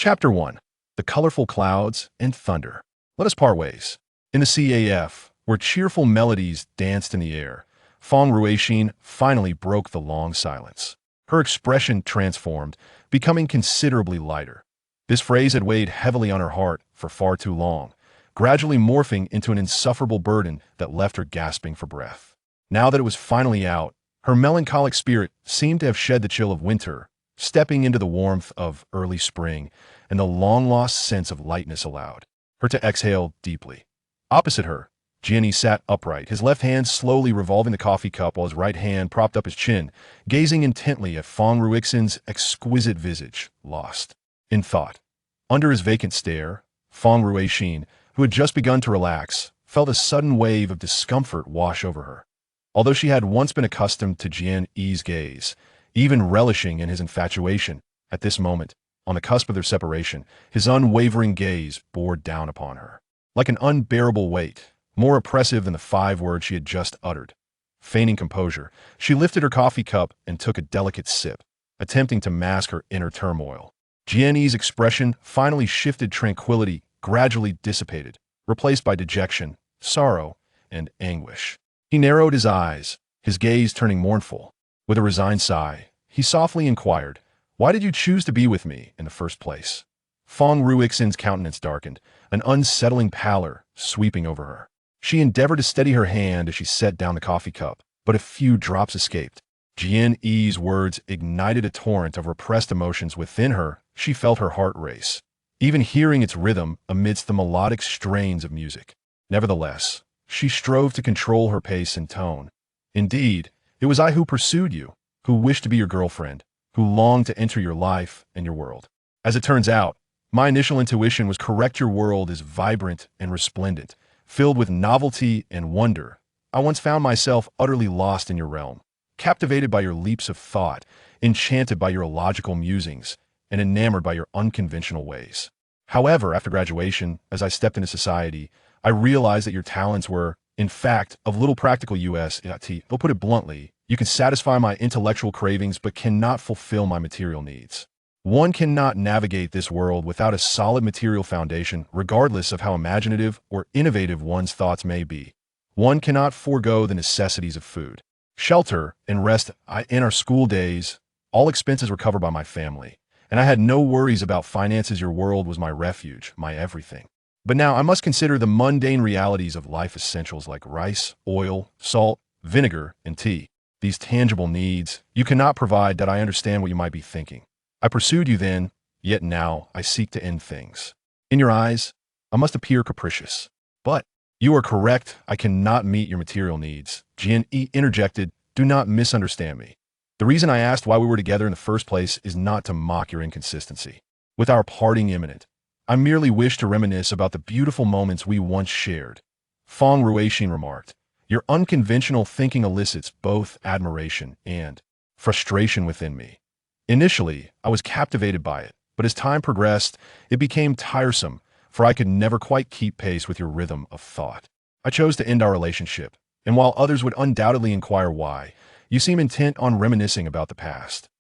Chapter 1. The Colorful Clouds and Thunder. Let us part ways. In the CAF, where cheerful melodies danced in the air, Feng Ruixin finally broke the long silence. Her expression transformed, becoming considerably lighter. This phrase had weighed heavily on her heart for far too long, gradually morphing into an insufferable burden that left her gasping for breath. Now that it was finally out, her melancholic spirit seemed to have shed the chill of winter, stepping into the warmth of early spring and the long-lost sense of lightness allowed her to exhale deeply. Opposite her, Jian Yi sat upright, his left hand slowly revolving the coffee cup while his right hand propped up his chin, gazing intently at Feng Ruixin's exquisite visage, lost in thought. Under his vacant stare, Feng Ruixin, who had just begun to relax, felt a sudden wave of discomfort wash over her. Although she had once been accustomed to Jian Yi's gaze, even relishing in his infatuation, at this moment, on the cusp of their separation, his unwavering gaze bore down upon her. Like an unbearable weight, more oppressive than the 5 words she had just uttered. Feigning composure, she lifted her coffee cup and took a delicate sip, attempting to mask her inner turmoil. Jian Yi's expression finally shifted. Tranquility gradually dissipated, replaced by dejection, sorrow, and anguish. He narrowed his eyes, his gaze turning mournful. With a resigned sigh, he softly inquired, "Why did you choose to be with me in the first place?" Feng Ruixin's countenance darkened, an unsettling pallor sweeping over her. She endeavored to steady her hand as she set down the coffee cup, but a few drops escaped. Jian Yi's words ignited a torrent of repressed emotions within her. She felt her heart race, even hearing its rhythm amidst the melodic strains of music. Nevertheless, she strove to control her pace and tone. "Indeed, it was I who pursued you, who wished to be your girlfriend, who longed to enter your life and your world. As it turns out, my initial intuition was correct. Your world is vibrant and resplendent, filled with novelty and wonder. I once found myself utterly lost in your realm, captivated by your leaps of thought, enchanted by your illogical musings, and enamored by your unconventional ways. However, after graduation, as I stepped into society, I realized that your talents were, in fact, of little practical use. I'll put it bluntly, you can satisfy my intellectual cravings but cannot fulfill my material needs. One cannot navigate this world without a solid material foundation, regardless of how imaginative or innovative one's thoughts may be. One cannot forego the necessities of food, shelter, and rest. In our school days, all expenses were covered by my family, and I had no worries about finances. Your world was my refuge, my everything. But now I must consider the mundane realities of life essentials like rice, oil, salt, vinegar, and tea. These tangible needs you cannot provide. That I understand what you might be thinking. I pursued you then, yet now I seek to end things. In your eyes, I must appear capricious. But you are correct, I cannot meet your material needs." Jian Yi interjected, "Do not misunderstand me. The reason I asked why we were together in the first place is not to mock your inconsistency. With our parting imminent, I merely wish to reminisce about the beautiful moments we once shared." Feng Ruixin remarked, "Your unconventional thinking elicits both admiration and frustration within me. Initially, I was captivated by it, but as time progressed, it became tiresome, for I could never quite keep pace with your rhythm of thought. I chose to end our relationship, and while others would undoubtedly inquire why, you seem intent on reminiscing about the past."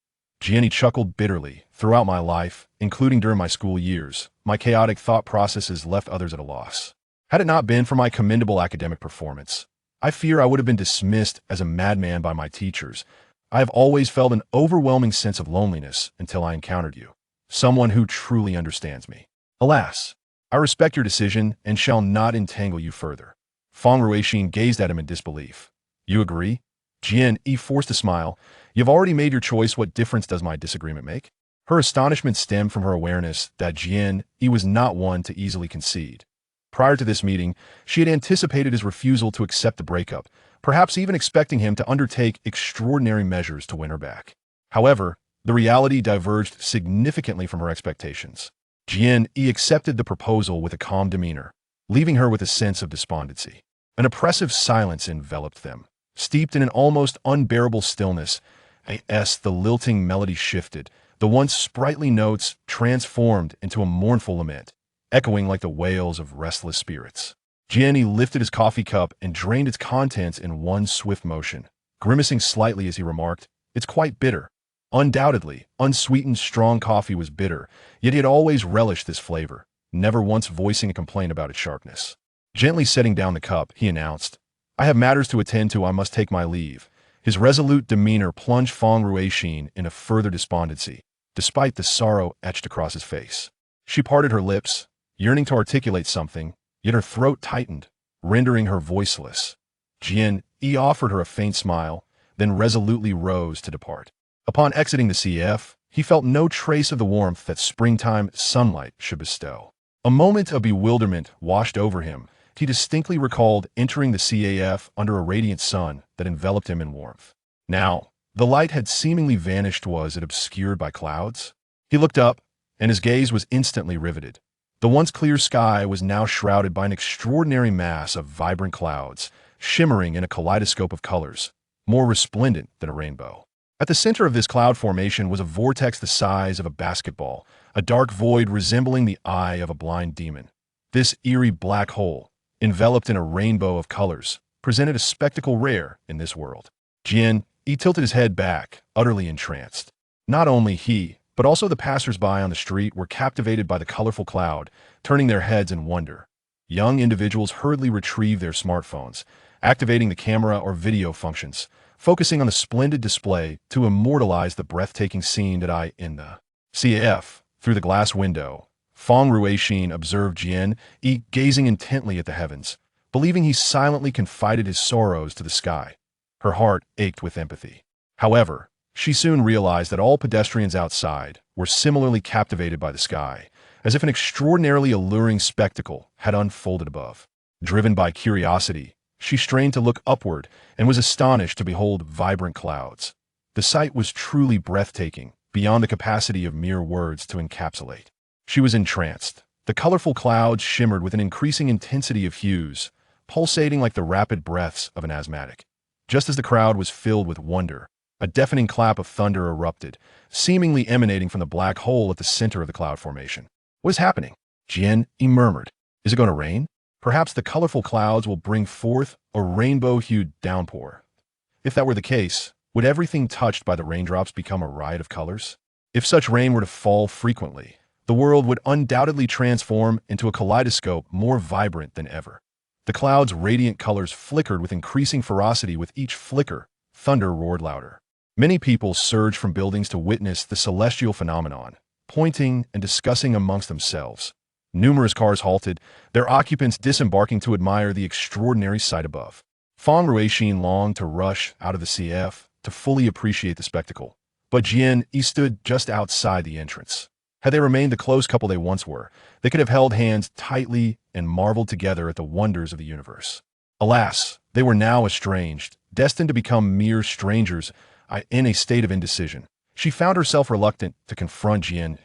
Jian Yi chuckled bitterly. "Throughout my life, including during my school years, my chaotic thought processes left others at a loss. Had it not been for my commendable academic performance, I fear I would have been dismissed as a madman by my teachers. I have always felt an overwhelming sense of loneliness until I encountered you, someone who truly understands me. Alas, I respect your decision and shall not entangle you further." Feng Ruixin gazed at him in disbelief. "You agree?" Jian Yi forced a smile. "You've already made your choice. What difference does my disagreement make?" Her astonishment stemmed from her awareness that Jian Yi was not one to easily concede. Prior to this meeting, she had anticipated his refusal to accept the breakup, perhaps even expecting him to undertake extraordinary measures to win her back. However, the reality diverged significantly from her expectations. Jian Yi accepted the proposal with a calm demeanor, leaving her with a sense of despondency. An oppressive silence enveloped them, steeped in an almost unbearable stillness. The lilting melody shifted, the once sprightly notes transformed into a mournful lament, echoing like the wails of restless spirits. Jian Yi lifted his coffee cup and drained its contents in one swift motion, grimacing slightly as he remarked, "It's quite bitter." Undoubtedly, unsweetened strong coffee was bitter, yet he had always relished this flavor, never once voicing a complaint about its sharpness. Gently setting down the cup, he announced, "I have matters to attend to, I must take my leave." His resolute demeanor plunged Feng Ruixin into further despondency, despite the sorrow etched across his face. She parted her lips, yearning to articulate something, yet her throat tightened, rendering her voiceless. Jian Yi offered her a faint smile, then resolutely rose to depart. Upon exiting the CF, he felt no trace of the warmth that springtime sunlight should bestow. A moment of bewilderment washed over him. He distinctly recalled entering the CAF under a radiant sun that enveloped him in warmth. Now, the light had seemingly vanished. Was it obscured by clouds? He looked up, and his gaze was instantly riveted. The once clear sky was now shrouded by an extraordinary mass of vibrant clouds, shimmering in a kaleidoscope of colors, more resplendent than a rainbow. At the center of this cloud formation was a vortex the size of a basketball, a dark void resembling the eye of a blind demon. This eerie black hole, enveloped in a rainbow of colors, presented a spectacle rare in this world. Jian Yi tilted his head back, utterly entranced. Not only he, but also the passers-by on the street were captivated by the colorful cloud, turning their heads in wonder. Young individuals hurriedly retrieved their smartphones, activating the camera or video functions, focusing on the splendid display to immortalize the breathtaking scene that I in the CAF. Through the glass window, Feng Ruixin observed Jian Yi gazing intently at the heavens, believing he silently confided his sorrows to the sky. Her heart ached with empathy. However, she soon realized that all pedestrians outside were similarly captivated by the sky, as if an extraordinarily alluring spectacle had unfolded above. Driven by curiosity, she strained to look upward and was astonished to behold vibrant clouds. The sight was truly breathtaking, beyond the capacity of mere words to encapsulate. She was entranced. The colorful clouds shimmered with an increasing intensity of hues, pulsating like the rapid breaths of an asthmatic. Just as the crowd was filled with wonder, a deafening clap of thunder erupted, seemingly emanating from the black hole at the center of the cloud formation. "What is happening?" Jian Yi murmured. "Is it going to rain? Perhaps the colorful clouds will bring forth a rainbow-hued downpour." If that were the case, would everything touched by the raindrops become a riot of colors? If such rain were to fall frequently, the world would undoubtedly transform into a kaleidoscope more vibrant than ever. The clouds' radiant colors flickered with increasing ferocity. With each flicker, thunder roared louder. Many people surged from buildings to witness the celestial phenomenon, pointing and discussing amongst themselves. Numerous cars halted, their occupants disembarking to admire the extraordinary sight above. Feng Ruixin longed to rush out of the CF to fully appreciate the spectacle, but Jian Yi stood just outside the entrance. Had they remained the close couple they once were, they could have held hands tightly and marveled together at the wonders of the universe. Alas, they were now estranged, destined to become mere strangers, in a state of indecision. She found herself reluctant to confront Jian,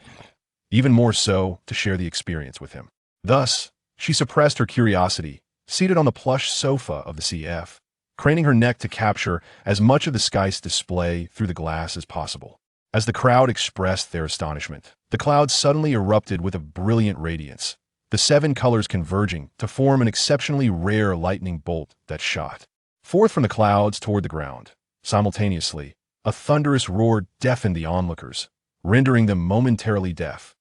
even more so to share the experience with him. Thus, she suppressed her curiosity, seated on the plush sofa of the CF, craning her neck to capture as much of the sky's display through the glass as possible. As the crowd expressed their astonishment, the clouds suddenly erupted with a brilliant radiance, the 7 colors converging to form an exceptionally rare lightning bolt that shot forth from the clouds toward the ground. Simultaneously, a thunderous roar deafened the onlookers, rendering them momentarily deaf.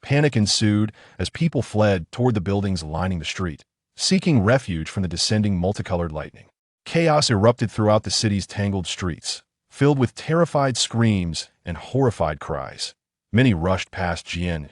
Panic ensued as people fled toward the buildings lining the street, seeking refuge from the descending multicolored lightning. Chaos erupted throughout the city's tangled streets, filled with terrified screams and horrified cries. Many rushed past Jian,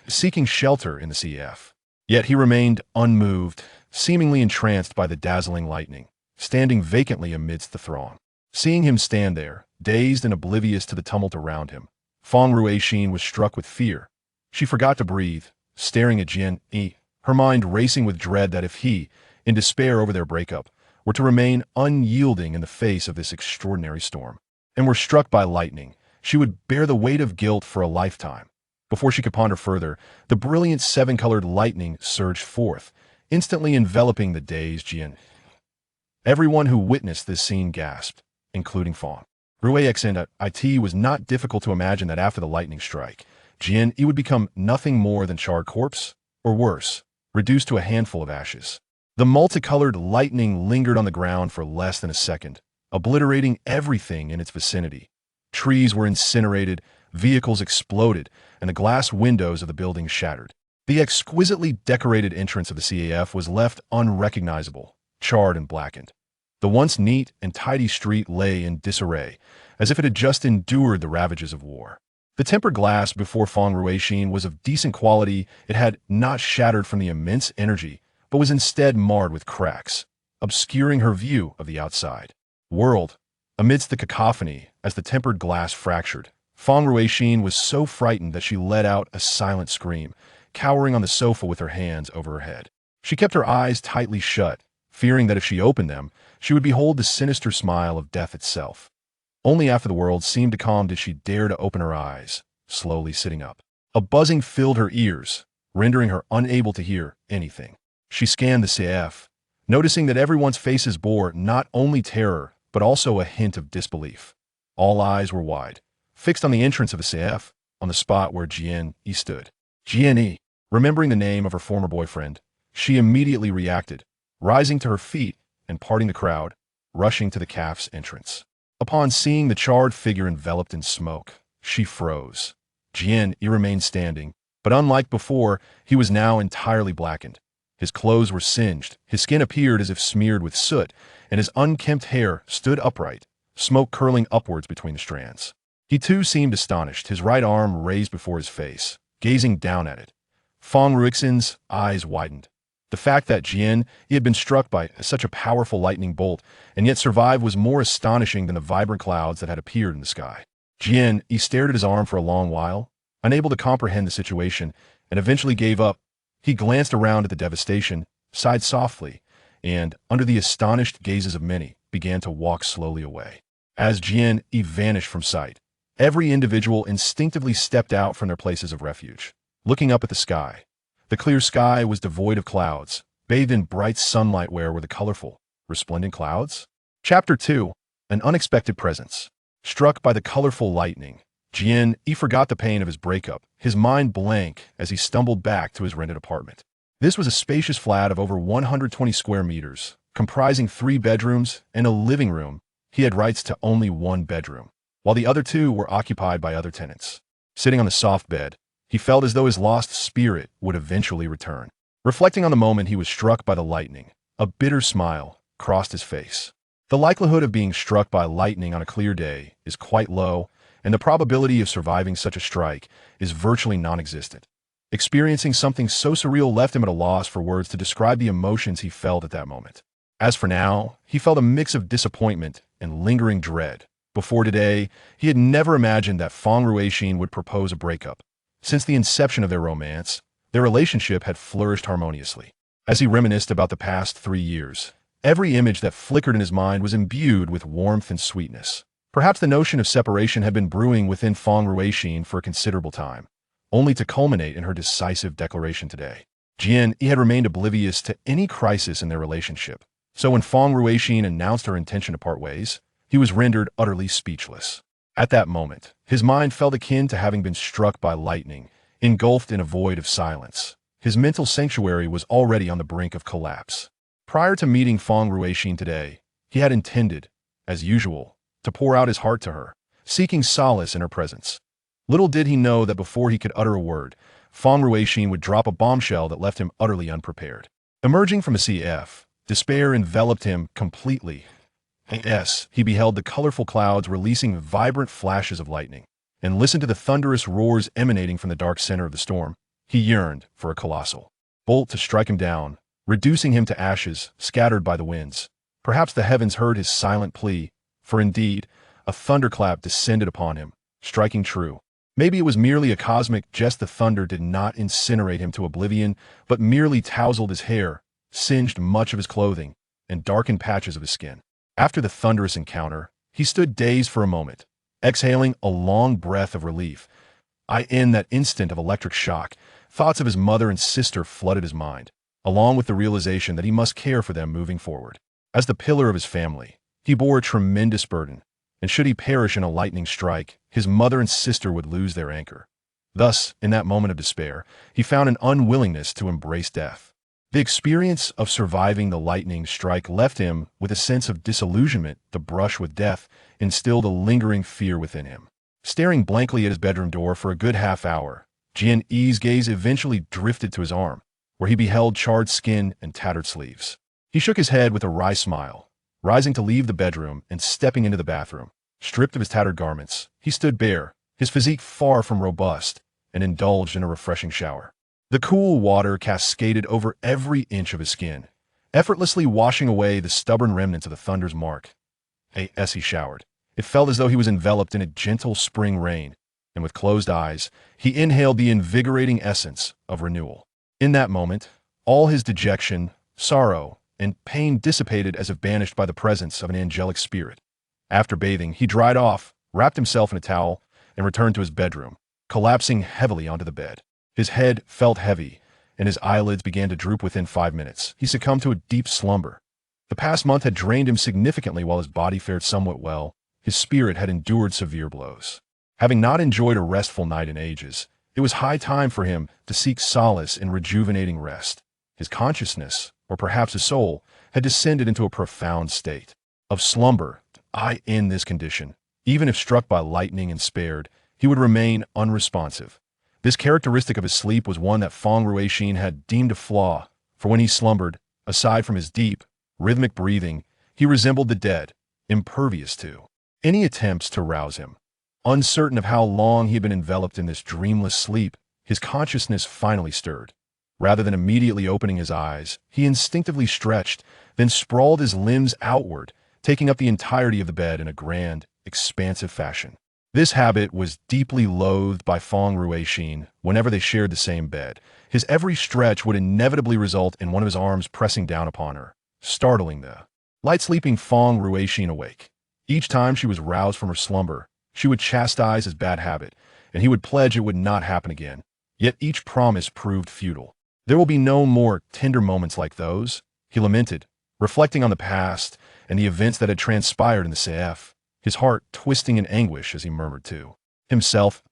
seeking shelter in the CF. Yet he remained unmoved, seemingly entranced by the dazzling lightning, standing vacantly amidst the throng. Seeing him stand there, dazed and oblivious to the tumult around him, Feng Ruixin was struck with fear. She forgot to breathe, staring at Jian Yi, her mind racing with dread that if he, in despair over their breakup, were to remain unyielding in the face of this extraordinary storm, and were struck by lightning, she would bear the weight of guilt for a lifetime. Before she could ponder further, the brilliant 7-colored lightning surged forth, instantly enveloping the dazed Jian. Everyone who witnessed this scene gasped, including Feng Ruixin. It was not difficult to imagine that after the lightning strike, Jian Yi would become nothing more than charred corpse, or worse, reduced to a handful of ashes. The multicolored lightning lingered on the ground for less than a second, obliterating everything in its vicinity. Trees were incinerated, vehicles exploded, and the glass windows of the buildings shattered. The exquisitely decorated entrance of the CAF was left unrecognizable, charred and blackened. The once neat and tidy street lay in disarray, as if it had just endured the ravages of war. The tempered glass before Feng Ruixin was of decent quality. It had not shattered from the immense energy, but was instead marred with cracks, obscuring her view of the outside world. Amidst the cacophony, as the tempered glass fractured, Feng Ruixin was so frightened that she let out a silent scream, cowering on the sofa with her hands over her head. She kept her eyes tightly shut, fearing that if she opened them, she would behold the sinister smile of death itself. Only after the world seemed to calm did she dare to open her eyes, slowly sitting up. A buzzing filled her ears, rendering her unable to hear anything. She scanned the CAF, noticing that everyone's faces bore not only terror, but also a hint of disbelief. All eyes were wide, fixed on the entrance of the CAF, on the spot where Jian Yi stood. Jian Yi, remembering the name of her former boyfriend, she immediately reacted, rising to her feet and parting the crowd, rushing to the CAF's entrance. Upon seeing the charred figure enveloped in smoke, she froze. Jian Yi remained standing, but unlike before, he was now entirely blackened. His clothes were singed, his skin appeared as if smeared with soot, and his unkempt hair stood upright, smoke curling upwards between the strands. He too seemed astonished, his right arm raised before his face, gazing down at it. Feng Ruixin's eyes widened. The fact that Jian Yi had been struck by such a powerful lightning bolt and yet survived was more astonishing than the vibrant clouds that had appeared in the sky. Jian Yi stared at his arm for a long while, unable to comprehend the situation, and eventually gave up. He glanced around at the devastation, sighed softly, and, under the astonished gazes of many, began to walk slowly away. As Jian Yi vanished from sight, every individual instinctively stepped out from their places of refuge, looking up at the sky. The clear sky was devoid of clouds, bathed in bright sunlight. Where were the colorful, resplendent clouds? Chapter 2. An Unexpected Presence. Struck by the colorful lightning, Jian Yi forgot the pain of his breakup, his mind blank as he stumbled back to his rented apartment. This was a spacious flat of over 120 square meters, comprising 3 bedrooms and a living room. He had rights to only 1 bedroom, while the other 2 were occupied by other tenants. Sitting on the soft bed, he felt as though his lost spirit would eventually return. Reflecting on the moment he was struck by the lightning, a bitter smile crossed his face. The likelihood of being struck by lightning on a clear day is quite low, and the probability of surviving such a strike is virtually non-existent. Experiencing something so surreal left him at a loss for words to describe the emotions he felt at that moment. As for now, he felt a mix of disappointment and lingering dread. Before today, he had never imagined that Feng Ruixin would propose a breakup. Since the inception of their romance, their relationship had flourished harmoniously. As he reminisced about the past 3 years, every image that flickered in his mind was imbued with warmth and sweetness. Perhaps the notion of separation had been brewing within Feng Ruixin for a considerable time, only to culminate in her decisive declaration today. Jian Yi had remained oblivious to any crisis in their relationship, so when Feng Ruixin announced her intention to part ways, he was rendered utterly speechless. At that moment, his mind felt akin to having been struck by lightning, engulfed in a void of silence. His mental sanctuary was already on the brink of collapse. Prior to meeting Feng Ruixin today, he had intended, as usual, to pour out his heart to her, seeking solace in her presence. Little did he know that before he could utter a word, Feng Ruixin would drop a bombshell that left him utterly unprepared. Emerging from the CF, despair enveloped him completely. Yes, he beheld the colorful clouds releasing vibrant flashes of lightning, and listened to the thunderous roars emanating from the dark center of the storm. He yearned for a colossal bolt to strike him down, reducing him to ashes scattered by the winds. Perhaps the heavens heard his silent plea, for indeed, a thunderclap descended upon him, striking true. Maybe it was merely a cosmic jest. The thunder did not incinerate him to oblivion, but merely tousled his hair, singed much of his clothing, and darkened patches of his skin. After the thunderous encounter, he stood dazed for a moment, exhaling a long breath of relief. In that instant of electric shock, thoughts of his mother and sister flooded his mind, along with the realization that he must care for them moving forward. As the pillar of his family, he bore a tremendous burden, and should he perish in a lightning strike, his mother and sister would lose their anchor. Thus, in that moment of despair, he found an unwillingness to embrace death. The experience of surviving the lightning strike left him with a sense of disillusionment. The brush with death instilled a lingering fear within him. Staring blankly at his bedroom door for a good half-hour, Jian Yi's gaze eventually drifted to his arm, where he beheld charred skin and tattered sleeves. He shook his head with a wry smile, rising to leave the bedroom and stepping into the bathroom. Stripped of his tattered garments, he stood bare, his physique far from robust, and indulged in a refreshing shower. The cool water cascaded over every inch of his skin, effortlessly washing away the stubborn remnants of the thunder's mark. As he showered, it felt as though he was enveloped in a gentle spring rain, and with closed eyes, he inhaled the invigorating essence of renewal. In that moment, all his dejection, sorrow, and pain dissipated as if banished by the presence of an angelic spirit. After bathing, he dried off, wrapped himself in a towel, and returned to his bedroom, collapsing heavily onto the bed. His head felt heavy, and his eyelids began to droop within 5 minutes. He succumbed to a deep slumber. The past month had drained him significantly while his body fared somewhat well. His spirit had endured severe blows. Having not enjoyed a restful night in ages, it was high time for him to seek solace in rejuvenating rest. His consciousness, or perhaps his soul, had descended into a profound state of slumber. In this condition, even if struck by lightning and spared, he would remain unresponsive. This characteristic of his sleep was one that Feng Ruixin had deemed a flaw, for when he slumbered, aside from his deep, rhythmic breathing, he resembled the dead, impervious to any attempts to rouse him. Uncertain of how long he had been enveloped in this dreamless sleep, his consciousness finally stirred. Rather than immediately opening his eyes, he instinctively stretched, then sprawled his limbs outward, taking up the entirety of the bed in a grand, expansive fashion. This habit was deeply loathed by Feng Ruixin whenever they shared the same bed. His every stretch would inevitably result in one of his arms pressing down upon her, startling the light-sleeping Feng Ruixin awake. Each time she was roused from her slumber, she would chastise his bad habit, and he would pledge it would not happen again. Yet each promise proved futile. "There will be no more tender moments like those," he lamented, reflecting on the past and the events that had transpired in the CF, his heart twisting in anguish as he murmured to himself.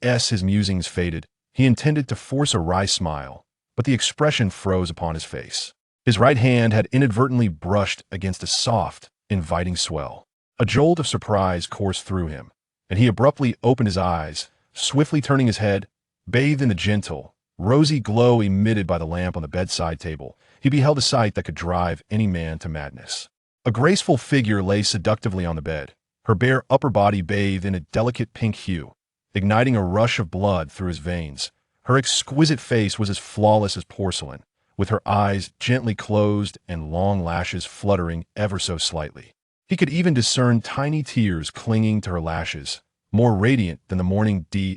As his musings faded, he intended to force a wry smile, but the expression froze upon his face. His right hand had inadvertently brushed against a soft, inviting swell. A jolt of surprise coursed through him, and he abruptly opened his eyes, swiftly turning his head. Bathed in the gentle, rosy glow emitted by the lamp on the bedside table, he beheld a sight that could drive any man to madness. A graceful figure lay seductively on the bed, her bare upper body bathed in a delicate pink hue, igniting a rush of blood through his veins. Her exquisite face was as flawless as porcelain, with her eyes gently closed and long lashes fluttering ever so slightly. He could even discern tiny tears clinging to her lashes, more radiant than the morning dew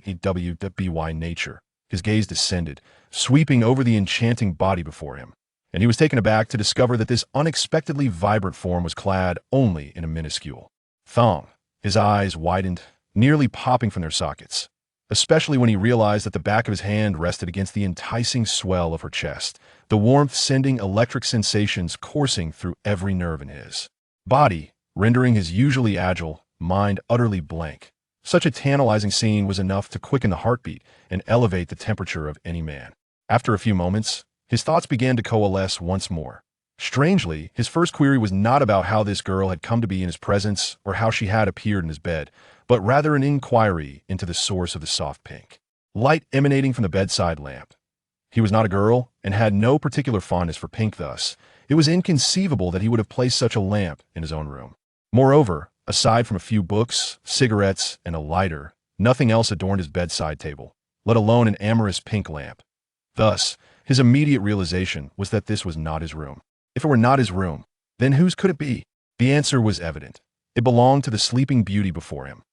nature. His gaze descended, sweeping over the enchanting body before him, and he was taken aback to discover that this unexpectedly vibrant form was clad only in a minuscule thong. His eyes widened, nearly popping from their sockets, especially when he realized that the back of his hand rested against the enticing swell of her chest, the warmth sending electric sensations coursing through every nerve in his body, rendering his usually agile mind utterly blank. Such a tantalizing scene was enough to quicken the heartbeat and elevate the temperature of any man. After a few moments, his thoughts began to coalesce once more. Strangely, his first query was not about how this girl had come to be in his presence or how she had appeared in his bed, but rather an inquiry into the source of the soft pink light emanating from the bedside lamp. He was not a girl and had no particular fondness for pink, thus it was inconceivable that he would have placed such a lamp in his own room. Moreover, aside from a few books, cigarettes, and a lighter, nothing else adorned his bedside table, let alone an amorous pink lamp. Thus, his immediate realization was that this was not his room. If it were not his room, then whose could it be? The answer was evident. It belonged to the sleeping beauty before him.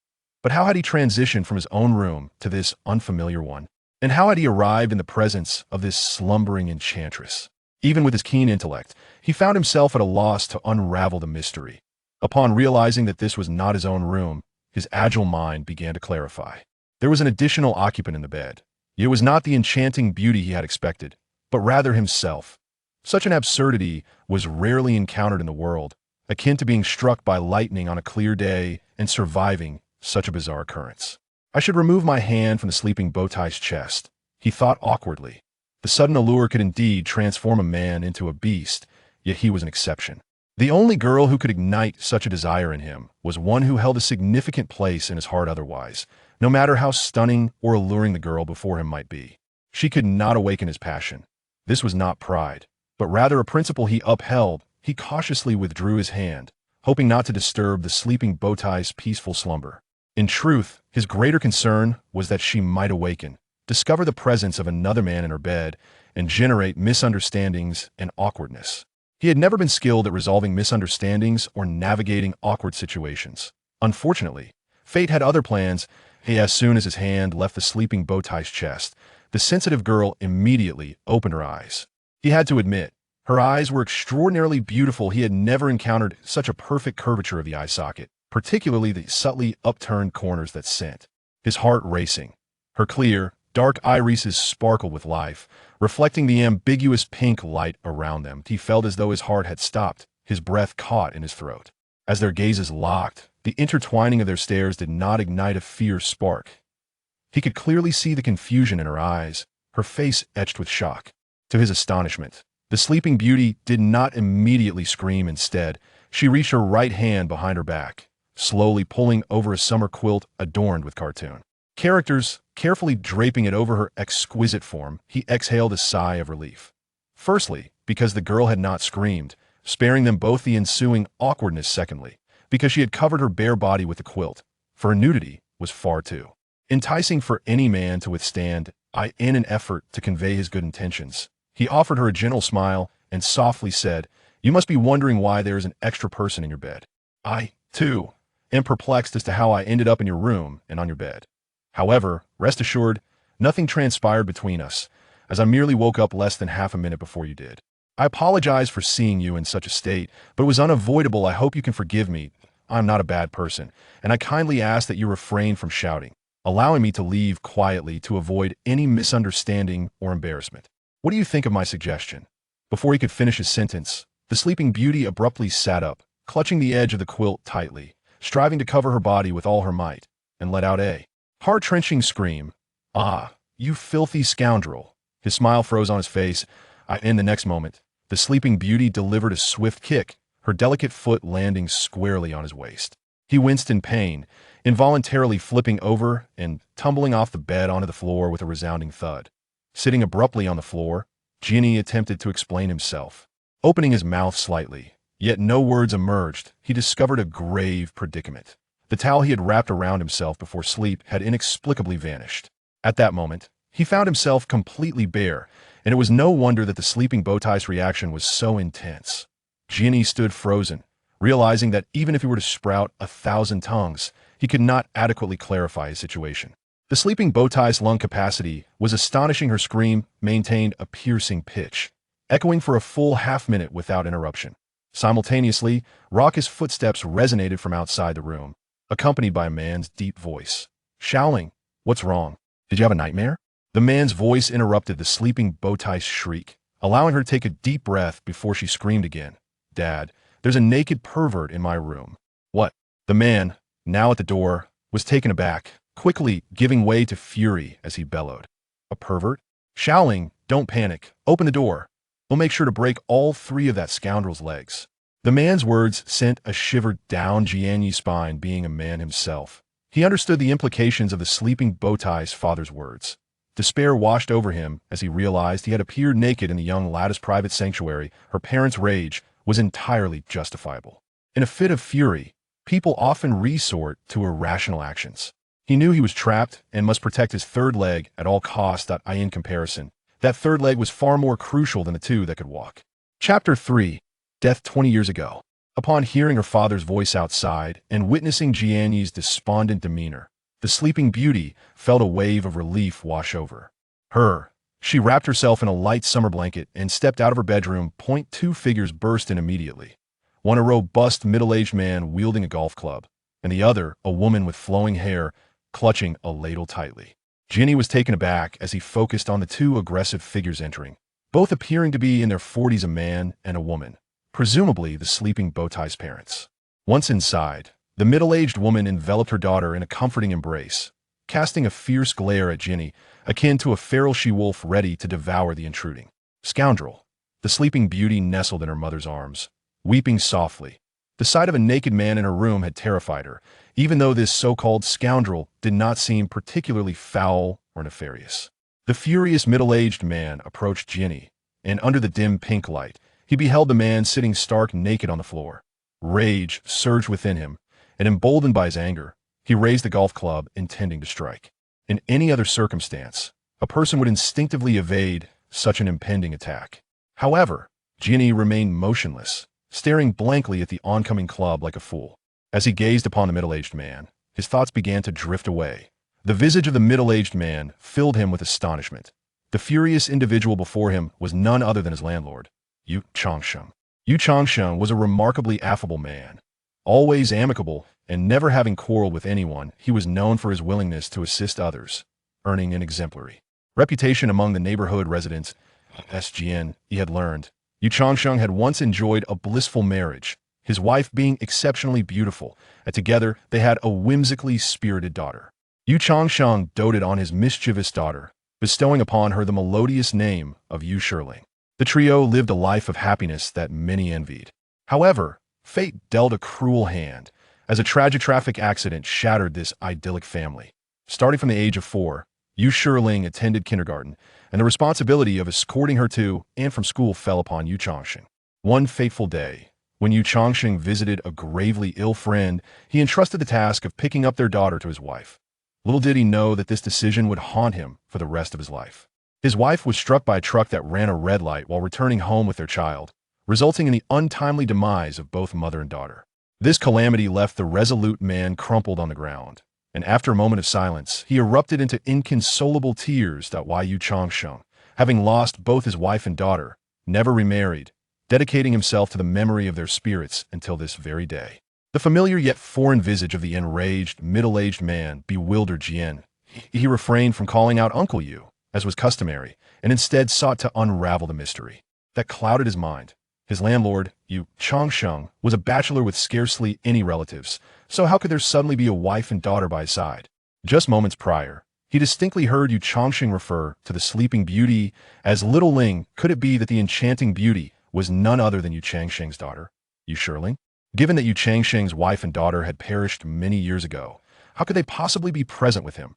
But how had he transitioned from his own room to this unfamiliar one? And how had he arrived in the presence of this slumbering enchantress? Even with his keen intellect, he found himself at a loss to unravel the mystery. Upon realizing that this was not his own room, his agile mind began to clarify. There was an additional occupant in the bed. It was not the enchanting beauty he had expected, but rather himself. Such an absurdity was rarely encountered in the world, akin to being struck by lightning on a clear day and surviving such a bizarre occurrence. I should remove my hand from the sleeping Bowtie's chest, he thought awkwardly. The The sudden allure could indeed transform a man into a beast, yet he was an exception. The only girl who could ignite such a desire in him was one who held a significant place in his heart otherwise, no matter how stunning or alluring the girl before him might be. She could not awaken his passion. This was not pride, but rather a principle he upheld. He cautiously withdrew his hand, hoping not to disturb the sleeping Bowtie's peaceful slumber. In truth, his greater concern was that she might awaken, discover the presence of another man in her bed, and generate misunderstandings and awkwardness. He had never been skilled at resolving misunderstandings or navigating awkward situations. Unfortunately, fate had other plans. As soon as his hand left the sleeping Bowtie's chest, the sensitive girl immediately opened her eyes. He had to admit, her eyes were extraordinarily beautiful. He had never encountered such a perfect curvature of the eye socket, particularly the subtly upturned corners that sent his heart racing. Her clear, dark irises sparkled with life, reflecting the ambiguous pink light around them. He felt as though his heart had stopped, his breath caught in his throat. As their gazes locked, the intertwining of their stares did not ignite a fierce spark. He could clearly see the confusion in her eyes, her face etched with shock. To his astonishment, the sleeping beauty did not immediately scream. Instead, she reached her right hand behind her back, slowly pulling over a summer quilt adorned with cartoon characters, carefully draping it over her exquisite form. He exhaled a sigh of relief. Firstly, because the girl had not screamed, sparing them both the ensuing awkwardness. Secondly, because she had covered her bare body with the quilt, for her nudity was far too enticing for any man to withstand. In an effort to convey his good intentions, he offered her a gentle smile and softly said, "You must be wondering why there is an extra person in your bed. I, too, am perplexed as to how I ended up in your room and on your bed. However, rest assured, nothing transpired between us, as I merely woke up less than half a minute before you did. I apologize for seeing you in such a state, but it was unavoidable. I hope you can forgive me. I'm not a bad person, and I kindly ask that you refrain from shouting, allowing me to leave quietly to avoid any misunderstanding or embarrassment. What do you think of my suggestion?" Before he could finish his sentence, the sleeping beauty abruptly sat up, clutching the edge of the quilt tightly, striving to cover her body with all her might, and let out a heart-wrenching scream. "Ah, you filthy scoundrel!" His smile froze on his face. In the next moment, the sleeping beauty delivered a swift kick, her delicate foot landing squarely on his waist. He winced in pain, involuntarily flipping over and tumbling off the bed onto the floor with a resounding thud. Sitting abruptly on the floor, Jian Yi attempted to explain himself. Opening his mouth slightly, yet no words emerged. He discovered a grave predicament. The towel he had wrapped around himself before sleep had inexplicably vanished. At that moment, he found himself completely bare, and it was no wonder that the sleeping Bowtie's reaction was so intense. Jian Yi stood frozen, realizing that even if he were to sprout 1,000 tongues, he could not adequately clarify his situation. The sleeping Bowtie's lung capacity was astonishing. Her scream maintained a piercing pitch, echoing for a full half-minute without interruption. Simultaneously, raucous footsteps resonated from outside the room, accompanied by a man's deep voice. "Xilin, what's wrong? Did you have a nightmare?" The man's voice interrupted the sleeping Bowtie's shriek, allowing her to take a deep breath before she screamed again. "Dad, there's a naked pervert in my room." "What?" The man, now at the door, was taken aback, quickly giving way to fury as he bellowed. "A pervert? Xilin, don't panic. Open the door. We'll make sure to break all 3 of that scoundrel's legs." The man's words sent a shiver down Jian Yi's spine. Being a man himself, he understood the implications of the sleeping Bowtie's father's words. Despair washed over him as he realized he had appeared naked in the young lad's private sanctuary. Her parents' rage was entirely justifiable. In a fit of fury, people often resort to irrational actions. He knew he was trapped and must protect his third leg at all costs. In comparison, that third leg was far more crucial than the 2 that could walk. Chapter 3. Death 20 years ago. Upon hearing her father's voice outside and witnessing Jian Yi's despondent demeanor, the sleeping beauty felt a wave of relief wash over her. She wrapped herself in a light summer blanket and stepped out of her bedroom. 2 figures burst in immediately. One a robust middle-aged man wielding a golf club, and the other a woman with flowing hair clutching a ladle tightly. Jian Yi was taken aback as he focused on the 2 aggressive figures entering, both appearing to be in their 40s, a man and a woman, presumably the sleeping Bowtie's parents. Once inside, the middle-aged woman enveloped her daughter in a comforting embrace. casting a fierce glare at Jian Yi, akin to a feral she-wolf ready to devour the intruding scoundrel. The sleeping beauty nestled in her mother's arms, weeping softly. The sight of a naked man in her room had terrified her, even though this so-called scoundrel did not seem particularly foul or nefarious. The furious middle-aged man approached Jian Yi, and under the dim pink light, he beheld the man sitting stark naked on the floor. Rage surged within him, and emboldened by his anger, he raised the golf club, intending to strike. In any other circumstance, a person would instinctively evade such an impending attack. However, Jian Yi remained motionless, staring blankly at the oncoming club like a fool. As he gazed upon the middle-aged man, his thoughts began to drift away. The visage of the middle-aged man filled him with astonishment. The furious individual before him was none other than his landlord, Yu Changsheng. Yu Changsheng was a remarkably affable man. Always amicable and never having quarreled with anyone, he was known for his willingness to assist others, earning an exemplary reputation among the neighborhood residents. As Jian Yi had learned, Yu Changsheng had once enjoyed a blissful marriage, his wife being exceptionally beautiful, and together they had a whimsically spirited daughter. Yu Changsheng doted on his mischievous daughter, bestowing upon her the melodious name of Yu Shirling. The trio lived a life of happiness that many envied. However, fate dealt a cruel hand, as a tragic traffic accident shattered this idyllic family. Starting from the age of 4, Yu Shirling attended kindergarten, and the responsibility of escorting her to and from school fell upon Yu Changsheng. One fateful day, when Yu Changsheng visited a gravely ill friend, he entrusted the task of picking up their daughter to his wife. Little did he know that this decision would haunt him for the rest of his life. His wife was struck by a truck that ran a red light while returning home with their child, resulting in the untimely demise of both mother and daughter. This calamity left the resolute man crumpled on the ground, and after a moment of silence, he erupted into inconsolable tears that Yu Changsheng, having lost both his wife and daughter, never remarried, dedicating himself to the memory of their spirits until this very day. The familiar yet foreign visage of the enraged, middle-aged man bewildered Jian. He refrained from calling out Uncle Yu, as was customary, and instead sought to unravel the mystery that clouded his mind. His landlord, Yu Changsheng, was a bachelor with scarcely any relatives, so how could there suddenly be a wife and daughter by his side? Just moments prior, he distinctly heard Yu Changsheng refer to the sleeping beauty as Little Ling. Could it be that the enchanting beauty was none other than Yu Changsheng's daughter, Yu Shirling? Given that Yu Changsheng's wife and daughter had perished many years ago, how could they possibly be present with him?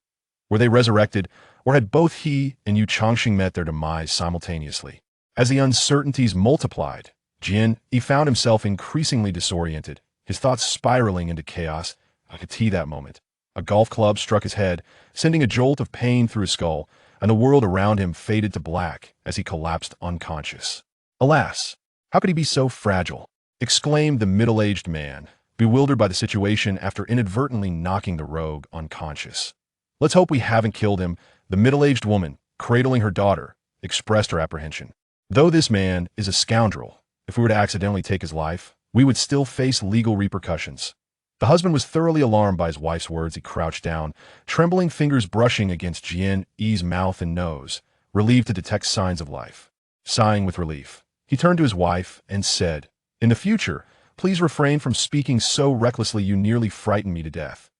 Were they resurrected, or had both he and Yu Changsheng met their demise simultaneously? As the uncertainties multiplied, Jian Yi found himself increasingly disoriented, his thoughts spiraling into chaos. I could see that moment. A golf club struck his head, sending a jolt of pain through his skull, and the world around him faded to black as he collapsed unconscious. Alas, how could he be so fragile? Exclaimed the middle-aged man, bewildered by the situation after inadvertently knocking the rogue unconscious. Let's hope we haven't killed him, the middle-aged woman, cradling her daughter, expressed her apprehension. Though this man is a scoundrel, if we were to accidentally take his life, we would still face legal repercussions. The husband was thoroughly alarmed by his wife's words. He crouched down, trembling fingers brushing against Jian Yi's mouth and nose, relieved to detect signs of life. Sighing with relief, he turned to his wife and said, "In the future, please refrain from speaking so recklessly. You nearly frightened me to death."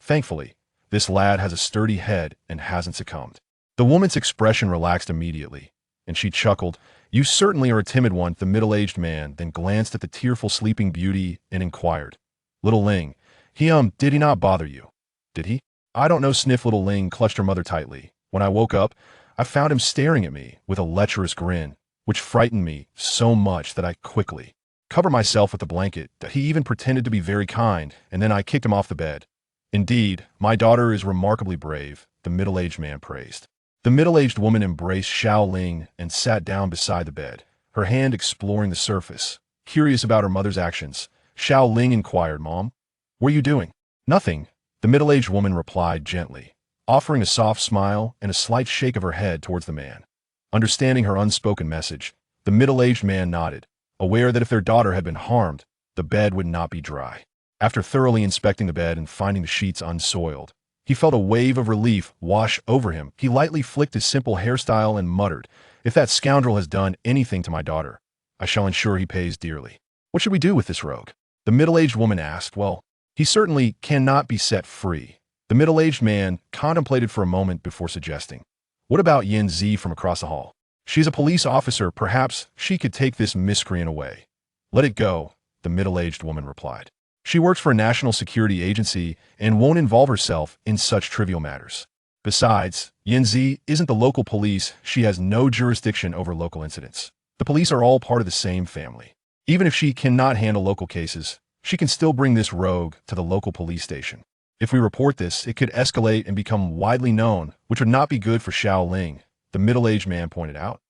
Thankfully, this lad has a sturdy head and hasn't succumbed. The woman's expression relaxed immediately, and she chuckled. "You certainly are a timid one." The middle-aged man then glanced at the tearful sleeping beauty and inquired, "Little Ling, did he not bother you? Did he?" "I don't know," sniffed Little Ling, clutched her mother tightly. "When I woke up, I found him staring at me with a lecherous grin, which frightened me so much that I quickly covered myself with the blanket. He even pretended to be very kind, and then I kicked him off the bed." "Indeed, my daughter is remarkably brave," the middle-aged man praised. The middle-aged woman embraced Xiao Ling and sat down beside the bed, her hand exploring the surface. Curious about her mother's actions, Xiao Ling inquired, "Mom, what are you doing?" "Nothing," the middle-aged woman replied gently, offering a soft smile and a slight shake of her head towards the man. Understanding her unspoken message, the middle-aged man nodded, aware that if their daughter had been harmed, the bed would not be dry. After thoroughly inspecting the bed and finding the sheets unsoiled, he felt a wave of relief wash over him. He lightly flicked his simple hairstyle and muttered, "If that scoundrel has done anything to my daughter, I shall ensure he pays dearly." "What should we do with this rogue?" the middle-aged woman asked. "Well, he certainly cannot be set free. The middle-aged man contemplated for a moment before suggesting, "What about Jian Yi from across the hall? She's a police officer. Perhaps she could take this miscreant away." "Let it go," the middle-aged woman replied. "She works for a national security agency and won't involve herself in such trivial matters. Besides, Jian Yi isn't the local police. She has no jurisdiction over local incidents. The police are all part of the same family. Even if she cannot handle local cases, she can still bring this rogue to the local police station. If we report this, it could escalate and become widely known, which would not be good for Xiaoling," the middle-aged man pointed out.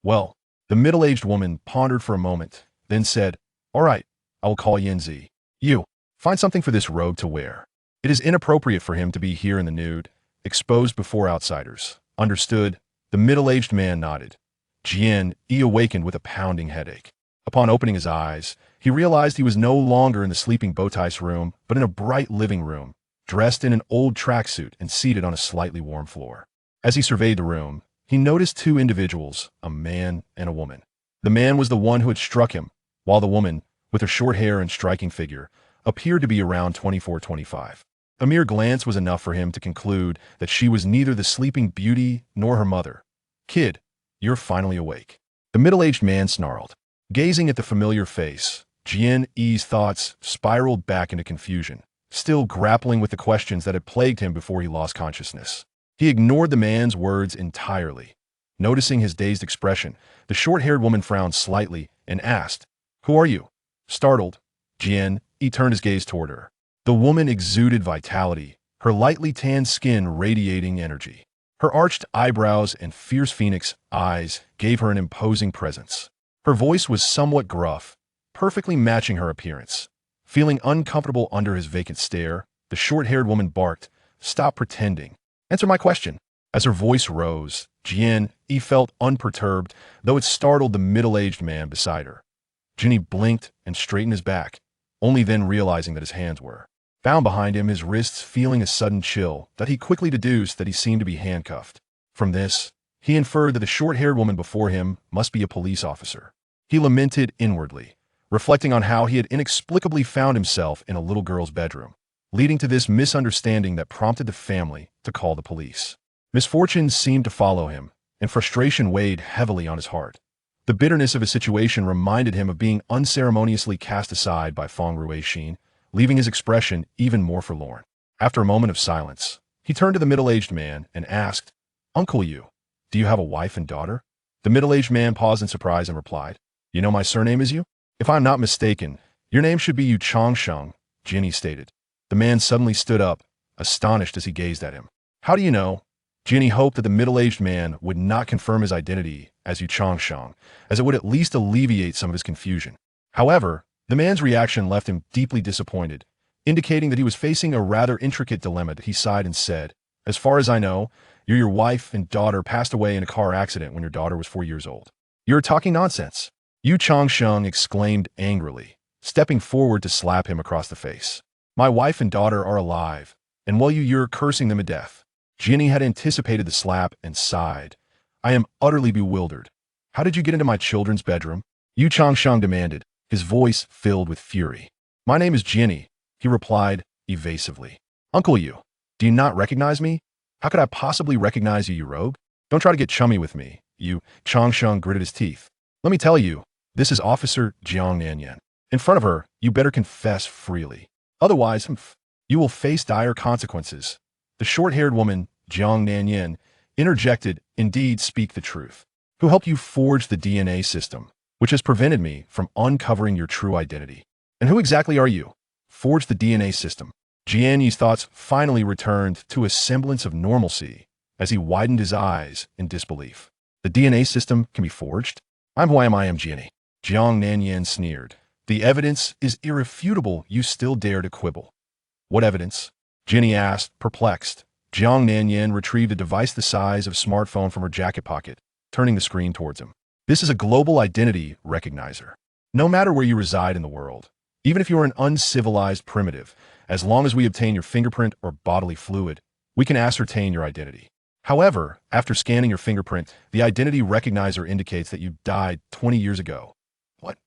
"Well," the middle-aged woman pondered for a moment, then said, "All right, I will call Jian Yi. You, find something for this rogue to wear. It is inappropriate for him to be here in the nude, exposed before outsiders." "Understood," the middle-aged man nodded. Jian Yi awakened with a pounding headache. Upon opening his eyes, he realized he was no longer in the sleeping Bowtie's room, but in a bright living room, dressed in an old tracksuit and seated on a slightly warm floor. As he surveyed the room, he noticed two individuals, a man and a woman. The man was the one who had struck him, while the woman, with her short hair and striking figure, appeared to be around 24-25. A mere glance was enough for him to conclude that she was neither the sleeping beauty nor her mother. "Kid, you're finally awake," the middle-aged man snarled. Gazing at the familiar face, Jian Yi's thoughts spiraled back into confusion, still grappling with the questions that had plagued him before he lost consciousness. He ignored the man's words entirely. Noticing his dazed expression, the short-haired woman frowned slightly and asked, "Who are you?" Startled, Jian Yi turned his gaze toward her. The woman exuded vitality, her lightly tanned skin radiating energy. Her arched eyebrows and fierce phoenix eyes gave her an imposing presence. Her voice was somewhat gruff, perfectly matching her appearance. Feeling uncomfortable under his vacant stare, the short-haired woman barked, "Stop pretending. Answer my question." As her voice rose, Jian Yi felt unperturbed, though it startled the middle-aged man beside her. Jian Yi blinked and straightened his back, only then realizing that his hands were bound behind him, his wrists feeling a sudden chill that he quickly deduced that he seemed to be handcuffed. From this, he inferred that the short-haired woman before him must be a police officer. He lamented inwardly, reflecting on how he had inexplicably found himself in a little girl's bedroom, leading to this misunderstanding that prompted the family to call the police. Misfortune seemed to follow him, and frustration weighed heavily on his heart. The bitterness of his situation reminded him of being unceremoniously cast aside by Feng Ruixin, leaving his expression even more forlorn. After a moment of silence, he turned to the middle-aged man and asked, "Uncle Yu, do you have a wife and daughter?" The middle-aged man paused in surprise and replied, "You know my surname is Yu? If I'm not mistaken, your name should be Yu Changsheng," Jian Yi stated. The man suddenly stood up, astonished as he gazed at him. "How do you know?" Jian Yi hoped that the middle-aged man would not confirm his identity as Yu Changsheng, as it would at least alleviate some of his confusion. However, the man's reaction left him deeply disappointed, indicating that he was facing a rather intricate dilemma. He sighed and said, "As far as I know, your wife and daughter passed away in a car accident when your daughter was 4 years old." "You're talking nonsense," Yu Changsheng exclaimed angrily, stepping forward to slap him across the face. "My wife and daughter are alive, and while you're cursing them to death." Jian Yi had anticipated the slap and sighed. "I am utterly bewildered. How did you get into my children's bedroom?" Yu Changsheng demanded, his voice filled with fury. "My name is Jian Yi," he replied evasively. "Uncle Yu, do you not recognize me? How could I possibly recognize you, you rogue? Don't try to get chummy with me." Yu Changsheng gritted his teeth. "Let me tell you, this is Officer Zhang Xilin. In front of her, you better confess freely. Otherwise, you will face dire consequences." The short-haired woman, Zhang Xilin, interjected, "Indeed, speak the truth. Who helped you forge the DNA system, which has prevented me from uncovering your true identity? And who exactly are you?" "Forge the DNA system." Jian Yi's thoughts finally returned to a semblance of normalcy as he widened his eyes in disbelief. "The DNA system can be forged? I'm who I am, Jian Yi." Zhang Xilin sneered. "The evidence is irrefutable. You still dare to quibble." "What evidence?" Jian Yi asked, perplexed. Zhang Xilin retrieved a device the size of a smartphone from her jacket pocket, turning the screen towards him. "This is a global identity recognizer. No matter where you reside in the world, even if you are an uncivilized primitive, as long as we obtain your fingerprint or bodily fluid, we can ascertain your identity. However, after scanning your fingerprint, the identity recognizer indicates that you died 20 years ago." "What?"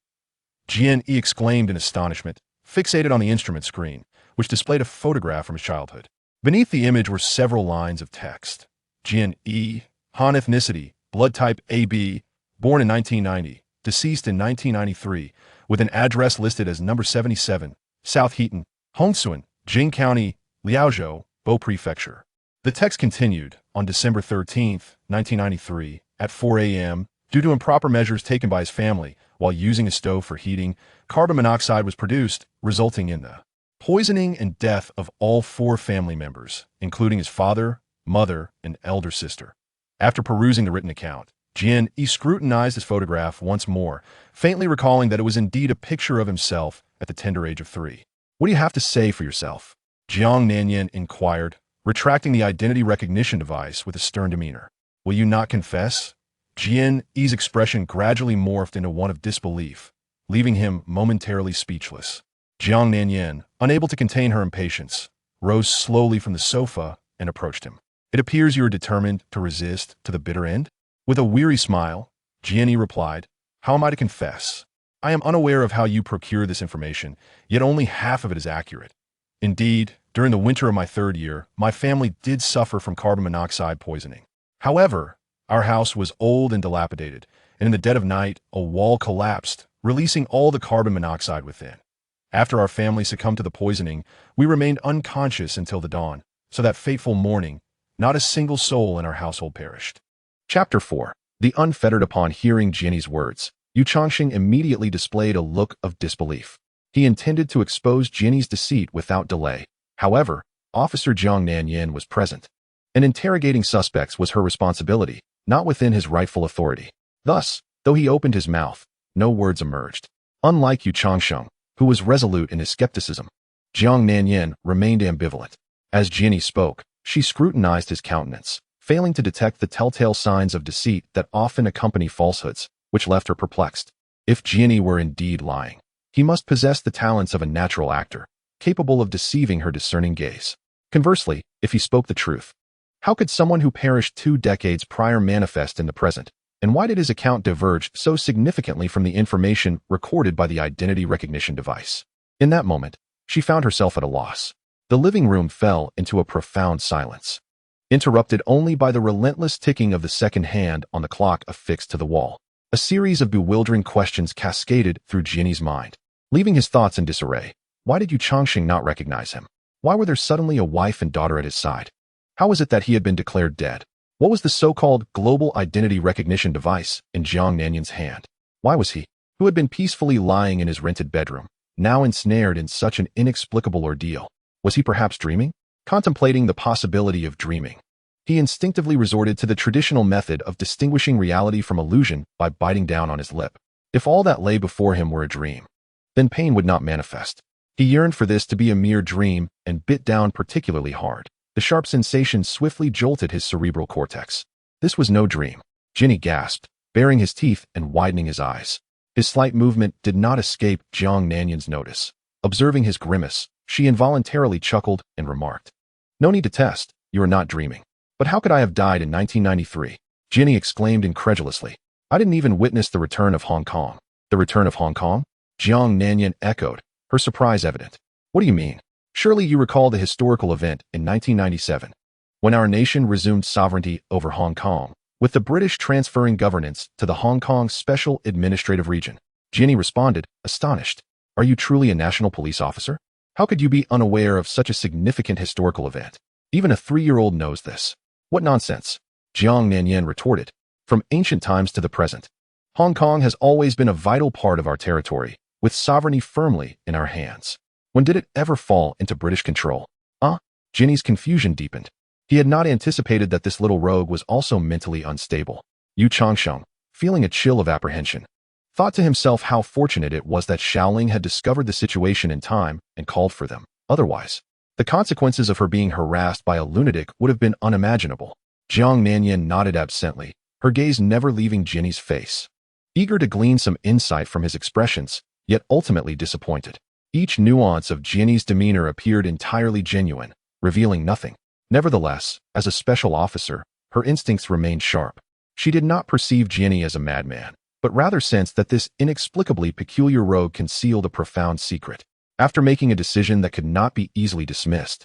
Jian Yi exclaimed in astonishment, fixated on the instrument screen, which displayed a photograph from his childhood. Beneath the image were several lines of text. Jian Yi, Han ethnicity, blood type AB, born in 1990, deceased in 1993, with an address listed as number 77, South Heaton, Hongsuan, Jing County, Liaozhou, Bo Prefecture. The text continued, on December 13, 1993, at 4 a.m., due to improper measures taken by his family while using a stove for heating, carbon monoxide was produced, resulting in the poisoning and death of all 4 family members, including his father, mother, and elder sister. After perusing the written account, Jian Yi scrutinized his photograph once more, faintly recalling that it was indeed a picture of himself at the tender age of 3. "What do you have to say for yourself?" Zhang Xilin inquired, retracting the identity recognition device with a stern demeanor. "Will you not confess?" Jian Yi's expression gradually morphed into one of disbelief, leaving him momentarily speechless. Zhang Xilin, unable to contain her impatience, rose slowly from the sofa and approached him. "It appears you are determined to resist to the bitter end?" With a weary smile, Jian Yi replied, "How am I to confess? I am unaware of how you procure this information, yet only half of it is accurate. Indeed, during the winter of my 3rd year, my family did suffer from carbon monoxide poisoning. However, our house was old and dilapidated, and in the dead of night, a wall collapsed, releasing all the carbon monoxide within. After our family succumbed to the poisoning, we remained unconscious until the dawn, so that fateful morning, not a single soul in our household perished." Chapter 4. The Unfettered. Upon hearing Jian Yi's words, Yu Changxing immediately displayed a look of disbelief. He intended to expose Jian Yi's deceit without delay. However, Officer Zhang Xilin was present, and interrogating suspects was her responsibility, not within his rightful authority. Thus, though he opened his mouth, no words emerged. Unlike Yu Changxing, who was resolute in his skepticism, Zhang Xilin remained ambivalent. As Jian Yi spoke, she scrutinized his countenance, failing to detect the telltale signs of deceit that often accompany falsehoods, which left her perplexed. If Jian Yi were indeed lying, he must possess the talents of a natural actor, capable of deceiving her discerning gaze. Conversely, if he spoke the truth, how could someone who perished 2 decades prior manifest in the present? And why did his account diverge so significantly from the information recorded by the identity recognition device? In that moment, she found herself at a loss. The living room fell into a profound silence, interrupted only by the relentless ticking of the second hand on the clock affixed to the wall. A series of bewildering questions cascaded through Jian Yi's mind, leaving his thoughts in disarray. Why did Yu Changxing not recognize him? Why were there suddenly a wife and daughter at his side? How was it that he had been declared dead? What was the so-called global identity recognition device in Zhang Xilin hand? Why was he, who had been peacefully lying in his rented bedroom, now ensnared in such an inexplicable ordeal? Was he perhaps dreaming? Contemplating the possibility of dreaming, he instinctively resorted to the traditional method of distinguishing reality from illusion by biting down on his lip. If all that lay before him were a dream, then pain would not manifest. He yearned for this to be a mere dream and bit down particularly hard. The sharp sensation swiftly jolted his cerebral cortex. This was no dream. Jian Yi gasped, baring his teeth and widening his eyes. His slight movement did not escape Zhang Xilin notice. Observing his grimace, she involuntarily chuckled and remarked, "No need to test, you are not dreaming." "But how could I have died in 1993? Jian Yi exclaimed incredulously. "I didn't even witness the return of Hong Kong." "The return of Hong Kong?" Zhang Xilin echoed, her surprise evident. "What do you mean? Surely you recall the historical event in 1997, when our nation resumed sovereignty over Hong Kong, with the British transferring governance to the Hong Kong Special Administrative Region." Jian Yi responded, astonished. "Are you truly a national police officer? How could you be unaware of such a significant historical event? Even a 3-year-old knows this." "What nonsense!" Zhang Xilin retorted. "From ancient times to the present, Hong Kong has always been a vital part of our territory, with sovereignty firmly in our hands. When did it ever fall into British control?" Jian Yi's confusion deepened. He had not anticipated that this little rogue was also mentally unstable. Yu Changxing, feeling a chill of apprehension, thought to himself how fortunate it was that Shaoling had discovered the situation in time and called for them. Otherwise, the consequences of her being harassed by a lunatic would have been unimaginable. Zhang Xilin nodded absently, her gaze never leaving Jian Yi's face, eager to glean some insight from his expressions, yet ultimately disappointed. Each nuance of Jian Yi's demeanor appeared entirely genuine, revealing nothing. Nevertheless, as a special officer, her instincts remained sharp. She did not perceive Jian Yi as a madman, but rather sensed that this inexplicably peculiar rogue concealed a profound secret. After making a decision that could not be easily dismissed,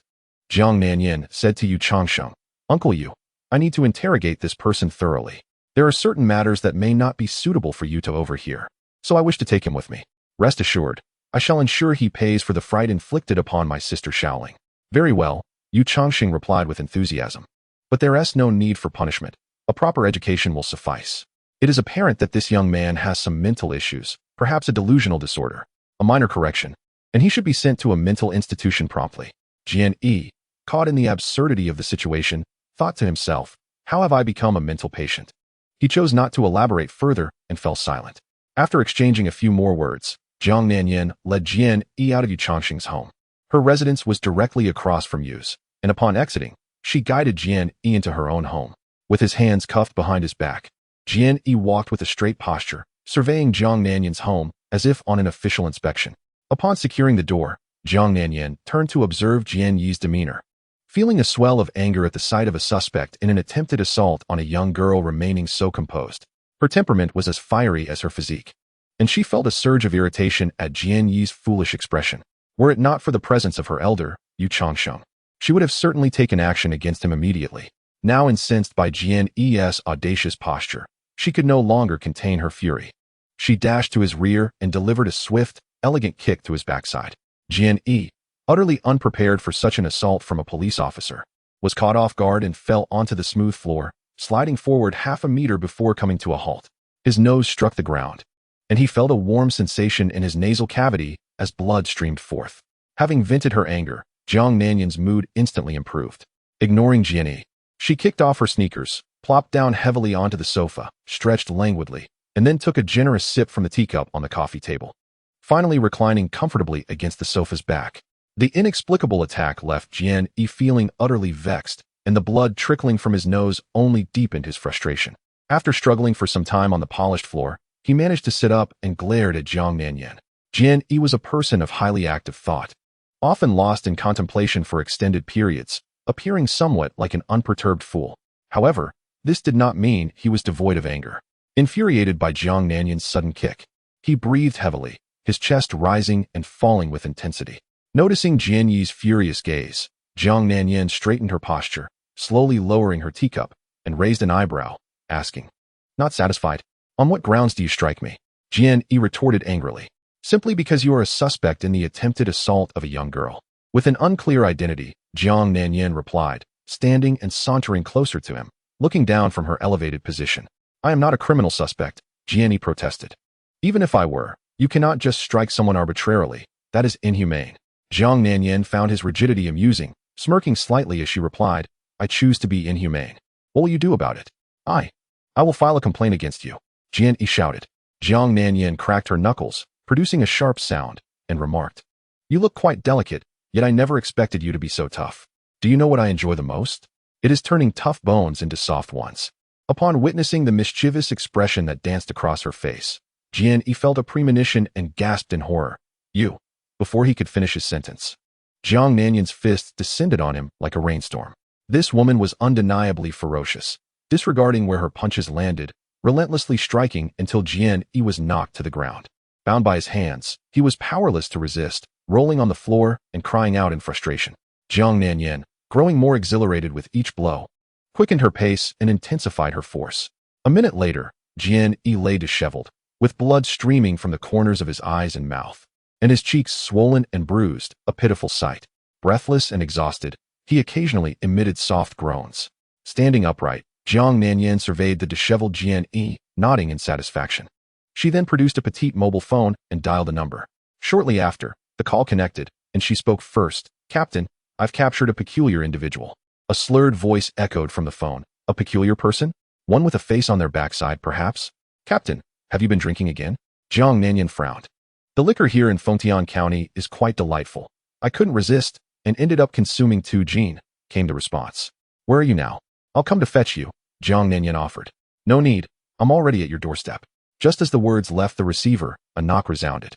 Jiang Nanyan said to Yu Changsheng, Uncle Yu, I need to interrogate this person thoroughly. There are certain matters that may not be suitable for you to overhear, so I wish to take him with me. Rest assured, I shall ensure he pays for the fright inflicted upon my sister Shaoling. Very well, Yu Changxing replied with enthusiasm. But there is no need for punishment. A proper education will suffice. It is apparent that this young man has some mental issues, perhaps a delusional disorder, a minor correction, and he should be sent to a mental institution promptly. Jian Yi, caught in the absurdity of the situation, thought to himself, how have I become a mental patient? He chose not to elaborate further and fell silent. After exchanging a few more words, Jiang Nanyan led Jian Yi out of Yu Changxing's home. Her residence was directly across from Yu's, and upon exiting, she guided Jian Yi into her own home. With his hands cuffed behind his back, Jian Yi walked with a straight posture, surveying Jiang Nanyan's home as if on an official inspection. Upon securing the door, Jiang Nanyan turned to observe Jian Yi's demeanor. Feeling a swell of anger at the sight of a suspect in an attempted assault on a young girl remaining so composed, her temperament was as fiery as her physique, and she felt a surge of irritation at Jian Yi's foolish expression. Were it not for the presence of her elder, Yu Changsheng, she would have certainly taken action against him immediately. Now incensed by Jian Yi's audacious posture, she could no longer contain her fury. She dashed to his rear and delivered a swift, elegant kick to his backside. Jian Yi, utterly unprepared for such an assault from a police officer, was caught off guard and fell onto the smooth floor, sliding forward half a meter before coming to a halt. His nose struck the ground, and he felt a warm sensation in his nasal cavity as blood streamed forth. Having vented her anger, Jiang Nanyan's mood instantly improved. Ignoring Jian Yi, she kicked off her sneakers, plopped down heavily onto the sofa, stretched languidly, and then took a generous sip from the teacup on the coffee table. Finally reclining comfortably against the sofa's back, the inexplicable attack left Jian Yi feeling utterly vexed, and the blood trickling from his nose only deepened his frustration. After struggling for some time on the polished floor, he managed to sit up and glared at Jiang Nanyan. Jian Yi was a person of highly active thought, often lost in contemplation for extended periods, appearing somewhat like an unperturbed fool. However, this did not mean he was devoid of anger. Infuriated by Jiang Nanyan's sudden kick, he breathed heavily, his chest rising and falling with intensity. Noticing Jian Yi's furious gaze, Jiang Nanyan straightened her posture, slowly lowering her teacup, and raised an eyebrow, asking, Not satisfied? On what grounds do you strike me? Jian Yi retorted angrily. Simply because you are a suspect in the attempted assault of a young girl. With an unclear identity, Jiang Nanyan replied, standing and sauntering closer to him, looking down from her elevated position. I am not a criminal suspect, Jian Yi protested. Even if I were, you cannot just strike someone arbitrarily. That is inhumane. Jiang Nanyan found his rigidity amusing, smirking slightly as she replied, I choose to be inhumane. What will you do about it? I will file a complaint against you, Jian Yi shouted. Jiang Nanyan cracked her knuckles, producing a sharp sound, and remarked, You look quite delicate, yet I never expected you to be so tough. Do you know what I enjoy the most? It is turning tough bones into soft ones. Upon witnessing the mischievous expression that danced across her face, Jian Yi felt a premonition and gasped in horror. You. Before he could finish his sentence, Jiang Nanyan's fists descended on him like a rainstorm. This woman was undeniably ferocious, disregarding where her punches landed, relentlessly striking until Jian Yi was knocked to the ground. Bound by his hands, he was powerless to resist, rolling on the floor and crying out in frustration. Jiang Nanyan, growing more exhilarated with each blow, quickened her pace and intensified her force. A minute later, Jian Yi lay disheveled, with blood streaming from the corners of his eyes and mouth, and his cheeks swollen and bruised, a pitiful sight. Breathless and exhausted, he occasionally emitted soft groans. Standing upright, Jiang Nanyan surveyed the disheveled Jian Yi, nodding in satisfaction. She then produced a petite mobile phone and dialed a number. Shortly after, the call connected, and she spoke first. Captain, I've captured a peculiar individual. A slurred voice echoed from the phone. A peculiar person? One with a face on their backside, perhaps? Captain, have you been drinking again? Jiang Nanyan frowned. The liquor here in Fengtian County is quite delightful. I couldn't resist, and ended up consuming 2 gin, came the response. Where are you now? I'll come to fetch you, Jiang Nanyan offered. No need, I'm already at your doorstep. Just as the words left the receiver, a knock resounded.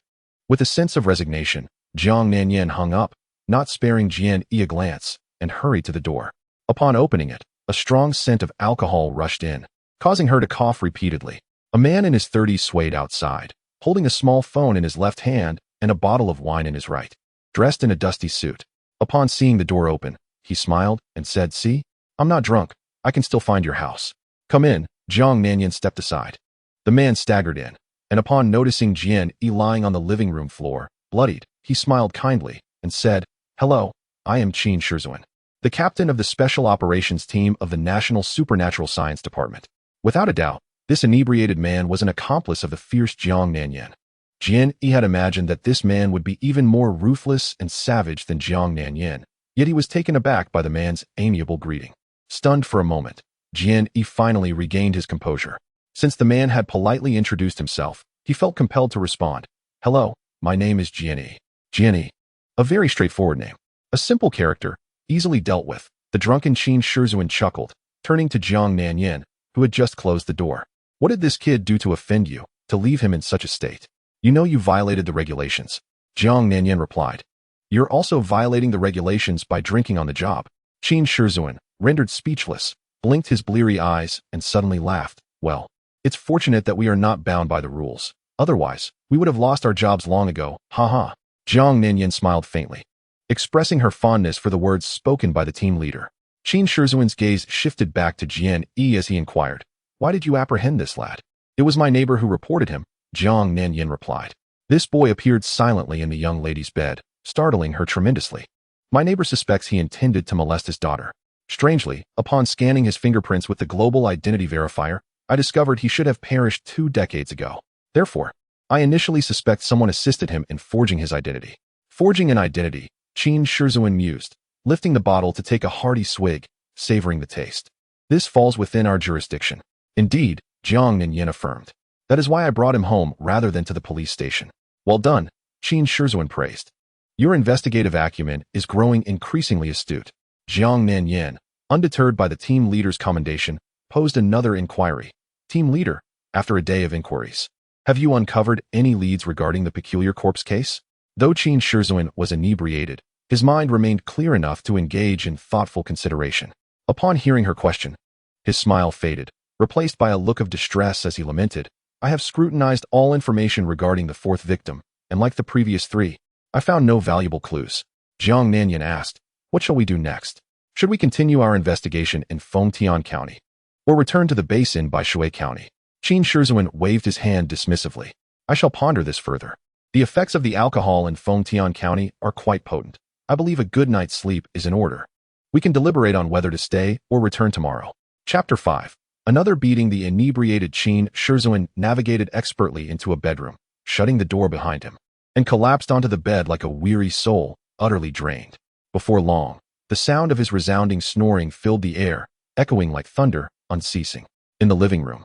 With a sense of resignation, Jiang Nanyan hung up, not sparing Jian Yi a glance, and hurried to the door. Upon opening it, a strong scent of alcohol rushed in, causing her to cough repeatedly. A man in his 30s swayed outside, holding a small phone in his left hand and a bottle of wine in his right. Dressed in a dusty suit, upon seeing the door open, He smiled and said, "See? I'm not drunk. I can still find your house. Come in." Zhang Nanyan stepped aside. The man staggered in, and upon noticing Jian Yi lying on the living room floor, bloodied, he smiled kindly and said, "Hello, I am Qin Shizhuan, the captain of the Special Operations Team of the National Supernatural Science Department." Without a doubt, this inebriated man was an accomplice of the fierce Zhang Nanyan. Jian Yi had imagined that this man would be even more ruthless and savage than Zhang Nanyan, yet he was taken aback by the man's amiable greeting. Stunned for a moment, Jian Yi finally regained his composure. Since the man had politely introduced himself, he felt compelled to respond. "Hello, my name is Jian Yi." Jian Yi. A very straightforward name. A simple character, easily dealt with. The drunken Qin Shizhuan chuckled, turning to Zhang Nanyan, who had just closed the door. "What did this kid do to offend you, to leave him in such a state? You know you violated the regulations." Zhang Nanyan replied. "You're also violating the regulations by drinking on the job." Qin Shizhuan, rendered speechless, blinked his bleary eyes and suddenly laughed. "Well, it's fortunate that we are not bound by the rules. Otherwise, we would have lost our jobs long ago. Ha ha." Zhang Nanyan smiled faintly, expressing her fondness for the words spoken by the team leader. Qin Shizhuan's gaze shifted back to Jian Yi as he inquired, "Why did you apprehend this lad?" "It was my neighbor who reported him," Zhang Nanyan replied. This boy appeared silently in the young lady's bed, startling her tremendously. "My neighbor suspects he intended to molest his daughter. Strangely, upon scanning his fingerprints with the global identity verifier, I discovered he should have perished 2 decades ago. Therefore, I initially suspect someone assisted him in forging his identity." Forging an identity, Qin Shizhuan mused, lifting the bottle to take a hearty swig, savoring the taste. "This falls within our jurisdiction." "Indeed," Zhang Nanyan affirmed. "That is why I brought him home rather than to the police station." "Well done," Qin Shizhuan praised. "Your investigative acumen is growing increasingly astute." Zhang Nanyan, undeterred by the team leader's commendation, posed another inquiry. "Team leader, after a day of inquiries, have you uncovered any leads regarding the peculiar corpse case?" Though Qin Shizhuan was inebriated, his mind remained clear enough to engage in thoughtful consideration. Upon hearing her question, his smile faded, replaced by a look of distress as he lamented, "I have scrutinized all information regarding the 4th victim, and like the previous 3, I found no valuable clues." Zhang Nanyan asked, "What shall we do next? Should we continue our investigation in Fengtian County, or return to the basin by Shui County?" Qin Shizhuan waved his hand dismissively. "I shall ponder this further. The effects of the alcohol in Fengtian County are quite potent. I believe a good night's sleep is in order. We can deliberate on whether to stay or return tomorrow." Chapter 5. Another beating. The inebriated Qin Shizhuan navigated expertly into a bedroom, shutting the door behind him, and collapsed onto the bed like a weary soul, utterly drained. Before long, the sound of his resounding snoring filled the air, echoing like thunder, unceasing. In the living room,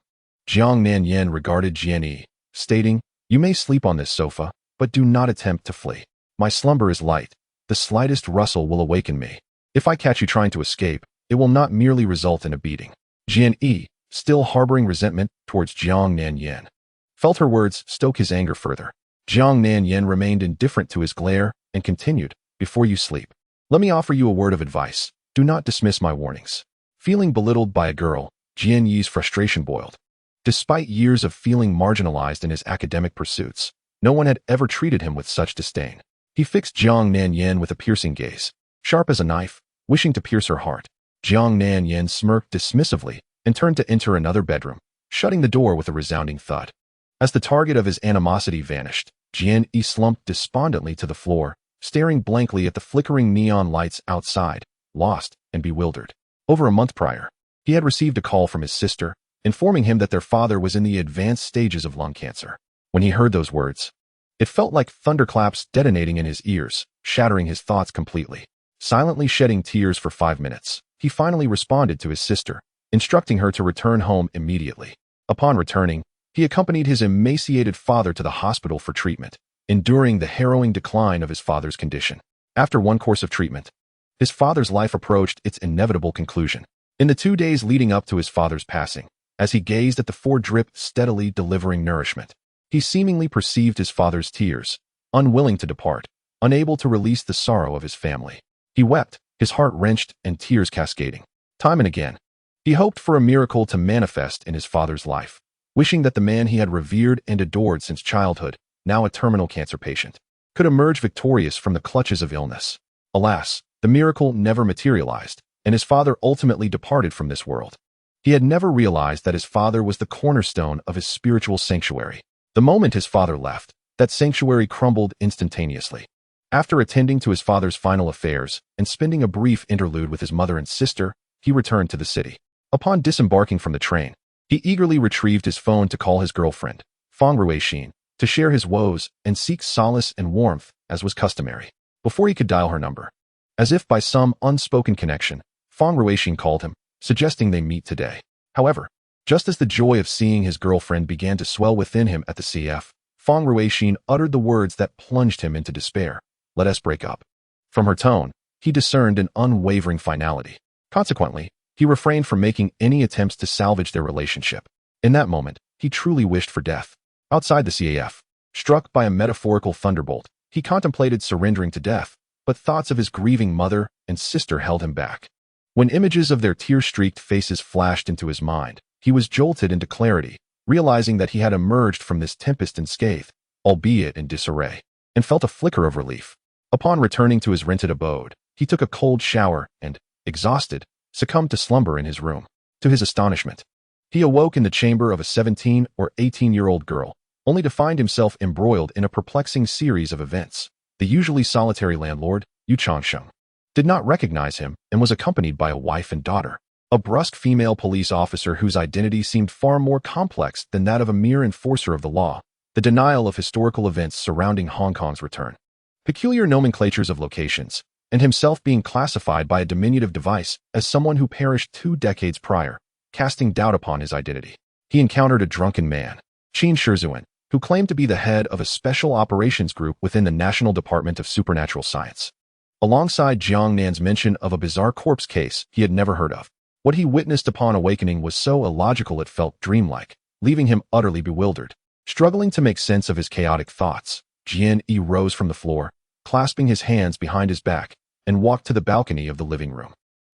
Zhang Nanyan regarded Jian Yi, stating, "You may sleep on this sofa, but do not attempt to flee. My slumber is light. The slightest rustle will awaken me. If I catch you trying to escape, it will not merely result in a beating." Jian Yi, still harboring resentment towards Zhang Nanyan, felt her words stoke his anger further. Zhang Nanyan remained indifferent to his glare and continued, "Before you sleep, let me offer you a word of advice. Do not dismiss my warnings." Feeling belittled by a girl, Jian Yi's frustration boiled. Despite years of feeling marginalized in his academic pursuits, no one had ever treated him with such disdain. He fixed Zhang Nanyan with a piercing gaze, sharp as a knife, wishing to pierce her heart. Zhang Nanyan smirked dismissively and turned to enter another bedroom, shutting the door with a resounding thud. As the target of his animosity vanished, Jian Yi slumped despondently to the floor, staring blankly at the flickering neon lights outside, lost and bewildered. Over a month prior, he had received a call from his sister, informing him that their father was in the advanced stages of lung cancer. When he heard those words, it felt like thunderclaps detonating in his ears, shattering his thoughts completely. Silently shedding tears for 5 minutes, he finally responded to his sister, instructing her to return home immediately. Upon returning, he accompanied his emaciated father to the hospital for treatment, enduring the harrowing decline of his father's condition. After one course of treatment, his father's life approached its inevitable conclusion. In the 2 days leading up to his father's passing, as he gazed at the 4 drip steadily delivering nourishment, he seemingly perceived his father's tears, unwilling to depart, unable to release the sorrow of his family. He wept, his heart wrenched and tears cascading. Time and again, he hoped for a miracle to manifest in his father's life, wishing that the man he had revered and adored since childhood, now a terminal cancer patient, could emerge victorious from the clutches of illness. Alas, The miracle never materialized, and his father ultimately departed from this world. He had never realized that his father was the cornerstone of his spiritual sanctuary. The moment his father left, that sanctuary crumbled instantaneously. After attending to his father's final affairs and spending a brief interlude with his mother and sister, he returned to the city. Upon disembarking from the train, he eagerly retrieved his phone to call his girlfriend, Fang Ruixin, to share his woes and seek solace and warmth, as was customary. Before he could dial her number, as if by some unspoken connection, Fang Ruixin called him, suggesting they meet today. However, just as the joy of seeing his girlfriend began to swell within him at the CF, Fang Ruixin uttered the words that plunged him into despair. "Let us break up." From her tone, he discerned an unwavering finality. Consequently, he refrained from making any attempts to salvage their relationship. In that moment, he truly wished for death. Outside the CAF, struck by a metaphorical thunderbolt, he contemplated surrendering to death, but thoughts of his grieving mother and sister held him back. When images of their tear-streaked faces flashed into his mind, he was jolted into clarity, realizing that he had emerged from this tempest unscathed, albeit in disarray, and felt a flicker of relief. Upon returning to his rented abode, he took a cold shower and, exhausted, succumbed to slumber in his room. To his astonishment, he awoke in the chamber of a 17 or 18-year-old girl, only to find himself embroiled in a perplexing series of events. The usually solitary landlord, Yu Changsheng, did not recognize him and was accompanied by a wife and daughter. A brusque female police officer whose identity seemed far more complex than that of a mere enforcer of the law. The denial of historical events surrounding Hong Kong's return. Peculiar nomenclatures of locations, and himself being classified by a diminutive device as someone who perished 2 decades prior, casting doubt upon his identity. He encountered a drunken man, Qin Shizuan, who claimed to be the head of a special operations group within the National Department of Supernatural Science. Alongside Jiang Nan's mention of a bizarre corpse case he had never heard of. What he witnessed upon awakening was so illogical it felt dreamlike, leaving him utterly bewildered. Struggling to make sense of his chaotic thoughts, Jian Yi rose from the floor, clasping his hands behind his back, and walked to the balcony of the living room.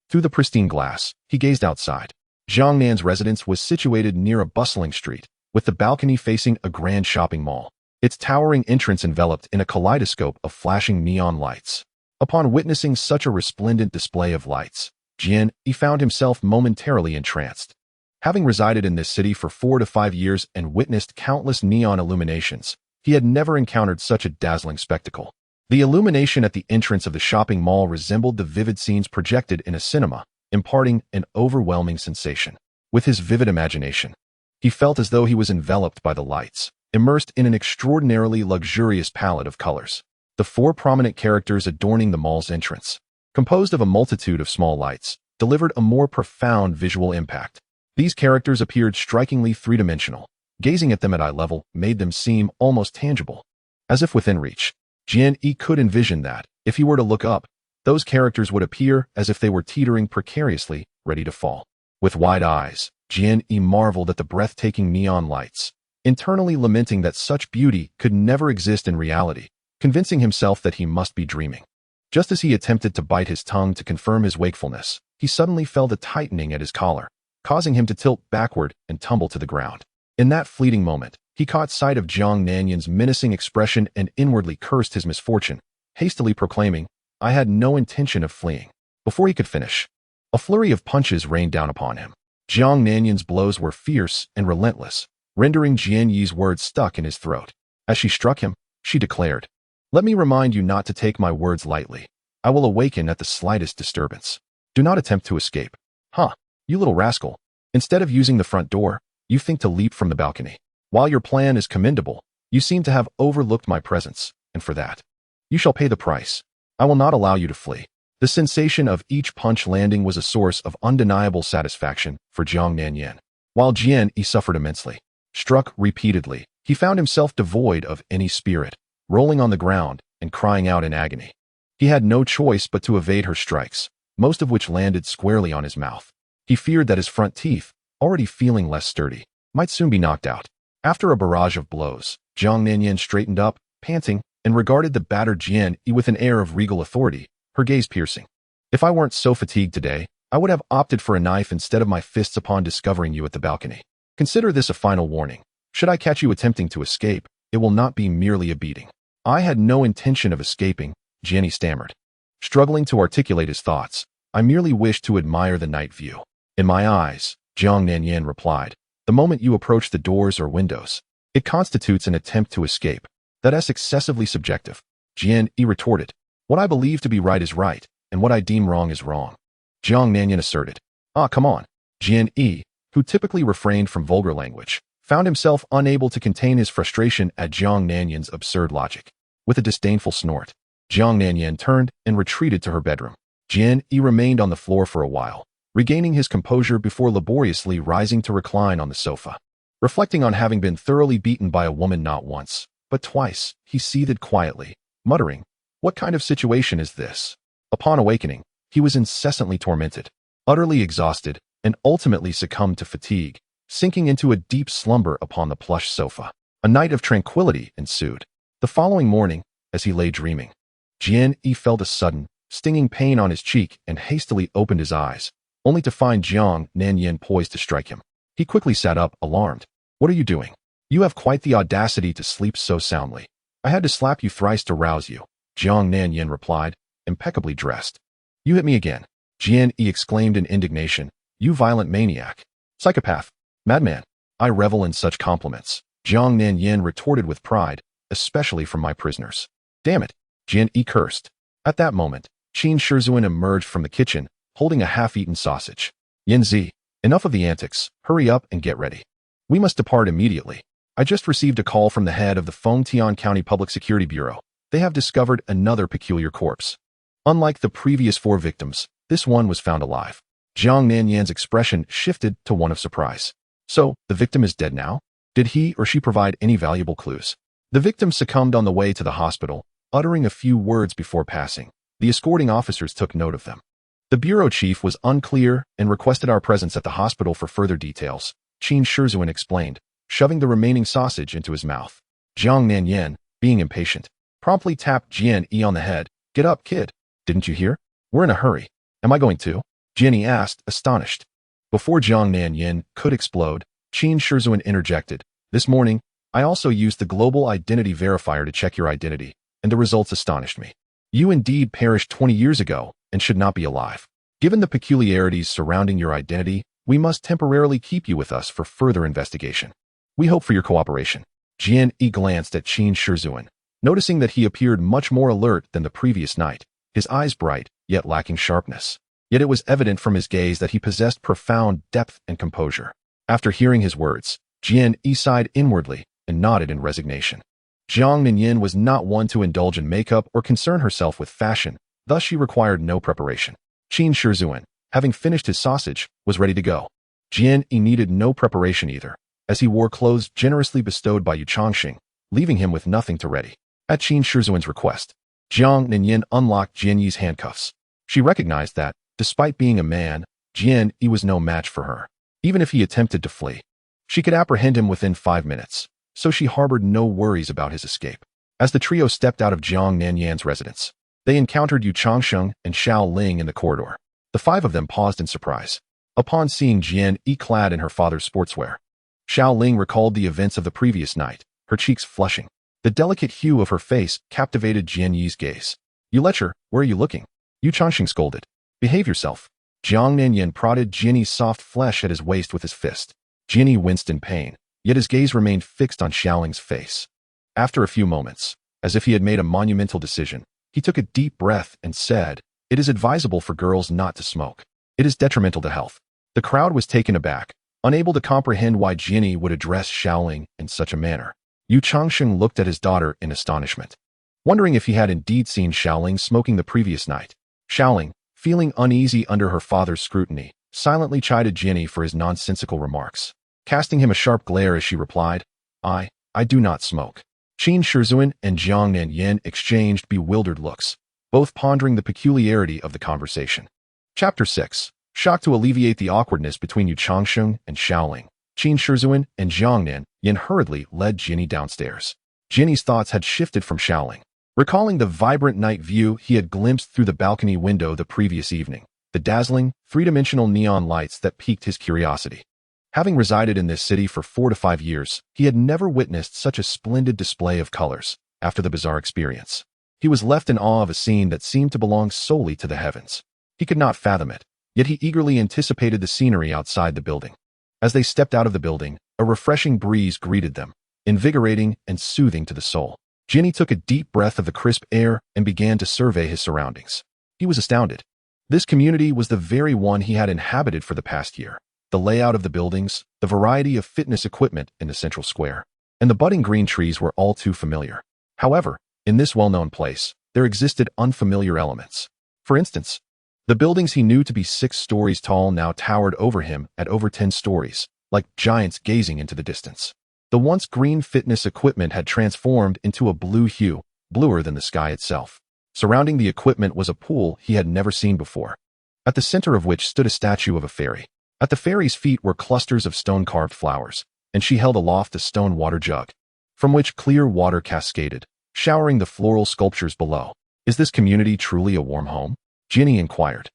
Through the pristine glass, he gazed outside. Jiang Nan's residence was situated near a bustling street, with the balcony facing a grand shopping mall, its towering entrance enveloped in a kaleidoscope of flashing neon lights. Upon witnessing such a resplendent display of lights, Jian Yi found himself momentarily entranced. Having resided in this city for 4 to 5 years and witnessed countless neon illuminations, he had never encountered such a dazzling spectacle. The illumination at the entrance of the shopping mall resembled the vivid scenes projected in a cinema, imparting an overwhelming sensation. With his vivid imagination, he felt as though he was enveloped by the lights, immersed in an extraordinarily luxurious palette of colors. The 4 prominent characters adorning the mall's entrance, composed of a multitude of small lights, delivered a more profound visual impact. These characters appeared strikingly three-dimensional. Gazing at them at eye level made them seem almost tangible. As if within reach, Jian Yi could envision that, if he were to look up, those characters would appear as if they were teetering precariously, ready to fall. With wide eyes, Jian Yi marveled at the breathtaking neon lights, internally lamenting that such beauty could never exist in reality, convincing himself that he must be dreaming. Just as he attempted to bite his tongue to confirm his wakefulness, he suddenly felt a tightening at his collar, causing him to tilt backward and tumble to the ground. In that fleeting moment, he caught sight of Jiang Nanyan's menacing expression and inwardly cursed his misfortune, hastily proclaiming, "I had no intention of fleeing." Before he could finish, a flurry of punches rained down upon him. Jiang Nanyan's blows were fierce and relentless, rendering Jian Yi's words stuck in his throat. As she struck him, she declared, "Let me remind you not to take my words lightly. I will awaken at the slightest disturbance. Do not attempt to escape." "Huh, you little rascal. Instead of using the front door, you think to leap from the balcony. While your plan is commendable, you seem to have overlooked my presence, and for that, you shall pay the price. I will not allow you to flee." The sensation of each punch landing was a source of undeniable satisfaction for Jiang Nanyan, while Jian Yi suffered immensely. Struck repeatedly, he found himself devoid of any spirit, rolling on the ground and crying out in agony. He had no choice but to evade her strikes, most of which landed squarely on his mouth. He feared that his front teeth, already feeling less sturdy, might soon be knocked out. After a barrage of blows, Jiang Nanyan straightened up, panting, and regarded the battered Jian Yi with an air of regal authority, her gaze piercing. "If I weren't so fatigued today, I would have opted for a knife instead of my fists upon discovering you at the balcony. Consider this a final warning. Should I catch you attempting to escape, it will not be merely a beating." "I had no intention of escaping," Jian Yi stammered. struggling to articulate his thoughts. I merely wish to admire the night view. In my eyes, Zhang Nanyan replied, the moment you approach the doors or windows, it constitutes an attempt to escape. That is excessively subjective. Jian Yi retorted, what I believe to be right is right, and what I deem wrong is wrong. Zhang Nanyan asserted. Ah, come on. Jian Yi, who typically refrained from vulgar language, found himself unable to contain his frustration at Zhang Nanyan's absurd logic. With a disdainful snort, Zhang Nanyan turned and retreated to her bedroom. Jian Yi remained on the floor for a while, regaining his composure before laboriously rising to recline on the sofa. Reflecting on having been thoroughly beaten by a woman not once, but twice, he seethed quietly, muttering, what kind of situation is this? Upon awakening, he was incessantly tormented, utterly exhausted, and ultimately succumbed to fatigue, sinking into a deep slumber upon the plush sofa. A night of tranquility ensued. The following morning, as he lay dreaming, Jian Yi felt a sudden, stinging pain on his cheek and hastily opened his eyes, only to find Zhang Nanyan poised to strike him. He quickly sat up, alarmed. What are you doing? You have quite the audacity to sleep so soundly. I had to slap you thrice to rouse you, Zhang Nanyan replied, impeccably dressed. You hit me again, Jian Yi exclaimed in indignation. You violent maniac. Psychopath. Madman. I revel in such compliments, Zhang Nanyan retorted with pride, especially from my prisoners. Damn it, Jian Yi cursed. At that moment, Qin Shizuan emerged from the kitchen, holding a half-eaten sausage. Yanzi, enough of the antics, hurry up and get ready. We must depart immediately. I just received a call from the head of the Fengtian County Public Security Bureau. They have discovered another peculiar corpse. Unlike the previous 4 victims, this one was found alive. Zhang Nanyan's expression shifted to one of surprise. So, the victim is dead now? Did he or she provide any valuable clues? The victim succumbed on the way to the hospital, uttering a few words before passing. The escorting officers took note of them. The bureau chief was unclear and requested our presence at the hospital for further details, Qin Shizuan explained, shoving the remaining sausage into his mouth. Zhang Nanyan, being impatient, promptly tapped Jian Yi on the head. Get up, kid. Didn't you hear? We're in a hurry. Am I going to? Jian Yi asked, astonished. Before Zhang Nanyan could explode, Qin Shizuan interjected. This morning, I also used the global identity verifier to check your identity, and the results astonished me. You indeed perished 20 years ago and should not be alive. Given the peculiarities surrounding your identity, we must temporarily keep you with us for further investigation. We hope for your cooperation. Jian Yi glanced at Qin Shizuan, noticing that he appeared much more alert than the previous night, his eyes bright, yet lacking sharpness. Yet it was evident from his gaze that he possessed profound depth and composure. After hearing his words, Jian Yi sighed inwardly and nodded in resignation. Zhang Nanyan was not one to indulge in makeup or concern herself with fashion, thus she required no preparation. Qin Shizuan, having finished his sausage, was ready to go. Jian Yi needed no preparation either, as he wore clothes generously bestowed by Yu Changxing, leaving him with nothing to ready. At Qin Shizuan's request, Zhang Nanyan unlocked Jian Yi's handcuffs. She recognized that, despite being a man, Jian Yi was no match for her. Even if he attempted to flee, she could apprehend him within 5 minutes, so she harbored no worries about his escape. As the trio stepped out of Zhang Nanyan's residence, they encountered Yu Changxing and Xiao Ling in the corridor. The 5 of them paused in surprise upon seeing Jian Yi clad in her father's sportswear. Xiao Ling recalled the events of the previous night, her cheeks flushing. The delicate hue of her face captivated Jian Yi's gaze. You lecher, where are you looking? Yu Changxing scolded. Behave yourself. Zhang Nanyan prodded Jian Yi's soft flesh at his waist with his fist. Jian Yi winced in pain, yet his gaze remained fixed on Xiao Ling's face. After a few moments, as if he had made a monumental decision, he took a deep breath and said, It is advisable for girls not to smoke. It is detrimental to health. The crowd was taken aback, unable to comprehend why Jian Yi would address Xiao Ling in such a manner. Yu Changxing looked at his daughter in astonishment, wondering if he had indeed seen Xiao Ling smoking the previous night. Xiao Ling, feeling uneasy under her father's scrutiny, silently chided Jian Yi for his nonsensical remarks, casting him a sharp glare as she replied, I do not smoke. Qin Shizuan and Zhang Nanyan exchanged bewildered looks, both pondering the peculiarity of the conversation. Chapter 6. Shocked to alleviate the awkwardness between Yu Changxing and Xiao Ling, Qin Shizuan and Zhang Nanyan hurriedly led Jian Yi downstairs. Jian Yi's thoughts had shifted from Xiao Ling, recalling the vibrant night view he had glimpsed through the balcony window the previous evening, the dazzling, three-dimensional neon lights that piqued his curiosity. Having resided in this city for 4 to 5 years, he had never witnessed such a splendid display of colors. After the bizarre experience, He was left in awe of a scene that seemed to belong solely to the heavens. He could not fathom it, yet he eagerly anticipated the scenery outside the building. As they stepped out of the building, a refreshing breeze greeted them, invigorating and soothing to the soul. Jian Yi took a deep breath of the crisp air and began to survey his surroundings. He was astounded. This community was the very one he had inhabited for the past year. The layout of the buildings, the variety of fitness equipment in the central square, and the budding green trees were all too familiar. However, in this well-known place, there existed unfamiliar elements. For instance, the buildings he knew to be 6 stories tall now towered over him at over 10 stories, like giants gazing into the distance. The once green fitness equipment had transformed into a blue hue, bluer than the sky itself. Surrounding the equipment was a pool he had never seen before, at the center of which stood a statue of a fairy. At the fairy's feet were clusters of stone-carved flowers, and she held aloft a stone water jug, from which clear water cascaded, showering the floral sculptures below. Is this community truly a warm home? Jian Yi inquired.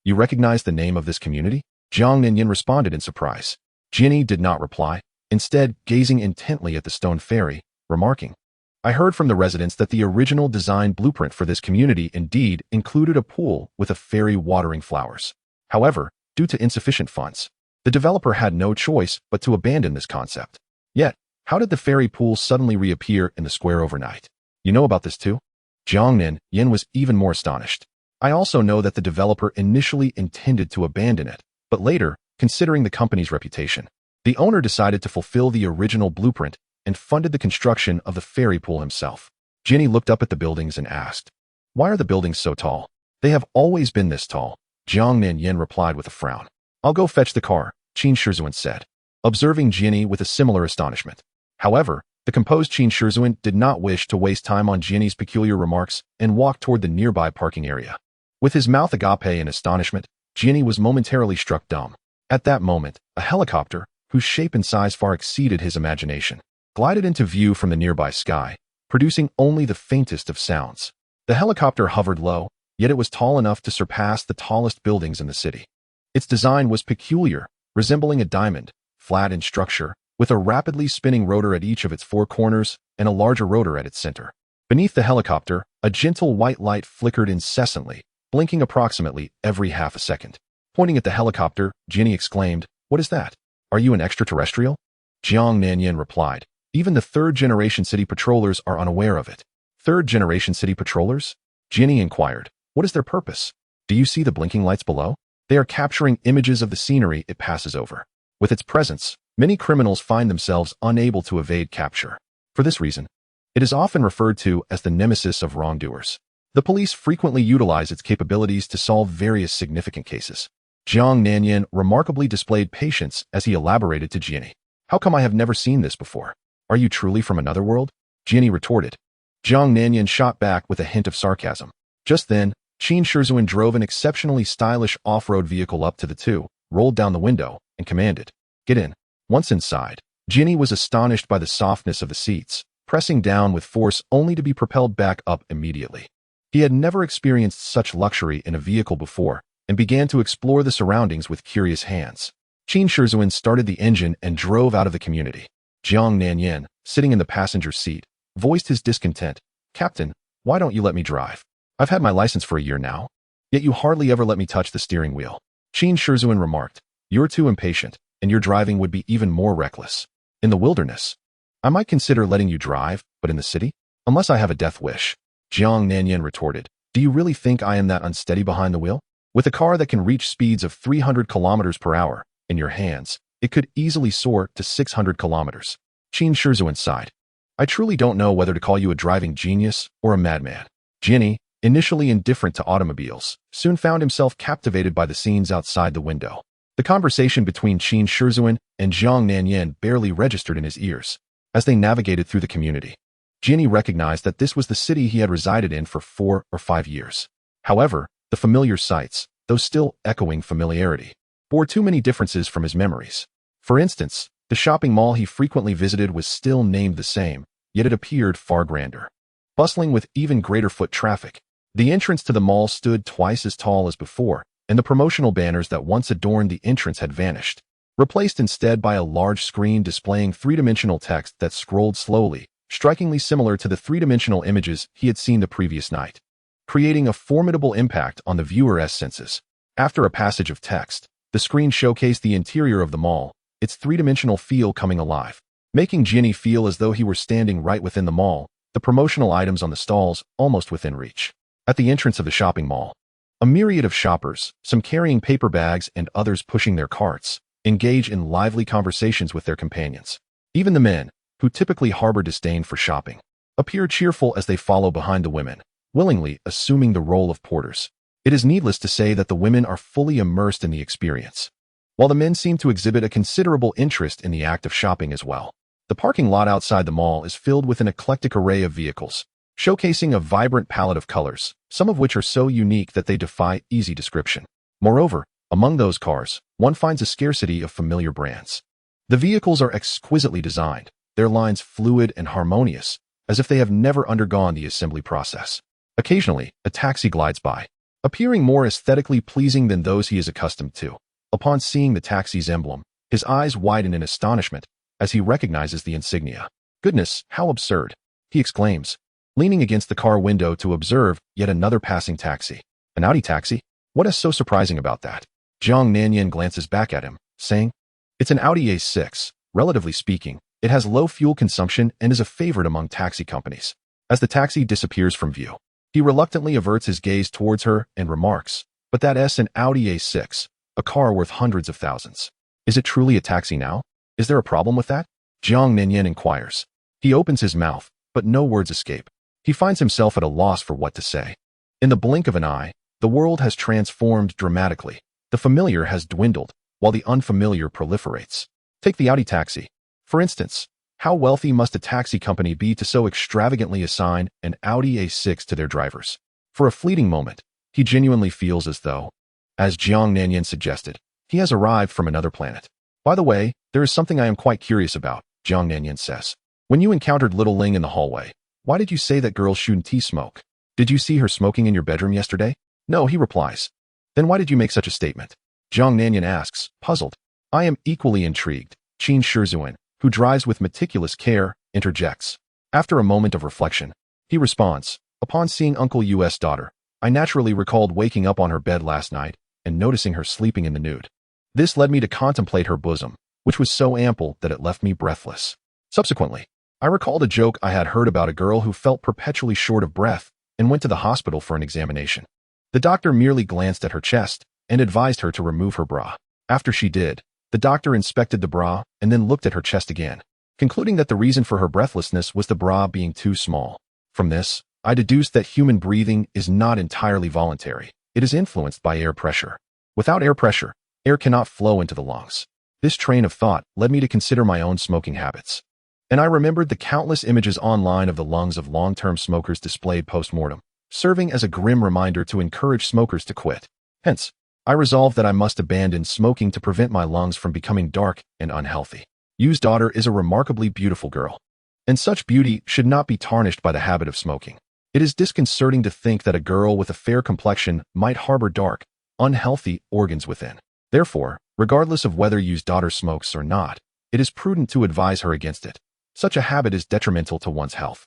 You recognize the name of this community? Zhang Xilin responded in surprise. Jian Yi did not reply, instead gazing intently at the stone fairy, remarking, I heard from the residents that the original design blueprint for this community indeed included a pool with a fairy watering flowers. However, due to insufficient funds, the developer had no choice but to abandon this concept. Yet, how did the fairy pool suddenly reappear in the square overnight? You know about this too? Zhang Xilin was even more astonished. I also know that the developer initially intended to abandon it, but later, considering the company's reputation, the owner decided to fulfill the original blueprint and funded the construction of the fairy pool himself. Jian Yi looked up at the buildings and asked, Why are the buildings so tall? They have always been this tall. Zhang Xilin replied with a frown. I'll go fetch the car, Qin Shizhuan said, observing Jian Yi with a similar astonishment. However, the composed Qin Shizhuan did not wish to waste time on Jian Yi's peculiar remarks and walked toward the nearby parking area. With his mouth agape in astonishment, Jian Yi was momentarily struck dumb. At that moment, a helicopter, whose shape and size far exceeded his imagination, glided into view from the nearby sky, producing only the faintest of sounds. The helicopter hovered low, yet it was tall enough to surpass the tallest buildings in the city. Its design was peculiar, resembling a diamond, flat in structure, with a rapidly spinning rotor at each of its 4 corners and a larger rotor at its center. Beneath the helicopter, a gentle white light flickered incessantly, blinking approximately every half a second. Pointing at the helicopter, Jian Yi exclaimed, What is that? Are you an extraterrestrial? Zhang Xilin replied, Even the 3rd-generation city patrollers are unaware of it. 3rd-generation city patrollers? Jian Yi inquired, What is their purpose? Do you see the blinking lights below? They are capturing images of the scenery it passes over. With its presence, many criminals find themselves unable to evade capture. For this reason, it is often referred to as the nemesis of wrongdoers. The police frequently utilize its capabilities to solve various significant cases. Zhang Xilin remarkably displayed patience as he elaborated to Jian Yi. How come I have never seen this before? Are you truly from another world? Jian Yi retorted. Zhang Xilin shot back with a hint of sarcasm. Just then, Qin Shizhuan drove an exceptionally stylish off-road vehicle up to the two, rolled down the window, and commanded, Get in. Once inside, Jian Yi was astonished by the softness of the seats, pressing down with force only to be propelled back up immediately. He had never experienced such luxury in a vehicle before and began to explore the surroundings with curious hands. Qin Shizhuan started the engine and drove out of the community. Zhang Xilin, sitting in the passenger seat, voiced his discontent. Captain, why don't you let me drive? I've had my license for a year now, yet you hardly ever let me touch the steering wheel. Qin Shizhuan remarked, You're too impatient, and your driving would be even more reckless. In the wilderness, I might consider letting you drive, but in the city? Unless I have a death wish. Zhang Xilin retorted, Do you really think I am that unsteady behind the wheel? With a car that can reach speeds of 300 kilometers per hour in your hands, it could easily soar to 600 kilometers. Qin Shizhuan sighed. I truly don't know whether to call you a driving genius or a madman. Jian Yi, initially indifferent to automobiles, soon found himself captivated by the scenes outside the window. The conversation between Qin Shizhuan and Zhang Xilin barely registered in his ears. As they navigated through the community, Jian Yi recognized that this was the city he had resided in for 4 or 5 years. However, the familiar sights, though still echoing familiarity, bore too many differences from his memories. For instance, the shopping mall he frequently visited was still named the same, yet it appeared far grander, bustling with even greater foot traffic. The entrance to the mall stood twice as tall as before, and the promotional banners that once adorned the entrance had vanished, replaced instead by a large screen displaying 3-dimensional text that scrolled slowly, strikingly similar to the three-dimensional images he had seen the previous night, creating a formidable impact on the viewer's senses. After a passage of text, the screen showcased the interior of the mall, its three-dimensional feel coming alive, making Jian Yi feel as though he were standing right within the mall, the promotional items on the stalls almost within reach. At the entrance of the shopping mall, a myriad of shoppers, some carrying paper bags and others pushing their carts, engage in lively conversations with their companions. Even the men, who typically harbor disdain for shopping, appear cheerful as they follow behind the women, willingly assuming the role of porters. It is needless to say that the women are fully immersed in the experience, while the men seem to exhibit a considerable interest in the act of shopping as well. The parking lot outside the mall is filled with an eclectic array of vehicles, showcasing a vibrant palette of colors, some of which are so unique that they defy easy description. Moreover, among those cars, one finds a scarcity of familiar brands. The vehicles are exquisitely designed, their lines fluid and harmonious, as if they have never undergone the assembly process. Occasionally, a taxi glides by, appearing more aesthetically pleasing than those he is accustomed to. Upon seeing the taxi's emblem, his eyes widen in astonishment as he recognizes the insignia. "Goodness, how absurd!" he exclaims, leaning against the car window to observe yet another passing taxi. "An Audi taxi? What is so surprising about that?" Zhang Xilin glances back at him, saying, "It's an Audi A6. Relatively speaking, it has low fuel consumption and is a favorite among taxi companies." As the taxi disappears from view, he reluctantly averts his gaze towards her and remarks, "But that's an Audi A6, a car worth hundreds of thousands. Is it truly a taxi now? Is there a problem with that?" Zhang Xilin inquires. He opens his mouth, but no words escape. He finds himself at a loss for what to say. In the blink of an eye, the world has transformed dramatically. The familiar has dwindled, while the unfamiliar proliferates. Take the Audi taxi, for instance. How wealthy must a taxi company be to so extravagantly assign an Audi A6 to their drivers? For a fleeting moment, he genuinely feels as though, as Zhang Xilin suggested, he has arrived from another planet. "By the way, there is something I am quite curious about," Zhang Xilin says. "When you encountered little Ling in the hallway, why did you say that girls shouldn't smoke? Did you see her smoking in your bedroom yesterday?" "No," he replies. "Then why did you make such a statement?" Zhang Xilin asks, puzzled. "I am equally intrigued," Qin Shizhuan, who drives with meticulous care, interjects. After a moment of reflection, he responds, "Upon seeing Uncle U's daughter, I naturally recalled waking up on her bed last night and noticing her sleeping in the nude. This led me to contemplate her bosom, which was so ample that it left me breathless. Subsequently, I recalled a joke I had heard about a girl who felt perpetually short of breath and went to the hospital for an examination. The doctor merely glanced at her chest and advised her to remove her bra. After she did, the doctor inspected the bra and then looked at her chest again, concluding that the reason for her breathlessness was the bra being too small. From this, I deduced that human breathing is not entirely voluntary. It is influenced by air pressure. Without air pressure, air cannot flow into the lungs. This train of thought led me to consider my own smoking habits. And I remembered the countless images online of the lungs of long-term smokers displayed post-mortem, serving as a grim reminder to encourage smokers to quit. Hence, I resolved that I must abandon smoking to prevent my lungs from becoming dark and unhealthy. Yu's daughter is a remarkably beautiful girl, and such beauty should not be tarnished by the habit of smoking. It is disconcerting to think that a girl with a fair complexion might harbor dark, unhealthy organs within. Therefore, regardless of whether Yu's daughter smokes or not, it is prudent to advise her against it. Such a habit is detrimental to one's health."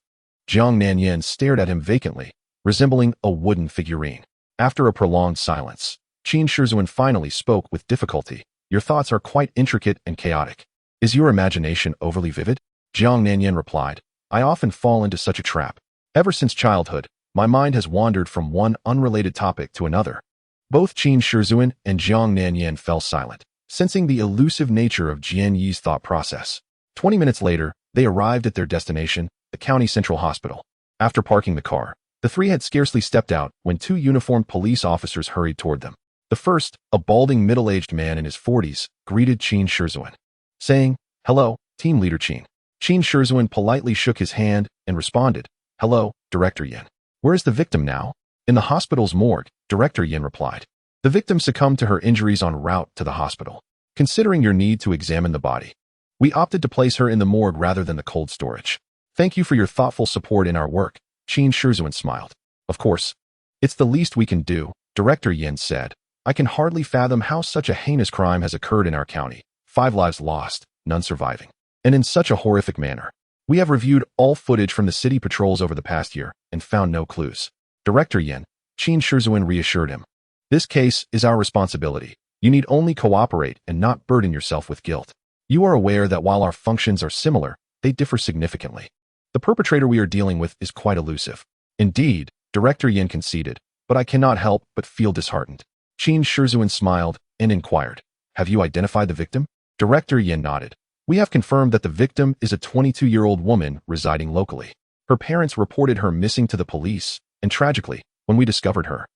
Zhang Xilin stared at him vacantly, resembling a wooden figurine. After a prolonged silence, Qin Shizhuan finally spoke with difficulty. "Your thoughts are quite intricate and chaotic. Is your imagination overly vivid?" Zhang Xilin replied, "I often fall into such a trap. Ever since childhood, my mind has wandered from one unrelated topic to another." Both Qin Shizhuan and Zhang Xilin fell silent, sensing the elusive nature of Jian Yi's thought process. 20 minutes later, they arrived at their destination, the County Central Hospital. After parking the car, the three had scarcely stepped out when two uniformed police officers hurried toward them. The first, a balding middle-aged man in his 40s, greeted Qin Shizhuan, saying, "Hello, Team Leader Qin." Qin Shizhuan politely shook his hand and responded, "Hello, Director Yin. Where is the victim now?" "In the hospital's morgue," Director Yin replied. "The victim succumbed to her injuries en route to the hospital. Considering your need to examine the body, we opted to place her in the morgue rather than the cold storage. Thank you for your thoughtful support in our work," Qin Shizhuan smiled. "Of course. It's the least we can do," Director Yin said. "I can hardly fathom how such a heinous crime has occurred in our county. 5 lives lost, none surviving. And in such a horrific manner. We have reviewed all footage from the city patrols over the past year and found no clues. Director Yin, Qin Shizuan reassured him. This case is our responsibility. You need only cooperate and not burden yourself with guilt. You are aware that while our functions are similar, they differ significantly. The perpetrator we are dealing with is quite elusive. Indeed, Director Yin conceded, but I cannot help but feel disheartened. Qin Shizuan smiled and inquired, have you identified the victim? Director Yin nodded. We have confirmed that the victim is a 22-year-old woman residing locally. Her parents reported her missing to the police, and tragically, when we discovered her,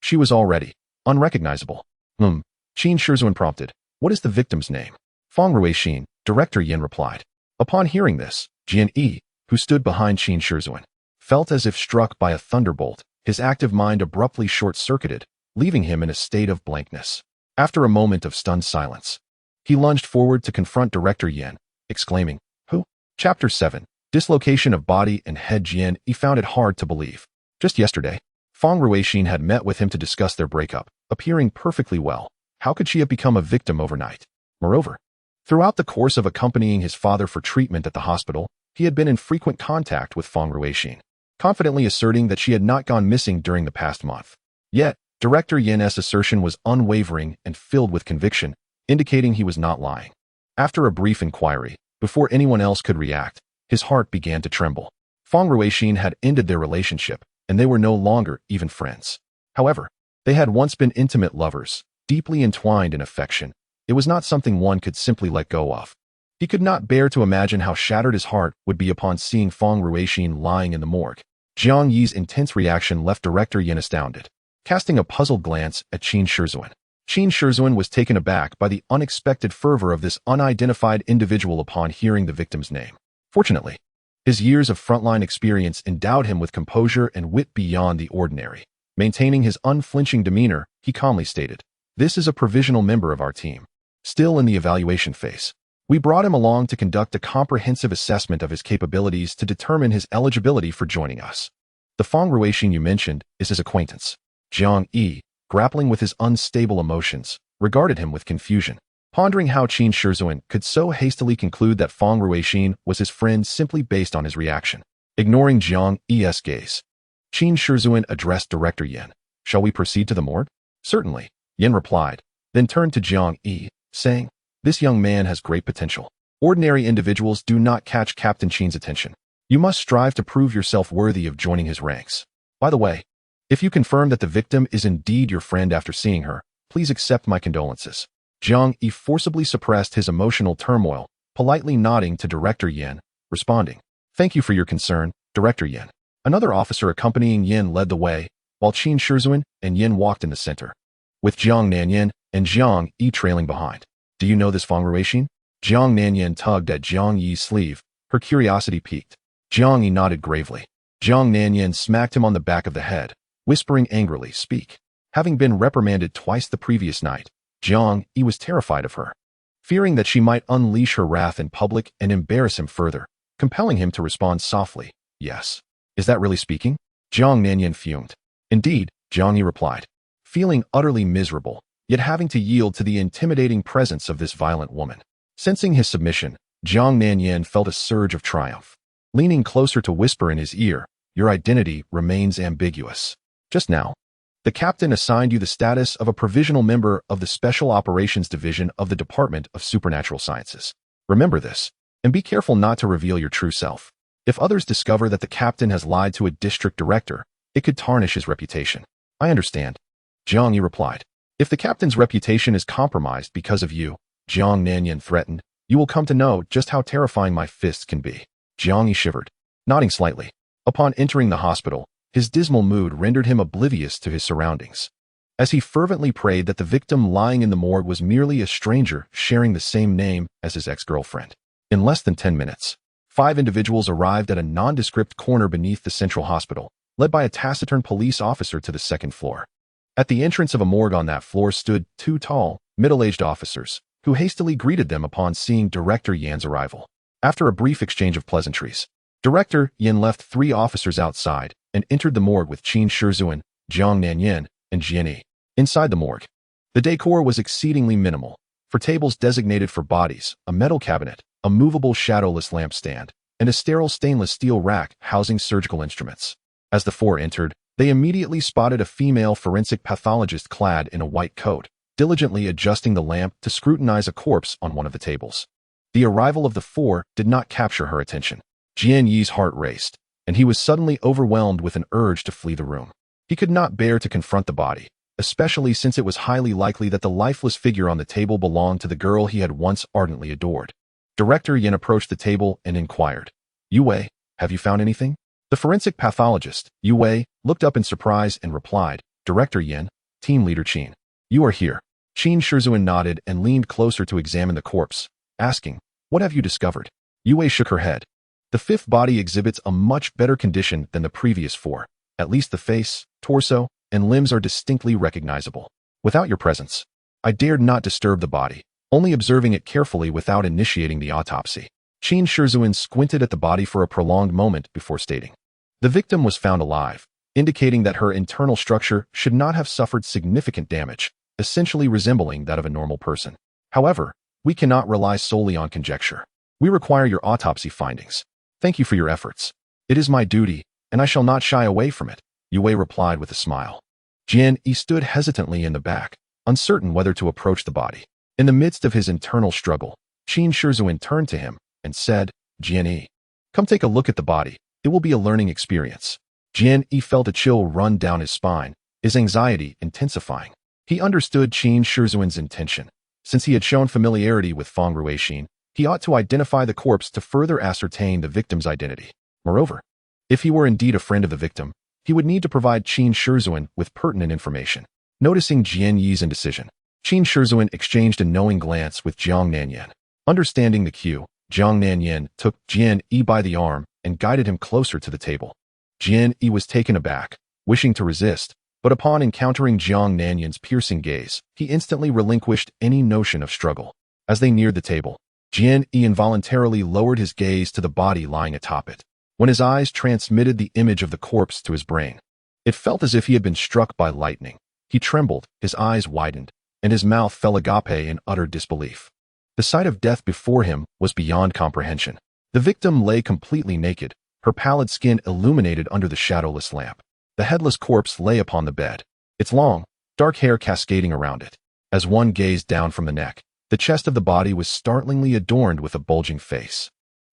she was already unrecognizable. Qin Shizuan prompted, what is the victim's name? Feng Ruixin, Director Yin replied. Upon hearing this, Jian Yi, who stood behind Qin Shizuan, felt as if struck by a thunderbolt. His active mind abruptly short-circuited, leaving him in a state of blankness. After a moment of stunned silence, he lunged forward to confront Director Yin, exclaiming, Who? Chapter 7. Dislocation of body and head. Jian Yi found it hard to believe. Just yesterday, Feng Ruixin had met with him to discuss their breakup, appearing perfectly well. How could she have become a victim overnight? Moreover, throughout the course of accompanying his father for treatment at the hospital, he had been in frequent contact with Feng Ruixin, confidently asserting that she had not gone missing during the past month. Yet, Director Yin's assertion was unwavering and filled with conviction, indicating he was not lying. After a brief inquiry, before anyone else could react, his heart began to tremble. Feng Ruixin had ended their relationship, and they were no longer even friends. However, they had once been intimate lovers, deeply entwined in affection. It was not something one could simply let go of. He could not bear to imagine how shattered his heart would be upon seeing Feng Ruixin lying in the morgue. Zhang Yi's intense reaction left Director Yin astounded, casting a puzzled glance at Qin Shizuan. Qin Shizuan was taken aback by the unexpected fervor of this unidentified individual upon hearing the victim's name. Fortunately, his years of frontline experience endowed him with composure and wit beyond the ordinary. Maintaining his unflinching demeanor, he calmly stated, This is a provisional member of our team, still in the evaluation phase. We brought him along to conduct a comprehensive assessment of his capabilities to determine his eligibility for joining us. The Feng Ruixin you mentioned is his acquaintance. Zhang Yi, grappling with his unstable emotions, regarded him with confusion, pondering how Qin Shizuan could so hastily conclude that Feng Ruixin was his friend simply based on his reaction. Ignoring Zhang Yi's gaze, Qin Shizuan addressed Director Yin. Shall we proceed to the morgue? Certainly, Yin replied, then turned to Zhang Yi, saying, This young man has great potential. Ordinary individuals do not catch Captain Qin's attention. You must strive to prove yourself worthy of joining his ranks. By the way, if you confirm that the victim is indeed your friend after seeing her, please accept my condolences. Zhang Yi forcibly suppressed his emotional turmoil, politely nodding to Director Yin, responding, Thank you for your concern, Director Yin. Another officer accompanying Yin led the way, while Qin Shizuan and Yin walked in the center, with Jiang Nanyan and Zhang Yi trailing behind. Do you know this Feng Ruixin? Jiang Nanyan tugged at Zhang Yi's sleeve, her curiosity piqued. Jiang Yi nodded gravely. Jiang Nanyan smacked him on the back of the head, whispering angrily, Speak. Having been reprimanded twice the previous night, Zhang Yi was terrified of her, fearing that she might unleash her wrath in public and embarrass him further, compelling him to respond softly, Yes. Is that really speaking? Jiang Nanyan fumed. Indeed, Zhang Yi replied, feeling utterly miserable, yet having to yield to the intimidating presence of this violent woman. Sensing his submission, Jiang Nanyan felt a surge of triumph. Leaning closer to whisper in his ear, Your identity remains ambiguous. Just now, the captain assigned you the status of a provisional member of the Special Operations Division of the Department of Supernatural Sciences. Remember this, and be careful not to reveal your true self. If others discover that the captain has lied to a district director, it could tarnish his reputation. I understand, Zhang Yi replied. If the captain's reputation is compromised because of you, Jiang Nanyan threatened, you will come to know just how terrifying my fists can be. Jiang Yi shivered, nodding slightly. Upon entering the hospital, his dismal mood rendered him oblivious to his surroundings, as he fervently prayed that the victim lying in the morgue was merely a stranger sharing the same name as his ex-girlfriend. In less than 10 minutes, 5 individuals arrived at a nondescript corner beneath the central hospital, led by a taciturn police officer to the second floor. At the entrance of a morgue on that floor stood 2 tall, middle-aged officers, who hastily greeted them upon seeing Director Yin's arrival. After a brief exchange of pleasantries, Director Yin left 3 officers outside and entered the morgue with Qin Shizuan, Jiang Nanyan, and Jian Yi. Inside the morgue, the decor was exceedingly minimal. For tables designated for bodies, a metal cabinet, a movable shadowless lampstand, and a sterile stainless steel rack housing surgical instruments. As the four entered, they immediately spotted a female forensic pathologist clad in a white coat, diligently adjusting the lamp to scrutinize a corpse on one of the tables. The arrival of the four did not capture her attention. Jian Yi's heart raced, and he was suddenly overwhelmed with an urge to flee the room. He could not bear to confront the body, especially since it was highly likely that the lifeless figure on the table belonged to the girl he had once ardently adored. Director Yin approached the table and inquired, "Yu Wei, have you found anything?" The forensic pathologist, Yu Wei, looked up in surprise and replied, "Director Yin, Team Leader Qin, you are here." Qin Shizhuan nodded and leaned closer to examine the corpse, asking, "What have you discovered?" Yu Wei shook her head. The fifth body exhibits a much better condition than the previous four. At least the face, torso, and limbs are distinctly recognizable. Without your presence, I dared not disturb the body, only observing it carefully without initiating the autopsy. Qin Shizhuan squinted at the body for a prolonged moment before stating, "The victim was found alive, indicating that her internal structure should not have suffered significant damage, essentially resembling that of a normal person. However, we cannot rely solely on conjecture. We require your autopsy findings. Thank you for your efforts. It is my duty, and I shall not shy away from it," Yu Wei replied with a smile. Jian Yi stood hesitantly in the back, uncertain whether to approach the body. In the midst of his internal struggle, Qin Shizhuan turned to him and said, "Jian Yi, come take a look at the body. It will be a learning experience." Jian Yi felt a chill run down his spine, his anxiety intensifying. He understood Qin Shizhuan's intention. Since he had shown familiarity with Feng Ruixin, he ought to identify the corpse to further ascertain the victim's identity. Moreover, if he were indeed a friend of the victim, he would need to provide Qin Shizhuan with pertinent information. Noticing Jian Yi's indecision, Qin Shizhuan exchanged a knowing glance with Zhang Nanyan. Understanding the cue, Zhang Nanyan took Jian Yi by the arm and guided him closer to the table. Jian Yi was taken aback, wishing to resist, but upon encountering Zhang Nanyan's piercing gaze, he instantly relinquished any notion of struggle. As they neared the table, Jian Yi involuntarily lowered his gaze to the body lying atop it. When his eyes transmitted the image of the corpse to his brain, it felt as if he had been struck by lightning. He trembled, his eyes widened, and his mouth fell agape in utter disbelief. The sight of death before him was beyond comprehension. The victim lay completely naked, her pallid skin illuminated under the shadowless lamp. The headless corpse lay upon the bed, its long, dark hair cascading around it. As one gazed down from the neck, the chest of the body was startlingly adorned with a bulging face,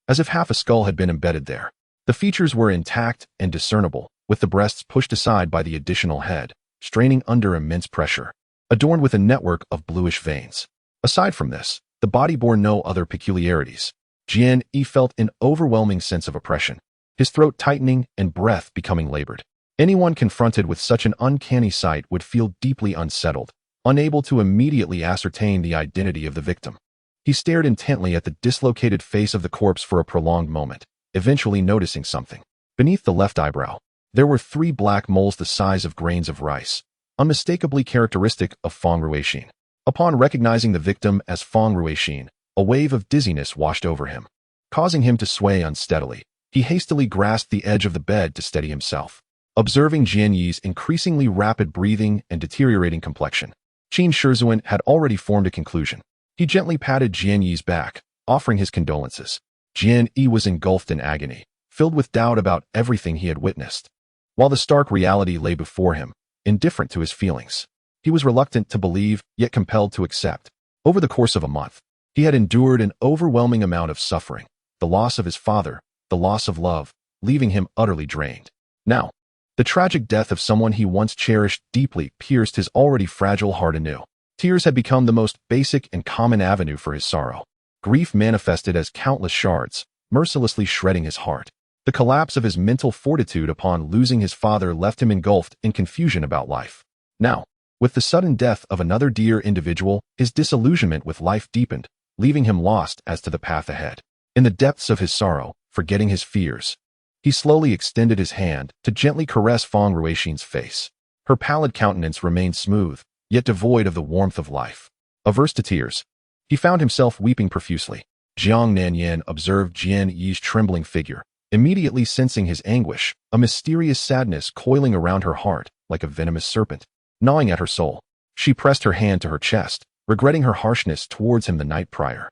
as if half a skull had been embedded there. The features were intact and discernible, with the breasts pushed aside by the additional head, straining under immense pressure, adorned with a network of bluish veins. Aside from this, the body bore no other peculiarities. Jian Yi felt an overwhelming sense of oppression, his throat tightening and breath becoming labored. Anyone confronted with such an uncanny sight would feel deeply unsettled, unable to immediately ascertain the identity of the victim. He stared intently at the dislocated face of the corpse for a prolonged moment, eventually noticing something. Beneath the left eyebrow, there were 3 black moles the size of grains of rice, unmistakably characteristic of Feng Ruixin. Upon recognizing the victim as Feng Ruixin, a wave of dizziness washed over him, causing him to sway unsteadily. He hastily grasped the edge of the bed to steady himself. Observing Jian Yi's increasingly rapid breathing and deteriorating complexion, Qin Shizhuan had already formed a conclusion. He gently patted Jian Yi's back, offering his condolences. Jian Yi was engulfed in agony, filled with doubt about everything he had witnessed. While the stark reality lay before him, indifferent to his feelings, he was reluctant to believe, yet compelled to accept. Over the course of a month, he had endured an overwhelming amount of suffering, the loss of his father, the loss of love, leaving him utterly drained. Now, the tragic death of someone he once cherished deeply pierced his already fragile heart anew. Tears had become the most basic and common avenue for his sorrow. Grief manifested as countless shards, mercilessly shredding his heart. The collapse of his mental fortitude upon losing his father left him engulfed in confusion about life. Now, with the sudden death of another dear individual, his disillusionment with life deepened, leaving him lost as to the path ahead. In the depths of his sorrow, forgetting his fears, he slowly extended his hand to gently caress Feng Ruixin's face. Her pallid countenance remained smooth, yet devoid of the warmth of life. Averse to tears, he found himself weeping profusely. Zhang Nanyan observed Jian Yi's trembling figure, immediately sensing his anguish, a mysterious sadness coiling around her heart like a venomous serpent, gnawing at her soul. She pressed her hand to her chest, regretting her harshness towards him the night prior.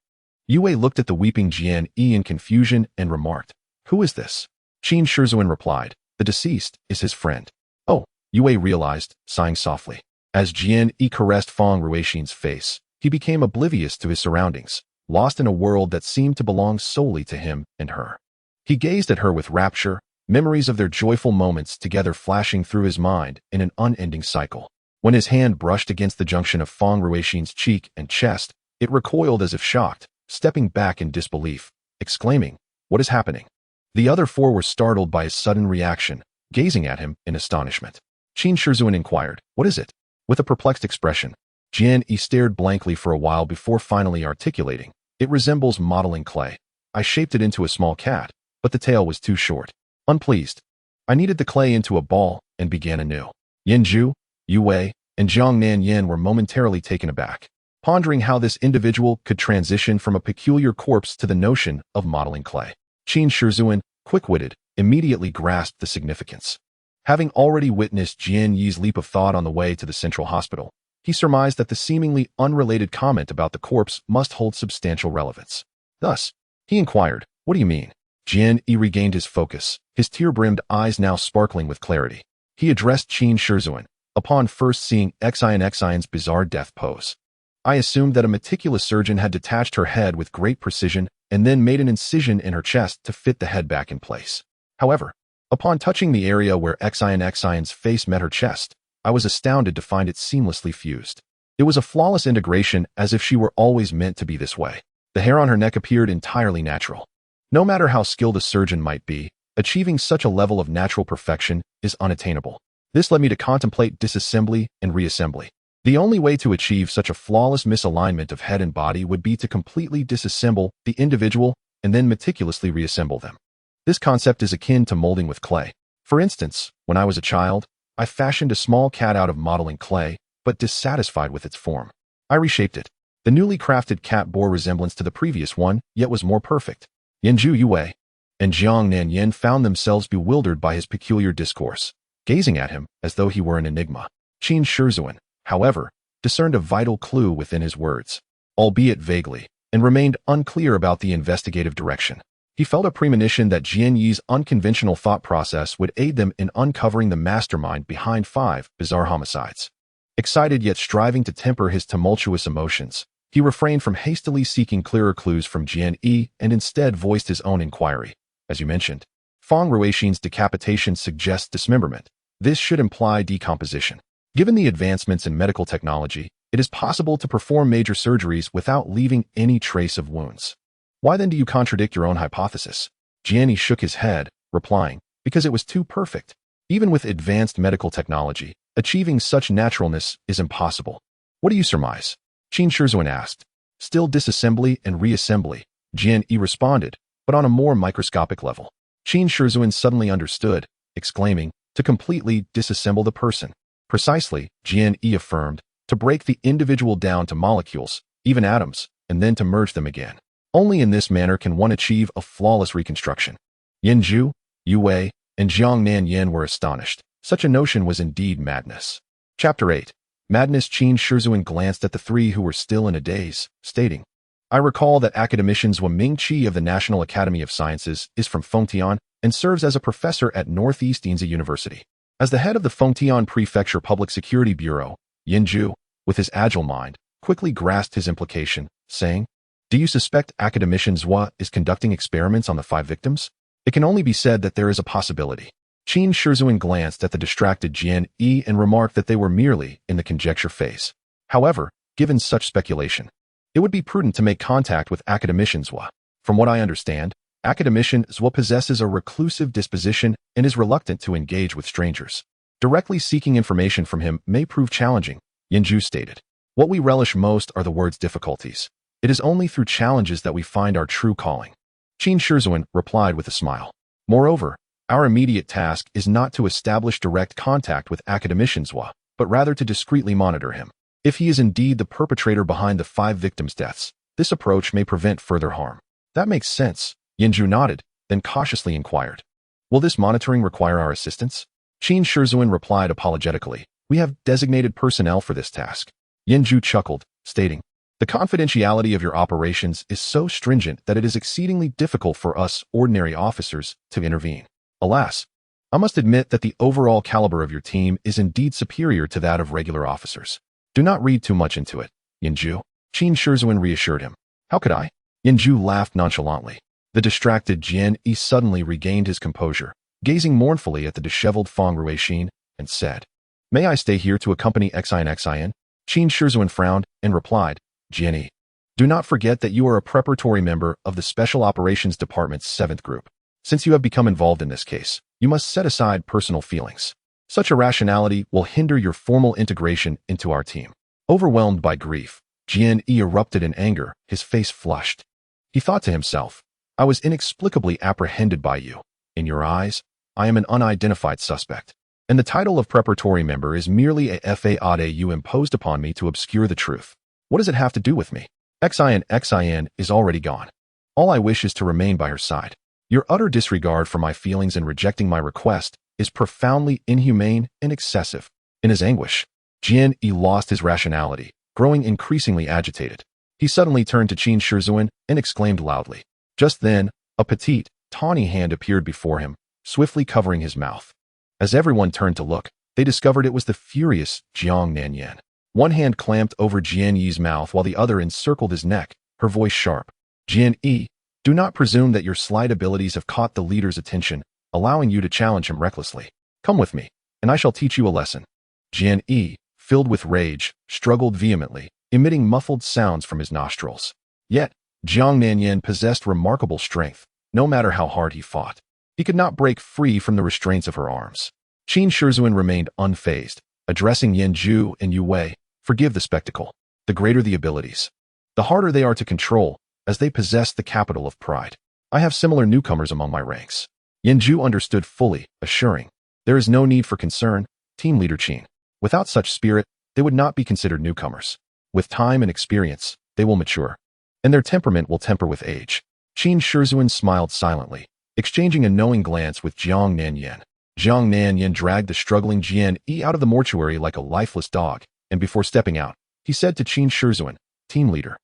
Yue looked at the weeping Jian Yi in confusion and remarked, Who is this? Qin Shizuan replied. The deceased is his friend. Oh, Yue realized, sighing softly. As Jian Yi caressed Feng Ruixin's face, he became oblivious to his surroundings, lost in a world that seemed to belong solely to him and her. He gazed at her with rapture, memories of their joyful moments together flashing through his mind in an unending cycle. When his hand brushed against the junction of Feng Ruixin's cheek and chest, it recoiled as if shocked, stepping back in disbelief, exclaiming, "What is happening?" The other four were startled by his sudden reaction, gazing at him in astonishment. Qin Shizuan inquired, "What is it?" With a perplexed expression, Jian Yi stared blankly for a while before finally articulating, "It resembles modeling clay. I shaped it into a small cat, but the tail was too short." Unpleased, I kneaded the clay into a ball and began anew. Yinju, Yue, and Zhang Nanyan were momentarily taken aback, pondering how this individual could transition from a peculiar corpse to the notion of modeling clay. Qin Shizuan, quick-witted, immediately grasped the significance. Having already witnessed Jian Yi's leap of thought on the way to the central hospital, he surmised that the seemingly unrelated comment about the corpse must hold substantial relevance. Thus, he inquired, "What do you mean?" Jian Yi regained his focus, his tear-brimmed eyes now sparkling with clarity. He addressed Qin Shizuan, upon first seeing Xin's bizarre death pose. "I assumed that a meticulous surgeon had detached her head with great precision and then made an incision in her chest to fit the head back in place. However, upon touching the area where Xin's face met her chest, I was astounded to find it seamlessly fused. It was a flawless integration, as if she were always meant to be this way. The hair on her neck appeared entirely natural. No matter how skilled a surgeon might be, achieving such a level of natural perfection is unattainable. This led me to contemplate disassembly and reassembly. The only way to achieve such a flawless misalignment of head and body would be to completely disassemble the individual and then meticulously reassemble them. This concept is akin to molding with clay. For instance, when I was a child, I fashioned a small cat out of modeling clay, but dissatisfied with its form, I reshaped it. The newly crafted cat bore resemblance to the previous one, yet was more perfect. Yinju Yue and Zhang Nanyan found themselves bewildered by his peculiar discourse, gazing at him as though he were an enigma. Qin Shizuan, however, discerned a vital clue within his words, albeit vaguely, and remained unclear about the investigative direction. He felt a premonition that Jian Yi's unconventional thought process would aid them in uncovering the mastermind behind 5 bizarre homicides. Excited yet striving to temper his tumultuous emotions, he refrained from hastily seeking clearer clues from Jian Yi and instead voiced his own inquiry. "As you mentioned, Feng Ruixin's decapitation suggests dismemberment. This should imply decomposition. Given the advancements in medical technology, it is possible to perform major surgeries without leaving any trace of wounds. Why then do you contradict your own hypothesis?" Jian Yi shook his head, replying, "Because it was too perfect. Even with advanced medical technology, achieving such naturalness is impossible." "What do you surmise?" Qin Shizuan asked. "Still disassembly and reassembly," Jian Yi responded, "but on a more microscopic level." Qin Shizuan suddenly understood, exclaiming, "To completely disassemble the person." "Precisely," Jian Yi affirmed, "to break the individual down to molecules, even atoms, and then to merge them again. Only in this manner can one achieve a flawless reconstruction." Yinju, Yue, and Zhang Nanyan were astonished. Such a notion was indeed madness. Chapter 8. Madness. Qin Shizuan glanced at the 3 who were still in a daze, stating, "I recall that academician Zhua Mingqi of the National Academy of Sciences is from Fengtian and serves as a professor at Northeast Yinzi University. As the head of the Fengtian Prefecture Public Security Bureau, Yinju, with his agile mind, quickly grasped his implication, saying, "Do you suspect academician Zhua is conducting experiments on the 5 victims? It can only be said that there is a possibility." Qin Shizuan glanced at the distracted Jian Yi and remarked that they were merely in the conjecture phase. However, given such speculation, it would be prudent to make contact with academician Zhua. From what I understand, academician Zhua possesses a reclusive disposition and is reluctant to engage with strangers. Directly seeking information from him may prove challenging, Yinju stated. "What we relish most are the word's difficulties. It is only through challenges that we find our true calling." Qin Shizuan replied with a smile. "Moreover, our immediate task is not to establish direct contact with academician Zhua, but rather to discreetly monitor him. If he is indeed the perpetrator behind the 5 victims' deaths, this approach may prevent further harm." "That makes sense," Yinju nodded, then cautiously inquired, "Will this monitoring require our assistance?" Qin Shizuan replied apologetically, "We have designated personnel for this task." Yinju chuckled, stating, The confidentiality of your operations is so stringent that it is exceedingly difficult for us ordinary officers to intervene. Alas, I must admit that the overall caliber of your team is indeed superior to that of regular officers. Do not read too much into it, Yanju. Qin Shizhuan reassured him. How could I? Yanju laughed nonchalantly. The distracted Jian Yi suddenly regained his composure, gazing mournfully at the disheveled Feng Ruixin, and said, May I stay here to accompany Xin? Qin Shizhuan frowned and replied, Jian Yi, do not forget that you are a preparatory member of the Special Operations Department's 7th Group. Since you have become involved in this case, you must set aside personal feelings. Such irrationality will hinder your formal integration into our team. Overwhelmed by grief, Jian Yi erupted in anger, his face flushed. He thought to himself, I was inexplicably apprehended by you. In your eyes, I am an unidentified suspect. And the title of preparatory member is merely a faade you imposed upon me to obscure the truth. What does it have to do with me? Xin is already gone. All I wish is to remain by her side. Your utter disregard for my feelings and rejecting my request is profoundly inhumane and excessive. In his anguish, Jian Yi lost his rationality, growing increasingly agitated. He suddenly turned to Qin Shizhuan and exclaimed loudly. Just then, a petite, tawny hand appeared before him, swiftly covering his mouth. As everyone turned to look, they discovered it was the furious Zhang Xilin. One hand clamped over Jian Yi's mouth while the other encircled his neck, her voice sharp. Jian Yi, do not presume that your slight abilities have caught the leader's attention, allowing you to challenge him recklessly. Come with me, and I shall teach you a lesson. Jian Yi, filled with rage, struggled vehemently, emitting muffled sounds from his nostrils. Yet, Zhang Xilin possessed remarkable strength, no matter how hard he fought. He could not break free from the restraints of her arms. Qin Shizhuan remained unfazed, addressing Yanju and Yu Wei, forgive the spectacle. The greater the abilities, the harder they are to control, as they possess the capital of pride. I have similar newcomers among my ranks. Yanju understood fully, assuring, there is no need for concern, team leader Qin. Without such spirit, they would not be considered newcomers. With time and experience, they will mature, and their temperament will temper with age. Qin Shizhuan smiled silently, exchanging a knowing glance with Zhang Xilin. Zhang Xilin dragged the struggling Jian Yi out of the mortuary like a lifeless dog, and before stepping out, he said to Qin Shizhuan, team leader,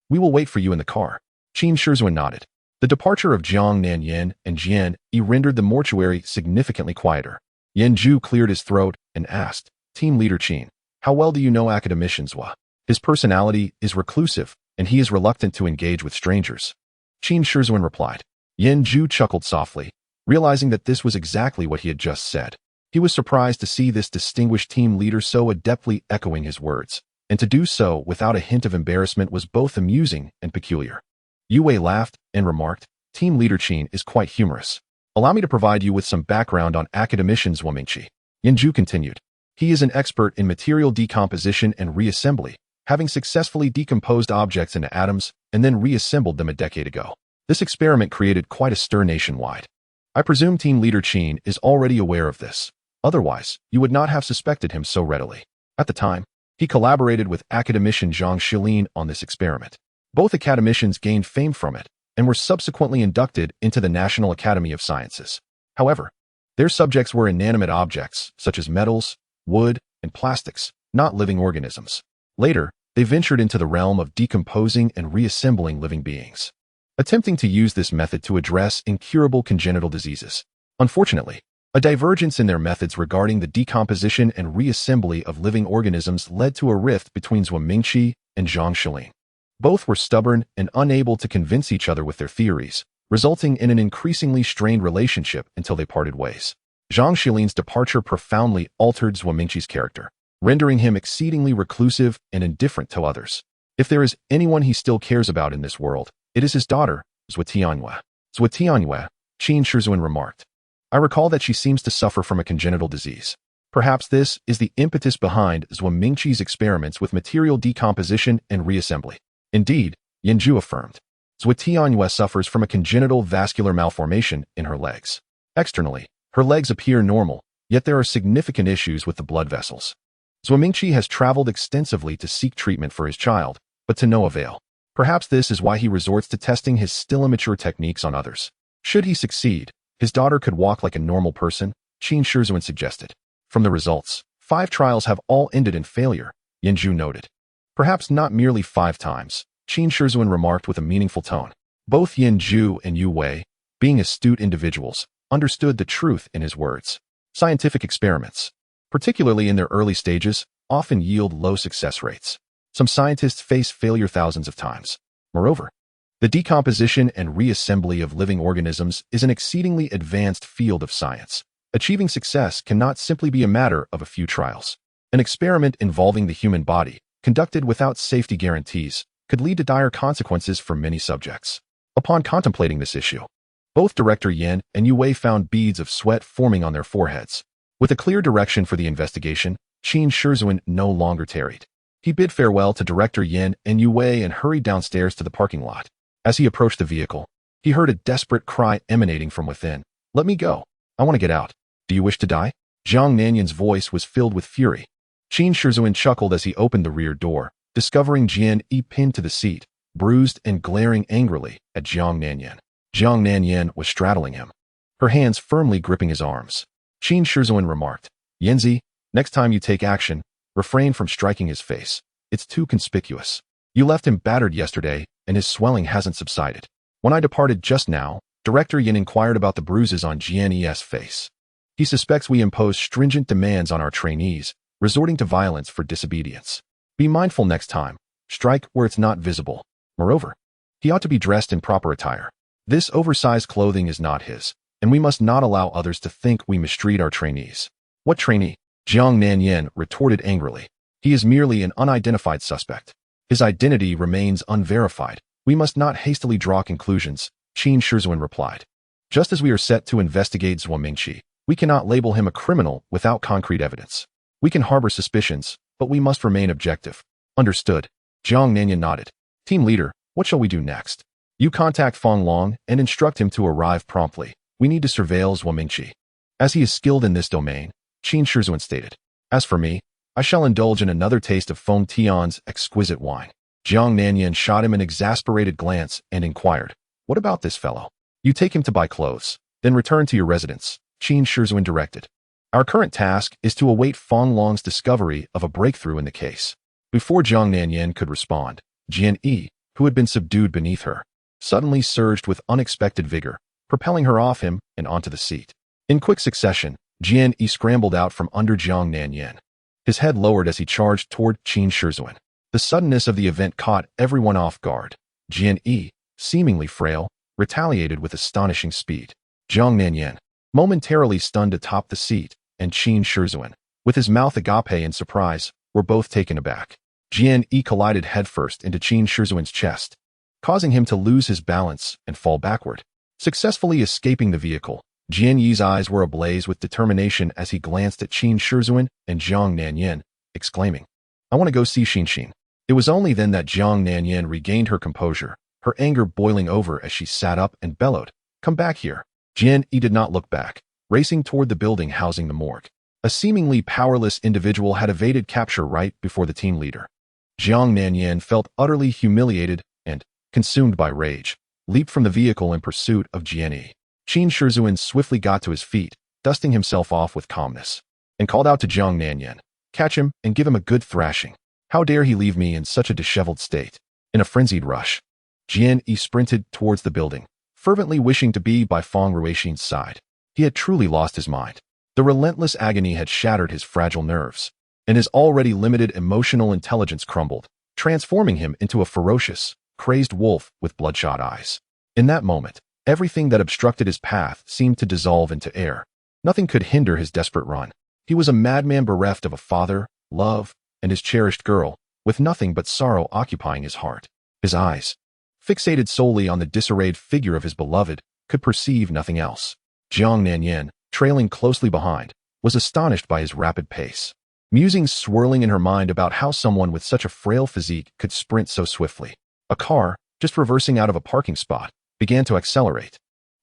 we will wait for you in the car. Qin Shizhuan nodded. The departure of Zhang Xilin and Jian Yi rendered the mortuary significantly quieter. Yanju cleared his throat and asked, team leader Qin, how well do you know academician Zhua? His personality is reclusive, and he is reluctant to engage with strangers. Qin Shizhuan replied. Yanju chuckled softly, realizing that this was exactly what he had just said. He was surprised to see this distinguished team leader so adeptly echoing his words, and to do so without a hint of embarrassment was both amusing and peculiar. Yu Wei laughed and remarked, team leader Qin is quite humorous. Allow me to provide you with some background on academician Zhua Mingqi. Yanju continued. He is an expert in material decomposition and reassembly, having successfully decomposed objects into atoms and then reassembled them a decade ago. This experiment created quite a stir nationwide. I presume team leader Qin is already aware of this. Otherwise, you would not have suspected him so readily. At the time, he collaborated with academician Zhang Xilin on this experiment. Both academicians gained fame from it and were subsequently inducted into the National Academy of Sciences. However, their subjects were inanimate objects such as metals, wood, and plastics, not living organisms. Later, they ventured into the realm of decomposing and reassembling living beings, attempting to use this method to address incurable congenital diseases. Unfortunately, a divergence in their methods regarding the decomposition and reassembly of living organisms led to a rift between Zhua Mingqi and Zhang Xilin. Both were stubborn and unable to convince each other with their theories, resulting in an increasingly strained relationship until they parted ways. Zhang Xilin's departure profoundly altered Zhua Mingqi's character, rendering him exceedingly reclusive and indifferent to others. If there is anyone he still cares about in this world, it is his daughter, Zhua Tianyue. Zhua Tianyue, Qin Shizhuan remarked. I recall that she seems to suffer from a congenital disease. Perhaps this is the impetus behind Zhua Mingqi's experiments with material decomposition and reassembly. Indeed, Yanju affirmed. Zhua Tianyue suffers from a congenital vascular malformation in her legs. Externally, her legs appear normal, yet there are significant issues with the blood vessels. Zhua Mingqi has traveled extensively to seek treatment for his child, but to no avail. Perhaps this is why he resorts to testing his still immature techniques on others. Should he succeed, his daughter could walk like a normal person, Qin Shizhuan suggested. From the results, 5 trials have all ended in failure, Yanju noted. Perhaps not merely 5 times, Qin Shizhuan remarked with a meaningful tone. Both Yin Zhu and Yu Wei, being astute individuals, understood the truth in his words. Scientific experiments, particularly in their early stages, often yield low success rates. Some scientists face failure thousands of times. Moreover, the decomposition and reassembly of living organisms is an exceedingly advanced field of science. Achieving success cannot simply be a matter of a few trials. An experiment involving the human body, conducted without safety guarantees, could lead to dire consequences for many subjects. Upon contemplating this issue, both Director Yan and Yu Wei found beads of sweat forming on their foreheads. With a clear direction for the investigation, Qin Shizhuan no longer tarried. He bid farewell to Director Yan and Yu Wei and hurried downstairs to the parking lot. As he approached the vehicle, he heard a desperate cry emanating from within. "Let me go. I want to get out. Do you wish to die?" Zhang Nanyan's voice was filled with fury. Qin Shizhuan chuckled as he opened the rear door, discovering Jian Yi pinned to the seat, bruised and glaring angrily at Zhang Nanyan. Zhang Nanyan was straddling him, her hands firmly gripping his arms. Qin Shizhuan remarked, "Yanzi, next time you take action, refrain from striking his face. It's too conspicuous. You left him battered yesterday, and his swelling hasn't subsided." When I departed just now, Director Yin inquired about the bruises on Jian Yi's face. He suspects we impose stringent demands on our trainees, resorting to violence for disobedience. Be mindful next time. Strike where it's not visible. Moreover, he ought to be dressed in proper attire. This oversized clothing is not his, and we must not allow others to think we mistreat our trainees. "What trainee?" Zhang Nanyan retorted angrily. "He is merely an unidentified suspect. His identity remains unverified. We must not hastily draw conclusions," Qin Shizhuan replied. "Just as we are set to investigate Zhuo Mingqi, we cannot label him a criminal without concrete evidence. We can harbor suspicions, but we must remain objective." "Understood." Zhang Nanyan nodded. "Team leader, what shall we do next?" "You contact Fang Long and instruct him to arrive promptly. We need to surveil Zhuo Mingqi, as he is skilled in this domain," Qin Shizhuan stated. "As for me, I shall indulge in another taste of Feng Tian's exquisite wine." Zhang Nanyan shot him an exasperated glance and inquired, "What about this fellow?" "You take him to buy clothes, then return to your residence," Qin Shizhuan directed. "Our current task is to await Fang Long's discovery of a breakthrough in the case." Before Zhang Nanyan could respond, Jian Yi, who had been subdued beneath her, suddenly surged with unexpected vigor, propelling her off him and onto the seat. In quick succession, Jian Yi scrambled out from under Zhang Nanyan. His head lowered as he charged toward Qin Shizhuan. The suddenness of the event caught everyone off guard. Jian Yi, seemingly frail, retaliated with astonishing speed. Zhang Nanyan, momentarily stunned atop the seat, and Qin Shizhuan, with his mouth agape in surprise, were both taken aback. Jian Yi collided headfirst into Qin Shizhuan's chest, causing him to lose his balance and fall backward. Successfully escaping the vehicle, Jian Yi's eyes were ablaze with determination as he glanced at Qin Shizhuan and Zhang Nanyan, exclaiming, "I want to go see Xin." It was only then that Zhang Nanyan regained her composure, her anger boiling over as she sat up and bellowed, "Come back here." Jian Yi did not look back, racing toward the building housing the morgue. A seemingly powerless individual had evaded capture right before the team leader. Zhang Nanyan felt utterly humiliated and, consumed by rage, leaped from the vehicle in pursuit of Jian Yi. Qin Shizhuan swiftly got to his feet, dusting himself off with calmness, and called out to Zhang Nanyan, "Catch him and give him a good thrashing. How dare he leave me in such a disheveled state?" In a frenzied rush, Jian Yi sprinted towards the building, fervently wishing to be by Fang Ruixin's side. He had truly lost his mind. The relentless agony had shattered his fragile nerves, and his already limited emotional intelligence crumbled, transforming him into a ferocious, crazed wolf with bloodshot eyes. In that moment, everything that obstructed his path seemed to dissolve into air. Nothing could hinder his desperate run. He was a madman bereft of a father, love, and his cherished girl, with nothing but sorrow occupying his heart. His eyes, fixated solely on the disarrayed figure of his beloved, could perceive nothing else. Zhang Nanyan, trailing closely behind, was astonished by his rapid pace. Musings swirling in her mind about how someone with such a frail physique could sprint so swiftly. A car, just reversing out of a parking spot, began to accelerate,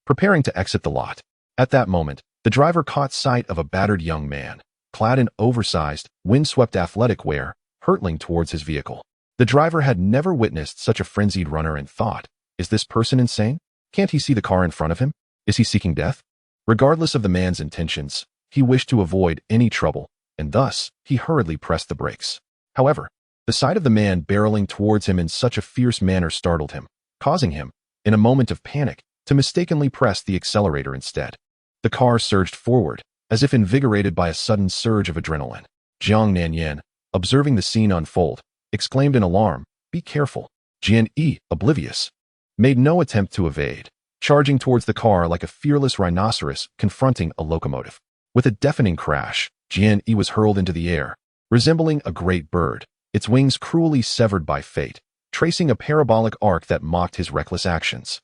preparing to exit the lot. At that moment, the driver caught sight of a battered young man, clad in oversized, windswept athletic wear, hurtling towards his vehicle. The driver had never witnessed such a frenzied runner and thought, "Is this person insane? Can't he see the car in front of him? Is he seeking death?" Regardless of the man's intentions, he wished to avoid any trouble, and thus, he hurriedly pressed the brakes. However, The sight of the man barreling towards him in such a fierce manner startled him, causing him, in a moment of panic, to mistakenly press the accelerator instead. The car surged forward, as if invigorated by a sudden surge of adrenaline. Jiang Nanyan, observing the scene unfold, exclaimed in alarm, "Be careful." Jian Yi, oblivious, made no attempt to evade, charging towards the car like a fearless rhinoceros confronting a locomotive. With a deafening crash, Jian Yi was hurled into the air, resembling a great bird, its wings cruelly severed by fate, tracing a parabolic arc that mocked his reckless actions.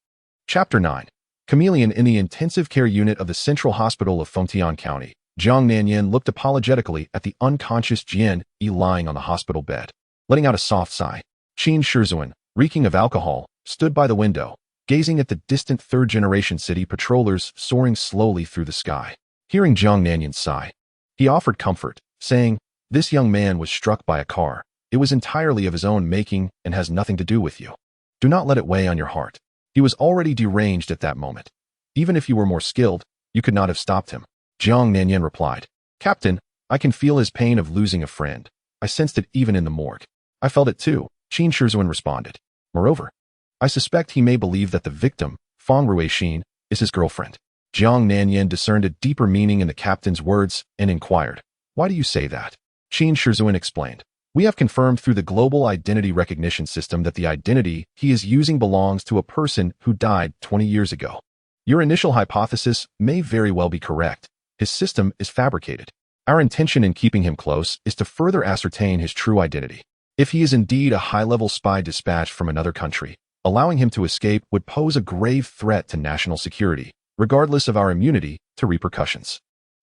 Chapter 9. Chameleon. In the intensive care unit of the Central Hospital of Fengtian County, Zhang Nanyan looked apologetically at the unconscious Jian Yi lying on the hospital bed. Letting out a soft sigh, Qin Shizhuan, reeking of alcohol, stood by the window, gazing at the distant third-generation city patrollers soaring slowly through the sky. Hearing Zhang Nanyan's sigh, he offered comfort, saying, "This young man was struck by a car. It was entirely of his own making and has nothing to do with you. Do not let it weigh on your heart. He was already deranged at that moment. Even if you were more skilled, you could not have stopped him." Zhang Nanyan replied, "Captain, I can feel his pain of losing a friend. I sensed it even in the morgue." "I felt it too," Qin Shizhuan responded. "Moreover, I suspect he may believe that the victim, Fang Ruixin, is his girlfriend." Zhang Nanyan discerned a deeper meaning in the captain's words and inquired, "Why do you say that?" Qin Shizhuan explained, "We have confirmed through the global identity recognition system that the identity he is using belongs to a person who died 20 years ago. Your initial hypothesis may very well be correct. His system is fabricated. Our intention in keeping him close is to further ascertain his true identity. If he is indeed a high-level spy dispatched from another country, allowing him to escape would pose a grave threat to national security, regardless of our immunity to repercussions.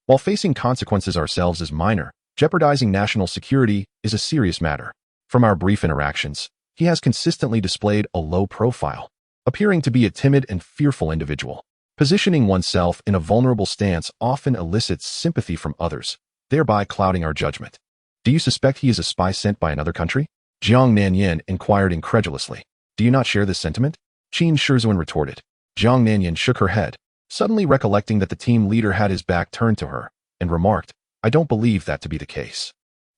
While facing consequences ourselves is minor, jeopardizing national security is a serious matter. From our brief interactions, he has consistently displayed a low profile, appearing to be a timid and fearful individual. Positioning oneself in a vulnerable stance often elicits sympathy from others, thereby clouding our judgment. Do you suspect he is a spy sent by another country?" Zhang Nanyan inquired incredulously. "Do you not share this sentiment?" Qin Shizhuan retorted. Zhang Nanyan shook her head, suddenly recollecting that the team leader had his back turned to her, and remarked, "I don't believe that to be the case."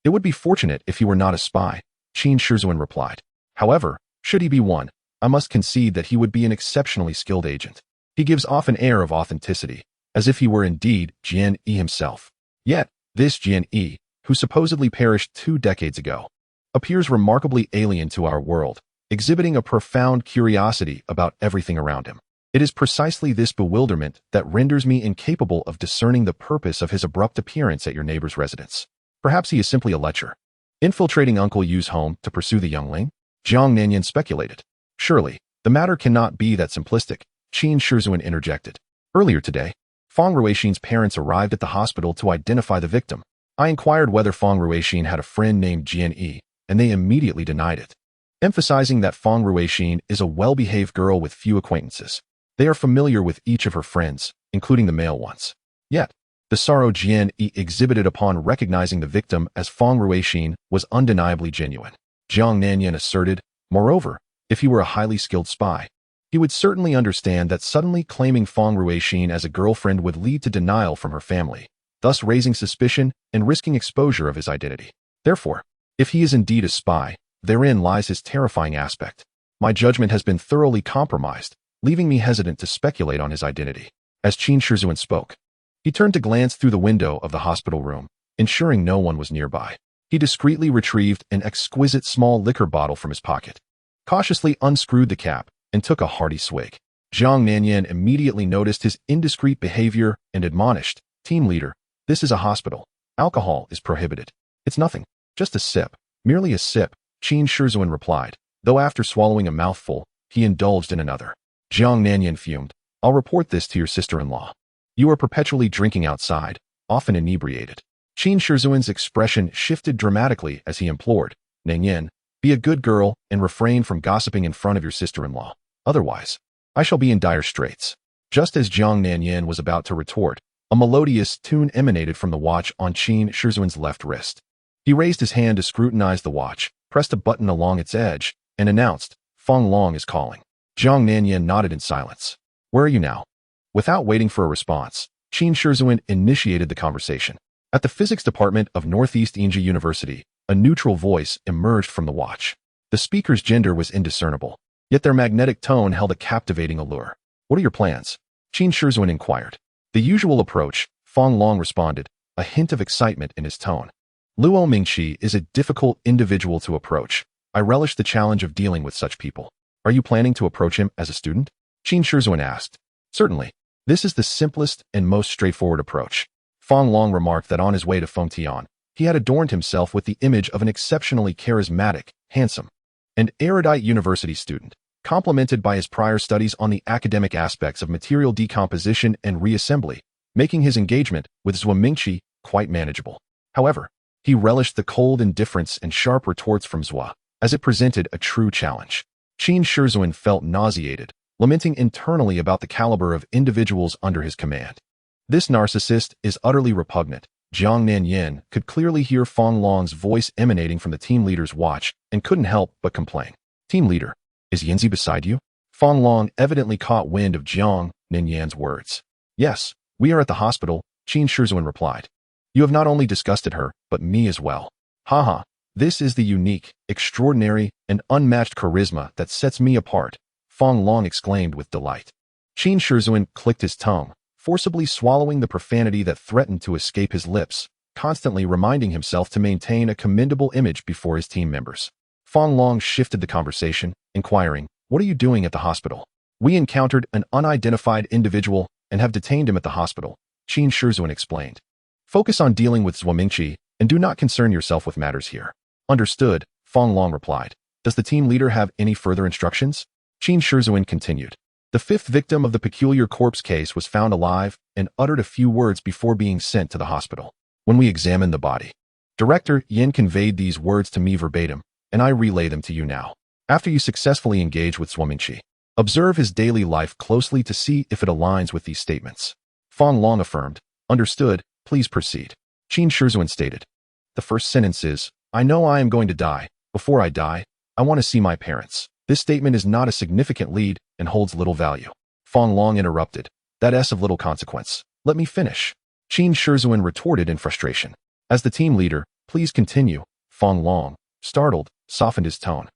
"It would be fortunate if he were not a spy," Qin Shizhuan replied. "However, should he be one, I must concede that he would be an exceptionally skilled agent. He gives off an air of authenticity, as if he were indeed Jian Yi himself. Yet, this Jian Yi, who supposedly perished 2 decades ago, appears remarkably alien to our world, exhibiting a profound curiosity about everything around him. It is precisely this bewilderment that renders me incapable of discerning the purpose of his abrupt appearance at your neighbor's residence. Perhaps he is simply a lecher, infiltrating Uncle Yu's home to pursue the youngling?" Zhang Nanyan speculated. "Surely, the matter cannot be that simplistic," Qin Shizhuan interjected. "Earlier today, Fang Ruixin's parents arrived at the hospital to identify the victim. I inquired whether Fang Ruixin had a friend named Jian Yi, and they immediately denied it, emphasizing that Fang Ruixin is a well-behaved girl with few acquaintances. They are familiar with each of her friends, including the male ones. Yet, the sorrow Jian Yi exhibited upon recognizing the victim as Fang Ruixin was undeniably genuine." Zhang Nanyan asserted, "Moreover, if he were a highly skilled spy, he would certainly understand that suddenly claiming Fang Ruixin as a girlfriend would lead to denial from her family, thus raising suspicion and risking exposure of his identity. Therefore, if he is indeed a spy, therein lies his terrifying aspect. My judgment has been thoroughly compromised, leaving me hesitant to speculate on his identity." As Qin Shizhuan spoke, he turned to glance through the window of the hospital room, ensuring no one was nearby. He discreetly retrieved an exquisite small liquor bottle from his pocket, cautiously unscrewed the cap, and took a hearty swig. Zhang Nanyan immediately noticed his indiscreet behavior and admonished, "Team leader, this is a hospital. Alcohol is prohibited." "It's nothing, just a sip, merely a sip," Qin Shizhuan replied, though after swallowing a mouthful, he indulged in another. Zhang Nanyan fumed, "I'll report this to your sister-in-law. You are perpetually drinking outside, often inebriated." Qin Shizhuan's expression shifted dramatically as he implored, "Nanyan, be a good girl and refrain from gossiping in front of your sister-in-law. Otherwise, I shall be in dire straits." Just as Zhang Nanyan was about to retort, a melodious tune emanated from the watch on Qin Shizhuan's left wrist. He raised his hand to scrutinize the watch, pressed a button along its edge, and announced, "Feng Long is calling." Zhang Nanyan nodded in silence. "Where are you now?" Without waiting for a response, Qin Shizhuan initiated the conversation. "At the physics department of Northeast Inja University, A neutral voice emerged from the watch. The speaker's gender was indiscernible, yet their magnetic tone held a captivating allure. What are your plans? Qin Shizun inquired. The usual approach, Fong Long responded, a hint of excitement in his tone. Luo Mingqi is a difficult individual to approach. I relish the challenge of dealing with such people. Are you planning to approach him as a student? Qin Shizun asked. Certainly. This is the simplest and most straightforward approach. Fong Long remarked that on his way to Fengtian, he had adorned himself with the image of an exceptionally charismatic, handsome, and erudite university student, complemented by his prior studies on the academic aspects of material decomposition and reassembly, making his engagement with Zhou Mingqi quite manageable. However, he relished the cold indifference and sharp retorts from Zhou, as it presented a true challenge. Qin Shizun felt nauseated, lamenting internally about the caliber of individuals under his command. This narcissist is utterly repugnant. Jiang Nanyan could clearly hear Fong Long's voice emanating from the team leader's watch and couldn't help but complain. Team leader, is Yanzi beside you? Fong Long evidently caught wind of Jiang Nanyan's words. Yes, we are at the hospital, Qin Shizun replied. You have not only disgusted her, but me as well. Haha, this is the unique, extraordinary, and unmatched charisma that sets me apart, Fong Long exclaimed with delight. Qin Shizun clicked his tongue, forcibly swallowing the profanity that threatened to escape his lips, constantly reminding himself to maintain a commendable image before his team members. Fong Long shifted the conversation, inquiring, what are you doing at the hospital? We encountered an unidentified individual and have detained him at the hospital, Qin Shizun explained. Focus on dealing with Zhou Mingqi and do not concern yourself with matters here. Understood, Fong Long replied. Does the team leader have any further instructions? Qin Shizun continued. The fifth victim of the peculiar corpse case was found alive and uttered a few words before being sent to the hospital. When we examined the body, Director Yin conveyed these words to me verbatim, and I relay them to you now. After you successfully engage with Zhou Mingqi, observe his daily life closely to see if it aligns with these statements. Fong Long affirmed. Understood, please proceed. Qin Shizun stated. The first sentence is, I know I am going to die. Before I die, I want to see my parents. This statement is not a significant lead and holds little value. Fong Long interrupted. That's of little consequence. Let me finish. Qin Shizun retorted in frustration. As the team leader, please continue. Fong Long, startled, softened his tone.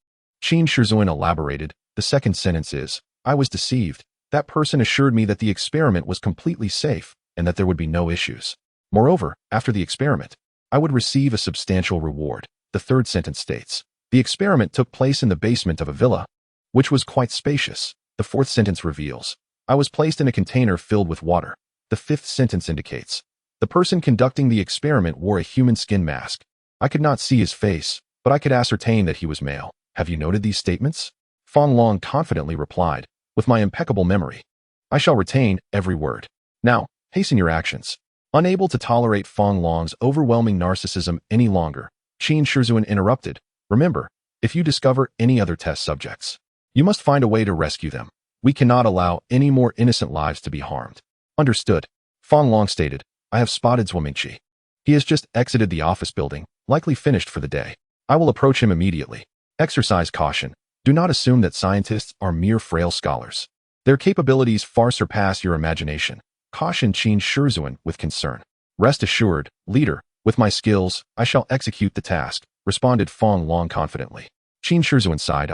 Qin Shizun elaborated. The second sentence is, I was deceived. That person assured me that the experiment was completely safe and that there would be no issues. Moreover, after the experiment, I would receive a substantial reward. The third sentence states, the experiment took place in the basement of a villa, which was quite spacious. The fourth sentence reveals, I was placed in a container filled with water. The fifth sentence indicates, the person conducting the experiment wore a human skin mask. I could not see his face, but I could ascertain that he was male. Have you noted these statements? Fong Long confidently replied, with my impeccable memory. I shall retain every word. Now, hasten your actions. Unable to tolerate Fong Long's overwhelming narcissism any longer, Qin Shizun interrupted. Remember, if you discover any other test subjects, you must find a way to rescue them. We cannot allow any more innocent lives to be harmed. Understood. Fong Long stated, I have spotted Zhou Mingqi. He has just exited the office building, likely finished for the day. I will approach him immediately. Exercise caution. Do not assume that scientists are mere frail scholars. Their capabilities far surpass your imagination. Cautioned Qin Shizun with concern. Rest assured, leader, with my skills, I shall execute the task, responded Fong Long confidently. Qin Shizun sighed.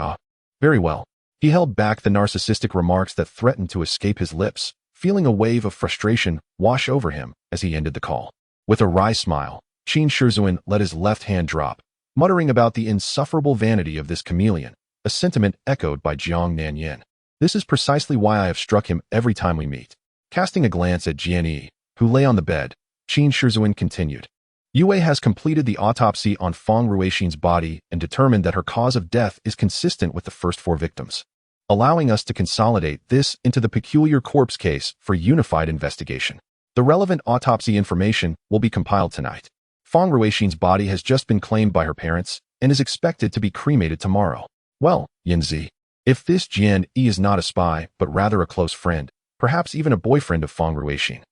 Very well. He held back the narcissistic remarks that threatened to escape his lips, feeling a wave of frustration wash over him as he ended the call. With a wry smile, Qin Shizun let his left hand drop, muttering about the insufferable vanity of this chameleon, a sentiment echoed by Jiang Nanyan. This is precisely why I have struck him every time we meet. Casting a glance at Jian Yi, who lay on the bed, Qin Shizun continued. Yue has completed the autopsy on Fong Ruixin's body and determined that her cause of death is consistent with the first 4 victims, allowing us to consolidate this into the peculiar corpse case for unified investigation. The relevant autopsy information will be compiled tonight. Fong Ruixin's body has just been claimed by her parents and is expected to be cremated tomorrow. Well, Yanzi, if this Jian Yi is not a spy, but rather a close friend, perhaps even a boyfriend of Fong Ruixin,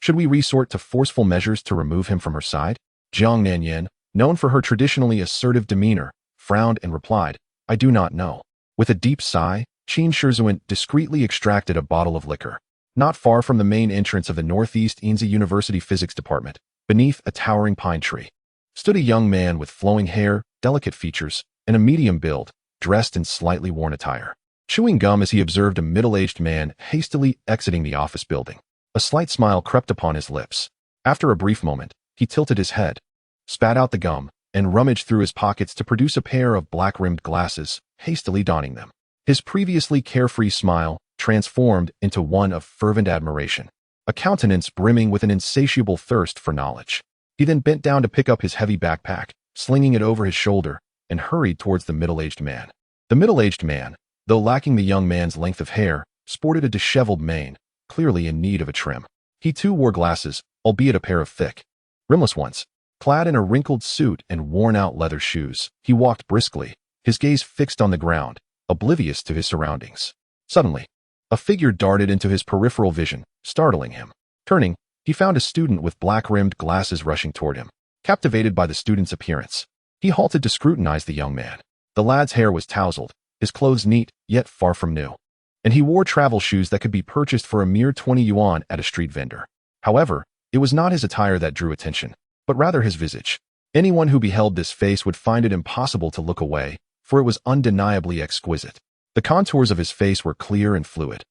should we resort to forceful measures to remove him from her side? Jiang Nanyan, known for her traditionally assertive demeanor, frowned and replied, I do not know. With a deep sigh, Qin Shizun discreetly extracted a bottle of liquor. Not far from the main entrance of the Northeast Inzi University Physics Department, beneath a towering pine tree, stood a young man with flowing hair, delicate features, and a medium build, dressed in slightly worn attire. Chewing gum as he observed a middle-aged man hastily exiting the office building. A slight smile crept upon his lips. After a brief moment, he tilted his head, spat out the gum, and rummaged through his pockets to produce a pair of black-rimmed glasses, hastily donning them. His previously carefree smile transformed into one of fervent admiration, a countenance brimming with an insatiable thirst for knowledge. He then bent down to pick up his heavy backpack, slinging it over his shoulder, and hurried towards the middle-aged man. The middle-aged man, though lacking the young man's length of hair, sported a disheveled mane, clearly in need of a trim. He too wore glasses, albeit a pair of thick, rimless ones. Clad in a wrinkled suit and worn-out leather shoes, he walked briskly, his gaze fixed on the ground, oblivious to his surroundings. Suddenly, a figure darted into his peripheral vision, startling him. Turning, he found a student with black-rimmed glasses rushing toward him. Captivated by the student's appearance, he halted to scrutinize the young man. The lad's hair was tousled, his clothes neat, yet far from new, and he wore travel shoes that could be purchased for a mere 20 yuan at a street vendor. However, it was not his attire that drew attention, but rather his visage. Anyone who beheld this face would find it impossible to look away, for it was undeniably exquisite. The contours of his face were clear and fluid,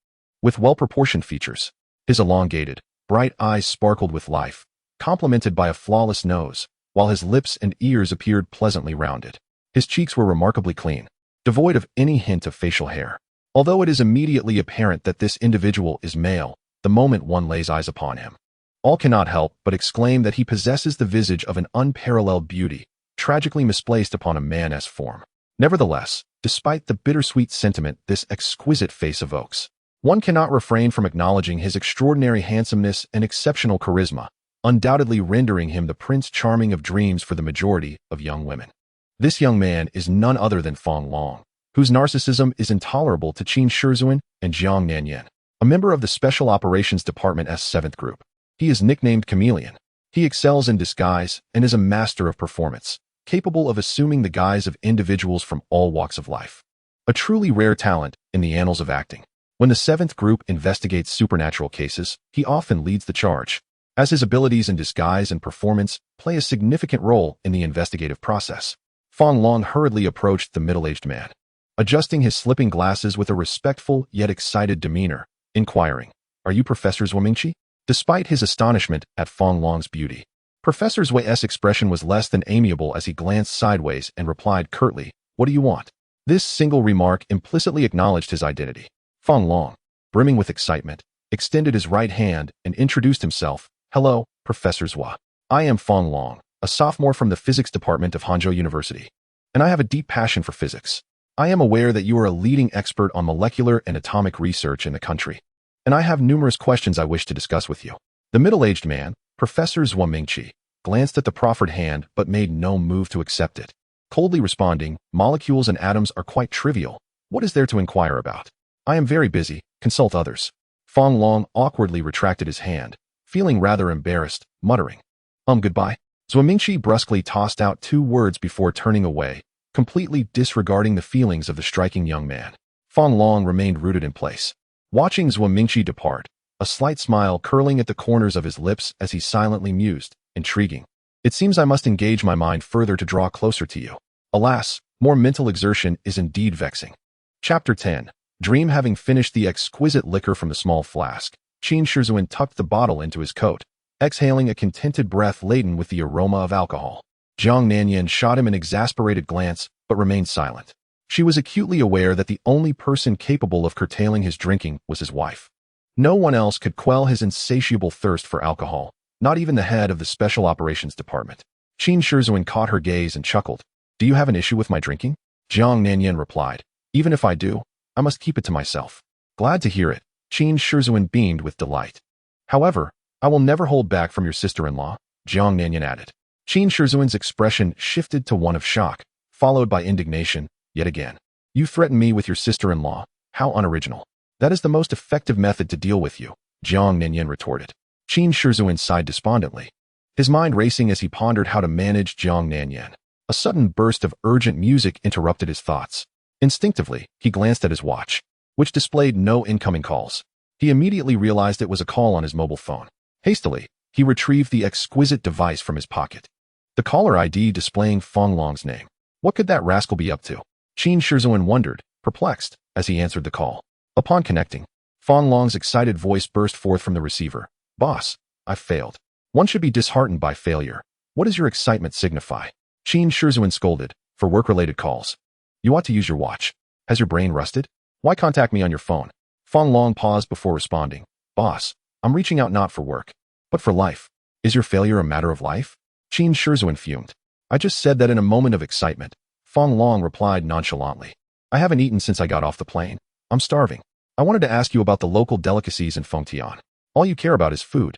with well-proportioned features. His elongated, bright eyes sparkled with life, complemented by a flawless nose, while his lips and ears appeared pleasantly rounded. His cheeks were remarkably clean, devoid of any hint of facial hair. Although it is immediately apparent that this individual is male, the moment one lays eyes upon him, all cannot help but exclaim that he possesses the visage of an unparalleled beauty, tragically misplaced upon a man's form. Nevertheless, despite the bittersweet sentiment this exquisite face evokes, one cannot refrain from acknowledging his extraordinary handsomeness and exceptional charisma, undoubtedly rendering him the prince charming of dreams for the majority of young women. This young man is none other than Fang Long, whose narcissism is intolerable to Qin Shizhuan and Zhang Xilin, a member of the Special Operations Department's 7th Group. He is nicknamed Chameleon. He excels in disguise and is a master of performance, capable of assuming the guise of individuals from all walks of life. A truly rare talent in the annals of acting. When the 7th Group investigates supernatural cases, he often leads the charge, as his abilities in disguise and performance play a significant role in the investigative process. Fang Long hurriedly approached the middle-aged man, adjusting his slipping glasses with a respectful yet excited demeanor, inquiring, "Are you Professor Zhuangmingqi?" Despite his astonishment at Fang Long's beauty, Professor Zhui's expression was less than amiable as he glanced sideways and replied curtly, "What do you want?" This single remark implicitly acknowledged his identity. Fang Long, brimming with excitement, extended his right hand and introduced himself. "Hello, Professor Zhua. I am Fang Long, a sophomore from the physics department of Hangzhou University, and I have a deep passion for physics. I am aware that you are a leading expert on molecular and atomic research in the country, and I have numerous questions I wish to discuss with you." The middle-aged man, Professor Zhuangmingqi, glanced at the proffered hand but made no move to accept it, coldly responding, "Molecules and atoms are quite trivial. What is there to inquire about? I am very busy, consult others." Fang Long awkwardly retracted his hand, feeling rather embarrassed, muttering, Goodbye." Zhuangmingqi brusquely tossed out 2 words before turning away, completely disregarding the feelings of the striking young man. Fang Long remained rooted in place, watching Zhuangmingqi depart, a slight smile curling at the corners of his lips as he silently mused, "Intriguing. It seems I must engage my mind further to draw closer to you. Alas, more mental exertion is indeed vexing." Chapter 10. Dream. Having finished the exquisite liquor from the small flask, Qin Shizhuan tucked the bottle into his coat, exhaling a contented breath laden with the aroma of alcohol. Zhang Xilin shot him an exasperated glance, but remained silent. She was acutely aware that the only person capable of curtailing his drinking was his wife. No one else could quell his insatiable thirst for alcohol, not even the head of the Special Operations Department. Qin Shizhuan caught her gaze and chuckled. "Do you have an issue with my drinking?" Zhang Xilin replied, "Even if I do, I must keep it to myself." "Glad to hear it." Qin Shizhuan beamed with delight. "However, I will never hold back from your sister-in-law," Zhang Xilin added. Qin Shizhuan's expression shifted to one of shock, followed by indignation, yet again. "You threaten me with your sister-in-law? How unoriginal." "That is the most effective method to deal with you," Zhang Xilin retorted. Qin Shizhuan sighed despondently, his mind racing as he pondered how to manage Zhang Xilin. A sudden burst of urgent music interrupted his thoughts. Instinctively, he glanced at his watch, which displayed no incoming calls. He immediately realized it was a call on his mobile phone. Hastily, he retrieved the exquisite device from his pocket. the caller ID displaying Fong Long's name. What could that rascal be up to? Qin Shizhuan wondered, perplexed, as he answered the call. Upon connecting, Fong Long's excited voice burst forth from the receiver. Boss, I failed. One should be disheartened by failure. What does your excitement signify? Qin Shizhuan scolded. For work-related calls. You ought to use your watch. Has your brain rusted? Why contact me on your phone? Fong Long paused before responding. Boss, I'm reaching out not for work, but for life. Is your failure a matter of life? Qin Shizhuan fumed. I just said that in a moment of excitement. Fong Long replied nonchalantly. I haven't eaten since I got off the plane. I'm starving. I wanted to ask you about the local delicacies in Fengtian. All you care about is food.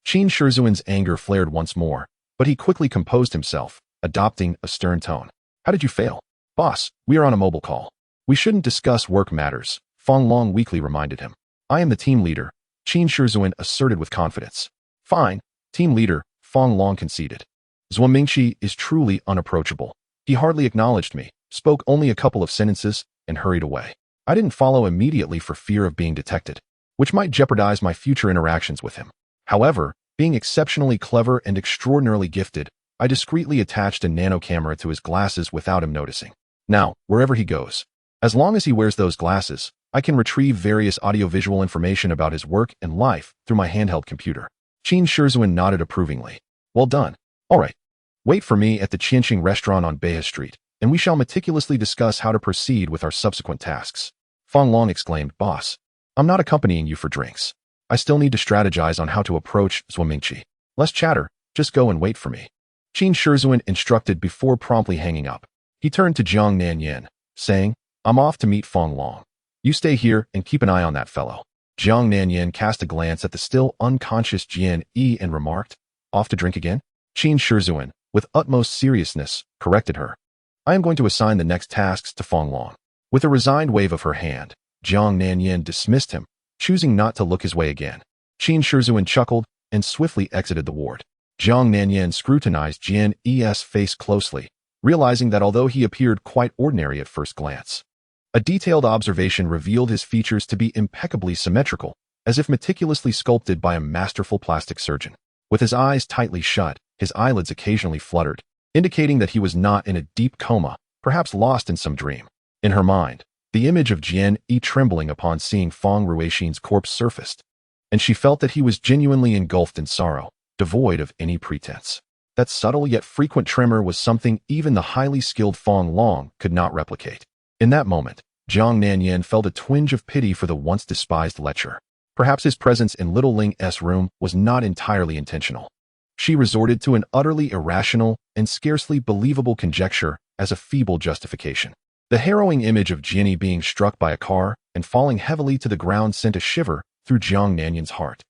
Qin Shizhuan's anger flared once more, but he quickly composed himself, adopting a stern tone. How did you fail? Boss, we are on a mobile call. We shouldn't discuss work matters, Fong Long weakly reminded him. I am the team leader, Qin Shizhuan asserted with confidence. Fine, team leader, Fong Long conceded. Zhuo Mingqi is truly unapproachable. He hardly acknowledged me, spoke only a couple of sentences, and hurried away. I didn't follow immediately for fear of being detected, which might jeopardize my future interactions with him. However, being exceptionally clever and extraordinarily gifted, I discreetly attached a nano camera to his glasses without him noticing. Now, wherever he goes, as long as he wears those glasses, I can retrieve various audiovisual information about his work and life through my handheld computer. Qin Shizhuan nodded approvingly. Well done. All right. Wait for me at the Qianqing restaurant on Beihai Street, and we shall meticulously discuss how to proceed with our subsequent tasks. Fong Long exclaimed, Boss, I'm not accompanying you for drinks. I still need to strategize on how to approach Zhuo Mingqi. Less chatter, just go and wait for me. Qin Shizhuan instructed before promptly hanging up. He turned to Zhang Nanyan, saying, I'm off to meet Fong Long. You stay here and keep an eye on that fellow. Zhang Nanyan cast a glance at the still unconscious Jian Yi and remarked, Off to drink again? Qin Shizhuan, with utmost seriousness, corrected her. I am going to assign the next tasks to Fong Long. With a resigned wave of her hand, Zhang Nanyan dismissed him, choosing not to look his way again. Qin Shizhuan chuckled and swiftly exited the ward. Zhang Nanyan scrutinized Jian Yi's face closely, realizing that although he appeared quite ordinary at first glance, a detailed observation revealed his features to be impeccably symmetrical, as if meticulously sculpted by a masterful plastic surgeon. With his eyes tightly shut, his eyelids occasionally fluttered, indicating that he was not in a deep coma, perhaps lost in some dream. In her mind, the image of Jian Yi trembling upon seeing Fong Ruixin's corpse surfaced, and she felt that he was genuinely engulfed in sorrow, devoid of any pretense. That subtle yet frequent tremor was something even the highly skilled Fong Long could not replicate. In that moment, Zhang Nanyan felt a twinge of pity for the once despised lecher. Perhaps his presence in Little Ling's room was not entirely intentional. She resorted to an utterly irrational and scarcely believable conjecture as a feeble justification. The harrowing image of Jian Yi being struck by a car and falling heavily to the ground sent a shiver through Zhang Nanyan's heart,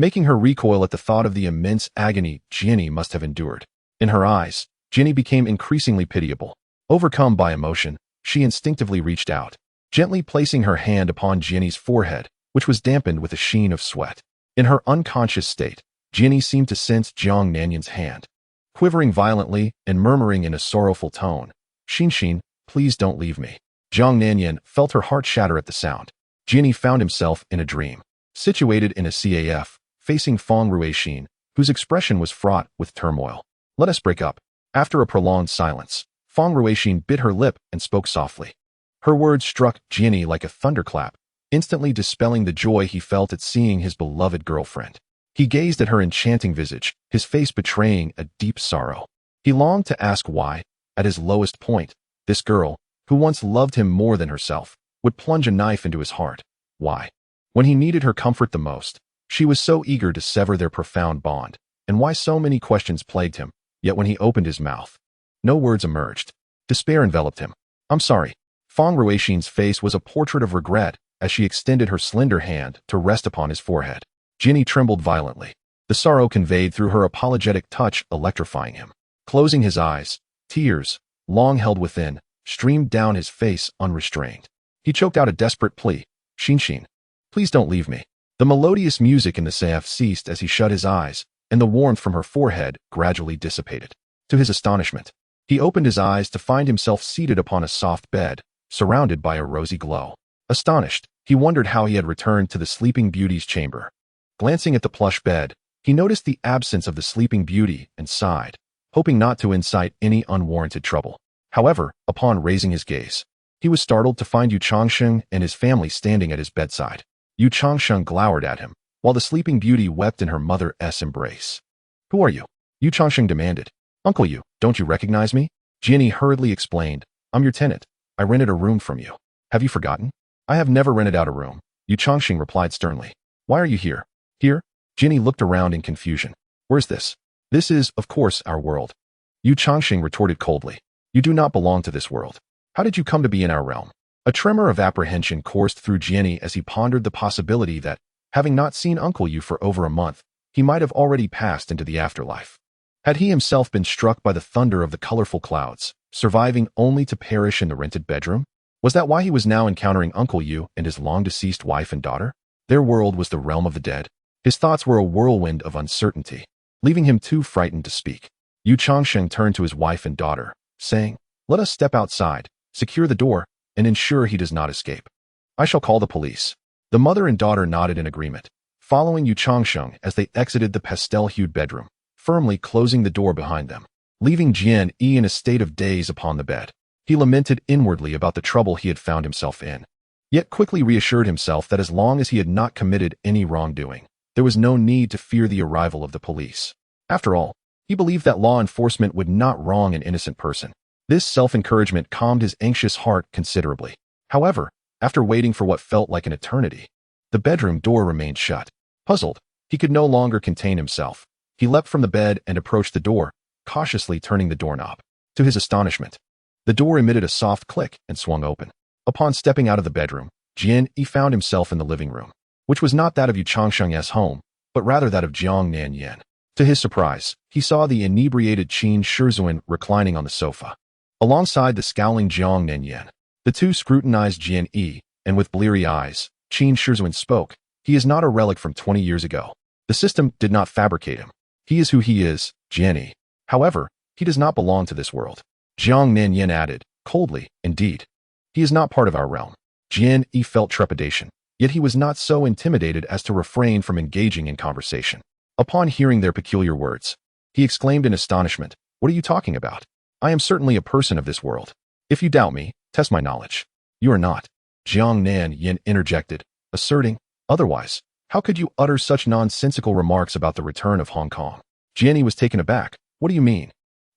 making her recoil at the thought of the immense agony Jian Yi must have endured. In her eyes, Jian Yi became increasingly pitiable. Overcome by emotion, she instinctively reached out, gently placing her hand upon Jian Yi's forehead, which was dampened with a sheen of sweat. In her unconscious state, Jian Yi seemed to sense Zhang Nanyan's hand, quivering violently and murmuring in a sorrowful tone, Xin, please don't leave me. Zhang Nanyan felt her heart shatter at the sound. Jian Yi found himself in a dream, situated in a CAF, facing Fong Ruixin, whose expression was fraught with turmoil. Let us break up. After a prolonged silence, Fong Ruixin bit her lip and spoke softly. Her words struck Jian Yi like a thunderclap, instantly dispelling the joy he felt at seeing his beloved girlfriend. He gazed at her enchanting visage, his face betraying a deep sorrow. He longed to ask why, at his lowest point, this girl, who once loved him more than herself, would plunge a knife into his heart. Why? When he needed her comfort the most, she was so eager to sever their profound bond, and why so many questions plagued him, yet when he opened his mouth, no words emerged. Despair enveloped him. I'm sorry. Fong Ruixin's face was a portrait of regret as she extended her slender hand to rest upon his forehead. Jian Yi trembled violently, the sorrow conveyed through her apologetic touch electrifying him. Closing his eyes, tears, long held within, streamed down his face unrestrained. He choked out a desperate plea. Xin, please don't leave me. The melodious music in the CAF ceased as he shut his eyes, and the warmth from her forehead gradually dissipated. To his astonishment, he opened his eyes to find himself seated upon a soft bed, surrounded by a rosy glow. Astonished, he wondered how he had returned to the Sleeping Beauty's chamber. Glancing at the plush bed, he noticed the absence of the Sleeping Beauty and sighed. hoping not to incite any unwarranted trouble. However, upon raising his gaze, he was startled to find Yu Changsheng and his family standing at his bedside. Yu Changsheng glowered at him, while the sleeping beauty wept in her mother's embrace. "Who are you?" Yu Changsheng demanded. "Uncle Yu, don't you recognize me?" Jian Yi hurriedly explained. "I'm your tenant. I rented a room from you. Have you forgotten?" "I have never rented out a room," Yu Changsheng replied sternly. "Why are you here?" "Here?" Jian Yi looked around in confusion. "Where's this?" "This is, of course, our world," Yu Changsheng retorted coldly. "You do not belong to this world. How did you come to be in our realm?" A tremor of apprehension coursed through Jian Yi as he pondered the possibility that, having not seen Uncle Yu for over a month, he might have already passed into the afterlife. Had he himself been struck by the thunder of the colorful clouds, surviving only to perish in the rented bedroom? Was that why he was now encountering Uncle Yu and his long-deceased wife and daughter? Their world was the realm of the dead. His thoughts were a whirlwind of uncertainty, leaving him too frightened to speak. Yu Changsheng turned to his wife and daughter, saying, "Let us step outside, secure the door, and ensure he does not escape. I shall call the police." The mother and daughter nodded in agreement, following Yu Changsheng as they exited the pastel-hued bedroom, firmly closing the door behind them, leaving Jian Yi in a state of daze upon the bed. He lamented inwardly about the trouble he had found himself in, yet quickly reassured himself that as long as he had not committed any wrongdoing, there was no need to fear the arrival of the police. After all, he believed that law enforcement would not wrong an innocent person. This self-encouragement calmed his anxious heart considerably. However, after waiting for what felt like an eternity, the bedroom door remained shut. Puzzled, he could no longer contain himself. He leapt from the bed and approached the door, cautiously turning the doorknob. To his astonishment, the door emitted a soft click and swung open. Upon stepping out of the bedroom, Jian Yi found himself in the living room, which was not that of Yu Changsheng's home, but rather that of Zhang Xilin. To his surprise, he saw the inebriated Qin Shizhuan reclining on the sofa, alongside the scowling Zhang Xilin. The two scrutinized Jian Yi, and with bleary eyes, Qin Shizhuan spoke. "He is not a relic from 20 years ago. The system did not fabricate him. He is who he is, Jian Yi. However, he does not belong to this world." Zhang Xilin added, coldly, "Indeed. He is not part of our realm." Jian Yi felt trepidation, yet he was not so intimidated as to refrain from engaging in conversation. Upon hearing their peculiar words, he exclaimed in astonishment, "What are you talking about? I am certainly a person of this world. If you doubt me, test my knowledge." "You are not," Zhang Xilin interjected, asserting, "Otherwise, how could you utter such nonsensical remarks about the return of Hong Kong?" Jian Yi was taken aback. "What do you mean?"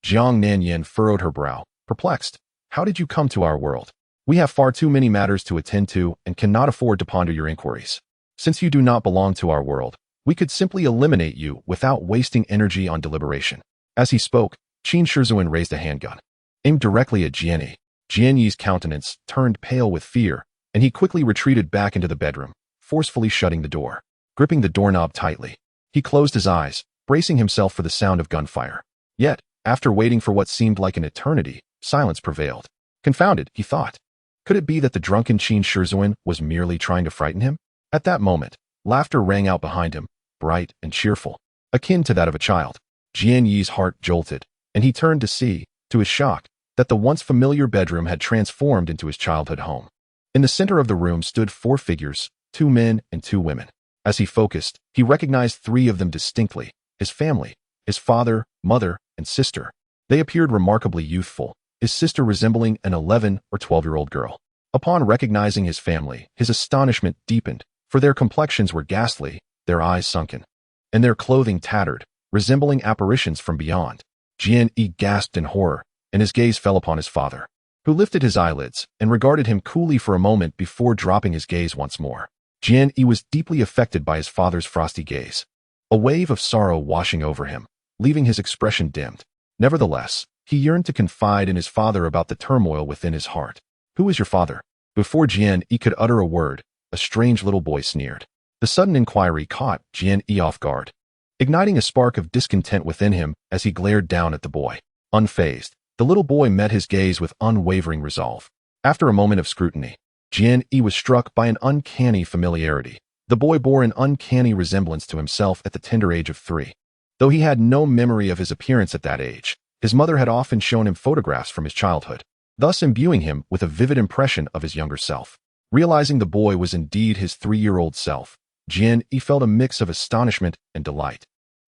Zhang Xilin furrowed her brow, perplexed. "How did you come to our world? We have far too many matters to attend to and cannot afford to ponder your inquiries. Since you do not belong to our world, we could simply eliminate you without wasting energy on deliberation." As he spoke, Qin Shizhuan raised a handgun, aimed directly at Jian Yi. Jian Yi's countenance turned pale with fear, and he quickly retreated back into the bedroom, forcefully shutting the door. Gripping the doorknob tightly, he closed his eyes, bracing himself for the sound of gunfire. Yet, after waiting for what seemed like an eternity, silence prevailed. Confounded, he thought. Could it be that the drunken Qin Shizhuan was merely trying to frighten him? At that moment, laughter rang out behind him, bright and cheerful, akin to that of a child. Jian Yi's heart jolted, and he turned to see, to his shock, that the once familiar bedroom had transformed into his childhood home. In the center of the room stood 4 figures, 2 men and 2 women. As he focused, he recognized 3 of them distinctly: his family, his father, mother, and sister. They appeared remarkably youthful, his sister resembling an 11 or 12-year-old girl. Upon recognizing his family, his astonishment deepened, for their complexions were ghastly, their eyes sunken, and their clothing tattered, resembling apparitions from beyond. Jian Yi gasped in horror, and his gaze fell upon his father, who lifted his eyelids and regarded him coolly for a moment before dropping his gaze once more. Jian Yi was deeply affected by his father's frosty gaze, a wave of sorrow washing over him, leaving his expression dimmed. Nevertheless, he yearned to confide in his father about the turmoil within his heart. "Who is your father?" Before Jian Yi could utter a word, a strange little boy sneered. The sudden inquiry caught Jian Yi off guard, igniting a spark of discontent within him as he glared down at the boy. Unfazed, the little boy met his gaze with unwavering resolve. After a moment of scrutiny, Jian Yi was struck by an uncanny familiarity. The boy bore an uncanny resemblance to himself at the tender age of 3. Though he had no memory of his appearance at that age, his mother had often shown him photographs from his childhood, thus imbuing him with a vivid impression of his younger self. Realizing the boy was indeed his 3-year-old self, Jian Yi felt a mix of astonishment and delight.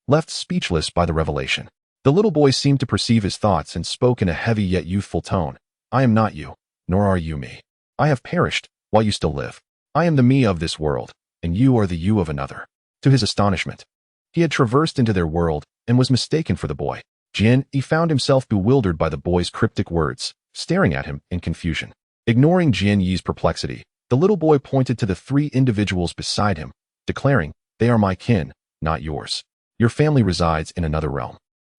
Left speechless by the revelation, The little boy seemed to perceive his thoughts and spoke in a heavy yet youthful tone. I am not you, nor are you me. I have perished, while you still live. I am the me of this world, and you are the you of another. To his astonishment, he had traversed into their world and was mistaken for the boy. Jian Yi found himself bewildered by the boy's cryptic words, staring at him in confusion. Ignoring Jian Yi's perplexity, the little boy pointed to the 3 individuals beside him, declaring, They are my kin, not yours. Your family resides in another realm.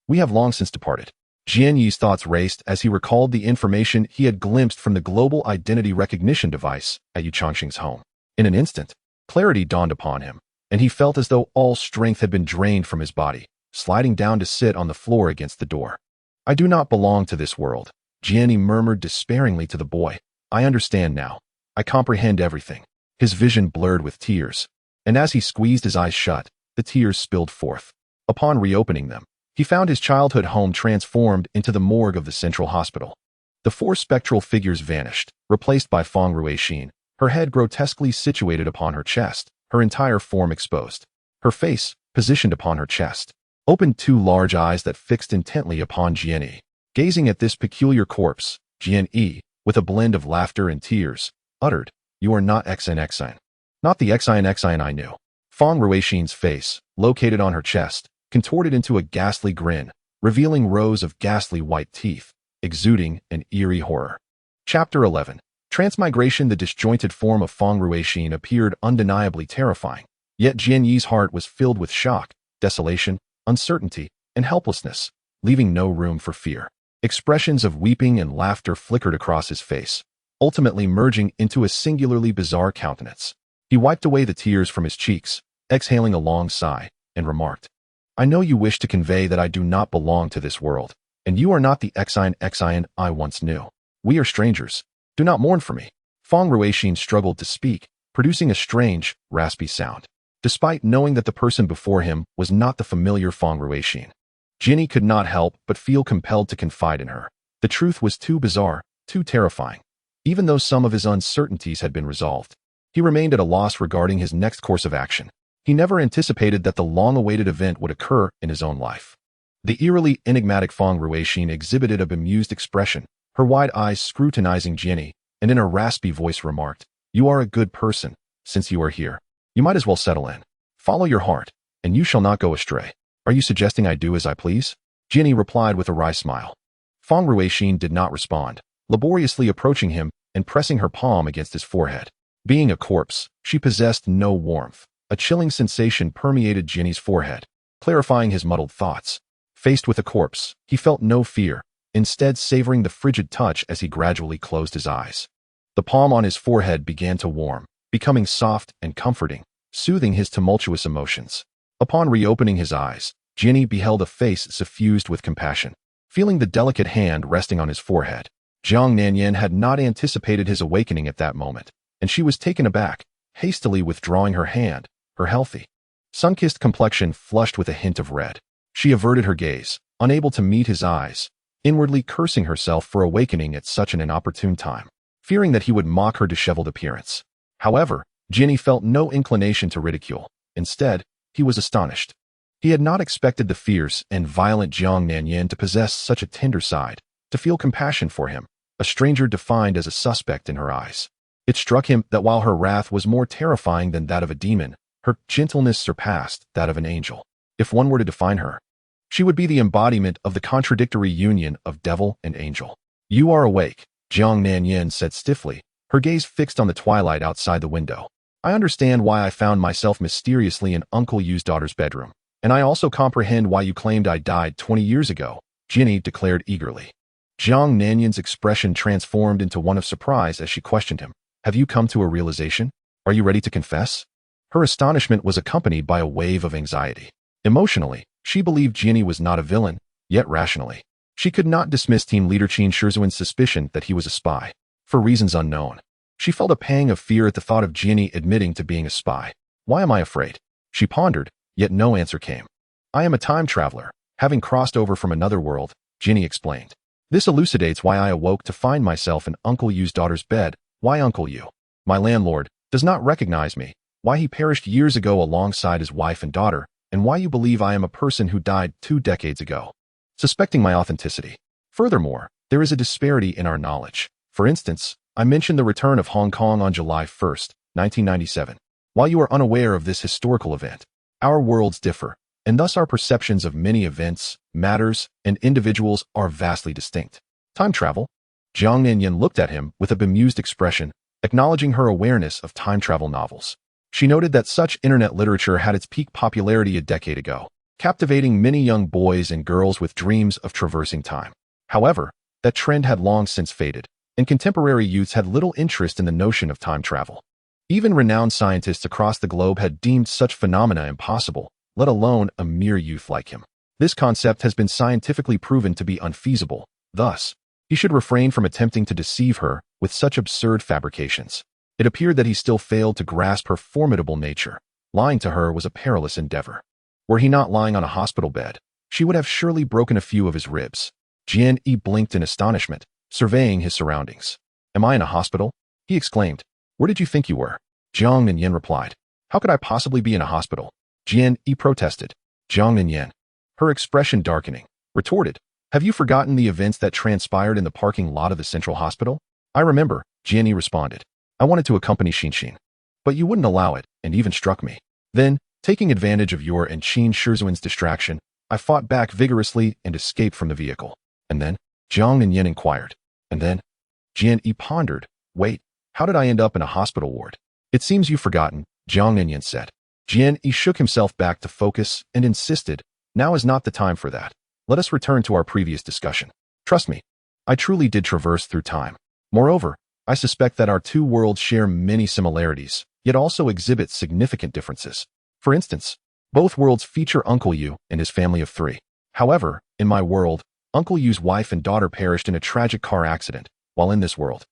We have long since departed. Jian Yi's thoughts raced as he recalled the information he had glimpsed from the global identity recognition device at Yu Changxing's home. In an instant, clarity dawned upon him, and he felt as though all strength had been drained from his body, sliding down to sit on the floor against the door. I do not belong to this world, Jian Yi murmured despairingly to the boy. I understand now. I comprehend everything. His vision blurred with tears, and as he squeezed his eyes shut, the tears spilled forth. Upon reopening them, he found his childhood home transformed into the morgue of the central hospital. The 4 spectral figures vanished, replaced by Feng Ruixin, her head grotesquely situated upon her chest, her entire form exposed. Her face, positioned upon her chest, opened 2 large eyes that fixed intently upon Jian Yi. Gazing at this peculiar corpse, Jian Yi, with a blend of laughter and tears, uttered, You are not Xin. Not the Xin I knew. Feng Ruixin's face, located on her chest, contorted into a ghastly grin, revealing rows of ghastly white teeth, exuding an eerie horror. Chapter 11. Transmigration. The disjointed form of Feng Ruixin appeared undeniably terrifying, yet Jian Yi's heart was filled with shock, desolation, uncertainty, and helplessness, leaving no room for fear. Expressions of weeping and laughter flickered across his face, ultimately merging into a singularly bizarre countenance. He wiped away the tears from his cheeks, exhaling a long sigh, and remarked, I know you wish to convey that I do not belong to this world, and you are not the Xin I once knew. We are strangers. Do not mourn for me. Feng Ruixin struggled to speak, producing a strange, raspy sound, despite knowing that the person before him was not the familiar Feng Ruixin. Jian Yi could not help but feel compelled to confide in her. The truth was too bizarre, too terrifying. Even though some of his uncertainties had been resolved, he remained at a loss regarding his next course of action. He never anticipated that the long-awaited event would occur in his own life. The eerily enigmatic Feng Ruixin exhibited a bemused expression, her wide eyes scrutinizing Jian Yi, and in a raspy voice remarked, You are a good person. Since you are here, you might as well settle in. Follow your heart, and you shall not go astray. Are you suggesting I do as I please? Jian Yi replied with a wry smile. Feng Ruixin did not respond, laboriously approaching him and pressing her palm against his forehead. Being a corpse, she possessed no warmth. A chilling sensation permeated Jian Yi's forehead, clarifying his muddled thoughts. Faced with a corpse, he felt no fear, instead savoring the frigid touch as he gradually closed his eyes. The palm on his forehead began to warm, becoming soft and comforting, soothing his tumultuous emotions. Upon reopening his eyes, Jian Yi beheld a face suffused with compassion. Feeling the delicate hand resting on his forehead, Zhang Xilin had not anticipated his awakening at that moment, and she was taken aback, hastily withdrawing her hand, her healthy, sun-kissed complexion flushed with a hint of red. She averted her gaze, unable to meet his eyes, inwardly cursing herself for awakening at such an inopportune time, fearing that he would mock her disheveled appearance. However, Jian Yi felt no inclination to ridicule. Instead, he was astonished. He had not expected the fierce and violent Zhang Xilin to possess such a tender side, to feel compassion for him, a stranger defined as a suspect in her eyes. It struck him that while her wrath was more terrifying than that of a demon, her gentleness surpassed that of an angel. If one were to define her, she would be the embodiment of the contradictory union of devil and angel. You are awake, Zhang Xilin said stiffly, her gaze fixed on the twilight outside the window. I understand why I found myself mysteriously in Uncle Yu's daughter's bedroom, and I also comprehend why you claimed I died 20 years ago, Jian Yi declared eagerly. Zhang Xilin's expression transformed into one of surprise as she questioned him. Have you come to a realization? Are you ready to confess? Her astonishment was accompanied by a wave of anxiety. Emotionally, she believed Jian Yi was not a villain, yet rationally, she could not dismiss Team Leader Qin Shizuan's suspicion that he was a spy. For reasons unknown, she felt a pang of fear at the thought of Jian Yi admitting to being a spy. Why am I afraid? She pondered, yet no answer came. I am a time traveler, having crossed over from another world, Jian Yi explained. This elucidates why I awoke to find myself in Uncle Yu's daughter's bed. Why Uncle Yu, my landlord, does not recognize me, why he perished years ago alongside his wife and daughter, and why you believe I am a person who died 2 decades ago. suspecting my authenticity. Furthermore, there is a disparity in our knowledge. For instance, I mentioned the return of Hong Kong on July 1st, 1997. While you are unaware of this historical event, our worlds differ, and thus our perceptions of many events, matters, and individuals are vastly distinct. Time travel? Zhang Xilin looked at him with a bemused expression, acknowledging her awareness of time travel novels. She noted that such internet literature had its peak popularity a decade ago, captivating many young boys and girls with dreams of traversing time. However, that trend had long since faded, and contemporary youths had little interest in the notion of time travel. Even renowned scientists across the globe had deemed such phenomena impossible, let alone a mere youth like him. This concept has been scientifically proven to be unfeasible. Thus, he should refrain from attempting to deceive her with such absurd fabrications. It appeared that he still failed to grasp her formidable nature. Lying to her was a perilous endeavor. Were he not lying on a hospital bed, she would have surely broken a few of his ribs. Jian Yi blinked in astonishment, surveying his surroundings. "Am I in a hospital?" he exclaimed. "Where did you think you were?" Zhang Xilin replied. "How could I possibly be in a hospital?" Jian Yi protested. Zhang Xilin, her expression darkening, retorted, "Have you forgotten the events that transpired in the parking lot of the Central Hospital?" "I remember," Jian Yi responded. "I wanted to accompany Xinxin, but you wouldn't allow it and even struck me. Then, taking advantage of your and Qin Shizuan's distraction, I fought back vigorously and escaped from the vehicle." "And then?" Zhang Xilin inquired. "And then?" Jian Yi pondered. "Wait, how did I end up in a hospital ward?" "It seems you've forgotten," Zhang Xilin said. Jian Yi shook himself back to focus and insisted, "Now is not the time for that. Let us return to our previous discussion. Trust me, I truly did traverse through time. Moreover, I suspect that our two worlds share many similarities, yet also exhibit significant differences. For instance, both worlds feature Uncle Yu and his family of 3. However, in my world, Uncle Yu's wife and daughter perished in a tragic car accident, while in this world,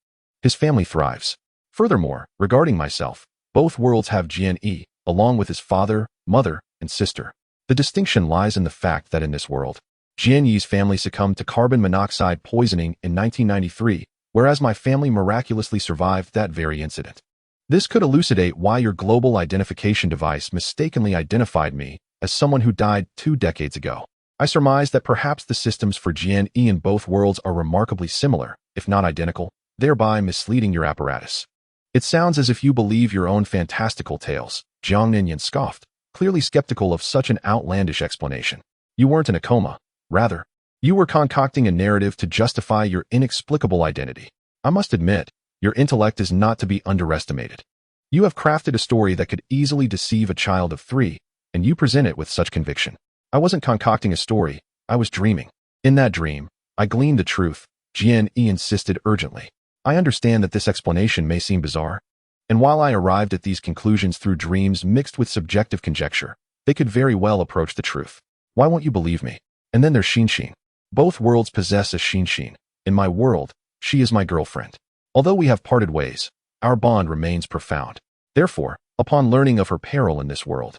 his family thrives. Furthermore, regarding myself, both worlds have Jian Yi, along with his father, mother, and sister. The distinction lies in the fact that in this world, Jian Yi's family succumbed to carbon monoxide poisoning in 1993, whereas my family miraculously survived that very incident. This could elucidate why your global identification device mistakenly identified me as someone who died 2 decades ago. I surmise that perhaps the systems for Jian Yi in both worlds are remarkably similar, if not identical, thereby misleading your apparatus." "It sounds as if you believe your own fantastical tales," Zhang Xilin scoffed, clearly skeptical of such an outlandish explanation. "You weren't in a coma. Rather, you were concocting a narrative to justify your inexplicable identity. I must admit, your intellect is not to be underestimated. You have crafted a story that could easily deceive a child of 3, and you present it with such conviction." "I wasn't concocting a story, I was dreaming. In that dream, I gleaned the truth," Jian Yi insisted urgently. "I understand that this explanation may seem bizarre, and while I arrived at these conclusions through dreams mixed with subjective conjecture, they could very well approach the truth. Why won't you believe me? And then there's Xinxin. Both worlds possess a Xinxin. In my world, she is my girlfriend. Although we have parted ways, our bond remains profound. Therefore, upon learning of her peril in this world,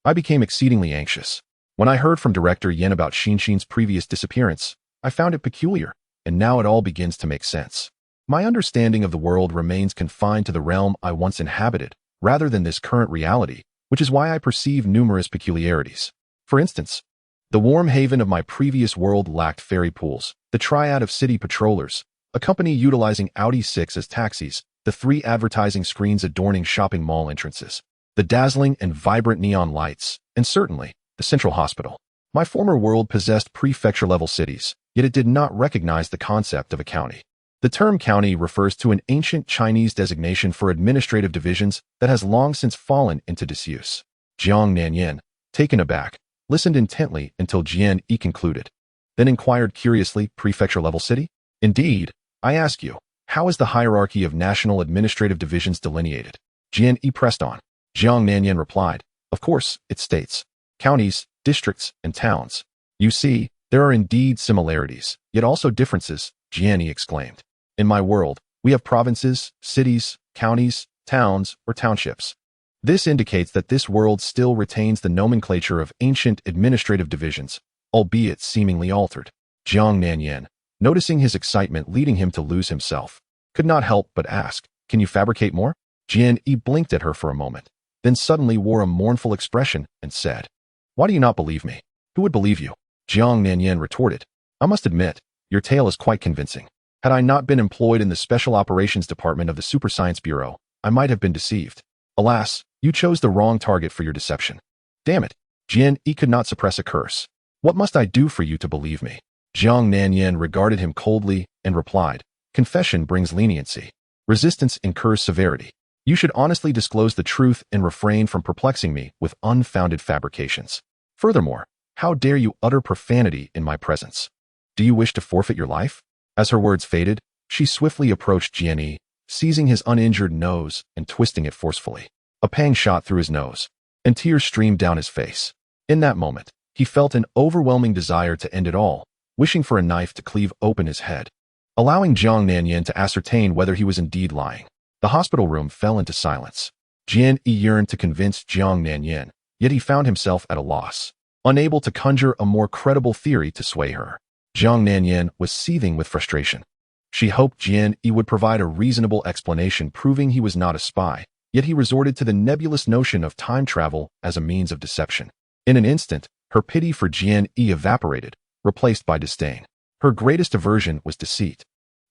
I became exceedingly anxious. When I heard from Director Yin about Xinxin's previous disappearance, I found it peculiar, and now it all begins to make sense. My understanding of the world remains confined to the realm I once inhabited, rather than this current reality, which is why I perceive numerous peculiarities. For instance, the warm haven of my previous world lacked ferry pools, the triad of city patrollers, a company utilizing Audi 6 as taxis, the 3 advertising screens adorning shopping mall entrances, the dazzling and vibrant neon lights, and certainly, the Central Hospital. My former world possessed prefecture-level cities, yet it did not recognize the concept of a county. The term county refers to an ancient Chinese designation for administrative divisions that has long since fallen into disuse. Zhang Xilin, taken aback, listened intently until Jian Yi concluded, then inquired curiously, "Prefecture-level city? Indeed, I ask you, how is the hierarchy of national administrative divisions delineated?" Jian Yi pressed on. Zhang Xilin replied, "Of course, it states counties, districts, and towns. You see, there are indeed similarities, yet also differences," Jian Yi exclaimed. "In my world, we have provinces, cities, counties, towns, or townships. This indicates that this world still retains the nomenclature of ancient administrative divisions, albeit seemingly altered." Zhang Xilin, noticing his excitement leading him to lose himself, could not help but ask, "Can you fabricate more?" Jian Yi blinked at her for a moment, then suddenly wore a mournful expression and said, "Why do you not believe me? Who would believe you?" Zhang Xilin retorted, I must admit, your tale is quite convincing. Had I not been employed in the Special Operations Department of the Super Science Bureau, I might have been deceived. Alas, you chose the wrong target for your deception. Damn it, Jian Yi could not suppress a curse. What must I do for you to believe me? Zhang Nanyan regarded him coldly and replied, confession brings leniency. Resistance incurs severity. You should honestly disclose the truth and refrain from perplexing me with unfounded fabrications. Furthermore, how dare you utter profanity in my presence? Do you wish to forfeit your life? As her words faded, she swiftly approached Jian Yi, seizing his uninjured nose and twisting it forcefully. A pang shot through his nose, and tears streamed down his face. In that moment, he felt an overwhelming desire to end it all, wishing for a knife to cleave open his head. Allowing Zhang Nanyan to ascertain whether he was indeed lying, the hospital room fell into silence. Jian Yi yearned to convince Zhang Nanyan, yet he found himself at a loss, unable to conjure a more credible theory to sway her. Zhang Nanyan was seething with frustration. She hoped Jian Yi would provide a reasonable explanation proving he was not a spy, yet he resorted to the nebulous notion of time travel as a means of deception. In an instant, her pity for Jian Yi evaporated, replaced by disdain. Her greatest aversion was deceit,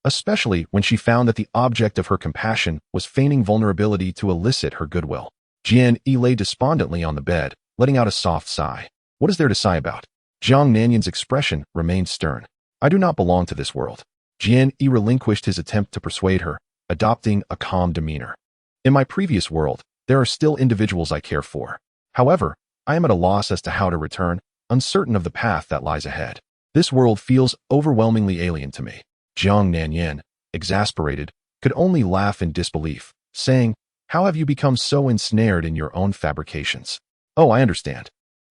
especially when she found that the object of her compassion was feigning vulnerability to elicit her goodwill. Jian Yi lay despondently on the bed, letting out a soft sigh. What is there to sigh about? Zhang Nanyan's expression remained stern. I do not belong to this world. Jian Yi relinquished his attempt to persuade her, adopting a calm demeanor. In my previous world, there are still individuals I care for. However, I am at a loss as to how to return, uncertain of the path that lies ahead. This world feels overwhelmingly alien to me. Zhang Nanyan, exasperated, could only laugh in disbelief, saying, how have you become so ensnared in your own fabrications? Oh, I understand.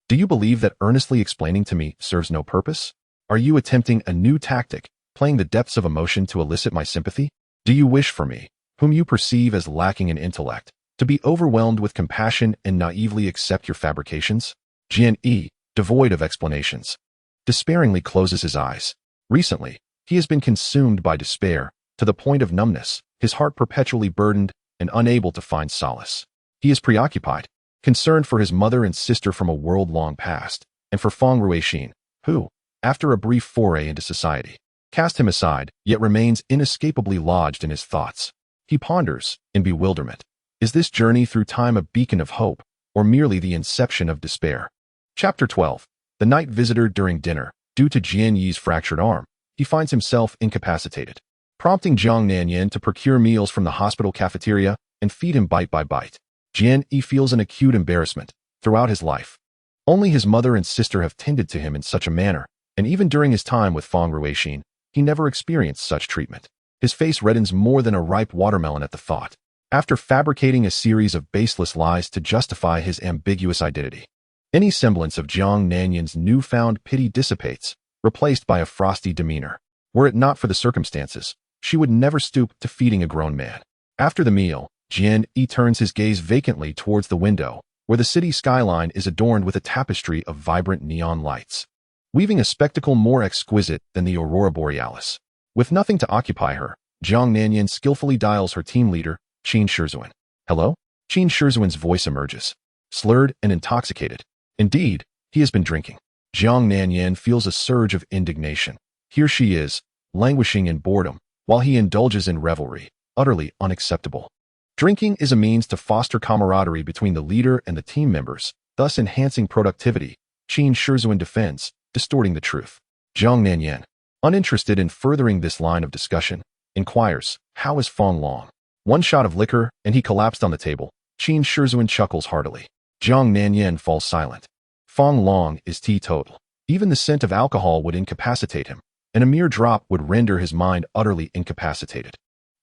Do you believe that earnestly explaining to me serves no purpose? Are you attempting a new tactic, playing the depths of emotion to elicit my sympathy? Do you wish for me, whom you perceive as lacking in intellect, to be overwhelmed with compassion and naively accept your fabrications? Jian Yi, devoid of explanations, despairingly closes his eyes. Recently, he has been consumed by despair, to the point of numbness, his heart perpetually burdened and unable to find solace. He is preoccupied, concerned for his mother and sister from a world-long past, and for Feng Ruixin, who, after a brief foray into society, cast him aside, yet remains inescapably lodged in his thoughts. He ponders, in bewilderment. Is this journey through time a beacon of hope, or merely the inception of despair? Chapter 12. The night visitor during dinner. Due to Jian Yi's fractured arm, he finds himself incapacitated, prompting Zhang Nanyan to procure meals from the hospital cafeteria and feed him bite by bite. Jian Yi feels an acute embarrassment throughout his life. Only his mother and sister have tended to him in such a manner, and even during his time with Feng Ruixin, he never experienced such treatment. His face reddens more than a ripe watermelon at the thought, after fabricating a series of baseless lies to justify his ambiguous identity. Any semblance of Zhang Nanyan's newfound pity dissipates, replaced by a frosty demeanor. Were it not for the circumstances, she would never stoop to feeding a grown man. After the meal, Jian Yi turns his gaze vacantly towards the window, where the city skyline is adorned with a tapestry of vibrant neon lights, weaving a spectacle more exquisite than the aurora borealis. With nothing to occupy her, Zhang Nanyan skillfully dials her team leader, Qin Shizuan. Hello? Qin Shizuan's voice emerges, slurred and intoxicated. Indeed, he has been drinking. Zhang Nanyan feels a surge of indignation. Here she is, languishing in boredom, while he indulges in revelry, utterly unacceptable. Drinking is a means to foster camaraderie between the leader and the team members, thus enhancing productivity, Qin Shizuan defends, distorting the truth. Zhang Nanyan, uninterested in furthering this line of discussion, inquires, how is Feng Long? One shot of liquor, and he collapsed on the table. Qin Shizuan chuckles heartily. Zhang Nanyan falls silent. Feng Long is teetotal. Even the scent of alcohol would incapacitate him, and a mere drop would render his mind utterly incapacitated.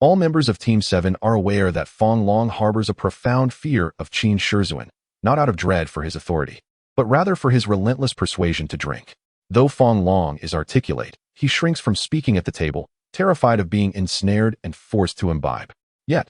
All members of Team 7 are aware that Feng Long harbors a profound fear of Qin Shizuan, not out of dread for his authority, but rather for his relentless persuasion to drink. Though Feng Long is articulate, he shrinks from speaking at the table, terrified of being ensnared and forced to imbibe. Yet,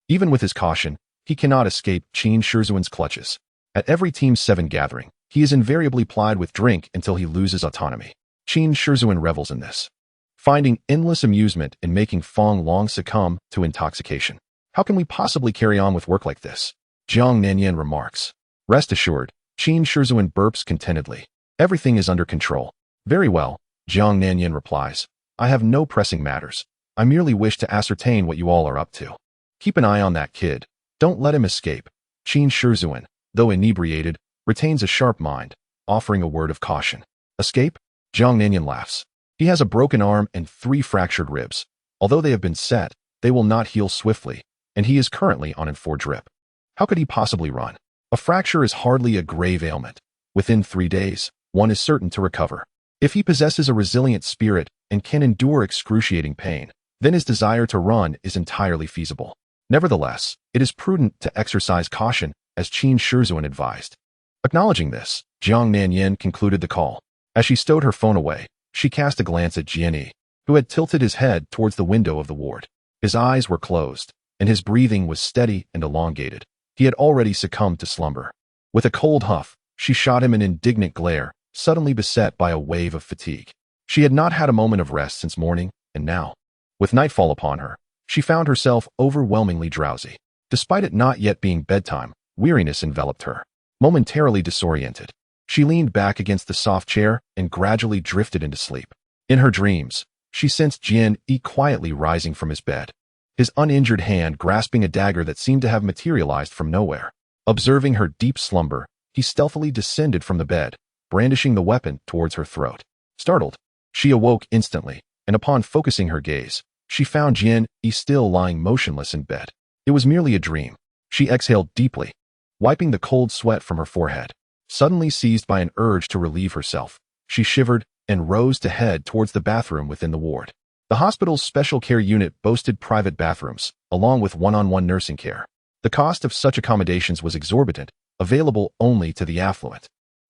even with his caution, he cannot escape Qin Shizuan's clutches. At every Team 7 gathering, he is invariably plied with drink until he loses autonomy. Qin Shizuan revels in this, finding endless amusement in making Feng Long succumb to intoxication. How can we possibly carry on with work like this? Zhang Nanyan remarks. Rest assured, Qin Shizuan burps contentedly. Everything is under control. Very well, Zhang Xilin replies, I have no pressing matters. I merely wish to ascertain what you all are up to. Keep an eye on that kid. Don't let him escape. Qin Shizhuan, though inebriated, retains a sharp mind, offering a word of caution. Escape? Zhang Xilin laughs. He has a broken arm and 3 fractured ribs. Although they have been set, they will not heal swiftly, and he is currently on an 4 drip. How could he possibly run? A fracture is hardly a grave ailment. Within 3 days, one is certain to recover. If he possesses a resilient spirit and can endure excruciating pain, then his desire to run is entirely feasible. Nevertheless, it is prudent to exercise caution, as Qin Shizhuan advised. Acknowledging this, Zhang Xilin concluded the call. As she stowed her phone away, she cast a glance at Jian Yi, who had tilted his head towards the window of the ward. His eyes were closed, and his breathing was steady and elongated. He had already succumbed to slumber. With a cold huff, she shot him an indignant glare, suddenly beset by a wave of fatigue. She had not had a moment of rest since morning, and now, with nightfall upon her, she found herself overwhelmingly drowsy. Despite it not yet being bedtime, weariness enveloped her. Momentarily disoriented, she leaned back against the soft chair and gradually drifted into sleep. In her dreams, she sensed Jian Yi quietly rising from his bed, his uninjured hand grasping a dagger that seemed to have materialized from nowhere. Observing her deep slumber, he stealthily descended from the bed, brandishing the weapon towards her throat. Startled, she awoke instantly, and upon focusing her gaze, she found Jian Yi still lying motionless in bed. It was merely a dream. She exhaled deeply, wiping the cold sweat from her forehead. Suddenly seized by an urge to relieve herself, she shivered and rose to head towards the bathroom within the ward. The hospital's special care unit boasted private bathrooms, along with one-on-one nursing care. The cost of such accommodations was exorbitant, available only to the affluent.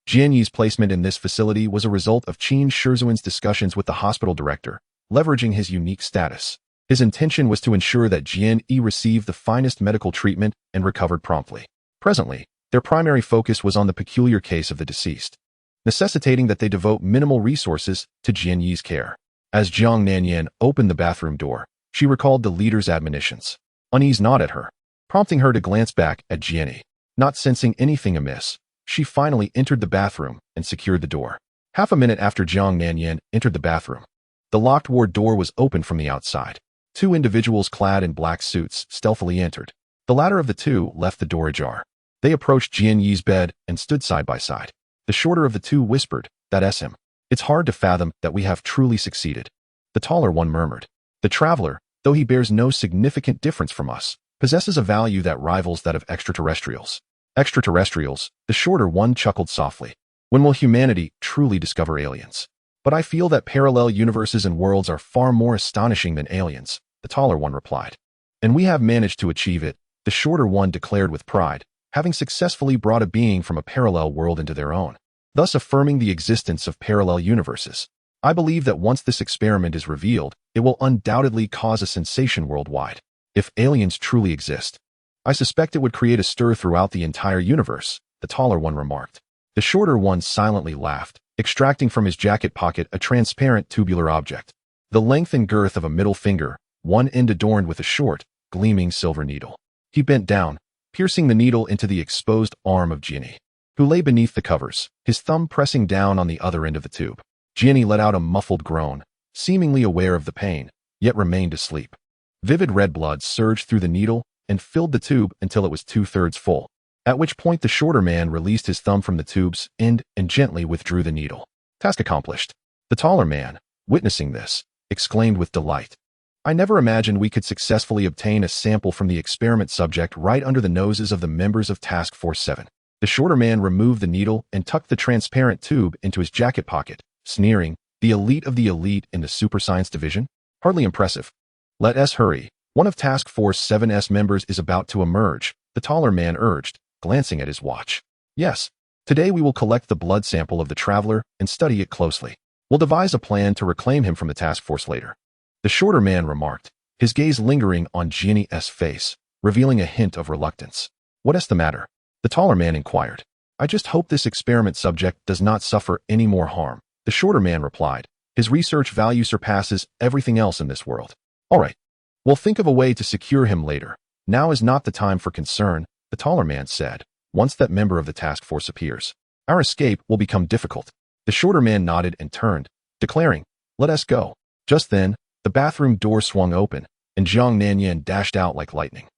Jian Yi's placement in this facility was a result of Qin Shizhuan's discussions with the hospital director, leveraging his unique status. His intention was to ensure that Jian Yi received the finest medical treatment and recovered promptly. Presently, their primary focus was on the peculiar case of the deceased, necessitating that they devote minimal resources to Jian Yi's care. As Zhang Xilin opened the bathroom door, she recalled the leader's admonitions. Unease gnawed at her, prompting her to glance back at Jian Yi. Not sensing anything amiss, she finally entered the bathroom and secured the door. Half a minute after Zhang Xilin entered the bathroom, the locked ward door was opened from the outside. 2 individuals clad in black suits stealthily entered. The latter of the 2 left the door ajar. They approached Jian Yi's bed and stood side by side. The shorter of the 2 whispered, "That's him. It's hard to fathom that we have truly succeeded." The taller one murmured, "The traveler, though he bears no significant difference from us, possesses a value that rivals that of extraterrestrials." Extraterrestrials, the shorter one chuckled softly. "When will humanity truly discover aliens? But I feel that parallel universes and worlds are far more astonishing than aliens," the taller one replied. "And we have managed to achieve it," the shorter one declared with pride, having successfully brought a being from a parallel world into their own, thus affirming the existence of parallel universes. "I believe that once this experiment is revealed, it will undoubtedly cause a sensation worldwide. If aliens truly exist, I suspect it would create a stir throughout the entire universe," the taller one remarked. The shorter one silently laughed, extracting from his jacket pocket a transparent tubular object, the length and girth of a middle finger, one end adorned with a short, gleaming silver needle. He bent down, piercing the needle into the exposed arm of Jian Yi, who lay beneath the covers, his thumb pressing down on the other end of the tube. Jian Yi let out a muffled groan, seemingly aware of the pain, yet remained asleep. Vivid red blood surged through the needle and filled the tube until it was 2/3 full, at which point the shorter man released his thumb from the tube's end and gently withdrew the needle. Task accomplished. The taller man, witnessing this, exclaimed with delight, "I never imagined we could successfully obtain a sample from the experiment subject right under the noses of the members of Task Force 7. The shorter man removed the needle and tucked the transparent tube into his jacket pocket, sneering, "The elite of the elite in the super science division? Hardly impressive. Let us hurry. One of Task Force 7's members is about to emerge," the taller man urged, glancing at his watch. "Yes. Today we will collect the blood sample of the traveler and study it closely. We'll devise a plan to reclaim him from the task force later," the shorter man remarked, his gaze lingering on Jian Yi's face, revealing a hint of reluctance. "What's the matter?" the taller man inquired. "I just hope this experiment subject does not suffer any more harm," the shorter man replied. "His research value surpasses everything else in this world." "All right. We'll think of a way to secure him later. Now is not the time for concern," the taller man said. "Once that member of the task force appears, our escape will become difficult." The shorter man nodded and turned, declaring, "Let us go." Just then, the bathroom door swung open, and Zhang Nanyan dashed out like lightning,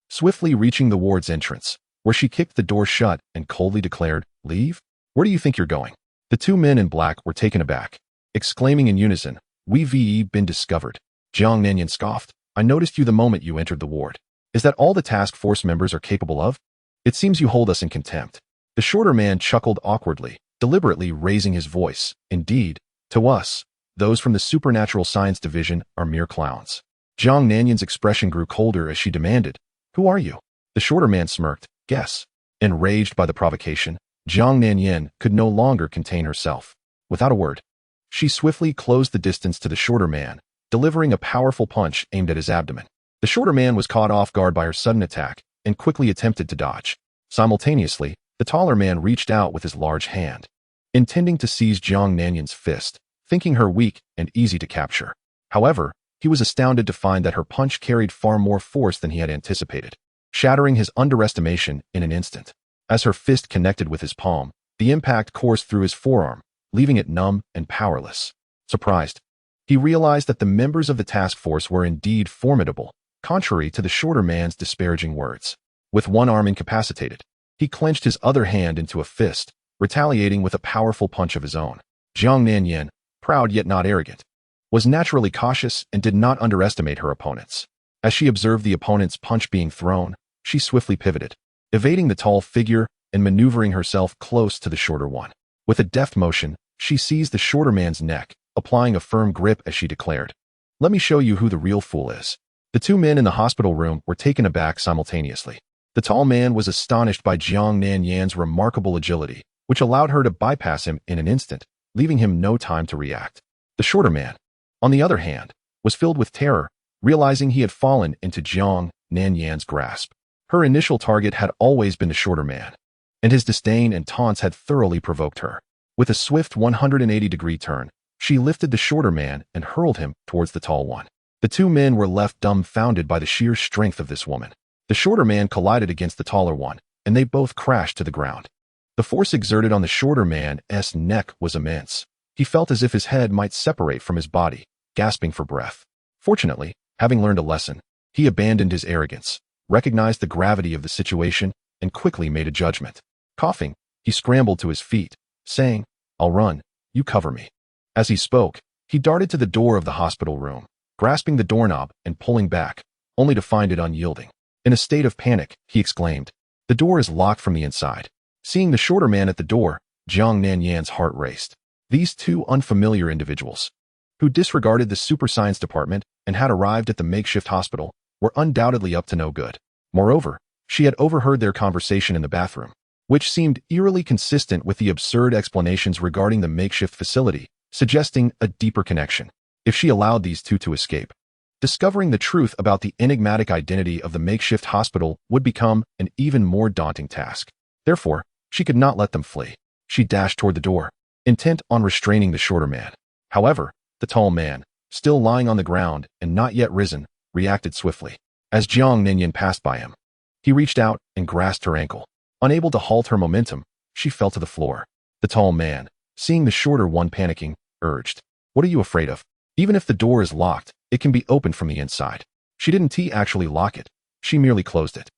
swiftly reaching the ward's entrance, where she kicked the door shut and coldly declared, "Leave? Where do you think you're going?" The two men in black were taken aback, exclaiming in unison, "We've been discovered." Zhang Nanyan scoffed, "I noticed you the moment you entered the ward. Is that all the task force members are capable of? It seems you hold us in contempt." The shorter man chuckled awkwardly, deliberately raising his voice. "Indeed, to us, those from the Supernatural Science Division are mere clowns." Zhang Nanyan's expression grew colder as she demanded, "Who are you?" The shorter man smirked, "Guess." Enraged by the provocation, Zhang Nanyan could no longer contain herself. Without a word, she swiftly closed the distance to the shorter man, delivering a powerful punch aimed at his abdomen. The shorter man was caught off guard by her sudden attack and quickly attempted to dodge. Simultaneously, the taller man reached out with his large hand, intending to seize Zhang Nanyan's fist, thinking her weak and easy to capture. However, he was astounded to find that her punch carried far more force than he had anticipated, shattering his underestimation in an instant. As her fist connected with his palm, the impact coursed through his forearm, leaving it numb and powerless. Surprised, he realized that the members of the task force were indeed formidable, contrary to the shorter man's disparaging words. With one arm incapacitated, he clenched his other hand into a fist, retaliating with a powerful punch of his own. Zhang Nanyan, proud yet not arrogant, was naturally cautious and did not underestimate her opponents. As she observed the opponent's punch being thrown, she swiftly pivoted, evading the tall figure and maneuvering herself close to the shorter one. With a deft motion, she seized the shorter man's neck, applying a firm grip as she declared, "Let me show you who the real fool is." The two men in the hospital room were taken aback simultaneously. The tall man was astonished by Zhang Nanyan's remarkable agility, which allowed her to bypass him in an instant, leaving him no time to react. The shorter man, on the other hand, was filled with terror, realizing he had fallen into Zhang Nanyan's grasp. Her initial target had always been the shorter man, and his disdain and taunts had thoroughly provoked her. With a swift 180-degree turn, she lifted the shorter man and hurled him towards the tall one. The two men were left dumbfounded by the sheer strength of this woman. The shorter man collided against the taller one, and they both crashed to the ground. The force exerted on the shorter man's neck was immense. He felt as if his head might separate from his body, gasping for breath. Fortunately, having learned a lesson, he abandoned his arrogance, recognized the gravity of the situation, and quickly made a judgment. Coughing, he scrambled to his feet, saying, "I'll run, you cover me." As he spoke, he darted to the door of the hospital room, grasping the doorknob and pulling back, only to find it unyielding. In a state of panic, he exclaimed, "The door is locked from the inside." Seeing the shorter man at the door, Zhang Nanyan's heart raced. These two unfamiliar individuals, who disregarded the super science department and had arrived at the makeshift hospital, were undoubtedly up to no good. Moreover, she had overheard their conversation in the bathroom, which seemed eerily consistent with the absurd explanations regarding the makeshift facility, suggesting a deeper connection. If she allowed these two to escape, discovering the truth about the enigmatic identity of the makeshift hospital would become an even more daunting task. Therefore, she could not let them flee. She dashed toward the door, intent on restraining the shorter man. However, the tall man, still lying on the ground and not yet risen, reacted swiftly. As Zhang Nanyan passed by him, he reached out and grasped her ankle. Unable to halt her momentum, she fell to the floor. The tall man, seeing the shorter one panicking, urged, "What are you afraid of? Even if the door is locked, it can be opened from the inside." She didn't actually lock it. She merely closed it.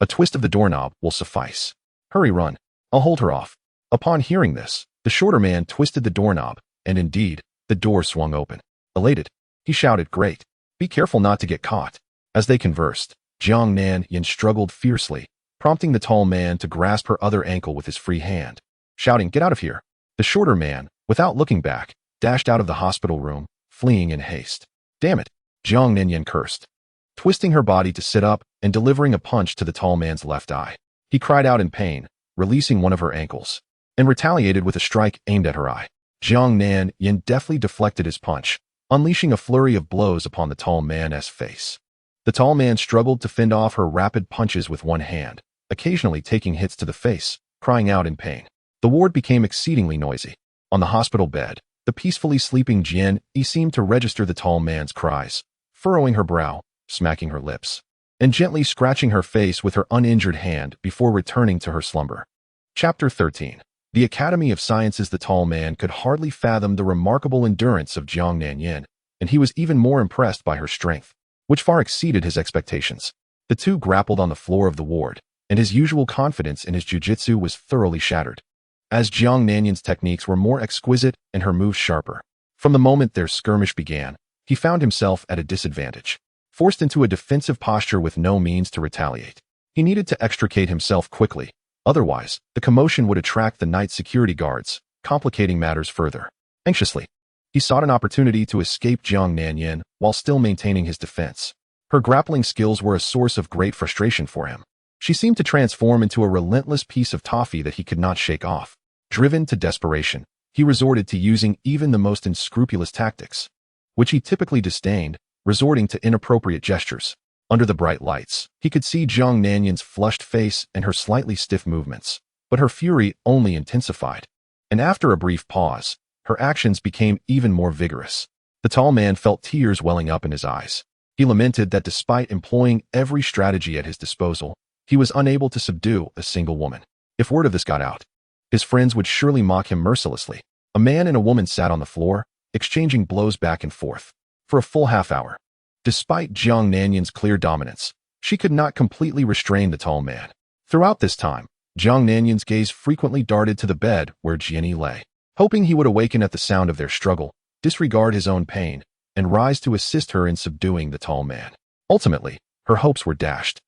"A twist of the doorknob will suffice. Hurry, run. I'll hold her off." Upon hearing this, the shorter man twisted the doorknob, and indeed, the door swung open. Elated, he shouted, "Great. Be careful not to get caught." As they conversed, Zhang Nanyan struggled fiercely, prompting the tall man to grasp her other ankle with his free hand. Shouting, "Get out of here!" The shorter man, without looking back, dashed out of the hospital room, fleeing in haste. "Damn it!" Zhang Nanyan cursed, twisting her body to sit up and delivering a punch to the tall man's left eye. He cried out in pain, releasing one of her ankles, and retaliated with a strike aimed at her eye. Zhang Nanyan deftly deflected his punch, unleashing a flurry of blows upon the tall man's face. The tall man struggled to fend off her rapid punches with one hand, occasionally taking hits to the face, crying out in pain. The ward became exceedingly noisy. On the hospital bed, the peacefully sleeping Jian Yi seemed to register the tall man's cries, furrowing her brow, smacking her lips, and gently scratching her face with her uninjured hand before returning to her slumber. Chapter 13. The Academy of Sciences. The tall man could hardly fathom the remarkable endurance of Zhang Xilin, and he was even more impressed by her strength, which far exceeded his expectations. The two grappled on the floor of the ward, and his usual confidence in his jiu-jitsu was thoroughly shattered, as Zhang Xilin techniques were more exquisite and her moves sharper. From the moment their skirmish began, he found himself at a disadvantage, forced into a defensive posture with no means to retaliate. He needed to extricate himself quickly, otherwise, the commotion would attract the night security guards, complicating matters further. Anxiously, he sought an opportunity to escape Zhang Xilin while still maintaining his defense. Her grappling skills were a source of great frustration for him. She seemed to transform into a relentless piece of toffee that he could not shake off. Driven to desperation, he resorted to using even the most unscrupulous tactics, which he typically disdained, resorting to inappropriate gestures. Under the bright lights, he could see Zhang Nanyan's flushed face and her slightly stiff movements, but her fury only intensified. And after a brief pause, her actions became even more vigorous. The tall man felt tears welling up in his eyes. He lamented that despite employing every strategy at his disposal, he was unable to subdue a single woman. If word of this got out, his friends would surely mock him mercilessly. A man and a woman sat on the floor, exchanging blows back and forth, for a full half hour. Despite Zhang Nanyan's clear dominance, she could not completely restrain the tall man. Throughout this time, Zhang Nanyan's gaze frequently darted to the bed where Jian Yi lay, hoping he would awaken at the sound of their struggle, disregard his own pain, and rise to assist her in subduing the tall man. Ultimately, her hopes were dashed.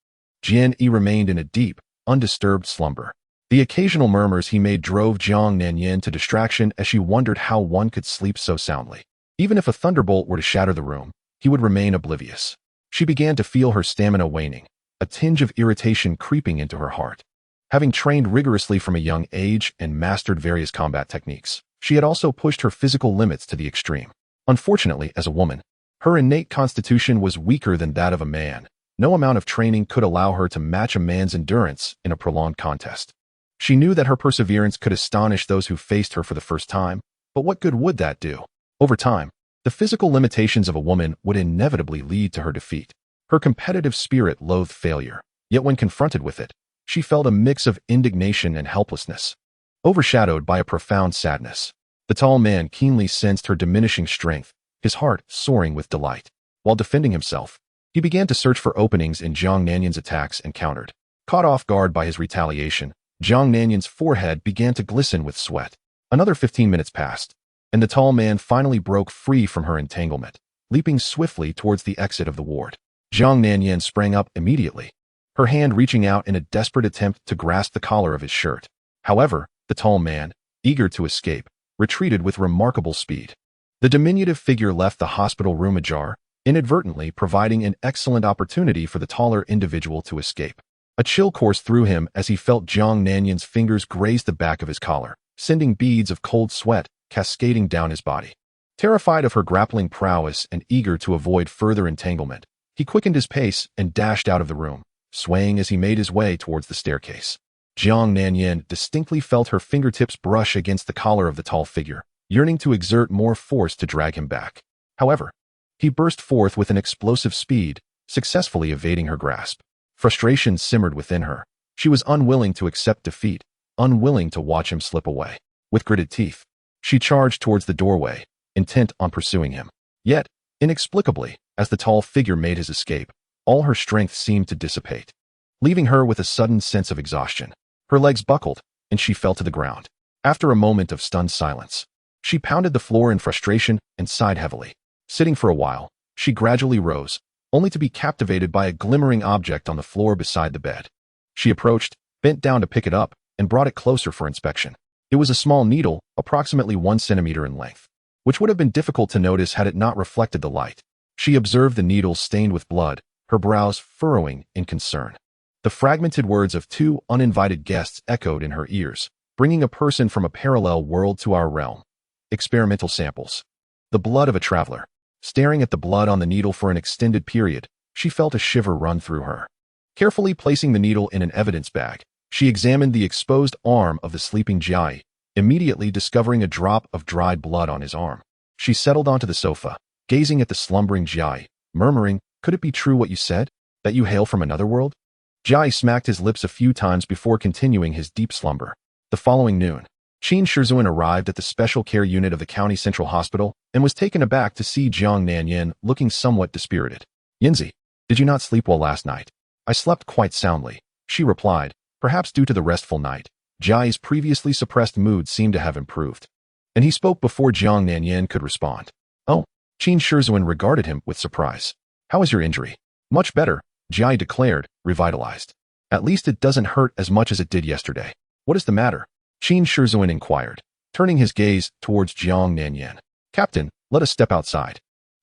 Jian Yi remained in a deep, undisturbed slumber. The occasional murmurs he made drove Zhang Nanyan to distraction as she wondered how one could sleep so soundly. Even if a thunderbolt were to shatter the room, he would remain oblivious. She began to feel her stamina waning, a tinge of irritation creeping into her heart. Having trained rigorously from a young age and mastered various combat techniques, she had also pushed her physical limits to the extreme. Unfortunately, as a woman, her innate constitution was weaker than that of a man. No amount of training could allow her to match a man's endurance in a prolonged contest. She knew that her perseverance could astonish those who faced her for the first time, but what good would that do? Over time, the physical limitations of a woman would inevitably lead to her defeat. Her competitive spirit loathed failure, yet when confronted with it, she felt a mix of indignation and helplessness, overshadowed by a profound sadness. The tall man keenly sensed her diminishing strength, his heart soaring with delight. While defending himself, he began to search for openings in Zhang Nanyan's attacks and countered. Caught off guard by his retaliation, Zhang Nanyan's forehead began to glisten with sweat. Another 15 minutes passed, and the tall man finally broke free from her entanglement, leaping swiftly towards the exit of the ward. Zhang Nanyan sprang up immediately, her hand reaching out in a desperate attempt to grasp the collar of his shirt. However, the tall man, eager to escape, retreated with remarkable speed. The diminutive figure left the hospital room ajar, inadvertently providing an excellent opportunity for the taller individual to escape. A chill coursed through him as he felt Zhang Nanyan's fingers graze the back of his collar, sending beads of cold sweat cascading down his body. Terrified of her grappling prowess and eager to avoid further entanglement, he quickened his pace and dashed out of the room, swaying as he made his way towards the staircase. Zhang Nanyan distinctly felt her fingertips brush against the collar of the tall figure, yearning to exert more force to drag him back. However, he burst forth with an explosive speed, successfully evading her grasp. Frustration simmered within her. She was unwilling to accept defeat, unwilling to watch him slip away. With gritted teeth, she charged towards the doorway, intent on pursuing him. Yet, inexplicably, as the tall figure made his escape, all her strength seemed to dissipate, leaving her with a sudden sense of exhaustion. Her legs buckled, and she fell to the ground. After a moment of stunned silence, she pounded the floor in frustration and sighed heavily. Sitting for a while, she gradually rose, only to be captivated by a glimmering object on the floor beside the bed. She approached, bent down to pick it up, and brought it closer for inspection. It was a small needle, approximately 1 centimeter in length, which would have been difficult to notice had it not reflected the light. She observed the needle stained with blood, her brows furrowing in concern. The fragmented words of 2 uninvited guests echoed in her ears, bringing a person from a parallel world to our realm. Experimental samples. The blood of a traveler. Staring at the blood on the needle for an extended period, she felt a shiver run through her. Carefully placing the needle in an evidence bag, she examined the exposed arm of the sleeping Jian Yi, immediately discovering a drop of dried blood on his arm. She settled onto the sofa, gazing at the slumbering Jian Yi, murmuring, "Could it be true what you said? That you hail from another world?" Jian Yi smacked his lips a few times before continuing his deep slumber. The following noon, Qin Shizuan arrived at the special care unit of the county central hospital and was taken aback to see Jiang Nanyan looking somewhat dispirited. Yinzi, did you not sleep well last night? I slept quite soundly, she replied, perhaps due to the restful night. Jia's previously suppressed mood seemed to have improved. And he spoke before Jiang Nanyan could respond. Oh, Qin Shizuan regarded him with surprise. How is your injury? Much better, Jia declared, revitalized. At least it doesn't hurt as much as it did yesterday. What is the matter? Qin Shizuan inquired, turning his gaze towards Jiang Nanyan. Captain, let us step outside.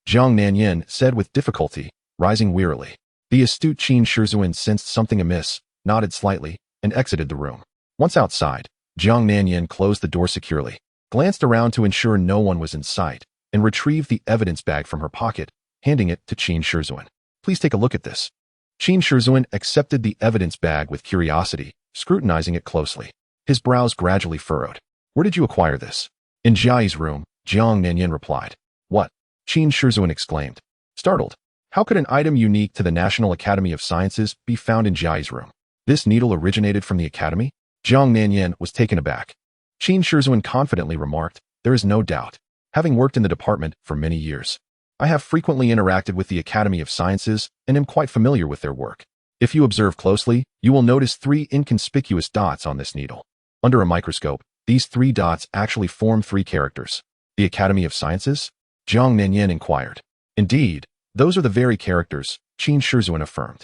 Jiang Nanyan said with difficulty, rising wearily. The astute Qin Shizuan sensed something amiss, nodded slightly, and exited the room. Once outside, Jiang Nanyan closed the door securely, glanced around to ensure no one was in sight, and retrieved the evidence bag from her pocket, handing it to Qin Shizuan. Please take a look at this. Qin Shizuan accepted the evidence bag with curiosity, scrutinizing it closely. His brows gradually furrowed. Where did you acquire this? In Jia's room, Jiang Nanyan replied. What? Qin Shizuan exclaimed. Startled. How could an item unique to the National Academy of Sciences be found in Jia's room? This needle originated from the academy? Jiang Nanyan was taken aback. Qin Shizuan confidently remarked, there is no doubt. Having worked in the department for many years, I have frequently interacted with the Academy of Sciences and am quite familiar with their work. If you observe closely, you will notice 3 inconspicuous dots on this needle. Under a microscope, these 3 dots actually form 3 characters. The Academy of Sciences? Jiang Nanyan inquired. Indeed, those are the very characters, Qin Shizuan affirmed.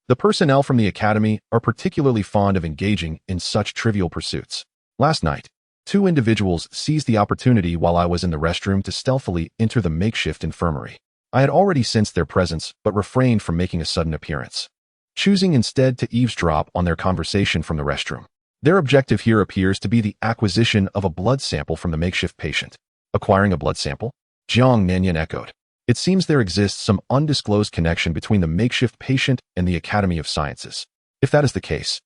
The personnel from the Academy are particularly fond of engaging in such trivial pursuits. Last night, 2 individuals seized the opportunity while I was in the restroom to stealthily enter the makeshift infirmary. I had already sensed their presence but refrained from making a sudden appearance, choosing instead to eavesdrop on their conversation from the restroom. Their objective here appears to be the acquisition of a blood sample from the makeshift patient. Acquiring a blood sample? Jiang Nanyan echoed. It seems there exists some undisclosed connection between the makeshift patient and the Academy of Sciences. If that is the case,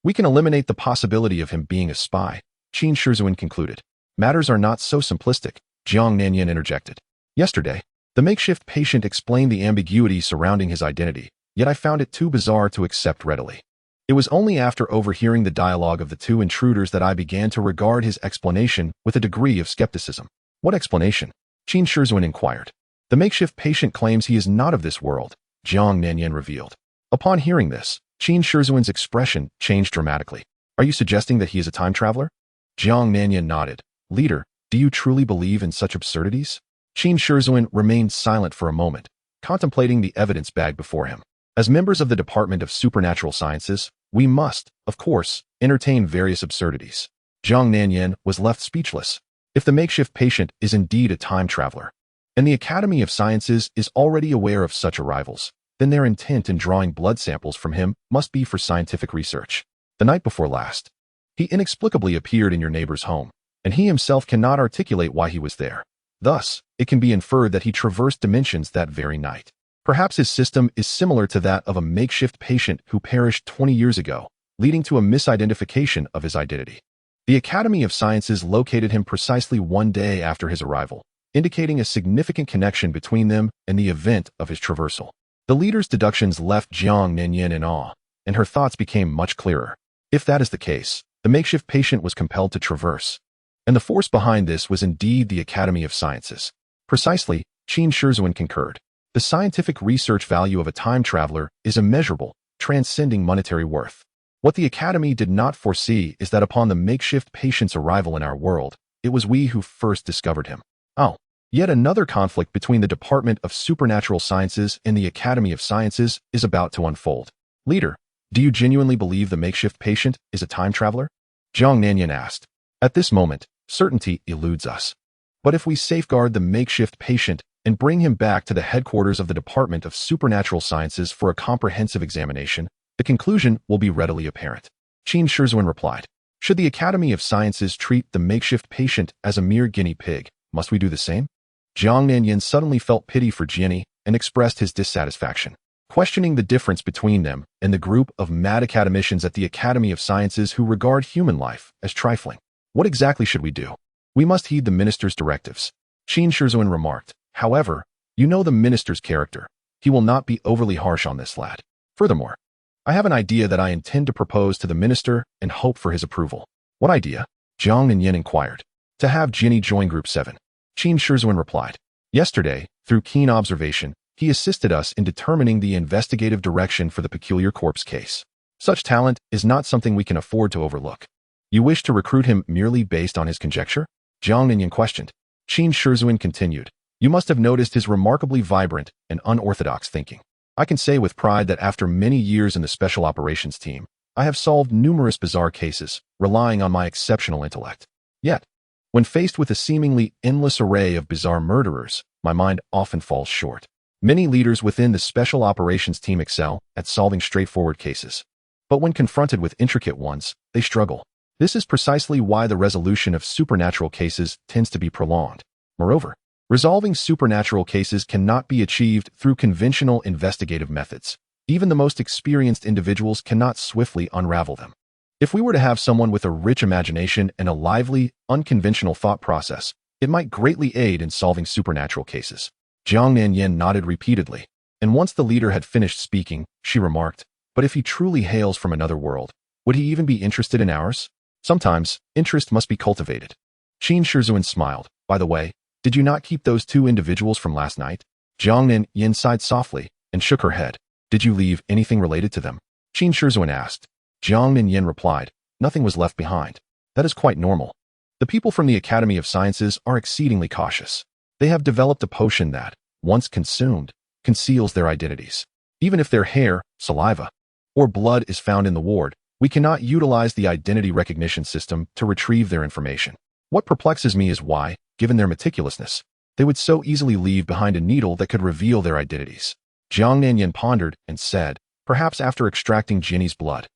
we can eliminate the possibility of him being a spy, Qin Shizuan concluded. Matters are not so simplistic, Jiang Nanyan interjected. Yesterday, the makeshift patient explained the ambiguity surrounding his identity, yet I found it too bizarre to accept readily. It was only after overhearing the dialogue of the 2 intruders that I began to regard his explanation with a degree of skepticism. What explanation? Qin Shizuan inquired. The makeshift patient claims he is not of this world, Jiang Nanyan revealed. Upon hearing this, Qin Shizuan's expression changed dramatically. Are you suggesting that he is a time traveler? Jiang Nanyan nodded. Leader, do you truly believe in such absurdities? Qin Shizuan remained silent for a moment, contemplating the evidence bag before him. As members of the Department of Supernatural Sciences, we must, of course, entertain various absurdities. Jiang Nanyan was left speechless. If the makeshift patient is indeed a time traveler, and the Academy of Sciences is already aware of such arrivals, then their intent in drawing blood samples from him must be for scientific research. The night before last, he inexplicably appeared in your neighbor's home, and he himself cannot articulate why he was there. Thus, it can be inferred that he traversed dimensions that very night. Perhaps his system is similar to that of a makeshift patient who perished 20 years ago, leading to a misidentification of his identity. The Academy of Sciences located him precisely 1 day after his arrival, indicating a significant connection between them and the event of his traversal. The leader's deductions left Jiang Nanyan in awe, and her thoughts became much clearer. If that is the case, the makeshift patient was compelled to traverse, and the force behind this was indeed the Academy of Sciences. Precisely, Qin Shizuan concurred. The scientific research value of a time traveler is immeasurable, transcending monetary worth. What the Academy did not foresee is that upon the makeshift patient's arrival in our world, it was we who first discovered him. Oh, yet another conflict between the Department of Supernatural Sciences and the Academy of Sciences is about to unfold. Leader, do you genuinely believe the makeshift patient is a time traveler? Jiang Nanyan asked. At this moment, certainty eludes us. But if we safeguard the makeshift patient and bring him back to the headquarters of the Department of Supernatural Sciences for a comprehensive examination, the conclusion will be readily apparent. Qin Shizuan replied. Should the Academy of Sciences treat the makeshift patient as a mere guinea pig, must we do the same? Jiang Nanyan suddenly felt pity for Jian Yi and expressed his dissatisfaction, questioning the difference between them and the group of mad academicians at the Academy of Sciences who regard human life as trifling. What exactly should we do? We must heed the minister's directives, Qin Shizuan remarked. However, you know the minister's character. He will not be overly harsh on this lad. Furthermore, I have an idea that I intend to propose to the minister and hope for his approval. What idea? Zhang Yin inquired. To have Jian Yi join Group 7. Qin Shizhuan replied. Yesterday, through keen observation, he assisted us in determining the investigative direction for the peculiar corpse case. Such talent is not something we can afford to overlook. You wish to recruit him merely based on his conjecture? Zhang Yin questioned. Qin Shizhuan continued. You must have noticed his remarkably vibrant and unorthodox thinking. I can say with pride that after many years in the Special Operations Team, I have solved numerous bizarre cases, relying on my exceptional intellect. Yet, when faced with a seemingly endless array of bizarre murderers, my mind often falls short. Many leaders within the Special Operations Team excel at solving straightforward cases. But when confronted with intricate ones, they struggle. This is precisely why the resolution of supernatural cases tends to be prolonged. Moreover, resolving supernatural cases cannot be achieved through conventional investigative methods. Even the most experienced individuals cannot swiftly unravel them. If we were to have someone with a rich imagination and a lively, unconventional thought process, it might greatly aid in solving supernatural cases. Zhang Yin nodded repeatedly, and once the leader had finished speaking, she remarked, but if he truly hails from another world, would he even be interested in ours? Sometimes, interest must be cultivated. Qin Shizhuan smiled. By the way, did you not keep those two individuals from last night? Zhang Yin sighed softly and shook her head. Did you leave anything related to them? Qin Shizhuan asked. Zhang Yin replied. Nothing was left behind. That is quite normal. The people from the Academy of Sciences are exceedingly cautious. They have developed a potion that, once consumed, conceals their identities. Even if their hair, saliva, or blood is found in the ward, we cannot utilize the identity recognition system to retrieve their information. What perplexes me is why, given their meticulousness, they would so easily leave behind a needle that could reveal their identities. Zhang Yin pondered and said, perhaps after extracting Jian Yi's blood.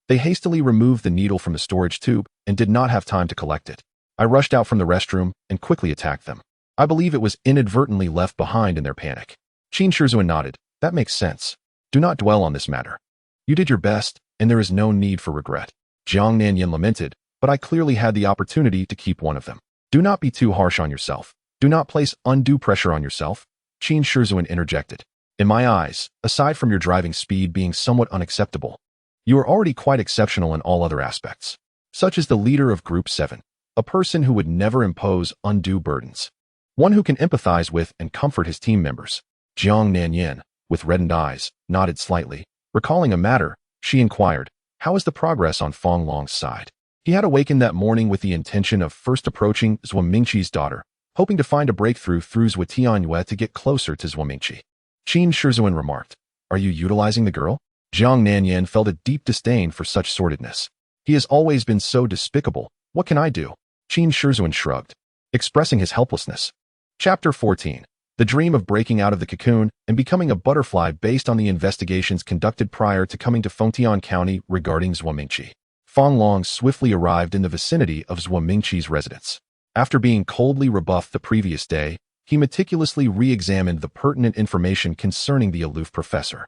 They hastily removed the needle from the storage tube and did not have time to collect it. I rushed out from the restroom and quickly attacked them. I believe it was inadvertently left behind in their panic. Qin Shizhuan nodded. That makes sense. Do not dwell on this matter. You did your best, and there is no need for regret. Zhang Yin lamented, but I clearly had the opportunity to keep one of them. Do not be too harsh on yourself. Do not place undue pressure on yourself. Qin Shizhuan interjected. In my eyes, aside from your driving speed being somewhat unacceptable, you are already quite exceptional in all other aspects. Such as the leader of Group 7, a person who would never impose undue burdens. One who can empathize with and comfort his team members. Zhang Yin, with reddened eyes, nodded slightly. Recalling a matter, she inquired, how is the progress on Fong Long's side? He had awakened that morning with the intention of first approaching Zhuo Mingqi's daughter, hoping to find a breakthrough through Zhuo Tianyue to get closer to Zhuo Mingqi. Qin Shizhuan remarked, are you utilizing the girl? Zhang Yin felt a deep disdain for such sordidness. He has always been so despicable. What can I do? Qin Shizhuan shrugged, expressing his helplessness. Chapter 14. The dream of breaking out of the cocoon and becoming a butterfly based on the investigations conducted prior to coming to Fengtian County regarding Zhuo Mingqi. Fong Long swiftly arrived in the vicinity of Zhuo Mingqi's residence. After being coldly rebuffed the previous day, he meticulously re-examined the pertinent information concerning the aloof professor.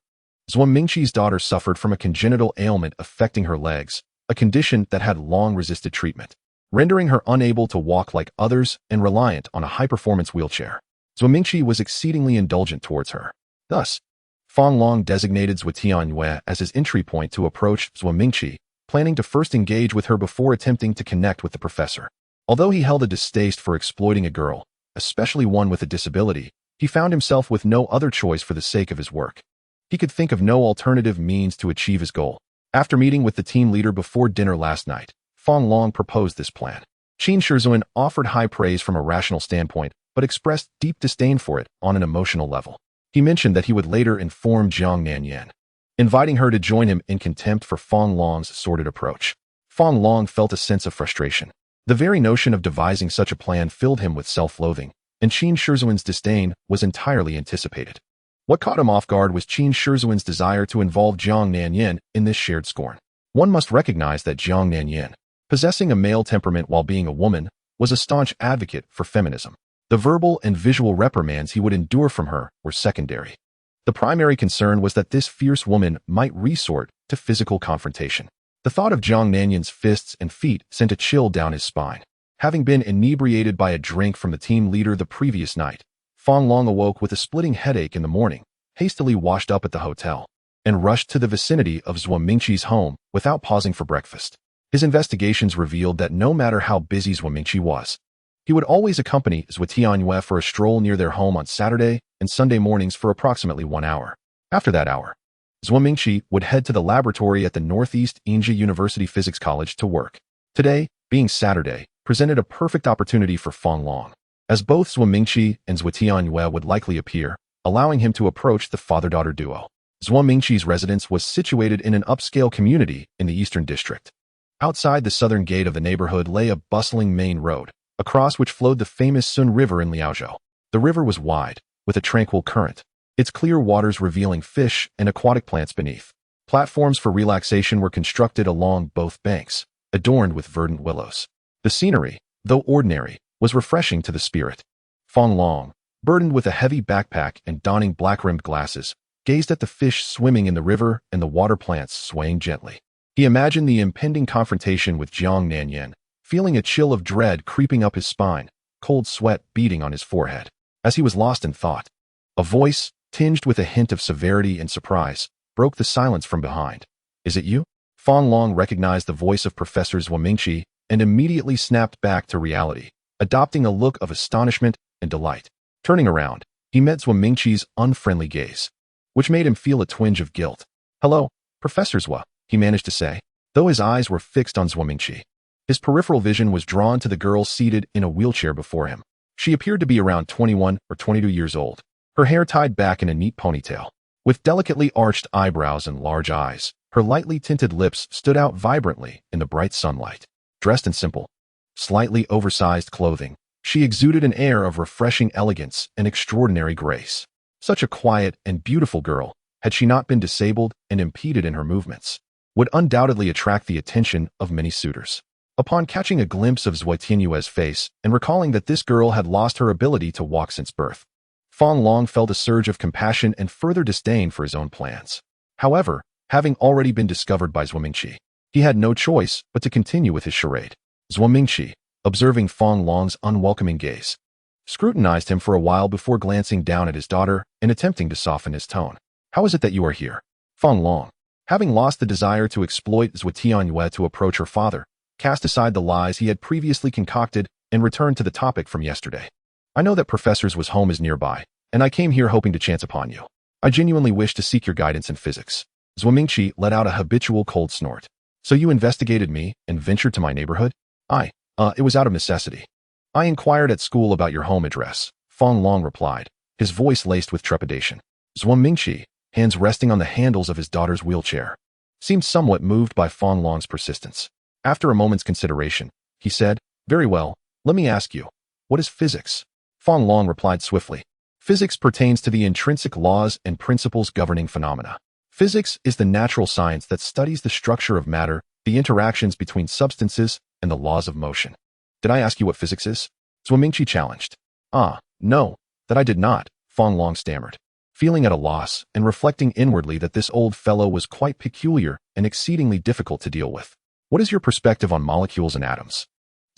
Zhuo Mingqi's daughter suffered from a congenital ailment affecting her legs, a condition that had long resisted treatment, rendering her unable to walk like others and reliant on a high-performance wheelchair. Zhuo Mingqi was exceedingly indulgent towards her. Thus, Fong Long designated Zhuo Tianyue as his entry point to approach Zhuo Mingqi, planning to first engage with her before attempting to connect with the professor. Although he held a distaste for exploiting a girl, especially one with a disability, he found himself with no other choice for the sake of his work. He could think of no alternative means to achieve his goal. After meeting with the team leader before dinner last night, Fong Long proposed this plan. Qin Shizhuan offered high praise from a rational standpoint, but expressed deep disdain for it on an emotional level. He mentioned that he would later inform Zhang Yin, inviting her to join him in contempt for Fong Long's sordid approach. Fong Long felt a sense of frustration. The very notion of devising such a plan filled him with self-loathing, and Qin Shizhuan's disdain was entirely anticipated. What caught him off guard was Qin Shizhuan's desire to involve Zhang Yin in this shared scorn. One must recognize that Zhang Yin, possessing a male temperament while being a woman, was a staunch advocate for feminism. The verbal and visual reprimands he would endure from her were secondary. The primary concern was that this fierce woman might resort to physical confrontation. The thought of Zhang Nanyin's fists and feet sent a chill down his spine. Having been inebriated by a drink from the team leader the previous night, Fong Long awoke with a splitting headache in the morning, hastily washed up at the hotel, and rushed to the vicinity of Zhuo Mingqi's home without pausing for breakfast. His investigations revealed that no matter how busy Zhang Mingqi was, he would always accompany Jian Yi for a stroll near their home on Saturday and Sunday mornings for approximately 1 hour. After that hour, Zhang Mingqi would head to the laboratory at the Northeast Inja University Physics College to work. Today, being Saturday, presented a perfect opportunity for Fang Long, as both Zhang Mingqi and Jian Yi would likely appear, allowing him to approach the father-daughter duo. Zhang Mingqi's residence was situated in an upscale community in the Eastern District. Outside the southern gate of the neighborhood lay a bustling main road, across which flowed the famous Sun River in Liaozhou. The river was wide, with a tranquil current, its clear waters revealing fish and aquatic plants beneath. Platforms for relaxation were constructed along both banks, adorned with verdant willows. The scenery, though ordinary, was refreshing to the spirit. Fang Long, burdened with a heavy backpack and donning black-rimmed glasses, gazed at the fish swimming in the river and the water plants swaying gently. He imagined the impending confrontation with Jiang Nanyan, feeling a chill of dread creeping up his spine, cold sweat beating on his forehead. As he was lost in thought, a voice, tinged with a hint of severity and surprise, broke the silence from behind. "Is it you?" Fang Long recognized the voice of Professor Zhang Mingqi and immediately snapped back to reality, adopting a look of astonishment and delight. Turning around, he met Zhang Mingqi's unfriendly gaze, which made him feel a twinge of guilt. "Hello, Professor Zhang," he managed to say, though his eyes were fixed on Zhang Mingqi. His peripheral vision was drawn to the girl seated in a wheelchair before him. She appeared to be around 21 or 22 years old, her hair tied back in a neat ponytail. With delicately arched eyebrows and large eyes, her lightly tinted lips stood out vibrantly in the bright sunlight. Dressed in simple, slightly oversized clothing, she exuded an air of refreshing elegance and extraordinary grace. Such a quiet and beautiful girl, had she not been disabled and impeded in her movements, would undoubtedly attract the attention of many suitors. Upon catching a glimpse of Jian Yi's face and recalling that this girl had lost her ability to walk since birth, Fang Long felt a surge of compassion and further disdain for his own plans. However, having already been discovered by Zhang Mingqi, he had no choice but to continue with his charade. Zhang Mingqi, observing Fang Long's unwelcoming gaze, scrutinized him for a while before glancing down at his daughter and attempting to soften his tone. "How is it that you are here?" Fang Long, having lost the desire to exploit Jian Yi to approach her father, cast aside the lies he had previously concocted and returned to the topic from yesterday. "I know that Professor's was home is nearby, and I came here hoping to chance upon you. I genuinely wish to seek your guidance in physics." Zhang Mingqi let out a habitual cold snort. "So you investigated me and ventured to my neighborhood?" It was out of necessity. I inquired at school about your home address," Fang Long replied, his voice laced with trepidation. Zhang Mingqi, hands resting on the handles of his daughter's wheelchair, seemed somewhat moved by Fang Long's persistence. After a moment's consideration, he said, "Very well, let me ask you, what is physics?" Fang Long replied swiftly, "Physics pertains to the intrinsic laws and principles governing phenomena. Physics is the natural science that studies the structure of matter, the interactions between substances, and the laws of motion." "Did I ask you what physics is?" Zhang Mingqi challenged. No, that I did not," Fang Long stammered, feeling at a loss and reflecting inwardly that this old fellow was quite peculiar and exceedingly difficult to deal with. "What is your perspective on molecules and atoms?"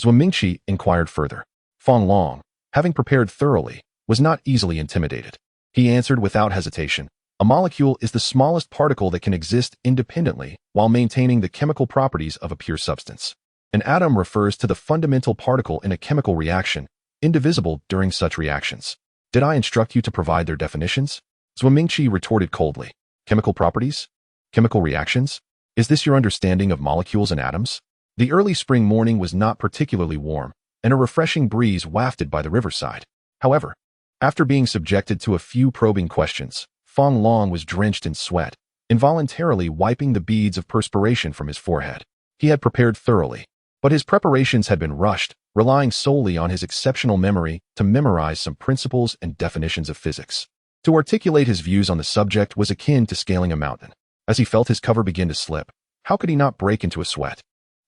Zhang Mingqi inquired further. Fang Long, having prepared thoroughly, was not easily intimidated. He answered without hesitation, "A molecule is the smallest particle that can exist independently while maintaining the chemical properties of a pure substance. An atom refers to the fundamental particle in a chemical reaction, indivisible during such reactions." "Did I instruct you to provide their definitions?" Zhang Mingqi retorted coldly. "Chemical properties? Chemical reactions? Is this your understanding of molecules and atoms?" The early spring morning was not particularly warm, and a refreshing breeze wafted by the riverside. However, after being subjected to a few probing questions, Fang Long was drenched in sweat, involuntarily wiping the beads of perspiration from his forehead. He had prepared thoroughly, but his preparations had been rushed, relying solely on his exceptional memory to memorize some principles and definitions of physics. To articulate his views on the subject was akin to scaling a mountain. As he felt his cover begin to slip, how could he not break into a sweat?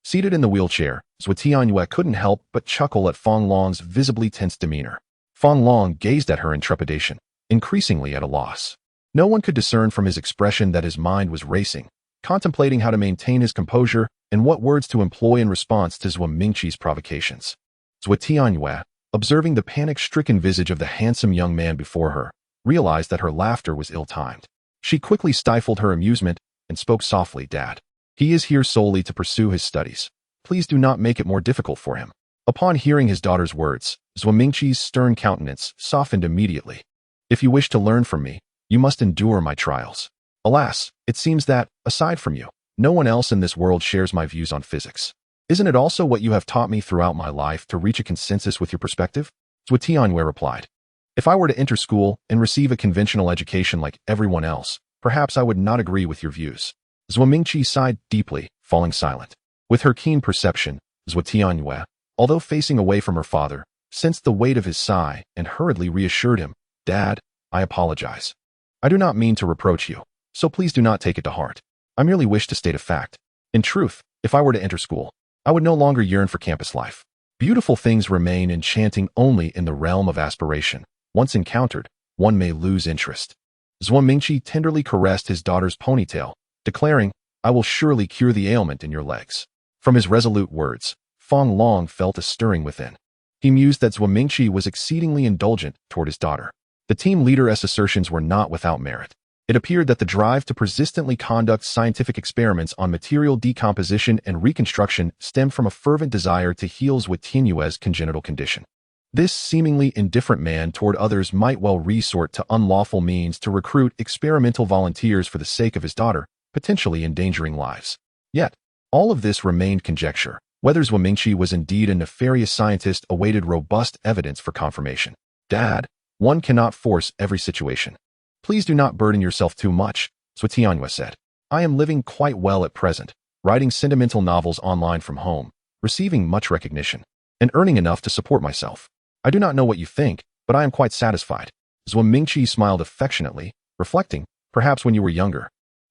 Seated in the wheelchair, Jian Yi couldn't help but chuckle at Fang Long's visibly tense demeanor. Fang Long gazed at her in trepidation, increasingly at a loss. No one could discern from his expression that his mind was racing, contemplating how to maintain his composure and what words to employ in response to Zhang Mingqi's provocations. Jian Yi, observing the panic-stricken visage of the handsome young man before her, realized that her laughter was ill-timed. She quickly stifled her amusement and spoke softly, "Dad." He is here solely to pursue his studies. Please do not make it more difficult for him." Upon hearing his daughter's words, Zhuo Mingqi's stern countenance softened immediately. "If you wish to learn from me, you must endure my trials. Alas, it seems that, aside from you, no one else in this world shares my views on physics. Isn't it also what you have taught me throughout my life to reach a consensus with your perspective?" Zhuo Tianyu replied. "If I were to enter school and receive a conventional education like everyone else, perhaps I would not agree with your views." Zhuo Mingqi sighed deeply, falling silent. With her keen perception, Zhuo Tianyu, although facing away from her father, sensed the weight of his sigh and hurriedly reassured him, "Dad, I apologize. I do not mean to reproach you, so please do not take it to heart. I merely wish to state a fact. In truth, if I were to enter school, I would no longer yearn for campus life. Beautiful things remain enchanting only in the realm of aspiration. Once encountered, one may lose interest." Zhuo Mingqi tenderly caressed his daughter's ponytail, declaring, "I will surely cure the ailment in your legs." From his resolute words, Fong Long felt a stirring within. He mused that Zhuo Mingqi was exceedingly indulgent toward his daughter. The team leader's assertions were not without merit. It appeared that the drive to persistently conduct scientific experiments on material decomposition and reconstruction stemmed from a fervent desire to heal Zhuo Tianyue's congenital condition. This seemingly indifferent man toward others might well resort to unlawful means to recruit experimental volunteers for the sake of his daughter, potentially endangering lives. Yet, all of this remained conjecture. Whether Zhuo Mingqi was indeed a nefarious scientist awaited robust evidence for confirmation. "Dad, one cannot force every situation. Please do not burden yourself too much," Zhuo Tianyu said. "I am living quite well at present, writing sentimental novels online from home, receiving much recognition, and earning enough to support myself. I do not know what you think, but I am quite satisfied." Zhuo Mingqi smiled affectionately, reflecting, "Perhaps when you were younger,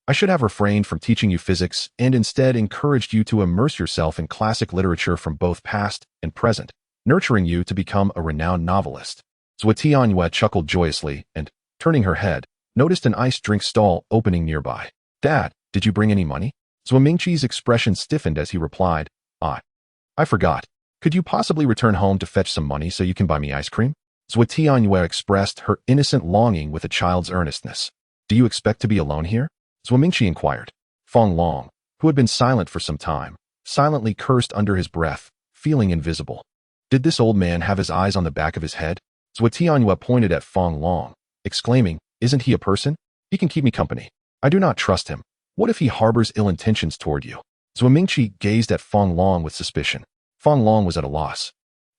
I should have refrained from teaching you physics and instead encouraged you to immerse yourself in classic literature from both past and present, nurturing you to become a renowned novelist." Zhuo Tianyu chuckled joyously and, turning her head, noticed an iced drink stall opening nearby. "Dad, did you bring any money?" Zhuo Mingqi's expression stiffened as he replied, I forgot. Could you possibly return home to fetch some money so you can buy me ice cream?" Zhuo Tianyu expressed her innocent longing with a child's earnestness. "Do you expect to be alone here?" Zhuo Mingqi inquired. Fong Long, who had been silent for some time, silently cursed under his breath, feeling invisible. Did this old man have his eyes on the back of his head? Zhuo Tianyu pointed at Fong Long, exclaiming, "Isn't he a person? He can keep me company. I do not trust him. What if he harbors ill intentions toward you?" Zhuo Mingqi gazed at Fong Long with suspicion. Fong Long was at a loss,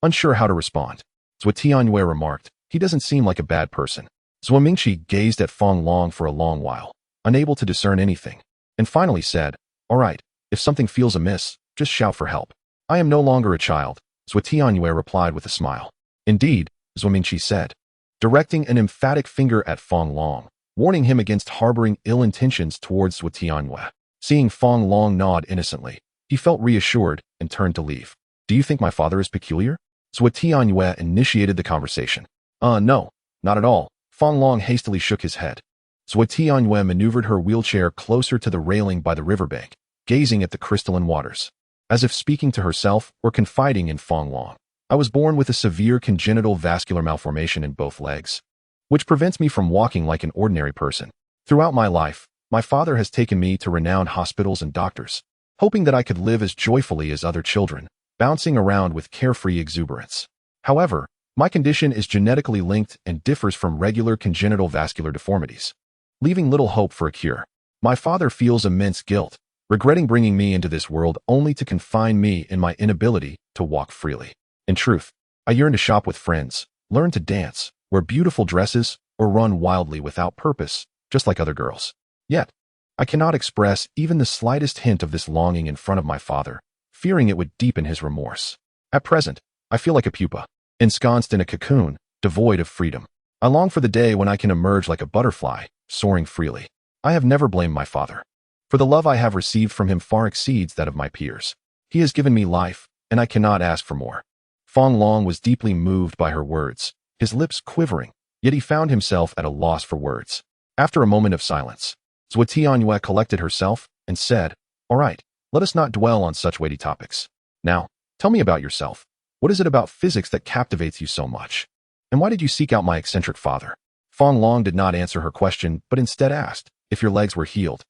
unsure how to respond. Zhuo Tianyu remarked, "He doesn't seem like a bad person." Zhuo Mingqi gazed at Fong Long for a long while, unable to discern anything, and finally said, "All right, if something feels amiss, just shout for help. I am no longer a child," Zhuo Tianyu replied with a smile. "Indeed," Zhuo Mingqi said, directing an emphatic finger at Fong Long, warning him against harboring ill intentions towards Zhuo Tianyu. Seeing Fong Long nod innocently, he felt reassured and turned to leave. "Do you think my father is peculiar?" Zhuo Tianyu initiated the conversation. No, not at all." Fong Long hastily shook his head. Zhuo Tianyu maneuvered her wheelchair closer to the railing by the riverbank, gazing at the crystalline waters, as if speaking to herself or confiding in Fong Long. "I was born with a severe congenital vascular malformation in both legs, which prevents me from walking like an ordinary person. Throughout my life, my father has taken me to renowned hospitals and doctors, hoping that I could live as joyfully as other children, bouncing around with carefree exuberance. However, my condition is genetically linked and differs from regular congenital vascular deformities, leaving little hope for a cure. My father feels immense guilt, regretting bringing me into this world only to confine me in my inability to walk freely. In truth, I yearn to shop with friends, learn to dance, wear beautiful dresses, or run wildly without purpose, just like other girls. Yet, I cannot express even the slightest hint of this longing in front of my father, fearing it would deepen his remorse. At present, I feel like a pupa, ensconced in a cocoon, devoid of freedom. I long for the day when I can emerge like a butterfly, soaring freely. I have never blamed my father, for the love I have received from him far exceeds that of my peers. He has given me life, and I cannot ask for more." Fong Long was deeply moved by her words, his lips quivering, yet he found himself at a loss for words. After a moment of silence, Zhuo Tianyu collected herself and said, "All right, let us not dwell on such weighty topics. Now, tell me about yourself. What is it about physics that captivates you so much? And why did you seek out my eccentric father?" Fong Long did not answer her question, but instead asked, "If your legs were healed,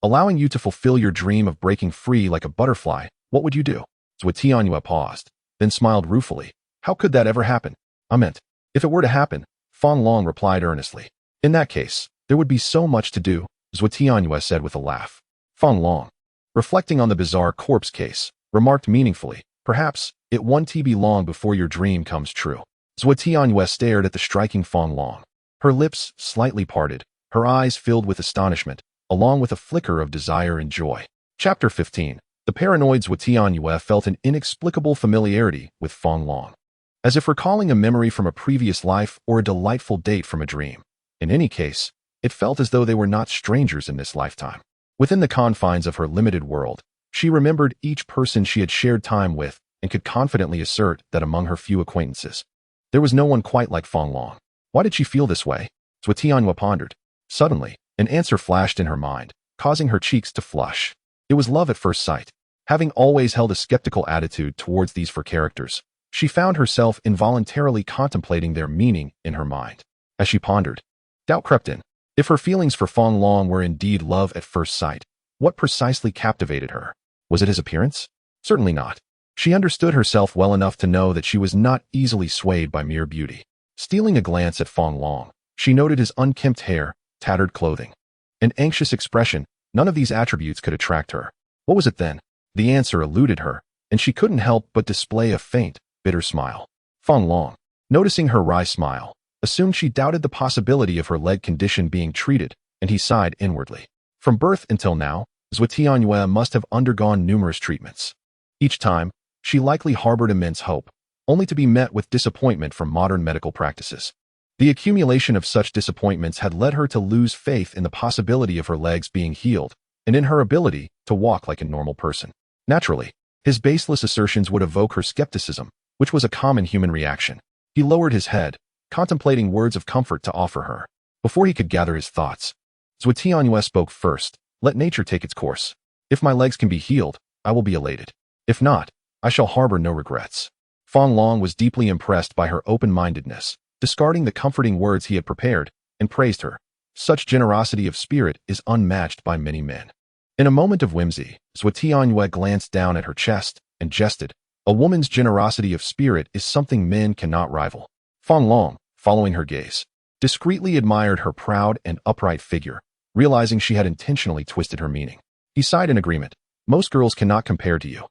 allowing you to fulfill your dream of breaking free like a butterfly, what would you do? Zhuo Tianyue paused, then smiled ruefully. How could that ever happen? I meant, if it were to happen, Fang Long replied earnestly. In that case, there would be so much to do, Zhuo Tianyue said with a laugh. Fang Long, reflecting on the bizarre corpse case, remarked meaningfully, perhaps it won't be long before your dream comes true. Zhuo Tianyue stared at the striking Fang Long. Her lips slightly parted, her eyes filled with astonishment, along with a flicker of desire and joy. Chapter 15. The paranoid Zhuo Tianyue felt an inexplicable familiarity with Fang Long, as if recalling a memory from a previous life or a delightful date from a dream. In any case, it felt as though they were not strangers in this lifetime. Within the confines of her limited world, she remembered each person she had shared time with and could confidently assert that among her few acquaintances, there was no one quite like Fang Long. Why did she feel this way? Zhuo Tianyue pondered. Suddenly, an answer flashed in her mind, causing her cheeks to flush. It was love at first sight. Having always held a skeptical attitude towards these four characters, she found herself involuntarily contemplating their meaning in her mind. As she pondered, doubt crept in. If her feelings for Fang Long were indeed love at first sight, what precisely captivated her? Was it his appearance? Certainly not. She understood herself well enough to know that she was not easily swayed by mere beauty. Stealing a glance at Fang Long, she noted his unkempt hair, tattered clothing, and anxious expression. None of these attributes could attract her. What was it then? The answer eluded her, and she couldn't help but display a faint, bitter smile. Fang Long, noticing her wry smile, assumed she doubted the possibility of her leg condition being treated, and he sighed inwardly. From birth until now, Zhuo Tianyue must have undergone numerous treatments. Each time, she likely harbored immense hope, only to be met with disappointment from modern medical practices. The accumulation of such disappointments had led her to lose faith in the possibility of her legs being healed, and in her ability to walk like a normal person. Naturally, his baseless assertions would evoke her skepticism, which was a common human reaction. He lowered his head, contemplating words of comfort to offer her. Before he could gather his thoughts, Zhuo Tianyue spoke first. Let nature take its course. If my legs can be healed, I will be elated. If not, I shall harbor no regrets. Fang Long was deeply impressed by her open-mindedness, discarding the comforting words he had prepared, and praised her. Such generosity of spirit is unmatched by many men. In a moment of whimsy, Zhuo Tianyue glanced down at her chest and jested. A woman's generosity of spirit is something men cannot rival. Fang Long, following her gaze, discreetly admired her proud and upright figure, realizing she had intentionally twisted her meaning. He sighed in agreement. Most girls cannot compare to you.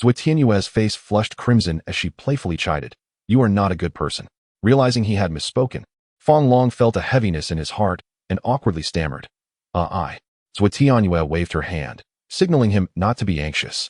Zhuo Tianyue's face flushed crimson as she playfully chided. You are not a good person. Realizing he had misspoken, Fang Long felt a heaviness in his heart and awkwardly stammered. I. Zhuo Tianyue waved her hand, signaling him not to be anxious,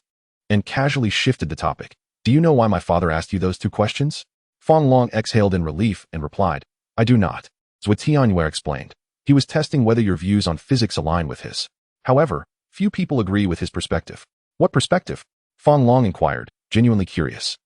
and casually shifted the topic. Do you know why my father asked you those two questions? Fang Long exhaled in relief and replied, I do not. Zhuo Tianyue explained. He was testing whether your views on physics align with his. However, few people agree with his perspective. What perspective? Fang Long inquired, genuinely curious.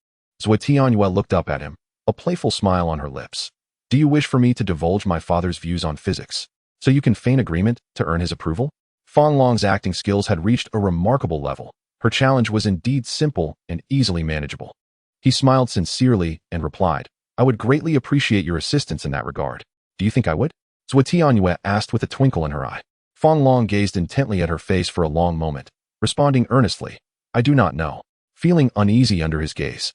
Zhuo Tianyue looked up at him, a playful smile on her lips. Do you wish for me to divulge my father's views on physics, so you can feign agreement to earn his approval? Fang Long's acting skills had reached a remarkable level. Her challenge was indeed simple and easily manageable. He smiled sincerely and replied, I would greatly appreciate your assistance in that regard. Do you think I would? Zhuo Tianyue asked with a twinkle in her eye. Fang Long gazed intently at her face for a long moment, responding earnestly, I do not know. Feeling uneasy under his gaze,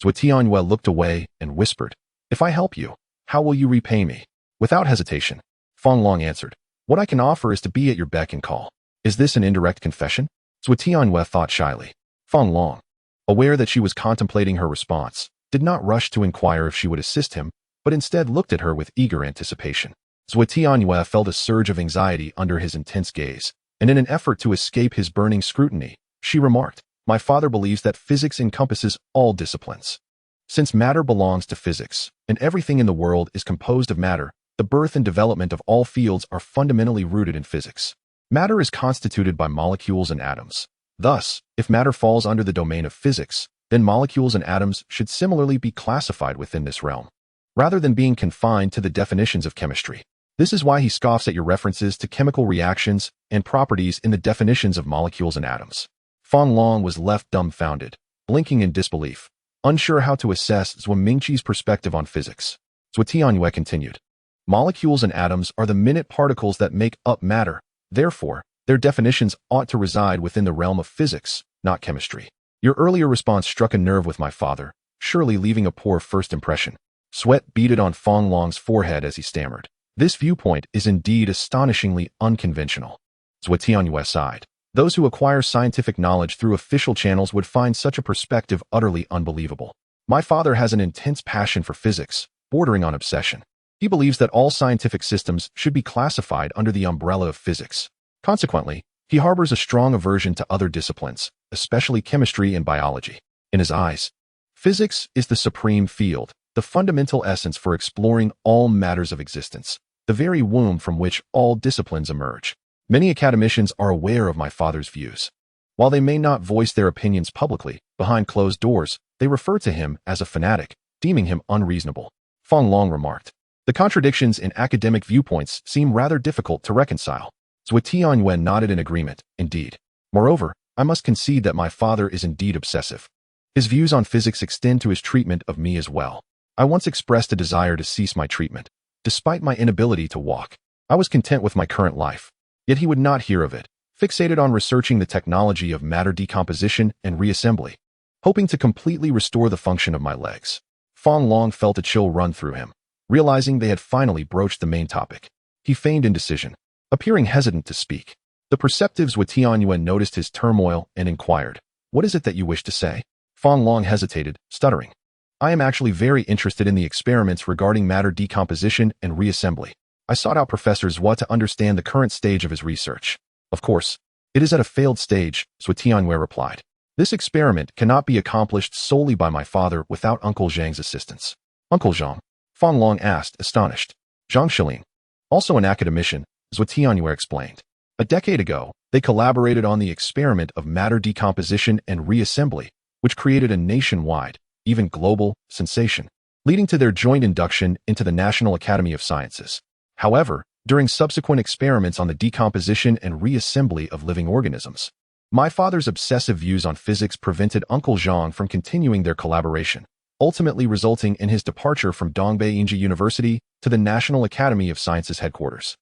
Zhuo Tianyue looked away and whispered, If I help you, how will you repay me? Without hesitation, Fang Long answered, What I can offer is to be at your beck and call. Is this an indirect confession? Zhuo Tianyue thought shyly. Fang Long, aware that she was contemplating her response, did not rush to inquire if she would assist him, but instead looked at her with eager anticipation. Zhuo Tianyue felt a surge of anxiety under his intense gaze, and in an effort to escape his burning scrutiny, she remarked, My father believes that physics encompasses all disciplines. Since matter belongs to physics, and everything in the world is composed of matter, the birth and development of all fields are fundamentally rooted in physics. Matter is constituted by molecules and atoms. Thus, if matter falls under the domain of physics, then molecules and atoms should similarly be classified within this realm, rather than being confined to the definitions of chemistry. This is why he scoffs at your references to chemical reactions and properties in the definitions of molecules and atoms. Fang Long was left dumbfounded, blinking in disbelief, unsure how to assess Zhuo Mingqi's perspective on physics. Zhuo Tianyue continued, Molecules and atoms are the minute particles that make up matter. Therefore, Their definitions ought to reside within the realm of physics, not chemistry. Your earlier response struck a nerve with my father, surely leaving a poor first impression. Sweat beaded on Fong Long's forehead as he stammered. This viewpoint is indeed astonishingly unconventional. Zhuo Tianyue sighed. Those who acquire scientific knowledge through official channels would find such a perspective utterly unbelievable. My father has an intense passion for physics, bordering on obsession. He believes that all scientific systems should be classified under the umbrella of physics. Consequently, he harbors a strong aversion to other disciplines, especially chemistry and biology. In his eyes, physics is the supreme field, the fundamental essence for exploring all matters of existence, the very womb from which all disciplines emerge. Many academicians are aware of my father's views. While they may not voice their opinions publicly, behind closed doors, they refer to him as a fanatic, deeming him unreasonable. Fong Long remarked. The contradictions in academic viewpoints seem rather difficult to reconcile. Zhuo Tianyue nodded in agreement, indeed. Moreover, I must concede that my father is indeed obsessive. His views on physics extend to his treatment of me as well. I once expressed a desire to cease my treatment. Despite my inability to walk, I was content with my current life. Yet he would not hear of it, fixated on researching the technology of matter decomposition and reassembly, hoping to completely restore the function of my legs. Fong Long felt a chill run through him, realizing they had finally broached the main topic. He feigned indecision, appearing hesitant to speak. The perceptive Zhuo Tianyue noticed his turmoil and inquired, "What is it that you wish to say?" Fong Long hesitated, stuttering. "I am actually very interested in the experiments regarding matter decomposition and reassembly. I sought out Professor Zhuo to understand the current stage of his research." "Of course, it is at a failed stage," Zhuo Tianyue replied. "This experiment cannot be accomplished solely by my father without Uncle Zhang's assistance." "Uncle Zhang?" Fong Long asked, astonished. "Zhang Xilin, also an academician," Zhuo Tianyue explained. "A decade ago, they collaborated on the experiment of matter decomposition and reassembly, which created a nationwide, even global, sensation, leading to their joint induction into the National Academy of Sciences. However, during subsequent experiments on the decomposition and reassembly of living organisms, my father's obsessive views on physics prevented Uncle Zhang from continuing their collaboration, ultimately resulting in his departure from Dongbei Inji University to the National Academy of Sciences headquarters.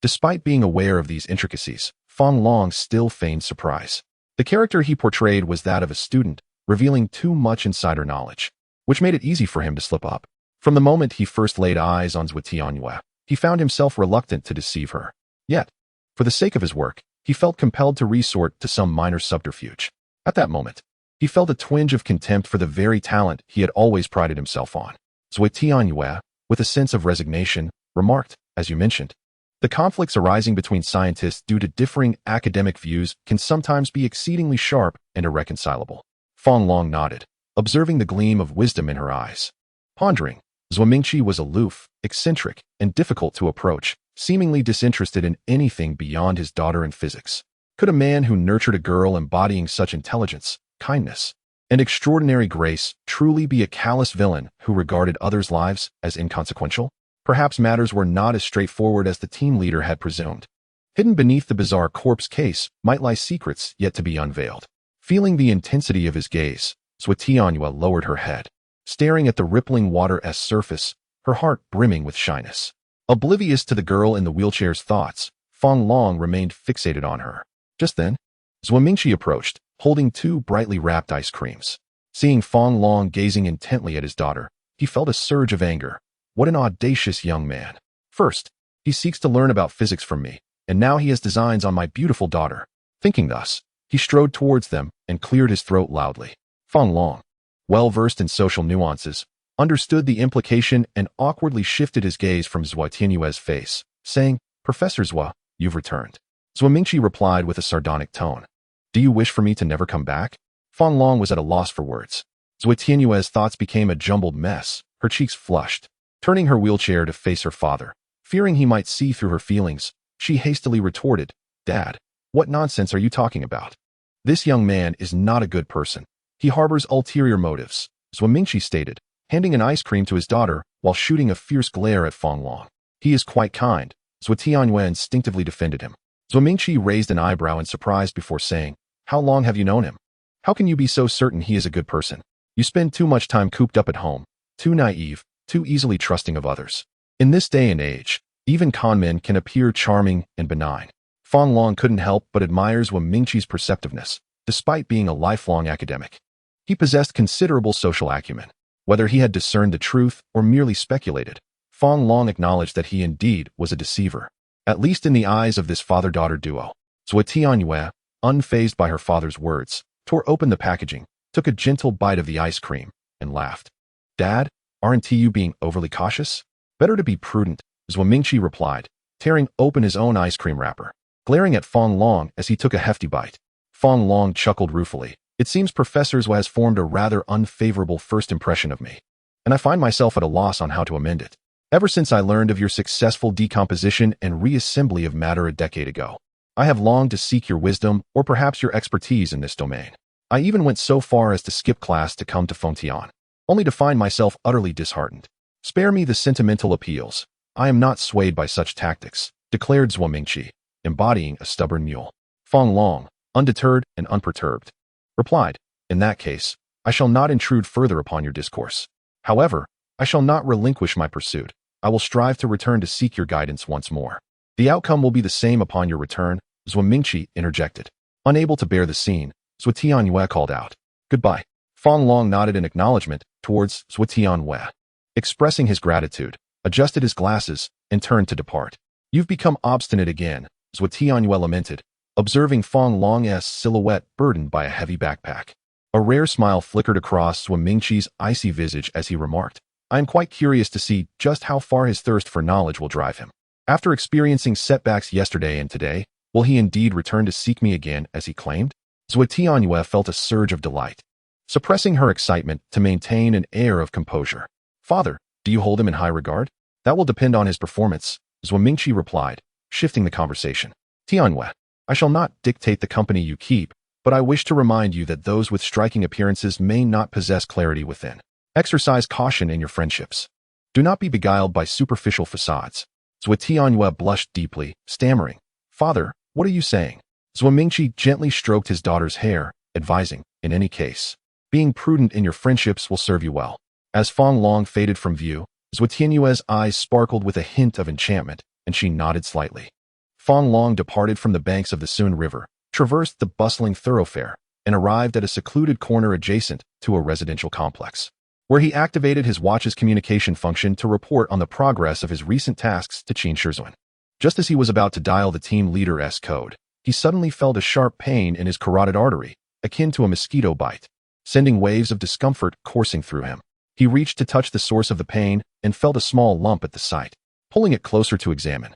Despite being aware of these intricacies, Fong Long still feigned surprise. The character he portrayed was that of a student, revealing too much insider knowledge, which made it easy for him to slip up. From the moment he first laid eyes on Zhuo Tianyue, he found himself reluctant to deceive her. Yet, for the sake of his work, he felt compelled to resort to some minor subterfuge. At that moment, he felt a twinge of contempt for the very talent he had always prided himself on. Zhuo Tianyue, with a sense of resignation, remarked, "As you mentioned, the conflicts arising between scientists due to differing academic views can sometimes be exceedingly sharp and irreconcilable." Fong Long nodded, observing the gleam of wisdom in her eyes. Pondering, Zhuo Mingqi was aloof, eccentric, and difficult to approach, seemingly disinterested in anything beyond his daughter and physics. Could a man who nurtured a girl embodying such intelligence, kindness, and extraordinary grace truly be a callous villain who regarded others' lives as inconsequential? Perhaps matters were not as straightforward as the team leader had presumed. Hidden beneath the bizarre corpse case might lie secrets yet to be unveiled. Feeling the intensity of his gaze, Zhuo Tianyue lowered her head, staring at the rippling water's surface, her heart brimming with shyness. Oblivious to the girl in the wheelchair's thoughts, Fong Long remained fixated on her. Just then, Zhuo Mingqi approached, holding two brightly wrapped ice creams. Seeing Fong Long gazing intently at his daughter, he felt a surge of anger. What an audacious young man. First, he seeks to learn about physics from me, and now he has designs on my beautiful daughter. Thinking thus, he strode towards them and cleared his throat loudly. Fong Long, well-versed in social nuances, understood the implication and awkwardly shifted his gaze from Zhuo Tianyue's face, saying, "Professor Zhuo, you've returned." Zhuo Mingqi replied with a sardonic tone. "Do you wish for me to never come back?" Fong Long was at a loss for words. Zhuo Tianyue's thoughts became a jumbled mess, her cheeks flushed. Turning her wheelchair to face her father, fearing he might see through her feelings, she hastily retorted, "Dad, what nonsense are you talking about? This young man is not a good person. He harbors ulterior motives," Zhuo Mingqi stated, handing an ice cream to his daughter while shooting a fierce glare at Fong Long. "He is quite kind," Zhuo Tianyue instinctively defended him. Zhuo Mingqi raised an eyebrow in surprise before saying, "How long have you known him? How can you be so certain he is a good person? You spend too much time cooped up at home, too naive, too easily trusting of others. In this day and age, even con men can appear charming and benign." Fang Long couldn't help but admire Zhuo Mingqi's perceptiveness, despite being a lifelong academic. He possessed considerable social acumen. Whether he had discerned the truth or merely speculated, Fang Long acknowledged that he indeed was a deceiver, at least in the eyes of this father-daughter duo. Zhuo Tianyue, unfazed by her father's words, tore open the packaging, took a gentle bite of the ice cream, and laughed. "Dad, aren't you being overly cautious? Better to be prudent," Zhuo Mingqi replied, tearing open his own ice cream wrapper, glaring at Fang Long as he took a hefty bite. Fang Long chuckled ruefully. "It seems Professor Zhuo has formed a rather unfavorable first impression of me, and I find myself at a loss on how to amend it. Ever since I learned of your successful decomposition and reassembly of matter a decade ago, I have longed to seek your wisdom or perhaps your expertise in this domain. I even went so far as to skip class to come to Fengtian, only to find myself utterly disheartened. Spare me the sentimental appeals. I am not swayed by such tactics," declared Zhuo Mingqi, embodying a stubborn mule. Fang Long, undeterred and unperturbed, replied, "In that case, I shall not intrude further upon your discourse. However, I shall not relinquish my pursuit. I will strive to return to seek your guidance once more. The outcome will be the same upon your return," Zhuo Mingqi interjected. Unable to bear the scene, Zhuo Tianyue called out, "Goodbye." Fang Long nodded in acknowledgement towards Zhuo Tianyue, expressing his gratitude, adjusted his glasses, and turned to depart. "You've become obstinate again," Zhuo Tianyue lamented, observing Fang Long's silhouette burdened by a heavy backpack. A rare smile flickered across Zhuo Mingqi's icy visage as he remarked, "I am quite curious to see just how far his thirst for knowledge will drive him. After experiencing setbacks yesterday and today, will he indeed return to seek me again as he claimed?" Zhuo Tianyue felt a surge of delight, suppressing her excitement to maintain an air of composure. "Father, do you hold him in high regard?" "That will depend on his performance," Zhuo Mingqi replied, shifting the conversation. "Tianyue, I shall not dictate the company you keep, but I wish to remind you that those with striking appearances may not possess clarity within. Exercise caution in your friendships. Do not be beguiled by superficial facades." Zhuo Tianyue blushed deeply, stammering, "Father, what are you saying?" Zhuo Mingqi gently stroked his daughter's hair, advising, "In any case, being prudent in your friendships will serve you well." As Fang Long faded from view, Zhuo Tianyue's eyes sparkled with a hint of enchantment, and she nodded slightly. Fang Long departed from the banks of the Sun River, traversed the bustling thoroughfare, and arrived at a secluded corner adjacent to a residential complex, where he activated his watch's communication function to report on the progress of his recent tasks to Qin Shizun. Just as he was about to dial the team leader's code, he suddenly felt a sharp pain in his carotid artery, akin to a mosquito bite, sending waves of discomfort coursing through him. He reached to touch the source of the pain and felt a small lump at the site. Pulling it closer to examine,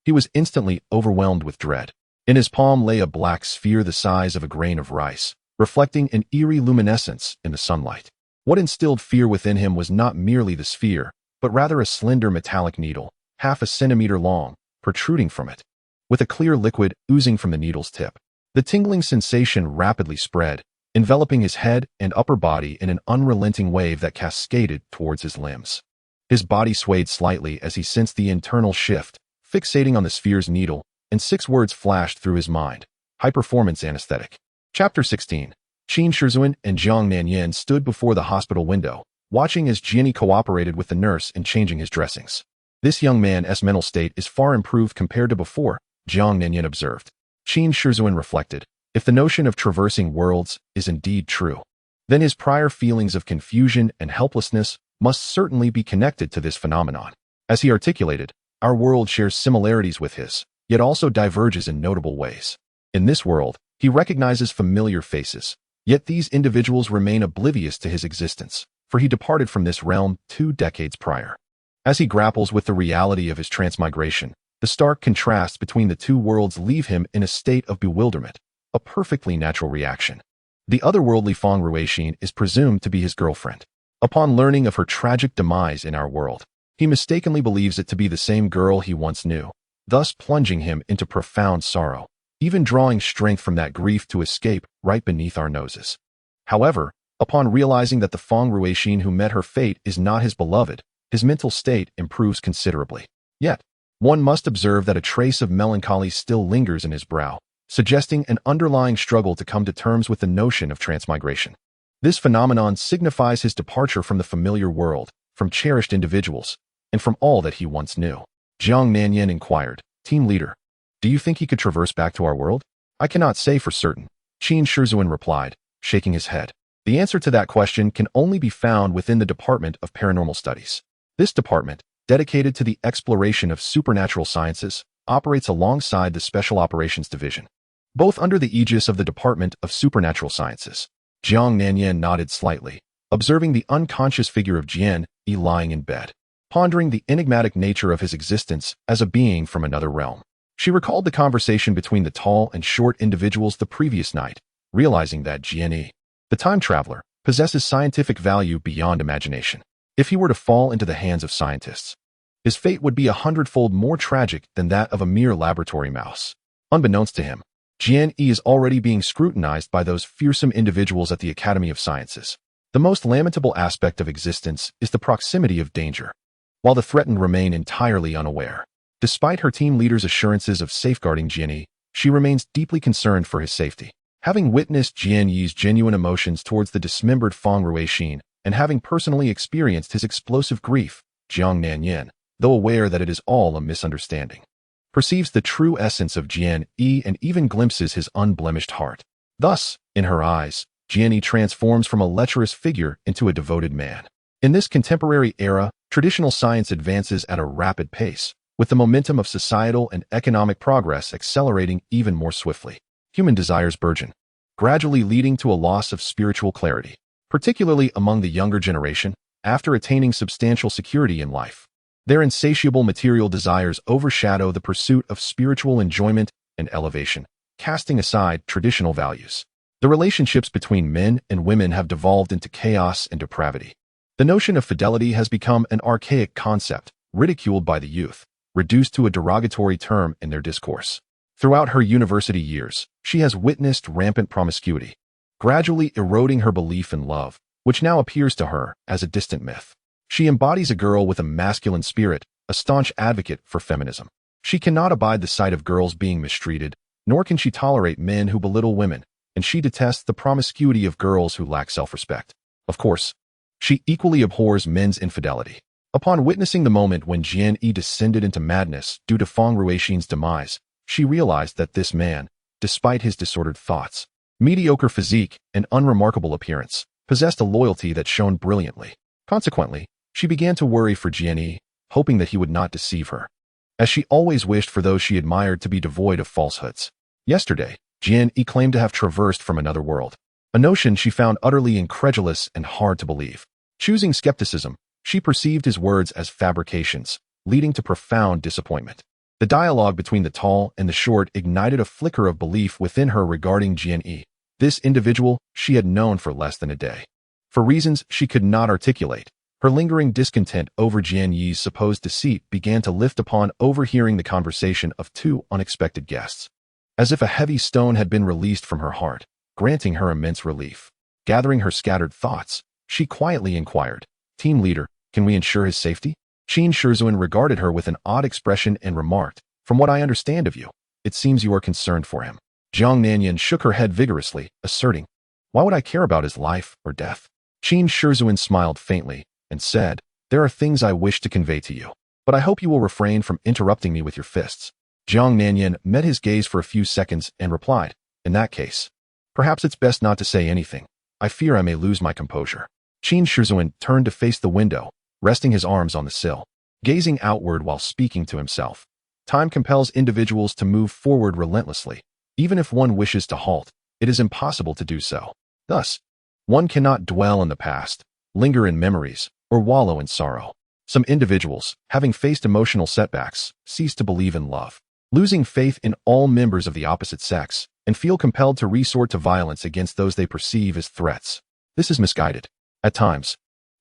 he was instantly overwhelmed with dread. In his palm lay a black sphere the size of a grain of rice, reflecting an eerie luminescence in the sunlight. What instilled fear within him was not merely the sphere, but rather a slender metallic needle, half a centimeter long, protruding from it, with a clear liquid oozing from the needle's tip. The tingling sensation rapidly spread, enveloping his head and upper body in an unrelenting wave that cascaded towards his limbs. His body swayed slightly as he sensed the internal shift, fixating on the sphere's needle, and 6 words flashed through his mind: high-performance anesthetic. Chapter 16. Qin Shizun and Zhang Nanyan stood before the hospital window, watching as Jian Yi cooperated with the nurse in changing his dressings. "This young man's mental state is far improved compared to before," Zhang Nanyan observed. Qin Shizun reflected, if the notion of traversing worlds is indeed true, then his prior feelings of confusion and helplessness must certainly be connected to this phenomenon. As he articulated, our world shares similarities with his, yet also diverges in notable ways. In this world, he recognizes familiar faces, yet these individuals remain oblivious to his existence, for he departed from this realm 2 decades prior. As he grapples with the reality of his transmigration, the stark contrasts between the 2 worlds leave him in a state of bewilderment, a perfectly natural reaction. The otherworldly Fang Ruixin is presumed to be his girlfriend. Upon learning of her tragic demise in our world, he mistakenly believes it to be the same girl he once knew, thus plunging him into profound sorrow, even drawing strength from that grief to escape right beneath our noses. However, upon realizing that the Fang Ruixin who met her fate is not his beloved, his mental state improves considerably. Yet, one must observe that a trace of melancholy still lingers in his brow, suggesting an underlying struggle to come to terms with the notion of transmigration. This phenomenon signifies his departure from the familiar world, from cherished individuals, and from all that he once knew. Zhang Nanyan inquired, "Team leader, Do you think he could traverse back to our world? I cannot say for certain, Qin Shizhuan replied, shaking his head. The answer to that question can only be found within the Department of Paranormal Studies. This department, dedicated to the exploration of supernatural sciences, operates alongside the Special Operations Division, both under the aegis of the Department of Supernatural Sciences. Jiang Nanyan nodded slightly, observing the unconscious figure of Jian Yi lying in bed, pondering the enigmatic nature of his existence as a being from another realm. She recalled the conversation between the tall and short individuals the previous night, realizing that Jian Yi, the time traveler, possesses scientific value beyond imagination. If he were to fall into the hands of scientists, his fate would be 100-fold more tragic than that of a mere laboratory mouse. Unbeknownst to him, Jian Yi is already being scrutinized by those fearsome individuals at the Academy of Sciences. The most lamentable aspect of existence is the proximity of danger, while the threatened remain entirely unaware. Despite her team leader's assurances of safeguarding Jian Yi, she remains deeply concerned for his safety. Having witnessed Jian Yi's genuine emotions towards the dismembered Feng Ruixin, and having personally experienced his explosive grief, Jiang Nanyan, though aware that it is all a misunderstanding, perceives the true essence of Jian Yi and even glimpses his unblemished heart. Thus, in her eyes, Jian Yi transforms from a lecherous figure into a devoted man. In this contemporary era, traditional science advances at a rapid pace, with the momentum of societal and economic progress accelerating even more swiftly. Human desires burgeon, gradually leading to a loss of spiritual clarity, particularly among the younger generation, after attaining substantial security in life. Their insatiable material desires overshadow the pursuit of spiritual enjoyment and elevation, casting aside traditional values. The relationships between men and women have devolved into chaos and depravity. The notion of fidelity has become an archaic concept, ridiculed by the youth, reduced to a derogatory term in their discourse. Throughout her university years, she has witnessed rampant promiscuity, gradually eroding her belief in love, which now appears to her as a distant myth. She embodies a girl with a masculine spirit, a staunch advocate for feminism. She cannot abide the sight of girls being mistreated, nor can she tolerate men who belittle women, and she detests the promiscuity of girls who lack self-respect. Of course, she equally abhors men's infidelity. Upon witnessing the moment when Jian Yi descended into madness due to Feng Ruixin's demise, she realized that this man, despite his disordered thoughts, mediocre physique, and unremarkable appearance, possessed a loyalty that shone brilliantly. Consequently, she began to worry for Jian Yi, hoping that he would not deceive her, as she always wished for those she admired to be devoid of falsehoods. Yesterday, Jian Yi claimed to have traversed from another world, a notion she found utterly incredulous and hard to believe. Choosing skepticism, she perceived his words as fabrications, leading to profound disappointment. The dialogue between the tall and the short ignited a flicker of belief within her regarding Jian Yi. This individual she had known for less than a day. For reasons she could not articulate, her lingering discontent over Jian Yi's supposed deceit began to lift upon overhearing the conversation of two unexpected guests. As if a heavy stone had been released from her heart, granting her immense relief. Gathering her scattered thoughts, she quietly inquired, "Team leader, can we ensure his safety?" Qin Shizhuan regarded her with an odd expression and remarked, "From what I understand of you, it seems you are concerned for him." Jiang Nanyan shook her head vigorously, asserting, "Why would I care about his life or death?" Qin Shizhuan smiled faintly and said, "There are things I wish to convey to you, but I hope you will refrain from interrupting me with your fists." Jiang Nanyan met his gaze for a few seconds and replied, "In that case, perhaps it's best not to say anything. I fear I may lose my composure." Qin Shizhuan turned to face the window, resting his arms on the sill, gazing outward while speaking to himself. Time compels individuals to move forward relentlessly. Even if one wishes to halt, it is impossible to do so. Thus, one cannot dwell in the past, linger in memories, or wallow in sorrow. Some individuals, having faced emotional setbacks, cease to believe in love, losing faith in all members of the opposite sex, and feel compelled to resort to violence against those they perceive as threats. This is misguided. At times,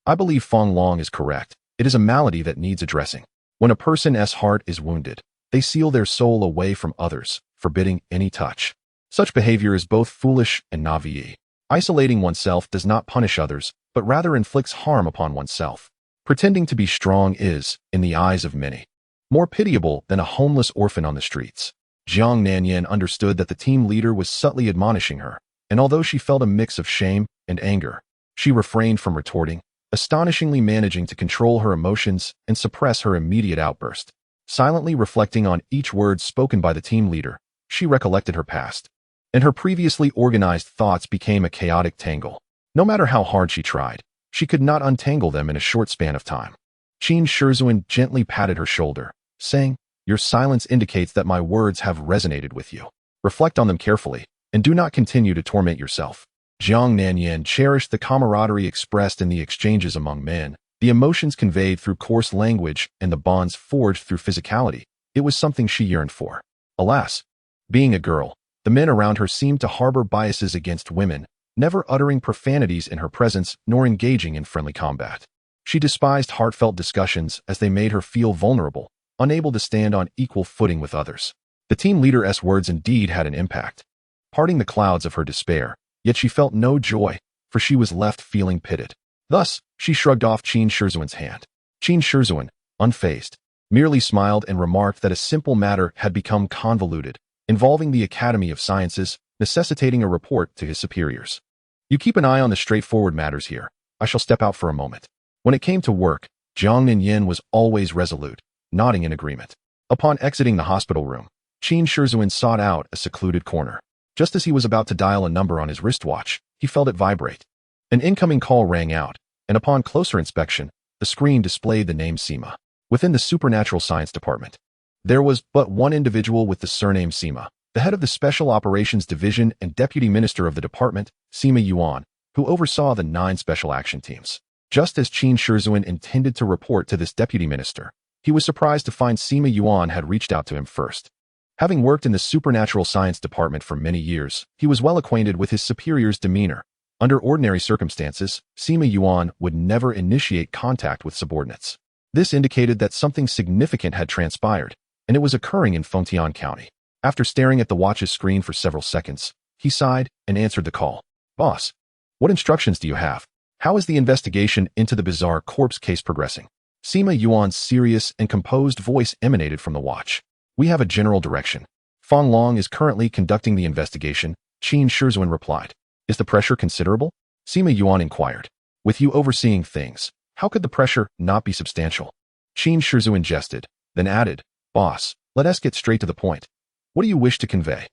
I believe Feng Long is correct. It is a malady that needs addressing. When a person's heart is wounded, they seal their soul away from others, forbidding any touch. Such behavior is both foolish and naive. Isolating oneself does not punish others, but rather inflicts harm upon oneself. Pretending to be strong is, in the eyes of many, more pitiable than a homeless orphan on the streets. Jiang Nanyan understood that the team leader was subtly admonishing her, and although she felt a mix of shame and anger, she refrained from retorting, astonishingly managing to control her emotions and suppress her immediate outburst. Silently reflecting on each word spoken by the team leader, she recollected her past, and her previously organized thoughts became a chaotic tangle. No matter how hard she tried, she could not untangle them in a short span of time. Qin Shizhuan gently patted her shoulder, saying, "Your silence indicates that my words have resonated with you. Reflect on them carefully, and do not continue to torment yourself." Jiang Nanyan cherished the camaraderie expressed in the exchanges among men, the emotions conveyed through coarse language and the bonds forged through physicality. It was something she yearned for. Alas, being a girl, the men around her seemed to harbor biases against women, never uttering profanities in her presence nor engaging in friendly combat. She despised heartfelt discussions as they made her feel vulnerable, unable to stand on equal footing with others. The team leader's words indeed had an impact, parting the clouds of her despair, yet she felt no joy, for she was left feeling pitted. Thus, she shrugged off Qin Shizhuan's hand. Qin Shizhuan, unfazed, merely smiled and remarked that a simple matter had become convoluted, involving the Academy of Sciences, necessitating a report to his superiors. "You keep an eye on the straightforward matters here. I shall step out for a moment." When it came to work, Jiang Nanyan was always resolute, nodding in agreement. Upon exiting the hospital room, Qin Shizhuan sought out a secluded corner. Just as he was about to dial a number on his wristwatch, he felt it vibrate. An incoming call rang out, and upon closer inspection, the screen displayed the name Sima. Within the Supernatural Science Department, there was but one individual with the surname Sima, the head of the Special Operations Division and Deputy Minister of the department, Sima Yuan, who oversaw the 9 special action teams. Just as Qin Shizhuan intended to report to this deputy minister, he was surprised to find Sima Yuan had reached out to him first. Having worked in the Supernatural Science Department for many years, he was well acquainted with his superior's demeanor. Under ordinary circumstances, Sima Yuan would never initiate contact with subordinates. This indicated that something significant had transpired, and it was occurring in Fengtian County. After staring at the watch's screen for several seconds, he sighed and answered the call. "Boss, what instructions do you have? How is the investigation into the bizarre corpse case progressing?" Sima Yuan's serious and composed voice emanated from the watch. "We have a general direction. Feng Long is currently conducting the investigation," Qin Shizhuan replied. "Is the pressure considerable?" Sima Yuan inquired. "With you overseeing things, how could the pressure not be substantial?" Qin Shizhuan jested, then added, "Boss, let us get straight to the point. What do you wish to convey?"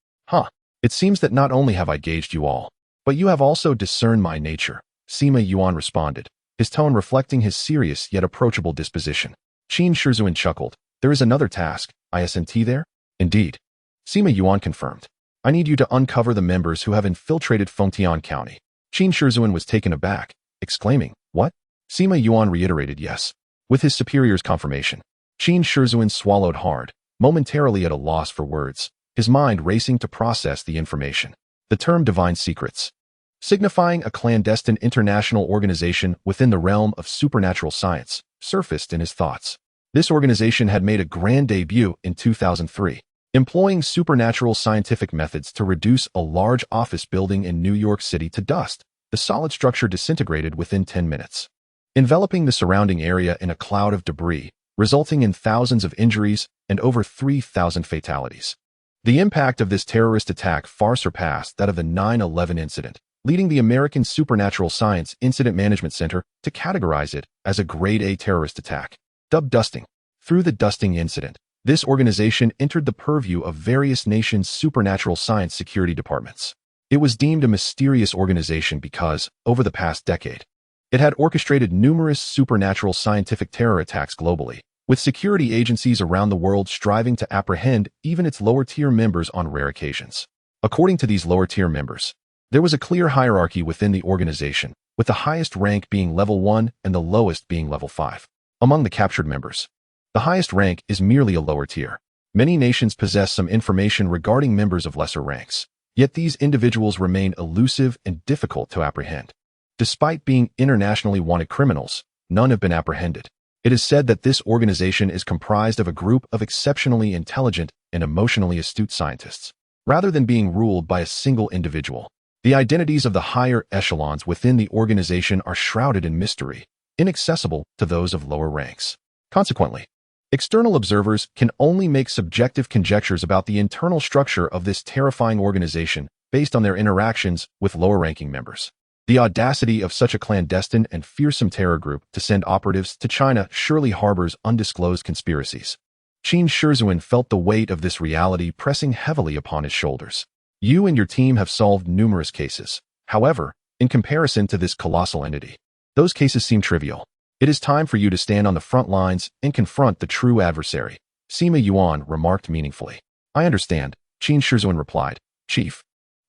It seems that not only have I gauged you all, but you have also discerned my nature," Sima Yuan responded, his tone reflecting his serious yet approachable disposition. Qin Shizhuan chuckled. "There is another task, isn't there?" "Indeed," Sima Yuan confirmed. "I need you to uncover the members who have infiltrated Fengtian County." Qin Shizhuan was taken aback, exclaiming, "What?" Sima Yuan reiterated yes, with his superior's confirmation. Qin Shizhuan swallowed hard, momentarily at a loss for words, his mind racing to process the information. The term Divine Secrets, signifying a clandestine international organization within the realm of supernatural science, surfaced in his thoughts. This organization had made a grand debut in 2003, employing supernatural scientific methods to reduce a large office building in New York City to dust. The solid structure disintegrated within 10 minutes, enveloping the surrounding area in a cloud of debris, resulting in thousands of injuries and over 3,000 fatalities. The impact of this terrorist attack far surpassed that of the 9/11 incident, leading the American Supernatural Science Incident Management Center to categorize it as a Grade A terrorist attack. Dubbed dusting. Through the dusting incident, this organization entered the purview of various nations' supernatural science security departments. It was deemed a mysterious organization because, over the past decade, it had orchestrated numerous supernatural scientific terror attacks globally, with security agencies around the world striving to apprehend even its lower-tier members on rare occasions. According to these lower-tier members, there was a clear hierarchy within the organization, with the highest rank being level 1 and the lowest being level 5. Among the captured members, the highest rank is merely a lower tier. Many nations possess some information regarding members of lesser ranks, yet these individuals remain elusive and difficult to apprehend. Despite being internationally wanted criminals, none have been apprehended. It is said that this organization is comprised of a group of exceptionally intelligent and emotionally astute scientists, rather than being ruled by a single individual. The identities of the higher echelons within the organization are shrouded in mystery, inaccessible to those of lower ranks. Consequently, external observers can only make subjective conjectures about the internal structure of this terrifying organization based on their interactions with lower-ranking members. The audacity of such a clandestine and fearsome terror group to send operatives to China surely harbors undisclosed conspiracies. Qin Shizhuan felt the weight of this reality pressing heavily upon his shoulders. You and your team have solved numerous cases. However, in comparison to this colossal entity, those cases seem trivial. It is time for you to stand on the front lines and confront the true adversary, Sima Yuan remarked meaningfully. I understand, Qin Shizhuan replied. Chief,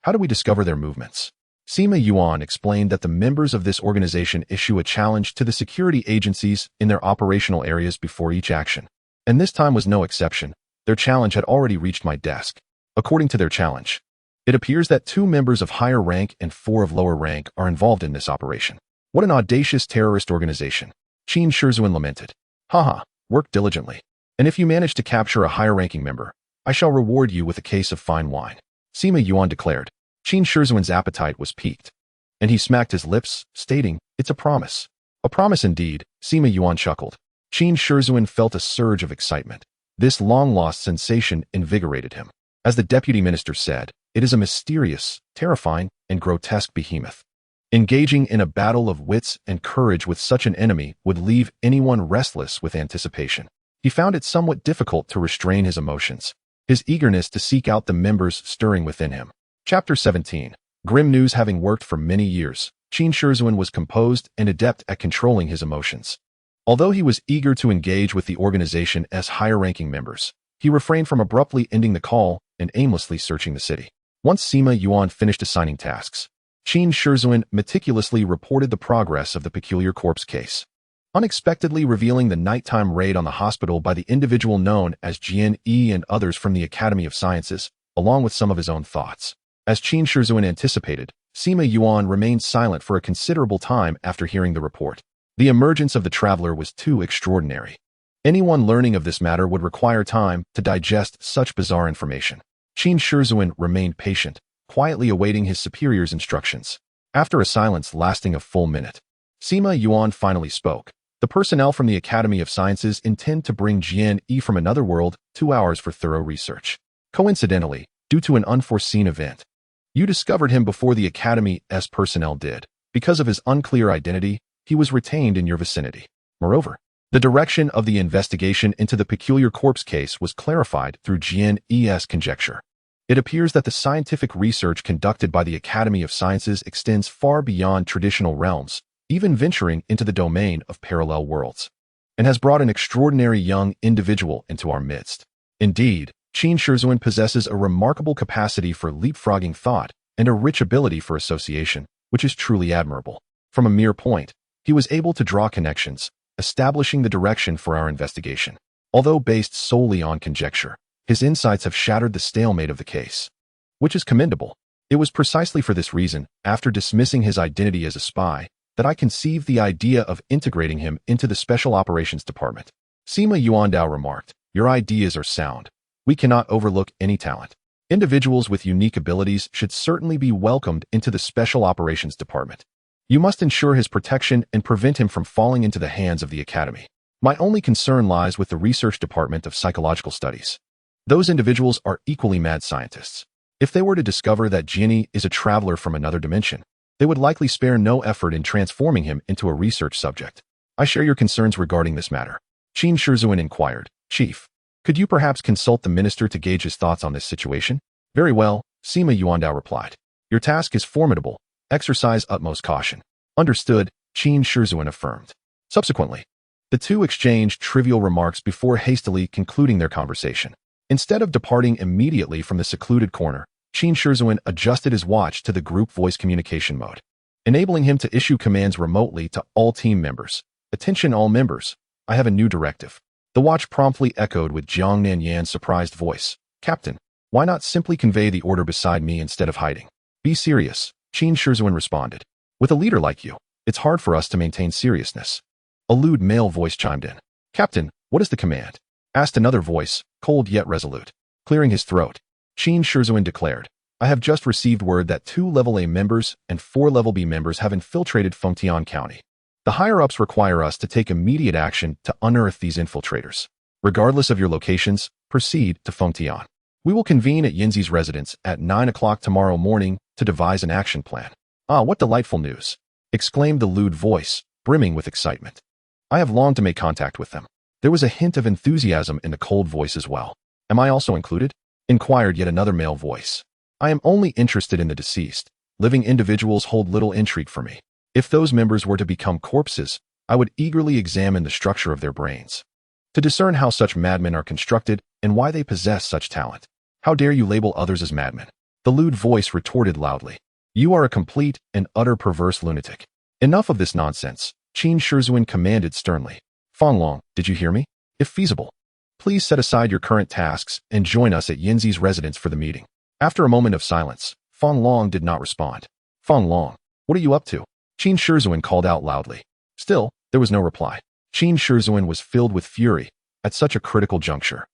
how do we discover their movements? Sima Yuan explained that the members of this organization issue a challenge to the security agencies in their operational areas before each action. And this time was no exception. Their challenge had already reached my desk. According to their challenge, it appears that 2 members of higher rank and 4 of lower rank are involved in this operation. What an audacious terrorist organization, Qin Shizhuan lamented. Haha, work diligently. And if you manage to capture a higher-ranking member, I shall reward you with a case of fine wine, Sima Yuan declared. Qin Shizhuan's appetite was piqued, and he smacked his lips, stating, It's a promise. A promise indeed, Sima Yuan chuckled. Qin Shizhuan felt a surge of excitement. This long-lost sensation invigorated him. As the deputy minister said, it is a mysterious, terrifying, and grotesque behemoth. Engaging in a battle of wits and courage with such an enemy would leave anyone restless with anticipation. He found it somewhat difficult to restrain his emotions, his eagerness to seek out the members stirring within him. Chapter 17. Grim news. Having worked for many years, Qin Shizhuan was composed and adept at controlling his emotions. Although he was eager to engage with the organization as higher-ranking members, he refrained from abruptly ending the call and aimlessly searching the city. Once Sima Yuan finished assigning tasks, Qin Shizhuan meticulously reported the progress of the peculiar corpse case, unexpectedly revealing the nighttime raid on the hospital by the individual known as Jian Yi and others from the Academy of Sciences, along with some of his own thoughts. As Qin Shizhuan anticipated, Sima Yuan remained silent for a considerable time after hearing the report. The emergence of the traveler was too extraordinary. Anyone learning of this matter would require time to digest such bizarre information. Qin Shizhuan remained patient, quietly awaiting his superior's instructions. After a silence lasting a full minute, Sima Yuan finally spoke. The personnel from the Academy of Sciences intend to bring Jian Yi from another world 2 hours for thorough research. Coincidentally, due to an unforeseen event, you discovered him before the Academy's personnel did. Because of his unclear identity, he was retained in your vicinity. Moreover, the direction of the investigation into the peculiar corpse case was clarified through Jian Yi's conjecture. It appears that the scientific research conducted by the Academy of Sciences extends far beyond traditional realms, even venturing into the domain of parallel worlds, and has brought an extraordinary young individual into our midst. Indeed, Qin Shizhuan possesses a remarkable capacity for leapfrogging thought and a rich ability for association, which is truly admirable. From a mere point, he was able to draw connections, establishing the direction for our investigation. Although based solely on conjecture, his insights have shattered the stalemate of the case, which is commendable. It was precisely for this reason, after dismissing his identity as a spy, that I conceived the idea of integrating him into the Special Operations Department. Sima Yuandao remarked, Your ideas are sound. We cannot overlook any talent. Individuals with unique abilities should certainly be welcomed into the Special Operations Department. You must ensure his protection and prevent him from falling into the hands of the Academy. My only concern lies with the Research Department of Psychological Studies. Those individuals are equally mad scientists. If they were to discover that Jian Yi is a traveler from another dimension, they would likely spare no effort in transforming him into a research subject. I share your concerns regarding this matter. Qin Shizhuan inquired, Chief, could you perhaps consult the minister to gauge his thoughts on this situation? Very well, Sima Yuandao replied. Your task is formidable. Exercise utmost caution. Understood, Qin Shizhuan affirmed. Subsequently, the two exchanged trivial remarks before hastily concluding their conversation. Instead of departing immediately from the secluded corner, Qin Shizhuan adjusted his watch to the group voice communication mode, enabling him to issue commands remotely to all team members. Attention all members, I have a new directive. The watch promptly echoed with Jiang Nanyan's surprised voice. Captain, why not simply convey the order beside me instead of hiding? Be serious, Qin Shizhuan responded. With a leader like you, it's hard for us to maintain seriousness. A lewd male voice chimed in. Captain, what is the command? Asked another voice, cold yet resolute. Clearing his throat, Qin Shizhuan declared, I have just received word that 2 Level A members and 4 Level B members have infiltrated Fengtian County. The higher-ups require us to take immediate action to unearth these infiltrators. Regardless of your locations, proceed to Fengtian. We will convene at Yinzi's residence at 9 o'clock tomorrow morning to devise an action plan. Ah, what delightful news! Exclaimed the lewd voice, brimming with excitement. I have longed to make contact with them. There was a hint of enthusiasm in the cold voice as well. Am I also included? Inquired yet another male voice. I am only interested in the deceased. Living individuals hold little intrigue for me. If those members were to become corpses, I would eagerly examine the structure of their brains to discern how such madmen are constructed and why they possess such talent. How dare you label others as madmen? The lewd voice retorted loudly. You are a complete and utter perverse lunatic. Enough of this nonsense, Qin Shizuan commanded sternly. Fanlong, did you hear me? If feasible, please set aside your current tasks and join us at Yanzi's residence for the meeting. After a moment of silence, Fanlong did not respond. Fanlong, what are you up to? Qin Shizuan called out loudly. Still, there was no reply. Qin Shizuan was filled with fury at such a critical juncture.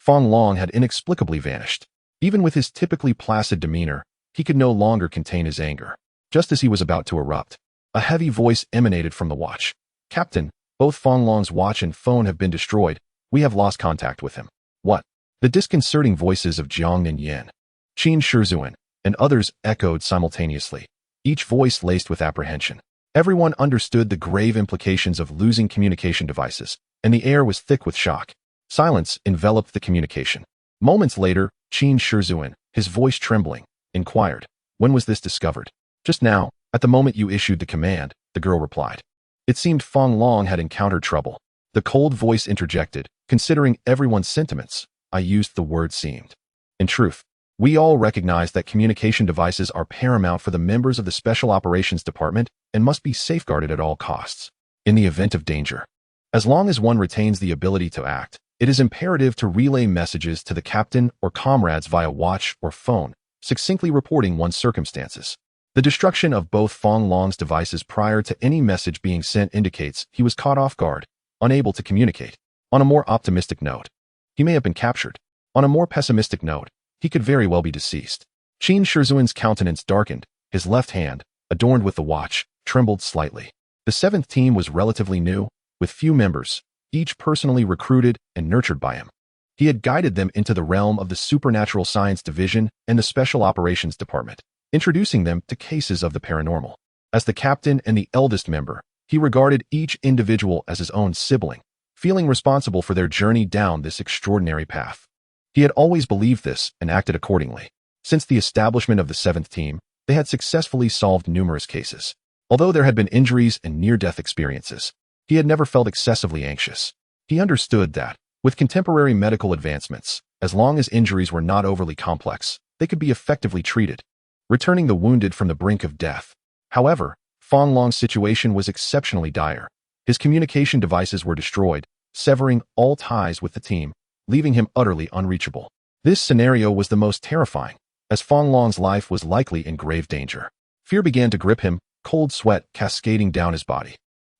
Fanlong had inexplicably vanished. Even with his typically placid demeanor, he could no longer contain his anger. Just as he was about to erupt, a heavy voice emanated from the watch. Captain, both Fanlong's watch and phone have been destroyed. We have lost contact with him. What? The disconcerting voices of Zhang and Yin, Qin Shizuan, and others echoed simultaneously, each voice laced with apprehension. Everyone understood the grave implications of losing communication devices, and the air was thick with shock. Silence enveloped the communication. Moments later, Qin Shizuan, his voice trembling, inquired, when was this discovered? Just now, at the moment you issued the command, the girl replied. It seemed Fanlong had encountered trouble. The cold voice interjected, considering everyone's sentiments, I used the word seemed. In truth, we all recognize that communication devices are paramount for the members of the Special Operations Department and must be safeguarded at all costs. In the event of danger, as long as one retains the ability to act, it is imperative to relay messages to the captain or comrades via watch or phone, succinctly reporting one's circumstances. The destruction of both Fanlong's devices prior to any message being sent indicates he was caught off guard, unable to communicate. On a more optimistic note, he may have been captured. On a more pessimistic note, he could very well be deceased. Qin Shizuan's countenance darkened, his left hand, adorned with the watch, trembled slightly. The 7th team was relatively new, with few members, each personally recruited and nurtured by him. He had guided them into the realm of the Supernatural Science Division and the Special Operations Department, introducing them to cases of the paranormal. As the captain and the eldest member, he regarded each individual as his own sibling, feeling responsible for their journey down this extraordinary path. He had always believed this and acted accordingly. Since the establishment of the 7th team, they had successfully solved numerous cases. Although there had been injuries and near-death experiences, he had never felt excessively anxious. He understood that, with contemporary medical advancements, as long as injuries were not overly complex, they could be effectively treated, returning the wounded from the brink of death. However, Fanlong's situation was exceptionally dire. His communication devices were destroyed, severing all ties with the team, leaving him utterly unreachable. This scenario was the most terrifying, as Fanlong's life was likely in grave danger. Fear began to grip him, cold sweat cascading down his body.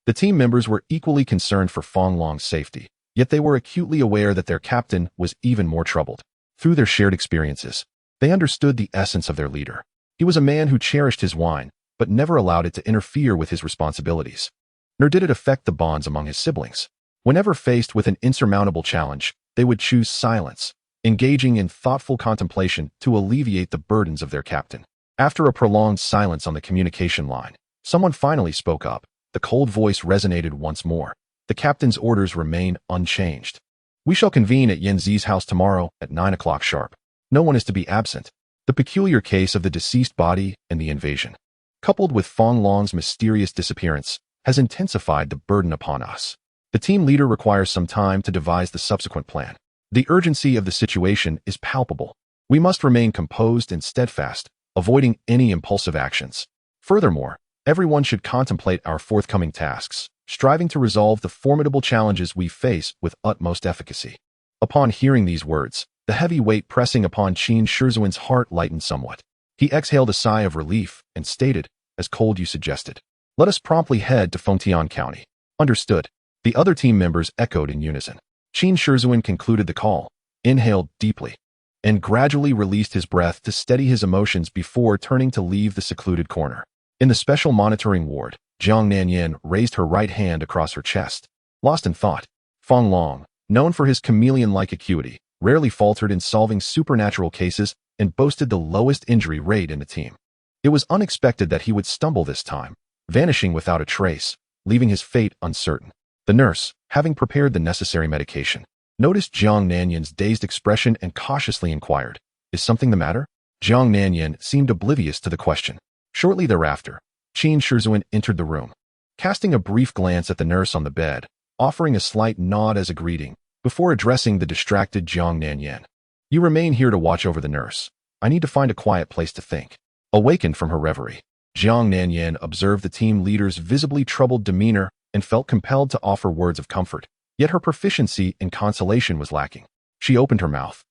The team members were equally concerned for Fanlong's safety, yet they were acutely aware that their captain was even more troubled. Through their shared experiences, they understood the essence of their leader. He was a man who cherished his wine, but never allowed it to interfere with his responsibilities. Nor did it affect the bonds among his siblings. Whenever faced with an insurmountable challenge, they would choose silence, engaging in thoughtful contemplation to alleviate the burdens of their captain. After a prolonged silence on the communication line, someone finally spoke up. The cold voice resonated once more. The captain's orders remain unchanged. We shall convene at Yanzi's house tomorrow at 9 o'clock sharp. No one is to be absent. The peculiar case of the deceased body and the invasion, coupled with Fanlong's mysterious disappearance, has intensified the burden upon us. The team leader requires some time to devise the subsequent plan. The urgency of the situation is palpable. We must remain composed and steadfast, avoiding any impulsive actions. Furthermore, everyone should contemplate our forthcoming tasks, striving to resolve the formidable challenges we face with utmost efficacy. Upon hearing these words, the heavy weight pressing upon Qin Shizuan's heart lightened somewhat. He exhaled a sigh of relief and stated, as cold you suggested. Let us promptly head to Fengtian County. Understood. The other team members echoed in unison. Qin Shizuan concluded the call, inhaled deeply, and gradually released his breath to steady his emotions before turning to leave the secluded corner. In the special monitoring ward, Zhang Nanyan raised her right hand across her chest. Lost in thought, Fanlong, known for his chameleon-like acuity, rarely faltered in solving supernatural cases and boasted the lowest injury rate in the team. It was unexpected that he would stumble this time, vanishing without a trace, leaving his fate uncertain. The nurse, having prepared the necessary medication, noticed Jiang Nanyan's dazed expression and cautiously inquired, "Is something the matter?" Jiang Nanyan seemed oblivious to the question. Shortly thereafter, Qin Shizuan entered the room, casting a brief glance at the nurse on the bed, offering a slight nod as a greeting, before addressing the distracted Jiang Nanyan. "You remain here to watch over the nurse. I need to find a quiet place to think." Awakened from her reverie, Jiang Nanyan observed the team leader's visibly troubled demeanor and felt compelled to offer words of comfort, yet her proficiency in consolation was lacking. She opened her mouth,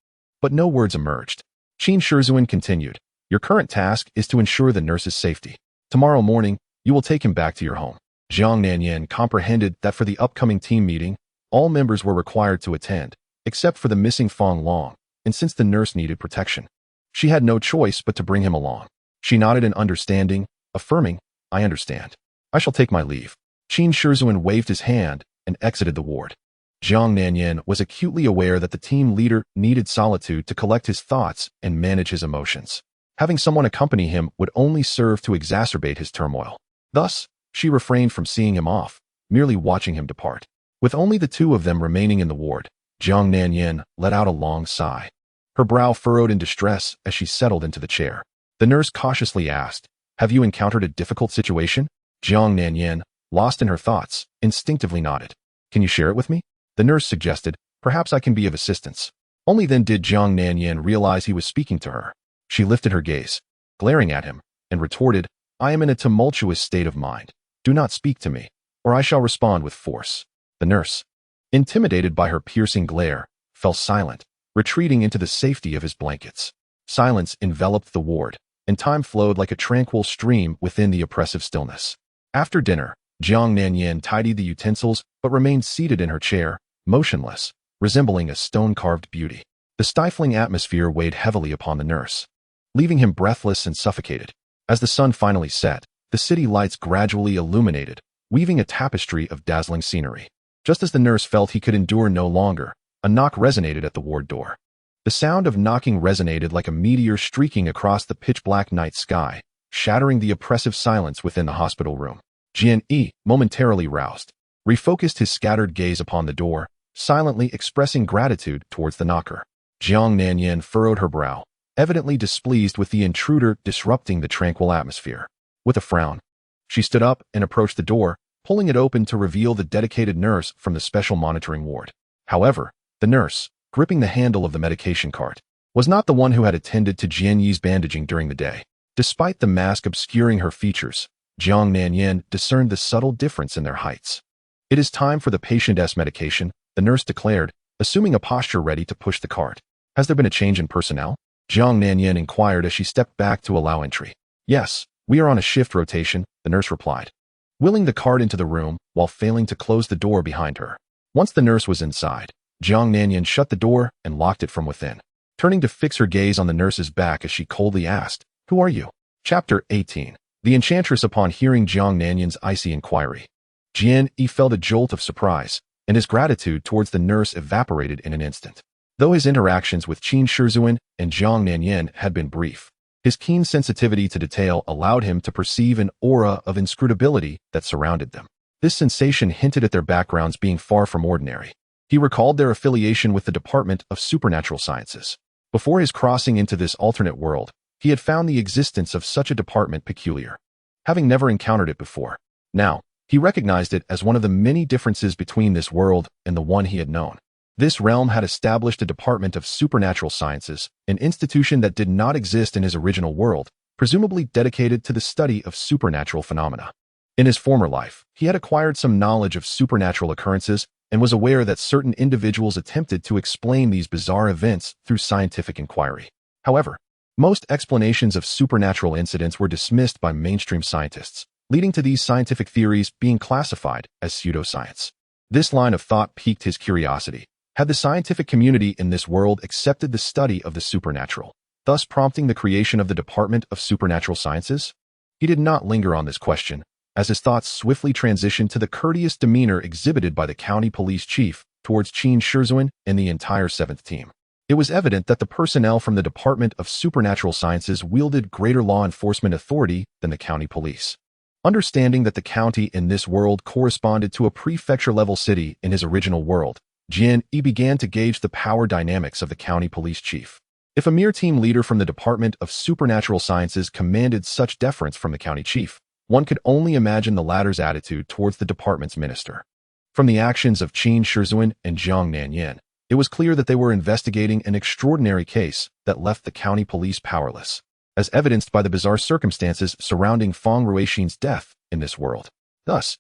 but no words emerged. Qin Shizuan continued, "Your current task is to ensure the nurse's safety. Tomorrow morning, you will take him back to your home." Jiang Nanyan comprehended that for the upcoming team meeting, all members were required to attend, except for the missing Fong Long, and since the nurse needed protection, she had no choice but to bring him along. She nodded in understanding, affirming, "I understand. I shall take my leave." Qin Shizuan waved his hand and exited the ward. Jiang Nanyan was acutely aware that the team leader needed solitude to collect his thoughts and manage his emotions. Having someone accompany him would only serve to exacerbate his turmoil. Thus, she refrained from seeing him off, merely watching him depart. With only the two of them remaining in the ward, Jiang Nanyan let out a long sigh. Her brow furrowed in distress as she settled into the chair. The nurse cautiously asked, "Have you encountered a difficult situation?" Jiang Nanyan, lost in her thoughts, instinctively nodded. "Can you share it with me?" The nurse suggested, "Perhaps I can be of assistance." Only then did Jiang Nanyan realize he was speaking to her. She lifted her gaze, glaring at him, and retorted, "I am in a tumultuous state of mind. Do not speak to me, or I shall respond with force." The nurse, intimidated by her piercing glare, fell silent, retreating into the safety of his blankets. Silence enveloped the ward, and time flowed like a tranquil stream within the oppressive stillness. After dinner, Jiang Nanyan tidied the utensils but remained seated in her chair, motionless, resembling a stone-carved beauty. The stifling atmosphere weighed heavily upon the nurse, leaving him breathless and suffocated. As the sun finally set, the city lights gradually illuminated, weaving a tapestry of dazzling scenery. Just as the nurse felt he could endure no longer, a knock resonated at the ward door. The sound of knocking resonated like a meteor streaking across the pitch-black night sky, shattering the oppressive silence within the hospital room. Jian Yi, momentarily roused, refocused his scattered gaze upon the door, silently expressing gratitude towards the knocker. Jiang Nanyan furrowed her brow, evidently displeased with the intruder disrupting the tranquil atmosphere. With a frown, she stood up and approached the door, pulling it open to reveal the dedicated nurse from the special monitoring ward. However, the nurse, gripping the handle of the medication cart, was not the one who had attended to Jian Yi's bandaging during the day. Despite the mask obscuring her features, Jiang Nanyan discerned the subtle difference in their heights. "It is time for the patient's medication," the nurse declared, assuming a posture ready to push the cart. "Has there been a change in personnel?" Jiang Nanyan inquired as she stepped back to allow entry. "Yes, we are on a shift rotation," the nurse replied, wheeling the cart into the room while failing to close the door behind her. Once the nurse was inside, Jiang Nanyan shut the door and locked it from within, turning to fix her gaze on the nurse's back as she coldly asked, "Who are you?" Chapter 18. The Enchantress. Upon hearing Jiang Nanyan's icy inquiry, Jian Yi felt a jolt of surprise, and his gratitude towards the nurse evaporated in an instant. Though his interactions with Qin Shizuan and Jiang Nanyan had been brief, his keen sensitivity to detail allowed him to perceive an aura of inscrutability that surrounded them. This sensation hinted at their backgrounds being far from ordinary. He recalled their affiliation with the Department of Supernatural Sciences. Before his crossing into this alternate world, he had found the existence of such a department peculiar, having never encountered it before. Now, he recognized it as one of the many differences between this world and the one he had known. This realm had established a Department of Supernatural Sciences, an institution that did not exist in his original world, presumably dedicated to the study of supernatural phenomena. In his former life, he had acquired some knowledge of supernatural occurrences and was aware that certain individuals attempted to explain these bizarre events through scientific inquiry. However, most explanations of supernatural incidents were dismissed by mainstream scientists, leading to these scientific theories being classified as pseudoscience. This line of thought piqued his curiosity. Had the scientific community in this world accepted the study of the supernatural, thus prompting the creation of the Department of Supernatural Sciences? He did not linger on this question, as his thoughts swiftly transitioned to the courteous demeanor exhibited by the county police chief towards Qin Shizuan and the entire 7th team. It was evident that the personnel from the Department of Supernatural Sciences wielded greater law enforcement authority than the county police. Understanding that the county in this world corresponded to a prefecture-level city in his original world, Jian Yi began to gauge the power dynamics of the county police chief. If a mere team leader from the Department of Supernatural Sciences commanded such deference from the county chief, one could only imagine the latter's attitude towards the department's minister. From the actions of Qin Shizun and Zhang Xilin, it was clear that they were investigating an extraordinary case that left the county police powerless, as evidenced by the bizarre circumstances surrounding Feng Ruixin's death in this world. Thus,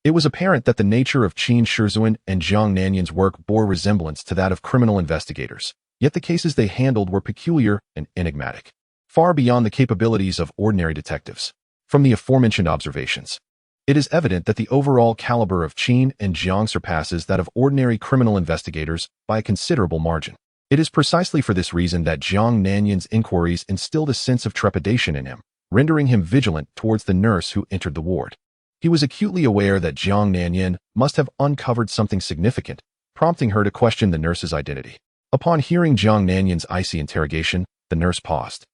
it was apparent that the nature of Qin Shizun and Zhang Xilin's work bore resemblance to that of criminal investigators, yet the cases they handled were peculiar and enigmatic, far beyond the capabilities of ordinary detectives. From the aforementioned observations, it is evident that the overall caliber of Qin and Zhang surpasses that of ordinary criminal investigators by a considerable margin. It is precisely for this reason that Zhang Xilin's inquiries instilled a sense of trepidation in him, rendering him vigilant towards the nurse who entered the ward. He was acutely aware that Zhang Xilin must have uncovered something significant, prompting her to question the nurse's identity. Upon hearing Zhang Xilin's icy interrogation, the nurse paused,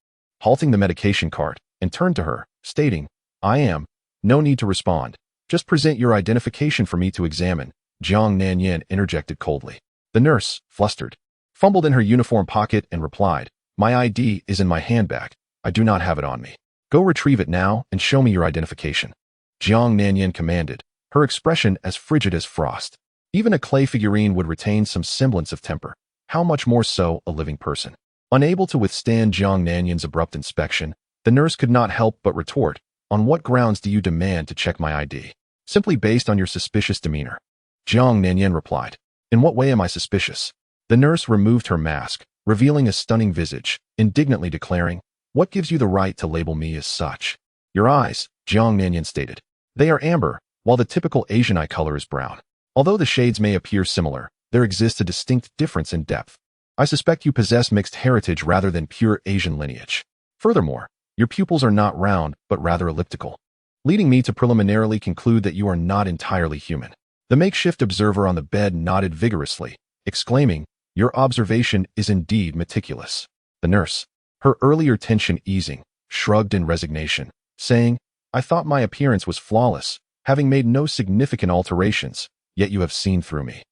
halting the medication cart, and turned to her, stating, "I am. No need to respond. Just present your identification for me to examine," Zhang Xilin interjected coldly. The nurse, flustered, fumbled in her uniform pocket and replied, "My ID is in my handbag. I do not have it on me. Go retrieve it now and show me your identification," Zhang Xilin commanded, her expression as frigid as frost. Even a clay figurine would retain some semblance of temper. How much more so a living person? Unable to withstand Zhang Xilin's abrupt inspection, the nurse could not help but retort, "On what grounds do you demand to check my ID?" "Simply based on your suspicious demeanor," Zhang Xilin replied. "In what way am I suspicious?" The nurse removed her mask, revealing a stunning visage, indignantly declaring, "What gives you the right to label me as such?" "Your eyes," Zhang Xilin stated. "They are amber, while the typical Asian eye color is brown. Although the shades may appear similar, there exists a distinct difference in depth. I suspect you possess mixed heritage rather than pure Asian lineage. Furthermore, your pupils are not round, but rather elliptical, leading me to preliminarily conclude that you are not entirely human." The makeshift observer on the bed nodded vigorously, exclaiming, "Your observation is indeed meticulous." The nurse, her earlier tension easing, shrugged in resignation, saying, "I thought my appearance was flawless, having made no significant alterations, yet you have seen through me.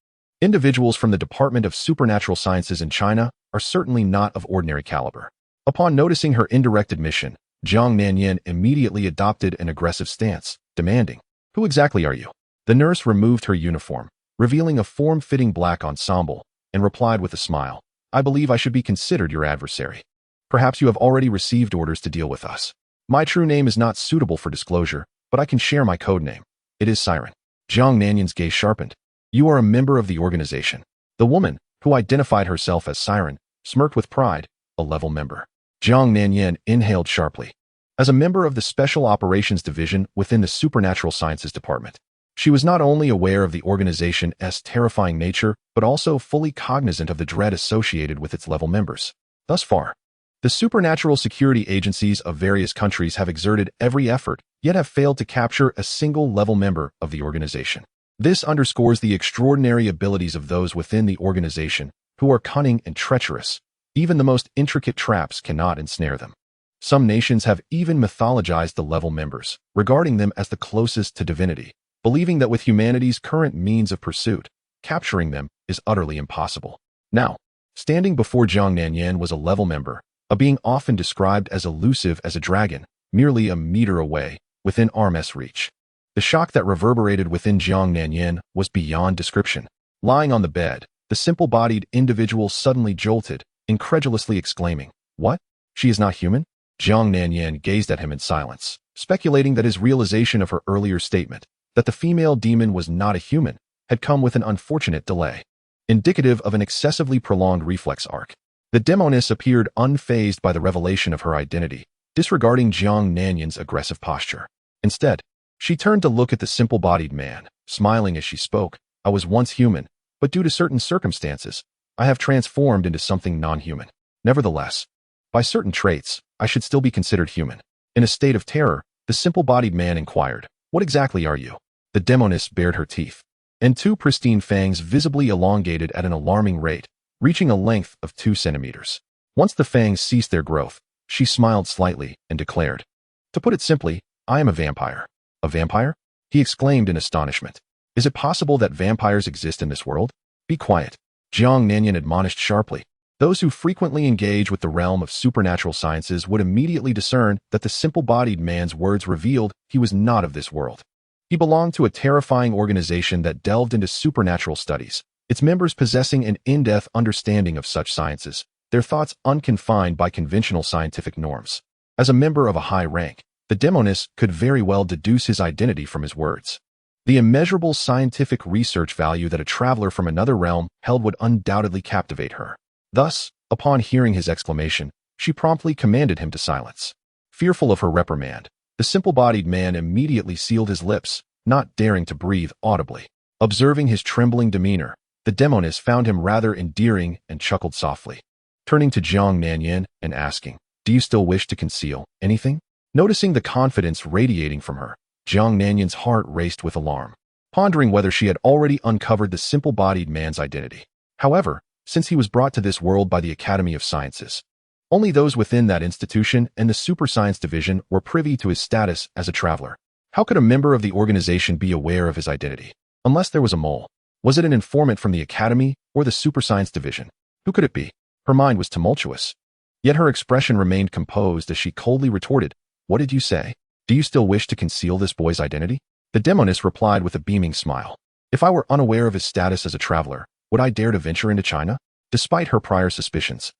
Individuals from the Department of Supernatural Sciences in China are certainly not of ordinary caliber." Upon noticing her indirect admission, Zhang Xilin immediately adopted an aggressive stance, demanding, "Who exactly are you?" The nurse removed her uniform, revealing a form-fitting black ensemble, and replied with a smile, "I believe I should be considered your adversary. Perhaps you have already received orders to deal with us. My true name is not suitable for disclosure, but I can share my code name. It is Siren." Zhang Xilin's gaze sharpened. "You are a member of the organization." The woman, who identified herself as Siren, smirked with pride, "A level member." Zhang Xilin inhaled sharply. As a member of the Special Operations Division within the Supernatural Sciences Department, she was not only aware of the organization's terrifying nature, but also fully cognizant of the dread associated with its level members. Thus far, the supernatural security agencies of various countries have exerted every effort, yet have failed to capture a single level member of the organization. This underscores the extraordinary abilities of those within the organization, who are cunning and treacherous. Even the most intricate traps cannot ensnare them. Some nations have even mythologized the level members, regarding them as the closest to divinity, believing that with humanity's current means of pursuit, capturing them is utterly impossible. Now, standing before Zhang Xilin was a level member, a being often described as elusive as a dragon, merely a meter away, within arm's reach. The shock that reverberated within Zhang Xilin was beyond description. Lying on the bed, the simple-bodied individual suddenly jolted, incredulously exclaiming, "What? She is not human?" Zhang Xilin gazed at him in silence, speculating that his realization of her earlier statement, that the female demon was not a human, had come with an unfortunate delay, indicative of an excessively prolonged reflex arc. The demoness appeared unfazed by the revelation of her identity, disregarding Zhang Xilin's aggressive posture. Instead, she turned to look at the simple-bodied man, smiling as she spoke, "I was once human, but due to certain circumstances, I have transformed into something non-human. Nevertheless, by certain traits, I should still be considered human." In a state of terror, the simple-bodied man inquired, "What exactly are you?" The demoness bared her teeth, and two pristine fangs visibly elongated at an alarming rate, reaching a length of 2 centimeters. Once the fangs ceased their growth, she smiled slightly and declared, "To put it simply, I am a vampire." A vampire? He exclaimed in astonishment. Is it possible that vampires exist in this world? Be quiet, Zhang Xilin admonished sharply. Those who frequently engage with the realm of supernatural sciences would immediately discern that the simple-bodied man's words revealed he was not of this world. He belonged to a terrifying organization that delved into supernatural studies, its members possessing an in-depth understanding of such sciences, their thoughts unconfined by conventional scientific norms. As a member of a high rank, the demoness could very well deduce his identity from his words. The immeasurable scientific research value that a traveler from another realm held would undoubtedly captivate her. Thus, upon hearing his exclamation, she promptly commanded him to silence. Fearful of her reprimand, the simple-bodied man immediately sealed his lips, not daring to breathe audibly. Observing his trembling demeanor, the demoness found him rather endearing and chuckled softly. Turning to Zhang Xilin and asking, "Do you still wish to conceal anything?" Noticing the confidence radiating from her, Zhang Xilin's heart raced with alarm, pondering whether she had already uncovered the simple-bodied man's identity. However, since he was brought to this world by the Academy of Sciences, only those within that institution and the Super Science Division were privy to his status as a traveler. How could a member of the organization be aware of his identity? Unless there was a mole. Was it an informant from the Academy or the Super Science Division? Who could it be? Her mind was tumultuous. Yet her expression remained composed as she coldly retorted, "What did you say? Do you still wish to conceal this boy's identity?" The demoness replied with a beaming smile. "If I were unaware of his status as a traveler, would I dare to venture into China?" Despite her prior suspicions,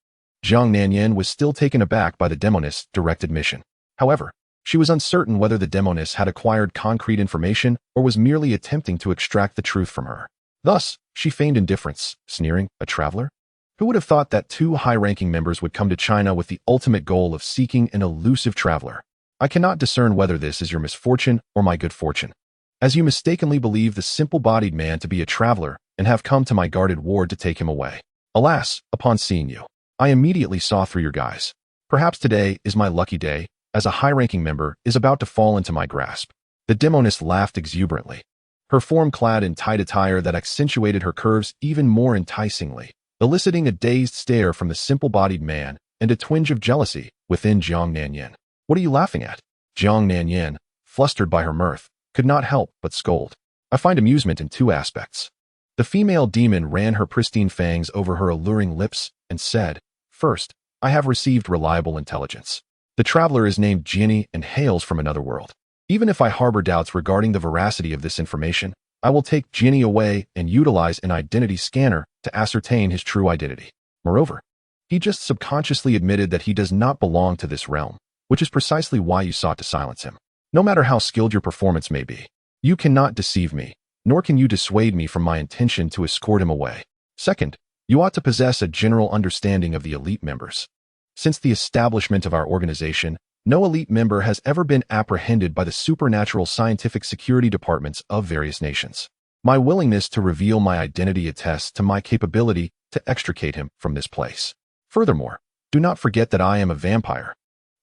Zhang Xilin was still taken aback by the demoness' direct admission. However, she was uncertain whether the demoness had acquired concrete information or was merely attempting to extract the truth from her. Thus, she feigned indifference, sneering, "A traveler? Who would have thought that two high-ranking members would come to China with the ultimate goal of seeking an elusive traveler? I cannot discern whether this is your misfortune or my good fortune, as you mistakenly believe the simple-bodied man to be a traveler and have come to my guarded ward to take him away. Alas, upon seeing you, I immediately saw through your guise. Perhaps today is my lucky day, as a high-ranking member is about to fall into my grasp." The demoness laughed exuberantly, her form clad in tight attire that accentuated her curves even more enticingly, eliciting a dazed stare from the simple-bodied man and a twinge of jealousy within Zhang Xilin. "What are you laughing at?" Zhang Xilin, flustered by her mirth, could not help but scold. "I find amusement in two aspects." The female demon ran her pristine fangs over her alluring lips and said, "First, I have received reliable intelligence. The traveler is named Jian Yi and hails from another world. Even if I harbor doubts regarding the veracity of this information, I will take Jian Yi away and utilize an identity scanner to ascertain his true identity. Moreover, he just subconsciously admitted that he does not belong to this realm, which is precisely why you sought to silence him. No matter how skilled your performance may be, you cannot deceive me, nor can you dissuade me from my intention to escort him away. Second, you ought to possess a general understanding of the elite members. Since the establishment of our organization, no elite member has ever been apprehended by the supernatural scientific security departments of various nations. My willingness to reveal my identity attests to my capability to extricate him from this place. Furthermore, do not forget that I am a vampire,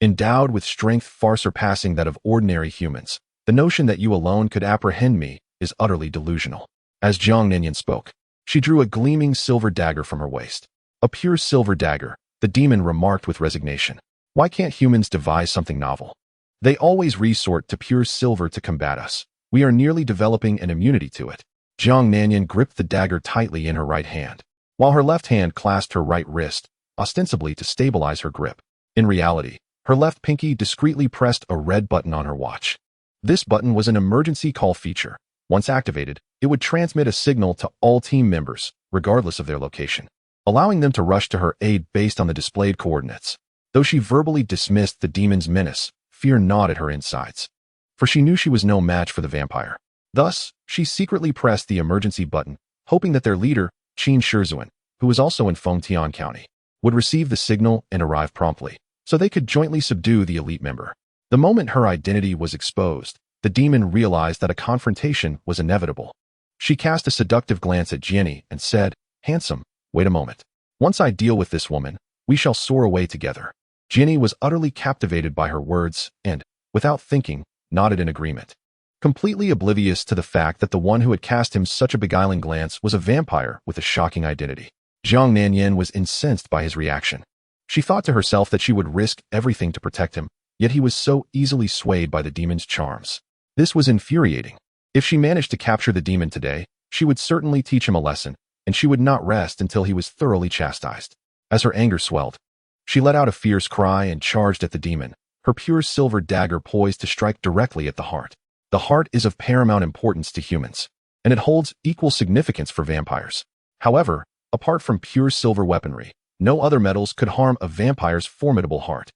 endowed with strength far surpassing that of ordinary humans. The notion that you alone could apprehend me is utterly delusional." As Zhang Xilin spoke, she drew a gleaming silver dagger from her waist. "A pure silver dagger," the demon remarked with resignation. "Why can't humans devise something novel? They always resort to pure silver to combat us. We are nearly developing an immunity to it." Zhang Xilin gripped the dagger tightly in her right hand, while her left hand clasped her right wrist, ostensibly to stabilize her grip. In reality, her left pinky discreetly pressed a red button on her watch. This button was an emergency call feature. Once activated, it would transmit a signal to all team members, regardless of their location, allowing them to rush to her aid based on the displayed coordinates. Though she verbally dismissed the demon's menace, fear gnawed at her insides, for she knew she was no match for the vampire. Thus, she secretly pressed the emergency button, hoping that their leader, Qin Shizuan, who was also in Fengtian County, would receive the signal and arrive promptly, so they could jointly subdue the elite member. The moment her identity was exposed, the demon realized that a confrontation was inevitable. She cast a seductive glance at Jian Yi and said, "Handsome, wait a moment. Once I deal with this woman, we shall soar away together." Jian Yi was utterly captivated by her words and, without thinking, nodded in agreement, completely oblivious to the fact that the one who had cast him such a beguiling glance was a vampire with a shocking identity. Zhang Xilin was incensed by his reaction. She thought to herself that she would risk everything to protect him, yet he was so easily swayed by the demon's charms. This was infuriating. If she managed to capture the demon today, she would certainly teach him a lesson, and she would not rest until he was thoroughly chastised. As her anger swelled, she let out a fierce cry and charged at the demon, her pure silver dagger poised to strike directly at the heart. The heart is of paramount importance to humans, and it holds equal significance for vampires. However, apart from pure silver weaponry, no other metals could harm a vampire's formidable heart.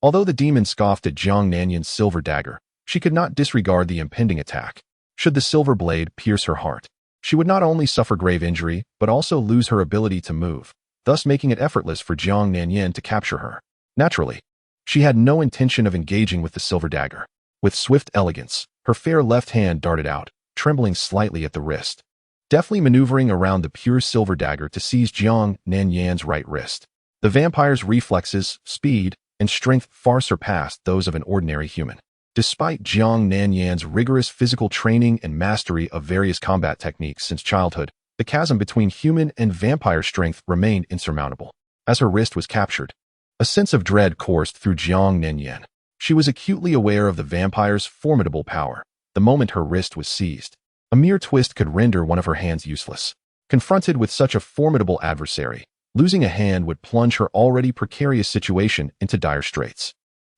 Although the demon scoffed at Zhang Nanyin's silver dagger, she could not disregard the impending attack. Should the silver blade pierce her heart, she would not only suffer grave injury, but also lose her ability to move, thus making it effortless for Zhang Nanyin to capture her. Naturally, she had no intention of engaging with the silver dagger. With swift elegance, her fair left hand darted out, trembling slightly at the wrist, deftly maneuvering around the pure silver dagger to seize Zhang Nanyin's right wrist. The vampire's reflexes, speed, and strength far surpassed those of an ordinary human. Despite Zhang Nanyin's rigorous physical training and mastery of various combat techniques since childhood, the chasm between human and vampire strength remained insurmountable. As her wrist was captured, a sense of dread coursed through Zhang Nanyin. She was acutely aware of the vampire's formidable power. The moment her wrist was seized, a mere twist could render one of her hands useless. Confronted with such a formidable adversary, losing a hand would plunge her already precarious situation into dire straits.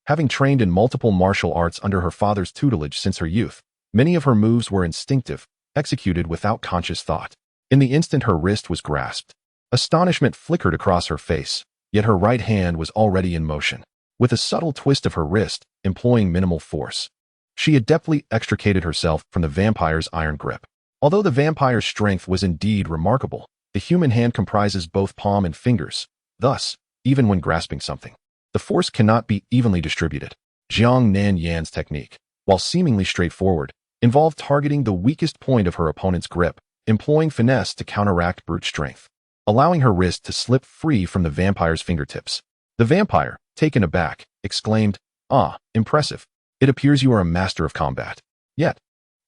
Having trained in multiple martial arts under her father's tutelage since her youth, many of her moves were instinctive, executed without conscious thought. In the instant her wrist was grasped, astonishment flickered across her face, yet her right hand was already in motion. With a subtle twist of her wrist, employing minimal force, she adeptly extricated herself from the vampire's iron grip. Although the vampire's strength was indeed remarkable, the human hand comprises both palm and fingers. Thus, even when grasping something, the force cannot be evenly distributed. Zhang Nanyin's technique, while seemingly straightforward, involved targeting the weakest point of her opponent's grip, employing finesse to counteract brute strength, allowing her wrist to slip free from the vampire's fingertips. The vampire, taken aback, exclaimed, "Ah, impressive. It appears you are a master of combat." Yet,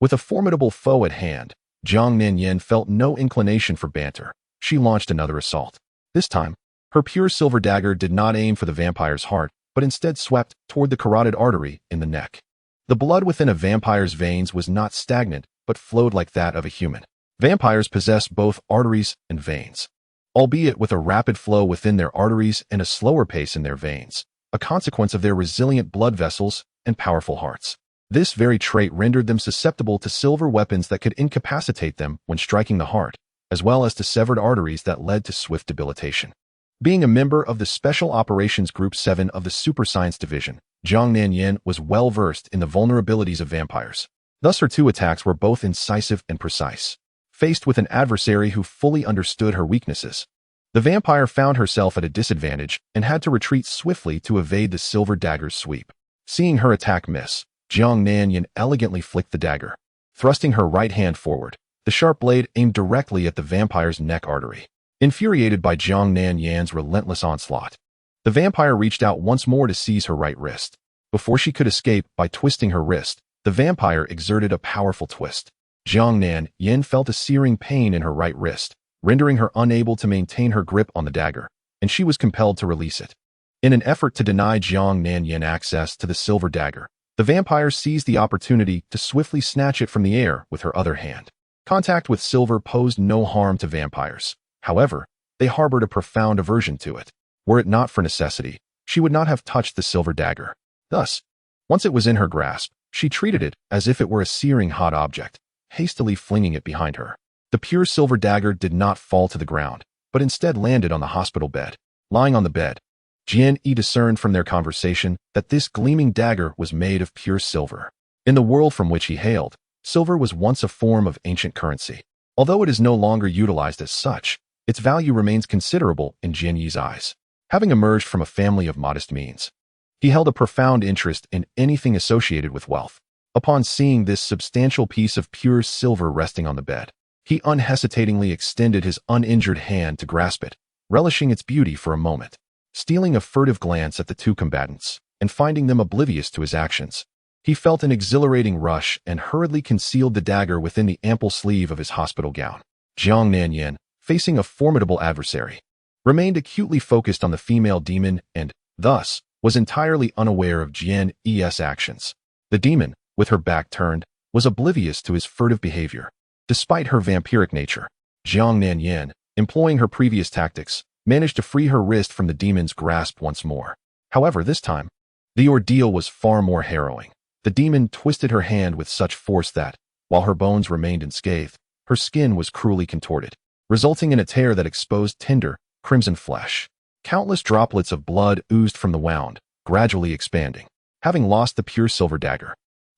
with a formidable foe at hand, Zhang Nanyin felt no inclination for banter. She launched another assault. This time, her pure silver dagger did not aim for the vampire's heart, but instead swept toward the carotid artery in the neck. The blood within a vampire's veins was not stagnant, but flowed like that of a human. Vampires possess both arteries and veins, albeit with a rapid flow within their arteries and a slower pace in their veins, a consequence of their resilient blood vessels and powerful hearts. This very trait rendered them susceptible to silver weapons that could incapacitate them when striking the heart, as well as to severed arteries that led to swift debilitation. Being a member of the Special Operations Group 7 of the Super Science Division, Zhang Nanyin was well versed in the vulnerabilities of vampires. Thus her two attacks were both incisive and precise. Faced with an adversary who fully understood her weaknesses, the vampire found herself at a disadvantage and had to retreat swiftly to evade the silver dagger's sweep. Seeing her attack miss, Zhang Nanyin elegantly flicked the dagger. Thrusting her right hand forward, the sharp blade aimed directly at the vampire's neck artery. Infuriated by Zhang Nanyin's relentless onslaught, the vampire reached out once more to seize her right wrist. Before she could escape by twisting her wrist, the vampire exerted a powerful twist. Zhang Nanyin felt a searing pain in her right wrist, rendering her unable to maintain her grip on the dagger, and she was compelled to release it. In an effort to deny Zhang Nanyin access to the silver dagger, the vampire seized the opportunity to swiftly snatch it from the air with her other hand. Contact with silver posed no harm to vampires. However, they harbored a profound aversion to it. Were it not for necessity, she would not have touched the silver dagger. Thus, once it was in her grasp, she treated it as if it were a searing hot object, hastily flinging it behind her. The pure silver dagger did not fall to the ground, but instead landed on the hospital bed. Lying on the bed, Jian Yi discerned from their conversation that this gleaming dagger was made of pure silver. In the world from which he hailed, silver was once a form of ancient currency. Although it is no longer utilized as such, its value remains considerable in Jian Yi's eyes. Having emerged from a family of modest means, he held a profound interest in anything associated with wealth. Upon seeing this substantial piece of pure silver resting on the bed, he unhesitatingly extended his uninjured hand to grasp it, relishing its beauty for a moment. Stealing a furtive glance at the two combatants, and finding them oblivious to his actions, he felt an exhilarating rush and hurriedly concealed the dagger within the ample sleeve of his hospital gown. Zhang Nanyin, facing a formidable adversary, remained acutely focused on the female demon and, thus, was entirely unaware of Jian Yi's actions. The demon, with her back turned, was oblivious to his furtive behavior. Despite her vampiric nature, Zhang Xilin, employing her previous tactics, managed to free her wrist from the demon's grasp once more. However, this time, the ordeal was far more harrowing. The demon twisted her hand with such force that, while her bones remained unscathed, her skin was cruelly contorted, resulting in a tear that exposed tender, crimson flesh. Countless droplets of blood oozed from the wound, gradually expanding. Having lost the pure silver dagger,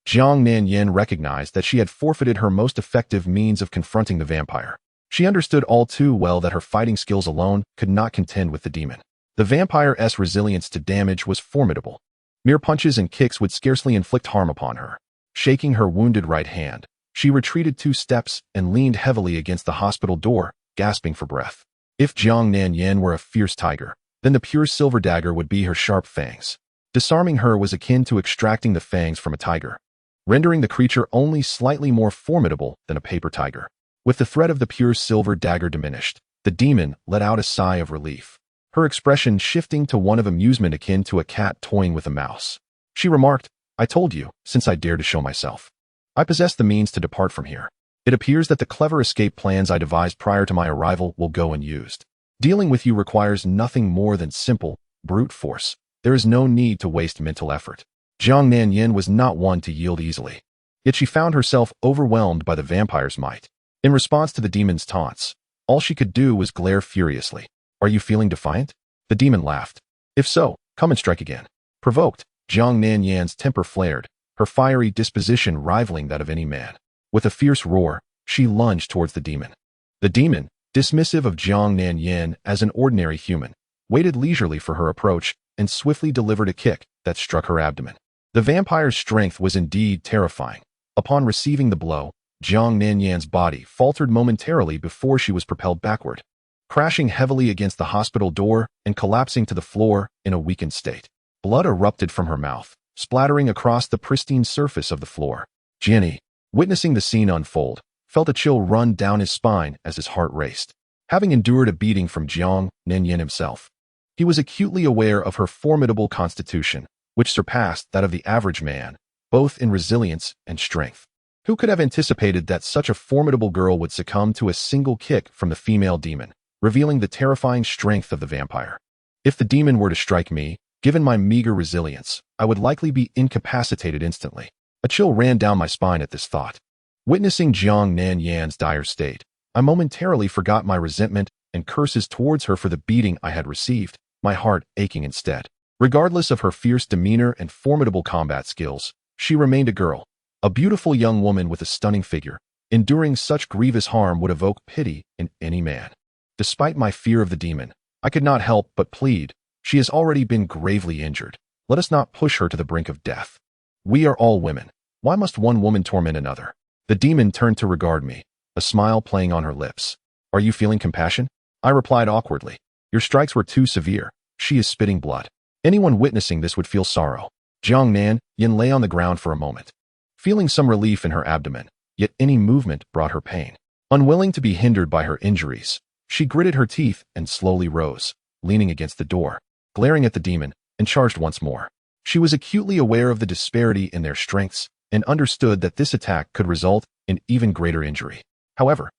Zhang Xilin recognized that she had forfeited her most effective means of confronting the vampire. She understood all too well that her fighting skills alone could not contend with the demon. The vampire's resilience to damage was formidable. Mere punches and kicks would scarcely inflict harm upon her. Shaking her wounded right hand, she retreated 2 steps and leaned heavily against the hospital door, gasping for breath. If Zhang Xilin were a fierce tiger, then the pure silver dagger would be her sharp fangs. Disarming her was akin to extracting the fangs from a tiger, rendering the creature only slightly more formidable than a paper tiger. With the threat of the pure silver dagger diminished, the demon let out a sigh of relief, her expression shifting to one of amusement akin to a cat toying with a mouse. She remarked, "I told you, since I dared to show myself. I possess the means to depart from here. It appears that the clever escape plans I devised prior to my arrival will go unused. Dealing with you requires nothing more than simple, brute force. There is no need to waste mental effort." Zhang Xilin was not one to yield easily. Yet she found herself overwhelmed by the vampire's might. In response to the demon's taunts, all she could do was glare furiously. "Are you feeling defiant?" The demon laughed. "If so, come and strike again." Provoked, Zhang Xilin's temper flared, her fiery disposition rivaling that of any man. With a fierce roar, she lunged towards the demon. The demon, dismissive of Zhang Xilin as an ordinary human, waited leisurely for her approach and swiftly delivered a kick that struck her abdomen. The vampire's strength was indeed terrifying. Upon receiving the blow, Zhang Xilин's body faltered momentarily before she was propelled backward, crashing heavily against the hospital door and collapsing to the floor in a weakened state. Blood erupted from her mouth, splattering across the pristine surface of the floor. Jian Yi, witnessing the scene unfold, felt a chill run down his spine as his heart raced. Having endured a beating from Zhang Xilin himself, he was acutely aware of her formidable constitution, which surpassed that of the average man, both in resilience and strength. Who could have anticipated that such a formidable girl would succumb to a single kick from the female demon, revealing the terrifying strength of the vampire? If the demon were to strike me, given my meager resilience, I would likely be incapacitated instantly. A chill ran down my spine at this thought. Witnessing Zhang Xilин's dire state, I momentarily forgot my resentment and curses towards her for the beating I had received, my heart aching instead. Regardless of her fierce demeanor and formidable combat skills, she remained a girl, a beautiful young woman with a stunning figure. Enduring such grievous harm would evoke pity in any man. Despite my fear of the demon, I could not help but plead, "She has already been gravely injured. Let us not push her to the brink of death. We are all women. Why must one woman torment another?" The demon turned to regard me, a smile playing on her lips. "Are you feeling compassion?" I replied awkwardly. "Your strikes were too severe. She is spitting blood. Anyone witnessing this would feel sorrow." Zhang Xilin lay on the ground for a moment, feeling some relief in her abdomen, yet any movement brought her pain. Unwilling to be hindered by her injuries, she gritted her teeth and slowly rose, leaning against the door, glaring at the demon, and charged once more. She was acutely aware of the disparity in their strengths and understood that this attack could result in even greater injury. However,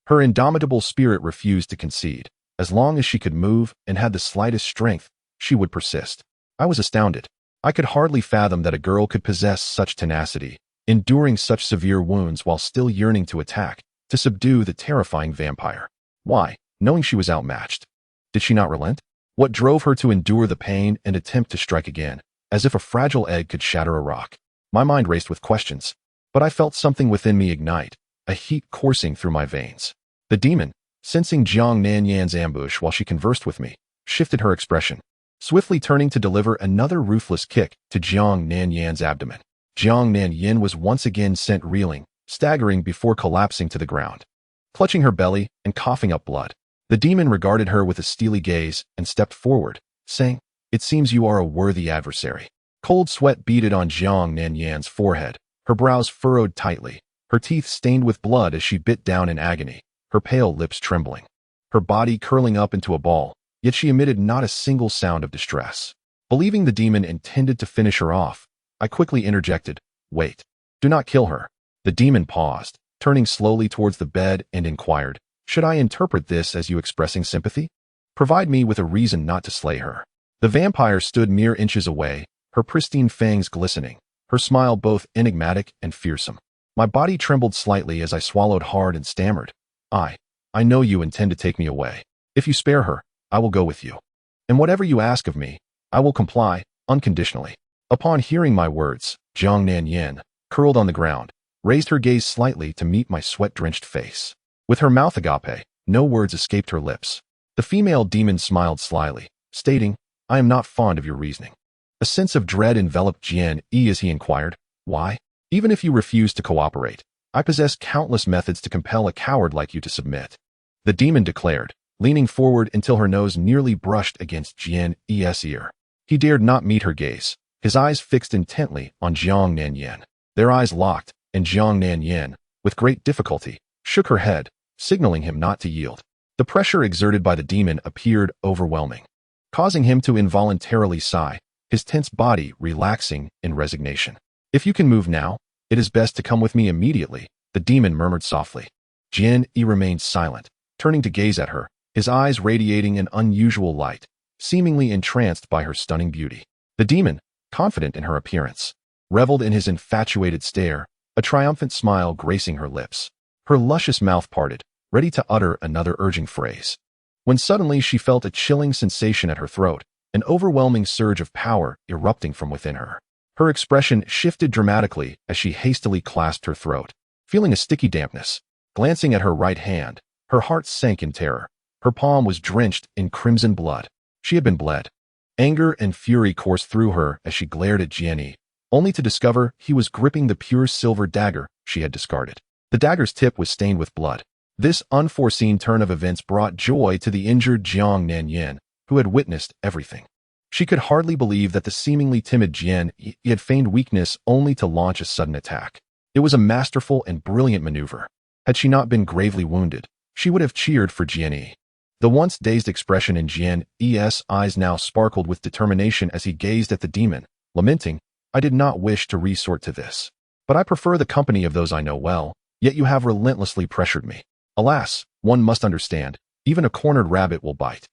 her indomitable spirit refused to concede. As long as she could move and had the slightest strength, she would persist. I was astounded. I could hardly fathom that a girl could possess such tenacity, enduring such severe wounds while still yearning to attack, to subdue the terrifying vampire. Why, knowing she was outmatched? Did she not relent? What drove her to endure the pain and attempt to strike again, as if a fragile egg could shatter a rock? My mind raced with questions, but I felt something within me ignite, a heat coursing through my veins. The demon, sensing Zhang Xilин's ambush while she conversed with me, shifted her expression, swiftly turning to deliver another ruthless kick to Zhang Xilин's abdomen. Zhang Xilin was once again sent reeling, staggering before collapsing to the ground. Clutching her belly and coughing up blood, the demon regarded her with a steely gaze and stepped forward, saying, "It seems you are a worthy adversary." Cold sweat beaded on Zhang Xilин's forehead, her brows furrowed tightly, her teeth stained with blood as she bit down in agony, her pale lips trembling, her body curling up into a ball, yet she emitted not a single sound of distress. Believing the demon intended to finish her off, I quickly interjected, "Wait. Do not kill her." The demon paused, turning slowly towards the bed and inquired, "Should I interpret this as you expressing sympathy? Provide me with a reason not to slay her." The vampire stood mere inches away, her pristine fangs glistening, her smile both enigmatic and fearsome. My body trembled slightly as I swallowed hard and stammered, I know you intend to take me away. If you spare her, I will go with you. And whatever you ask of me, I will comply, unconditionally." Upon hearing my words, Zhang Xilin, curled on the ground, raised her gaze slightly to meet my sweat-drenched face. With her mouth agape, no words escaped her lips. The female demon smiled slyly, stating, "I am not fond of your reasoning." A sense of dread enveloped Jian Yi as he inquired, "Why? Even if you refuse to cooperate, I possess countless methods to compel a coward like you to submit." The demon declared, leaning forward until her nose nearly brushed against Jian Yi's ear. He dared not meet her gaze, his eyes fixed intently on Zhang Xilin. Their eyes locked, and Zhang Xilin, with great difficulty, shook her head, signaling him not to yield. The pressure exerted by the demon appeared overwhelming, causing him to involuntarily sigh, his tense body relaxing in resignation. "If you can move now, it is best to come with me immediately," the demon murmured softly. Jian Yi remained silent, turning to gaze at her, his eyes radiating an unusual light, seemingly entranced by her stunning beauty. The demon, confident in her appearance, reveled in his infatuated stare, a triumphant smile gracing her lips. Her luscious mouth parted, ready to utter another urging phrase, when suddenly she felt a chilling sensation at her throat, an overwhelming surge of power erupting from within her. Her expression shifted dramatically as she hastily clasped her throat, feeling a sticky dampness. Glancing at her right hand, her heart sank in terror. Her palm was drenched in crimson blood. She had been bled. Anger and fury coursed through her as she glared at Jian Yi, only to discover he was gripping the pure silver dagger she had discarded. The dagger's tip was stained with blood. This unforeseen turn of events brought joy to the injured Zhang Xilin, who had witnessed everything. She could hardly believe that the seemingly timid Jian Yi had feigned weakness only to launch a sudden attack. It was a masterful and brilliant maneuver. Had she not been gravely wounded, she would have cheered for Jian Yi. The once dazed expression in Jian Yi's eyes now sparkled with determination as he gazed at the demon, lamenting, "I did not wish to resort to this. But I prefer the company of those I know well, yet you have relentlessly pressured me. Alas, one must understand, even a cornered rabbit will bite."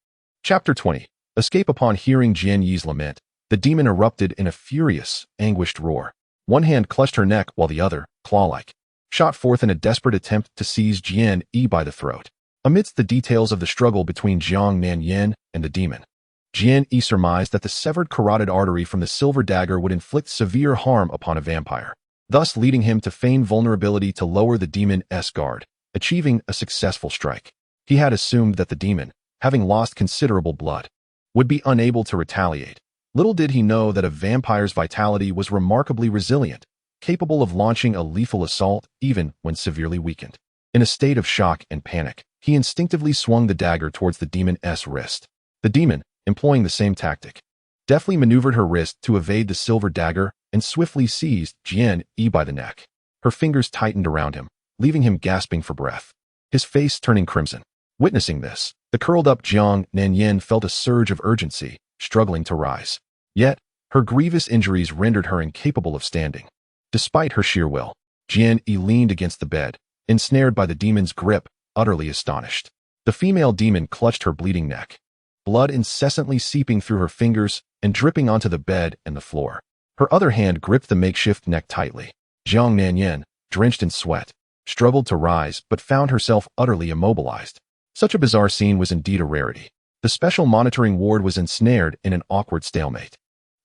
Chapter 20. Escape. Upon hearing Jian Yi's lament, the demon erupted in a furious, anguished roar. One hand clutched her neck while the other, claw-like, shot forth in a desperate attempt to seize Jian Yi by the throat. Amidst the details of the struggle between Zhang Xilin and the demon, Jian Yi surmised that the severed carotid artery from the silver dagger would inflict severe harm upon a vampire, thus leading him to feign vulnerability to lower the demon's guard, achieving a successful strike. He had assumed that the demon, having lost considerable blood, would be unable to retaliate. Little did he know that a vampire's vitality was remarkably resilient, capable of launching a lethal assault even when severely weakened. In a state of shock and panic, he instinctively swung the dagger towards the demon's wrist. The demon, employing the same tactic, deftly maneuvered her wrist to evade the silver dagger and swiftly seized Jian Yi by the neck. Her fingers tightened around him, leaving him gasping for breath, his face turning crimson. Witnessing this, the curled-up Zhang Xilin felt a surge of urgency, struggling to rise. Yet, her grievous injuries rendered her incapable of standing. Despite her sheer will, Jian Yi leaned against the bed, ensnared by the demon's grip, utterly astonished. The female demon clutched her bleeding neck, blood incessantly seeping through her fingers and dripping onto the bed and the floor. Her other hand gripped the makeshift neck tightly. Zhang Xilin, drenched in sweat, struggled to rise but found herself utterly immobilized. Such a bizarre scene was indeed a rarity. The special monitoring ward was ensnared in an awkward stalemate.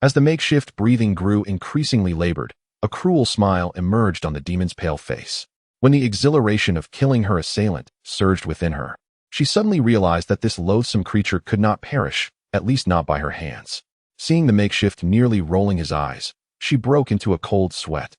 As the makeshift breathing grew increasingly labored, a cruel smile emerged on the demon's pale face. When the exhilaration of killing her assailant surged within her, she suddenly realized that this loathsome creature could not perish, at least not by her hands. Seeing the makeshift nearly rolling his eyes, she broke into a cold sweat,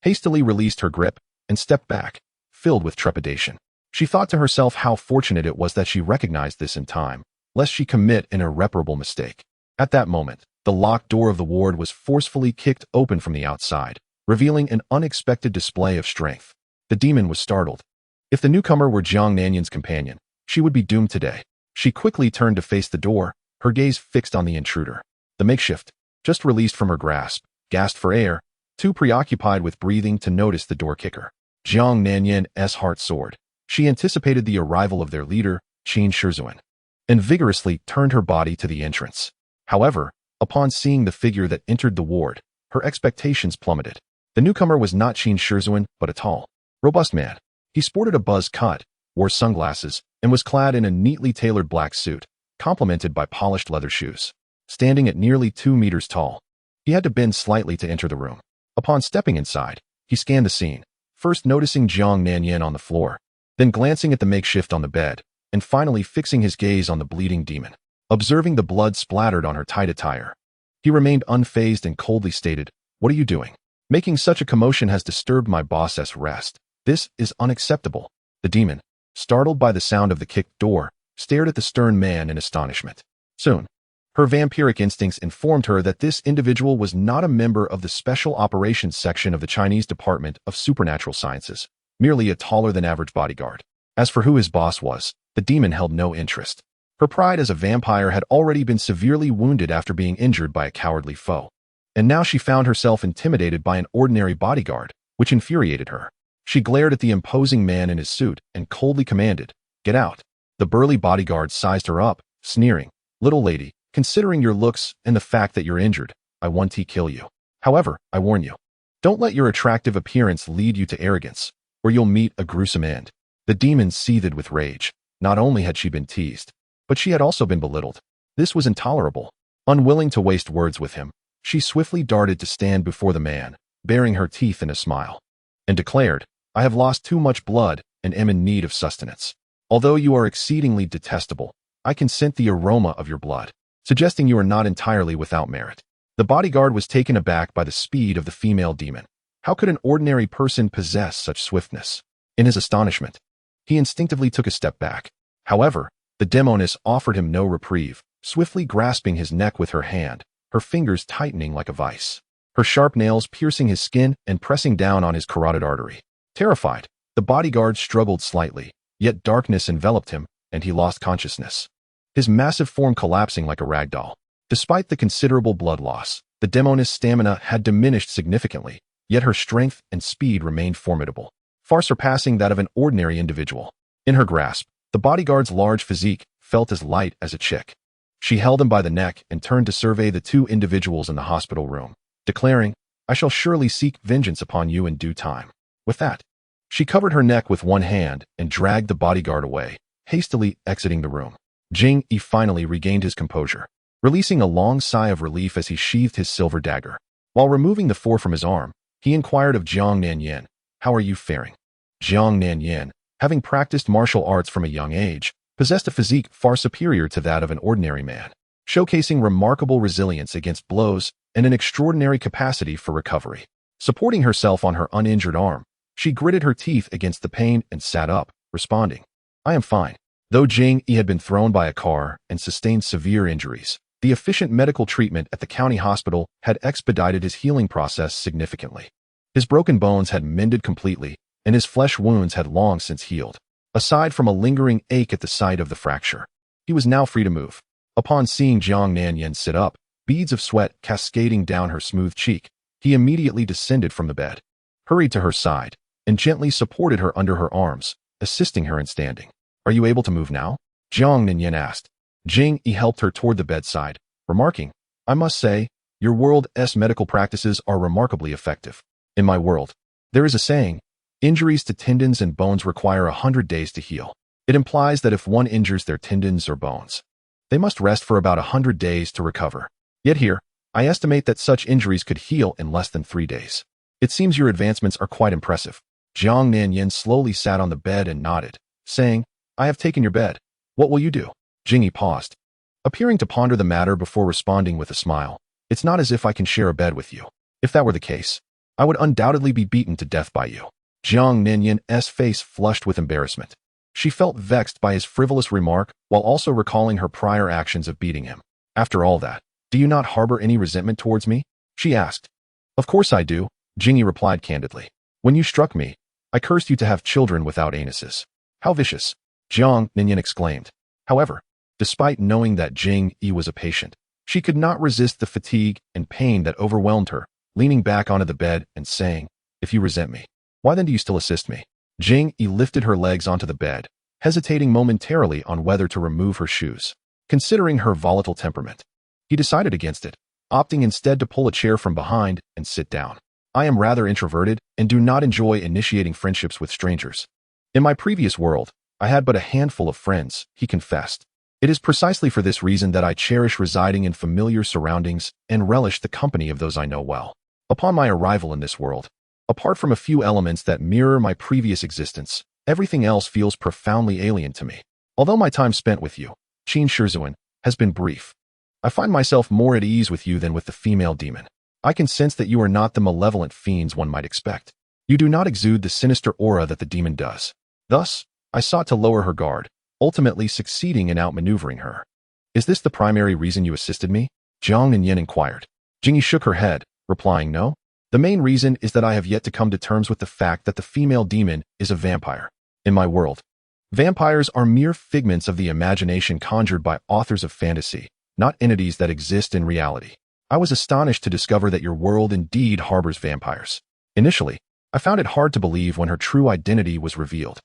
hastily released her grip, and stepped back, filled with trepidation. She thought to herself how fortunate it was that she recognized this in time, lest she commit an irreparable mistake. At that moment, the locked door of the ward was forcefully kicked open from the outside, revealing an unexpected display of strength. The demon was startled. If the newcomer were Zhang Xilin's companion, she would be doomed today. She quickly turned to face the door, her gaze fixed on the intruder. The makeshift, just released from her grasp, gasped for air, too preoccupied with breathing to notice the door kicker. Jiang Nanyan's heart soared. She anticipated the arrival of their leader, Qin Shizhuan, and vigorously turned her body to the entrance. However, upon seeing the figure that entered the ward, her expectations plummeted. The newcomer was not Qin Shizhuan, but a tall, robust man. He sported a buzz cut, wore sunglasses, and was clad in a neatly tailored black suit, complemented by polished leather shoes. Standing at nearly 2 meters tall, he had to bend slightly to enter the room. Upon stepping inside, he scanned the scene, first noticing Jiang Nanyan on the floor, then glancing at the makeshift on the bed, and finally fixing his gaze on the bleeding demon. Observing the blood splattered on her tight attire, he remained unfazed and coldly stated, "What are you doing? Making such a commotion has disturbed my boss's rest. This is unacceptable." The demon, startled by the sound of the kicked door, stared at the stern man in astonishment. Soon, her vampiric instincts informed her that this individual was not a member of the Special Operations Section of the Chinese Department of Supernatural Sciences, merely a taller-than-average bodyguard. As for who his boss was, the demon held no interest. Her pride as a vampire had already been severely wounded after being injured by a cowardly foe, and now she found herself intimidated by an ordinary bodyguard, which infuriated her. She glared at the imposing man in his suit and coldly commanded, "Get out." The burly bodyguard sized her up, sneering, "Little lady, considering your looks and the fact that you're injured, I want to kill you. However, I warn you, don't let your attractive appearance lead you to arrogance, or you'll meet a gruesome end." The demon seethed with rage. Not only had she been teased, but she had also been belittled. This was intolerable. Unwilling to waste words with him, she swiftly darted to stand before the man, baring her teeth in a smile, and declared, "I have lost too much blood and am in need of sustenance. Although you are exceedingly detestable, I can scent the aroma of your blood, suggesting you are not entirely without merit." The bodyguard was taken aback by the speed of the female demon. How could an ordinary person possess such swiftness? In his astonishment, he instinctively took a step back. However, the demoness offered him no reprieve, swiftly grasping his neck with her hand, her fingers tightening like a vice, her sharp nails piercing his skin and pressing down on his carotid artery. Terrified, the bodyguard struggled slightly, yet darkness enveloped him, and he lost consciousness, his massive form collapsing like a rag doll. Despite the considerable blood loss, the demoness' stamina had diminished significantly, yet her strength and speed remained formidable, far surpassing that of an ordinary individual. In her grasp, the bodyguard's large physique felt as light as a chick. She held him by the neck and turned to survey the two individuals in the hospital room, declaring, "I shall surely seek vengeance upon you in due time." With that, she covered her neck with one hand and dragged the bodyguard away, hastily exiting the room. Jian Yi finally regained his composure, releasing a long sigh of relief as he sheathed his silver dagger. While removing the four from his arm, he inquired of Jiang Nanyan, "How are you faring?" Jiang Nanyan, having practiced martial arts from a young age, possessed a physique far superior to that of an ordinary man, showcasing remarkable resilience against blows and an extraordinary capacity for recovery. Supporting herself on her uninjured arm, she gritted her teeth against the pain and sat up, responding, "I am fine." Though Jian Yi had been thrown by a car and sustained severe injuries, the efficient medical treatment at the county hospital had expedited his healing process significantly. His broken bones had mended completely, and his flesh wounds had long since healed. Aside from a lingering ache at the site of the fracture, he was now free to move. Upon seeing Jiang Nanyan sit up, beads of sweat cascading down her smooth cheek, he immediately descended from the bed, hurried to her side, and gently supported her under her arms, assisting her in standing. "Are you able to move now?" Jiang Nanyan asked. Jian Yi helped her toward the bedside, remarking, "I must say, your world's medical practices are remarkably effective. In my world, there is a saying, injuries to tendons and bones require 100 days to heal. It implies that if one injures their tendons or bones, they must rest for about 100 days to recover. Yet here, I estimate that such injuries could heal in less than 3 days. It seems your advancements are quite impressive." Jiang Nanyan slowly sat on the bed and nodded, saying, "I have taken your bed. What will you do?" Jian Yi paused, appearing to ponder the matter before responding with a smile. "It's not as if I can share a bed with you. If that were the case, I would undoubtedly be beaten to death by you." Jiang Nanyan's face flushed with embarrassment. She felt vexed by his frivolous remark while also recalling her prior actions of beating him. "After all that, do you not harbor any resentment towards me?" she asked. "Of course I do," Jian Yi replied candidly. "When you struck me, I cursed you to have children without anuses." "How vicious!" Jiang Nanyan exclaimed. However, despite knowing that Jian Yi was a patient, she could not resist the fatigue and pain that overwhelmed her, leaning back onto the bed and saying, "If you resent me, Why then do you still assist me? Jian Yi lifted her legs onto the bed, hesitating momentarily on whether to remove her shoes. Considering her volatile temperament, he decided against it, opting instead to pull a chair from behind and sit down. I am rather introverted and do not enjoy initiating friendships with strangers. In my previous world, I had but a handful of friends, he confessed. It is precisely for this reason that I cherish residing in familiar surroundings and relish the company of those I know well. Upon my arrival in this world, apart from a few elements that mirror my previous existence, everything else feels profoundly alien to me. Although my time spent with you, Qin Shizhuan, has been brief, I find myself more at ease with you than with the female demon. I can sense that you are not the malevolent fiends one might expect. You do not exude the sinister aura that the demon does. Thus, I sought to lower her guard, ultimately succeeding in outmaneuvering her. Is this the primary reason you assisted me? Zhang Xilin inquired. Jian Yi shook her head, replying no. The main reason is that I have yet to come to terms with the fact that the female demon is a vampire. In my world, vampires are mere figments of the imagination conjured by authors of fantasy, not entities that exist in reality. I was astonished to discover that your world indeed harbors vampires. Initially, I found it hard to believe when her true identity was revealed.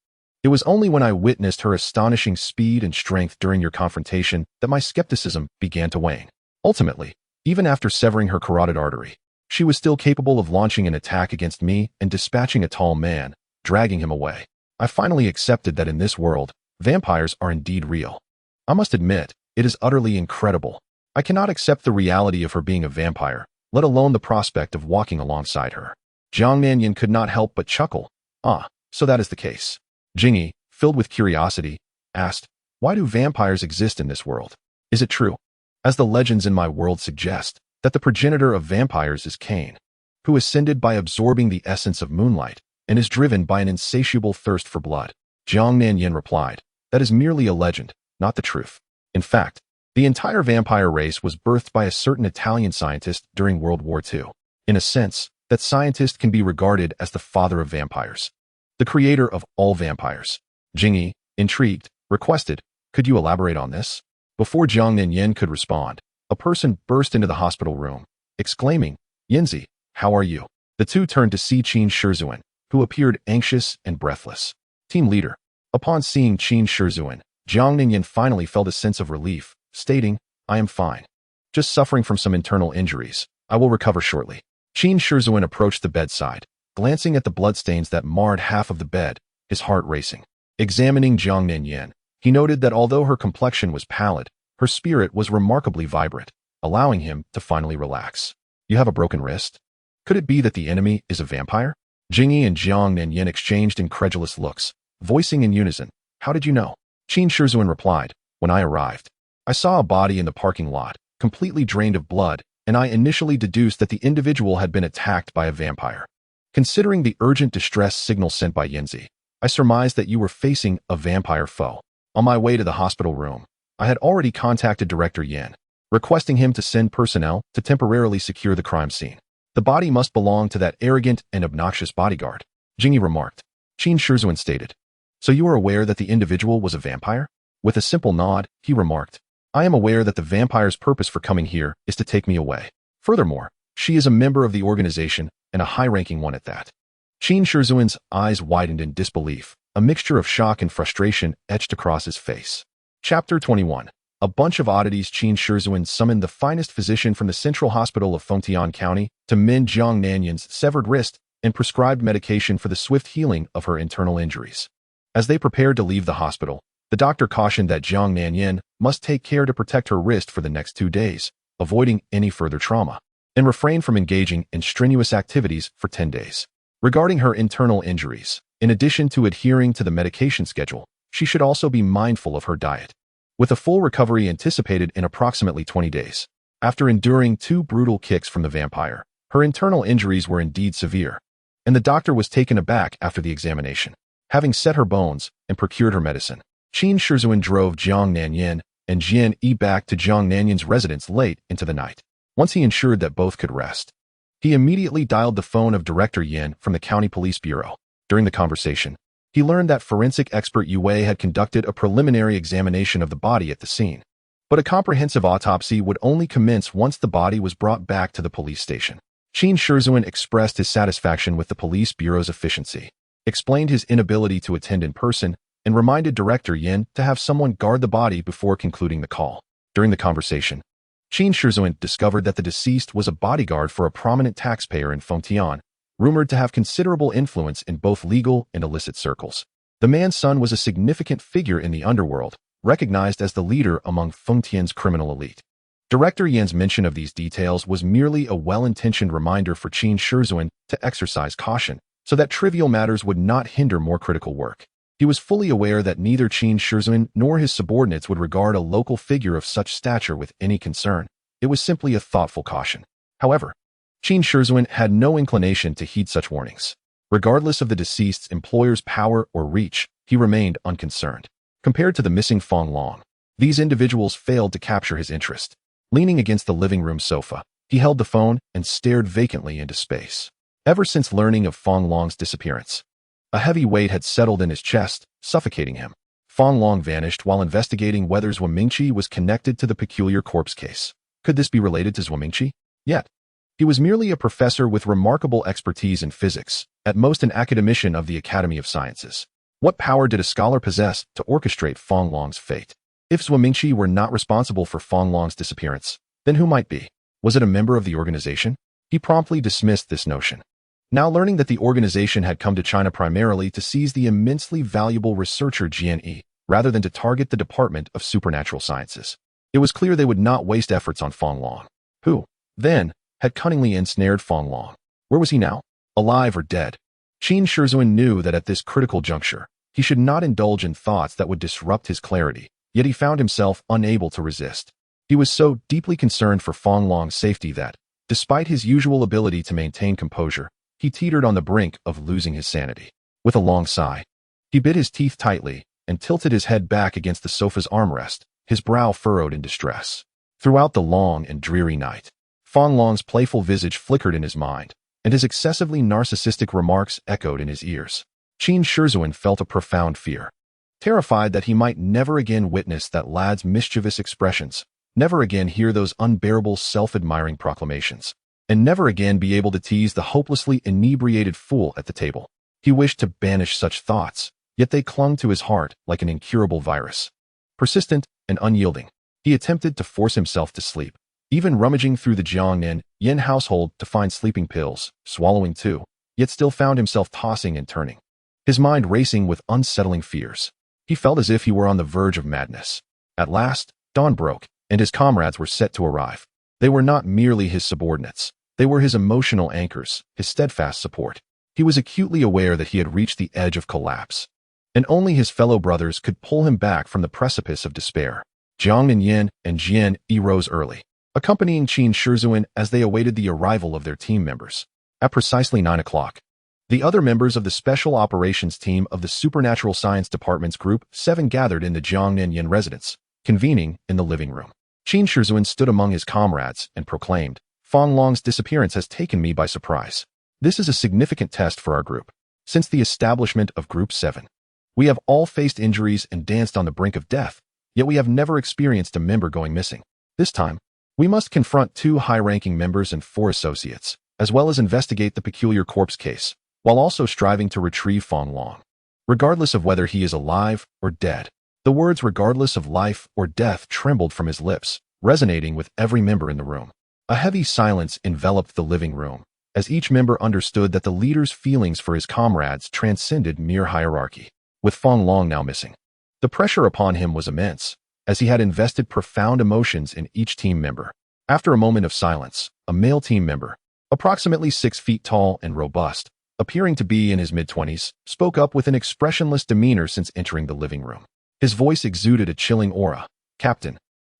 It was only when I witnessed her astonishing speed and strength during your confrontation that my skepticism began to wane. Ultimately, even after severing her carotid artery, she was still capable of launching an attack against me and dispatching a tall man, dragging him away. I finally accepted that in this world, vampires are indeed real. I must admit, it is utterly incredible. I cannot accept the reality of her being a vampire, let alone the prospect of walking alongside her. Zhang Xilin could not help but chuckle. Ah, so that is the case. Jian Yi, filled with curiosity, asked, why do vampires exist in this world? Is it true, as the legends in my world suggest, that the progenitor of vampires is Cain, who ascended by absorbing the essence of moonlight and is driven by an insatiable thirst for blood? Zhang Xilin replied, that is merely a legend, not the truth. In fact, the entire vampire race was birthed by a certain Italian scientist during World War II. In a sense, that scientist can be regarded as the father of vampires, the creator of all vampires. Jian Yi, intrigued, requested, could you elaborate on this? Before Zhang Xilin could respond, a person burst into the hospital room, exclaiming, Yanzi, how are you? The two turned to see Qin Shizhuan, who appeared anxious and breathless. Team leader. Upon seeing Qin Shizhuan, Zhang Xilin finally felt a sense of relief, stating, I am fine. Just suffering from some internal injuries. I will recover shortly. Qin Shizhuan approached the bedside, glancing at the bloodstains that marred half of the bed, his heart racing. Examining Zhang Xilin, he noted that although her complexion was pallid, her spirit was remarkably vibrant, allowing him to finally relax. You have a broken wrist? Could it be that the enemy is a vampire? Jian Yi and Zhang Xilin exchanged incredulous looks, voicing in unison, how did you know? Qin Shizhuan replied, when I arrived, I saw a body in the parking lot, completely drained of blood, and I initially deduced that the individual had been attacked by a vampire. Considering the urgent distress signal sent by Yanzi, I surmised that you were facing a vampire foe. On my way to the hospital room, I had already contacted Director Yan, requesting him to send personnel to temporarily secure the crime scene. The body must belong to that arrogant and obnoxious bodyguard, Jian Yi remarked. Qin Shizhuan stated, so you are aware that the individual was a vampire? With a simple nod, he remarked, I am aware that the vampire's purpose for coming here is to take me away. Furthermore, she is a member of the organization and a high-ranking one at that. Qin Shizhuan's eyes widened in disbelief. A mixture of shock and frustration etched across his face. Chapter 21. A bunch of oddities. Qin Shizhuan summoned the finest physician from the Central Hospital of Fengtian County to mend Zhang Xilin severed wrist and prescribed medication for the swift healing of her internal injuries. As they prepared to leave the hospital, the doctor cautioned that Zhang Xilin must take care to protect her wrist for the next 2 days, avoiding any further trauma, and refrain from engaging in strenuous activities for 10 days. Regarding her internal injuries, in addition to adhering to the medication schedule, she should also be mindful of her diet, with a full recovery anticipated in approximately 20 days. After enduring 2 brutal kicks from the vampire, her internal injuries were indeed severe, and the doctor was taken aback after the examination. Having set her bones and procured her medicine, Qin Shizhuan drove Zhang Xilin and Jian Yi back to Zhang Xilien's residence late into the night. Once he ensured that both could rest, he immediately dialed the phone of Director Yan from the County Police Bureau. During the conversation, he learned that forensic expert Yue had conducted a preliminary examination of the body at the scene, but a comprehensive autopsy would only commence once the body was brought back to the police station. Qin Shizuan expressed his satisfaction with the police bureau's efficiency, explained his inability to attend in person, and reminded Director Yin to have someone guard the body before concluding the call. During the conversation, Qin Shizuan discovered that the deceased was a bodyguard for a prominent taxpayer in Fengtian, rumored to have considerable influence in both legal and illicit circles. The man's son was a significant figure in the underworld, recognized as the leader among Fengtian's criminal elite. Director Yan's mention of these details was merely a well-intentioned reminder for Qin Shizuan to exercise caution, so that trivial matters would not hinder more critical work. He was fully aware that neither Qin Shizuan nor his subordinates would regard a local figure of such stature with any concern. It was simply a thoughtful caution. However, Qin Shizuan had no inclination to heed such warnings. Regardless of the deceased's employer's power or reach, he remained unconcerned. Compared to the missing Fong Long, these individuals failed to capture his interest. Leaning against the living room sofa, he held the phone and stared vacantly into space. Ever since learning of Fong Long's disappearance, a heavy weight had settled in his chest, suffocating him. Fong Long vanished while investigating whether Zhuo Mingqi was connected to the peculiar corpse case. Could this be related to Zhuo Mingqi? Yet, he was merely a professor with remarkable expertise in physics, at most an academician of the Academy of Sciences. What power did a scholar possess to orchestrate Fong Long's fate? If Zhuo Mingqi were not responsible for Fong Long's disappearance, then who might be? Was it a member of the organization? He promptly dismissed this notion. Now learning that the organization had come to China primarily to seize the immensely valuable researcher Jian Yi, rather than to target the Department of Supernatural Sciences, it was clear they would not waste efforts on Fong Long. Who, then, had cunningly ensnared Fong Long? Where was he now? Alive or dead? Qin Shizuan knew that at this critical juncture, he should not indulge in thoughts that would disrupt his clarity, yet he found himself unable to resist. He was so deeply concerned for Fong Long's safety that, despite his usual ability to maintain composure, he teetered on the brink of losing his sanity. With a long sigh, he bit his teeth tightly and tilted his head back against the sofa's armrest, his brow furrowed in distress. Throughout the long and dreary night, Fong Long's playful visage flickered in his mind, and his excessively narcissistic remarks echoed in his ears. Qin Shizuan felt a profound fear. Terrified that he might never again witness that lad's mischievous expressions, never again hear those unbearable self-admiring proclamations, and never again be able to tease the hopelessly inebriated fool at the table. He wished to banish such thoughts, yet they clung to his heart like an incurable virus. Persistent and unyielding, he attempted to force himself to sleep, even rummaging through the Jiang Yin household to find sleeping pills, swallowing two, yet still found himself tossing and turning, his mind racing with unsettling fears. He felt as if he were on the verge of madness. At last, dawn broke, and his comrades were set to arrive. They were not merely his subordinates. They were his emotional anchors, his steadfast support. He was acutely aware that he had reached the edge of collapse, and only his fellow brothers could pull him back from the precipice of despair. Jiang Yin and Jian Yi rose early, accompanying Qin Shizuan as they awaited the arrival of their team members. At precisely 9 o'clock, the other members of the Special Operations Team of the Supernatural Science Department's Group 7 gathered in the Jiang Yin residence, convening in the living room. Qin Shizuan stood among his comrades and proclaimed, "Fong Long's disappearance has taken me by surprise. This is a significant test for our group. Since the establishment of Group 7, we have all faced injuries and danced on the brink of death, yet we have never experienced a member going missing. This time, we must confront 2 high-ranking members and 4 associates, as well as investigate the peculiar corpse case, while also striving to retrieve Fong Long, regardless of whether he is alive or dead." The words "regardless of life or death" trembled from his lips, resonating with every member in the room. A heavy silence enveloped the living room, as each member understood that the leader's feelings for his comrades transcended mere hierarchy. With Fong Long now missing, the pressure upon him was immense, as he had invested profound emotions in each team member. After a moment of silence, a male team member, approximately 6 feet tall and robust, appearing to be in his mid-20s, spoke up with an expressionless demeanor since entering the living room. His voice exuded a chilling aura. "Captain,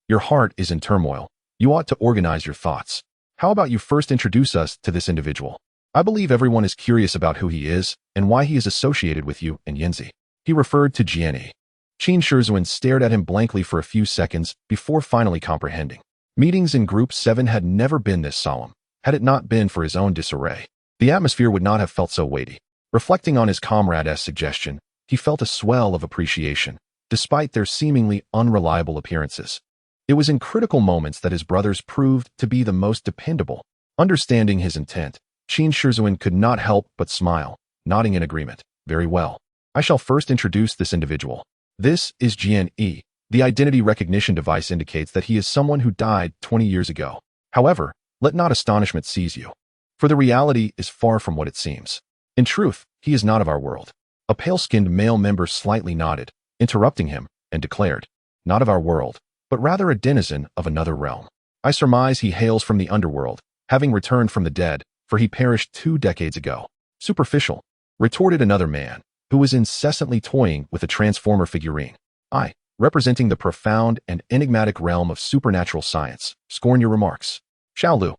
your heart is in turmoil. You ought to organize your thoughts. How about you first introduce us to this individual? I believe everyone is curious about who he is and why he is associated with you and Yanzi." He referred to Jian Yi. Qin Shizuan stared at him blankly for a few seconds before finally comprehending. Meetings in Group 7 had never been this solemn. Had it not been for his own disarray, the atmosphere would not have felt so weighty. Reflecting on his comrade's suggestion, he felt a swell of appreciation, despite their seemingly unreliable appearances. It was in critical moments that his brothers proved to be the most dependable, Understanding his intent, Qin Shizhuan could not help but smile, nodding in agreement. Very well. I shall first introduce this individual. This is Jian Yi. The identity recognition device indicates that he is someone who died 20 years ago. However, let not astonishment seize you, for the reality is far from what it seems. In truth, he is not of our world. A pale-skinned male member slightly nodded, interrupting him, and declared, not of our world, but rather a denizen of another realm. I surmise he hails from the underworld, having returned from the dead, for he perished 2 decades ago. Superficial, retorted another man, who was incessantly toying with a transformer figurine. I, representing the profound and enigmatic realm of supernatural science, scorn your remarks. Xiaolu,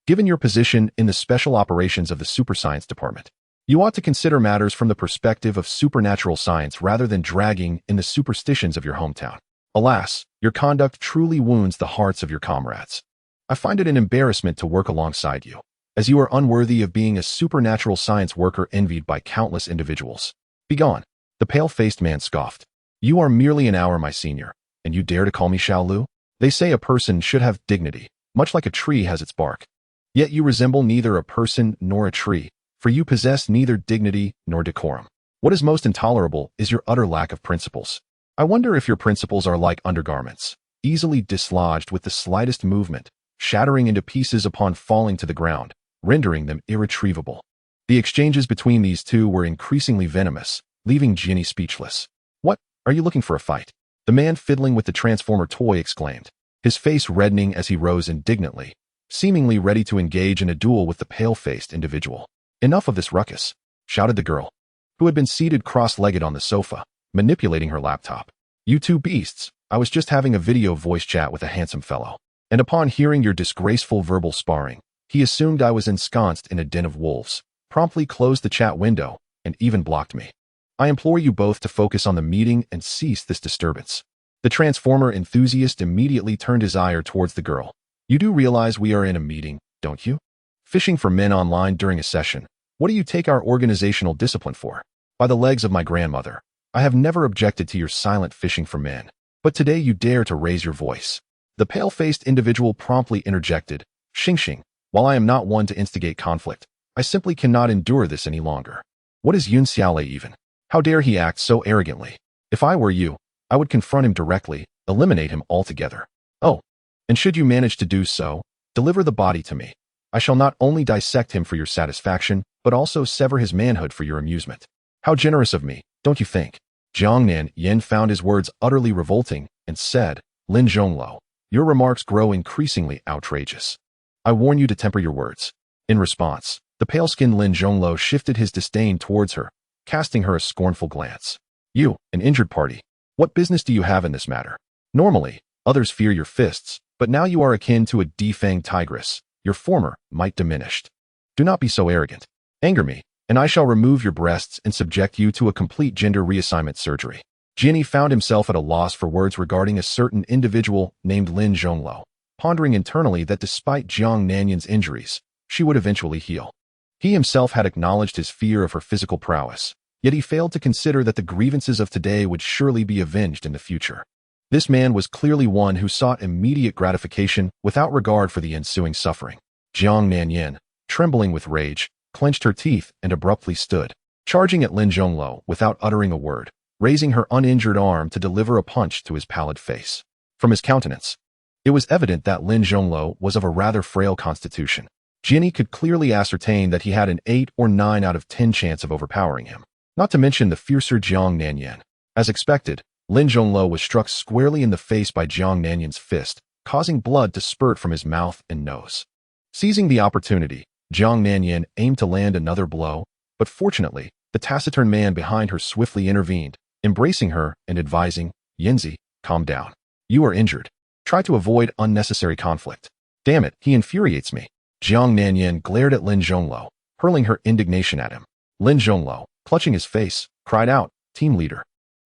given your position in the special operations of the super science department, you ought to consider matters from the perspective of supernatural science rather than dragging in the superstitions of your hometown. Alas, your conduct truly wounds the hearts of your comrades. I find it an embarrassment to work alongside you, as you are unworthy of being a supernatural science worker envied by countless individuals. Begone, the pale-faced man scoffed. You are merely an hour my senior, and you dare to call me Xiaolu? They say a person should have dignity, much like a tree has its bark. Yet you resemble neither a person nor a tree, for you possess neither dignity nor decorum. What is most intolerable is your utter lack of principles. I wonder if your principles are like undergarments, easily dislodged with the slightest movement, shattering into pieces upon falling to the ground, rendering them irretrievable. The exchanges between these two were increasingly venomous, leaving Jian Yi speechless. What, are you looking for a fight? The man fiddling with the transformer toy exclaimed, his face reddening as he rose indignantly, seemingly ready to engage in a duel with the pale-faced individual. Enough of this ruckus, shouted the girl, who had been seated cross-legged on the sofa, manipulating her laptop. You two beasts, I was just having a video voice chat with a handsome fellow, and upon hearing your disgraceful verbal sparring, he assumed I was ensconced in a den of wolves, promptly closed the chat window, and even blocked me. I implore you both to focus on the meeting and cease this disturbance. The transformer enthusiast immediately turned his ire towards the girl. You do realize we are in a meeting, don't you? Fishing for men online during a session. What do you take our organizational discipline for? By the legs of my grandmother, I have never objected to your silent fishing for men, but today you dare to raise your voice. The pale-faced individual promptly interjected, Xing, while I am not one to instigate conflict, I simply cannot endure this any longer. What is Yun Xiaolei even? How dare he act so arrogantly? If I were you, I would confront him directly, eliminate him altogether. Oh, and should you manage to do so, deliver the body to me. I shall not only dissect him for your satisfaction, but also sever his manhood for your amusement. How generous of me, don't you think? Zhang Yin found his words utterly revolting and said, Lin Zhongluo, your remarks grow increasingly outrageous. I warn you to temper your words. In response, the pale-skinned Lin Zhongluo shifted his disdain towards her, casting her a scornful glance. You, an injured party, what business do you have in this matter? Normally, others fear your fists, but now you are akin to a defanged tigress, your former might diminished. Do not be so arrogant. Anger me, and I shall remove your breasts and subject you to a complete gender reassignment surgery. Jian Yi found himself at a loss for words regarding a certain individual named Lin Zhongluo, pondering internally that despite Jiang Nanyan's injuries, she would eventually heal. He himself had acknowledged his fear of her physical prowess, yet he failed to consider that the grievances of today would surely be avenged in the future. This man was clearly one who sought immediate gratification without regard for the ensuing suffering. Jiang Nanyan, trembling with rage, clenched her teeth and abruptly stood, charging at Lin Zhongluo without uttering a word, raising her uninjured arm to deliver a punch to his pallid face. From his countenance, it was evident that Lin Zhongluo was of a rather frail constitution. Jian Yi could clearly ascertain that he had an 8 or 9 out of 10 chance of overpowering him, not to mention the fiercer Jiang Nanyan. As expected, Lin Zhongluo was struck squarely in the face by Jiang Nanyan's fist, causing blood to spurt from his mouth and nose. Seizing the opportunity, Jiang Nanyan aimed to land another blow, but fortunately, the taciturn man behind her swiftly intervened, embracing her and advising, Yanzi, calm down. You are injured. Try to avoid unnecessary conflict. Damn it, he infuriates me. Jiang Nanyan glared at Lin Zhongluo, hurling her indignation at him. Lin Zhongluo, clutching his face, cried out, Team leader,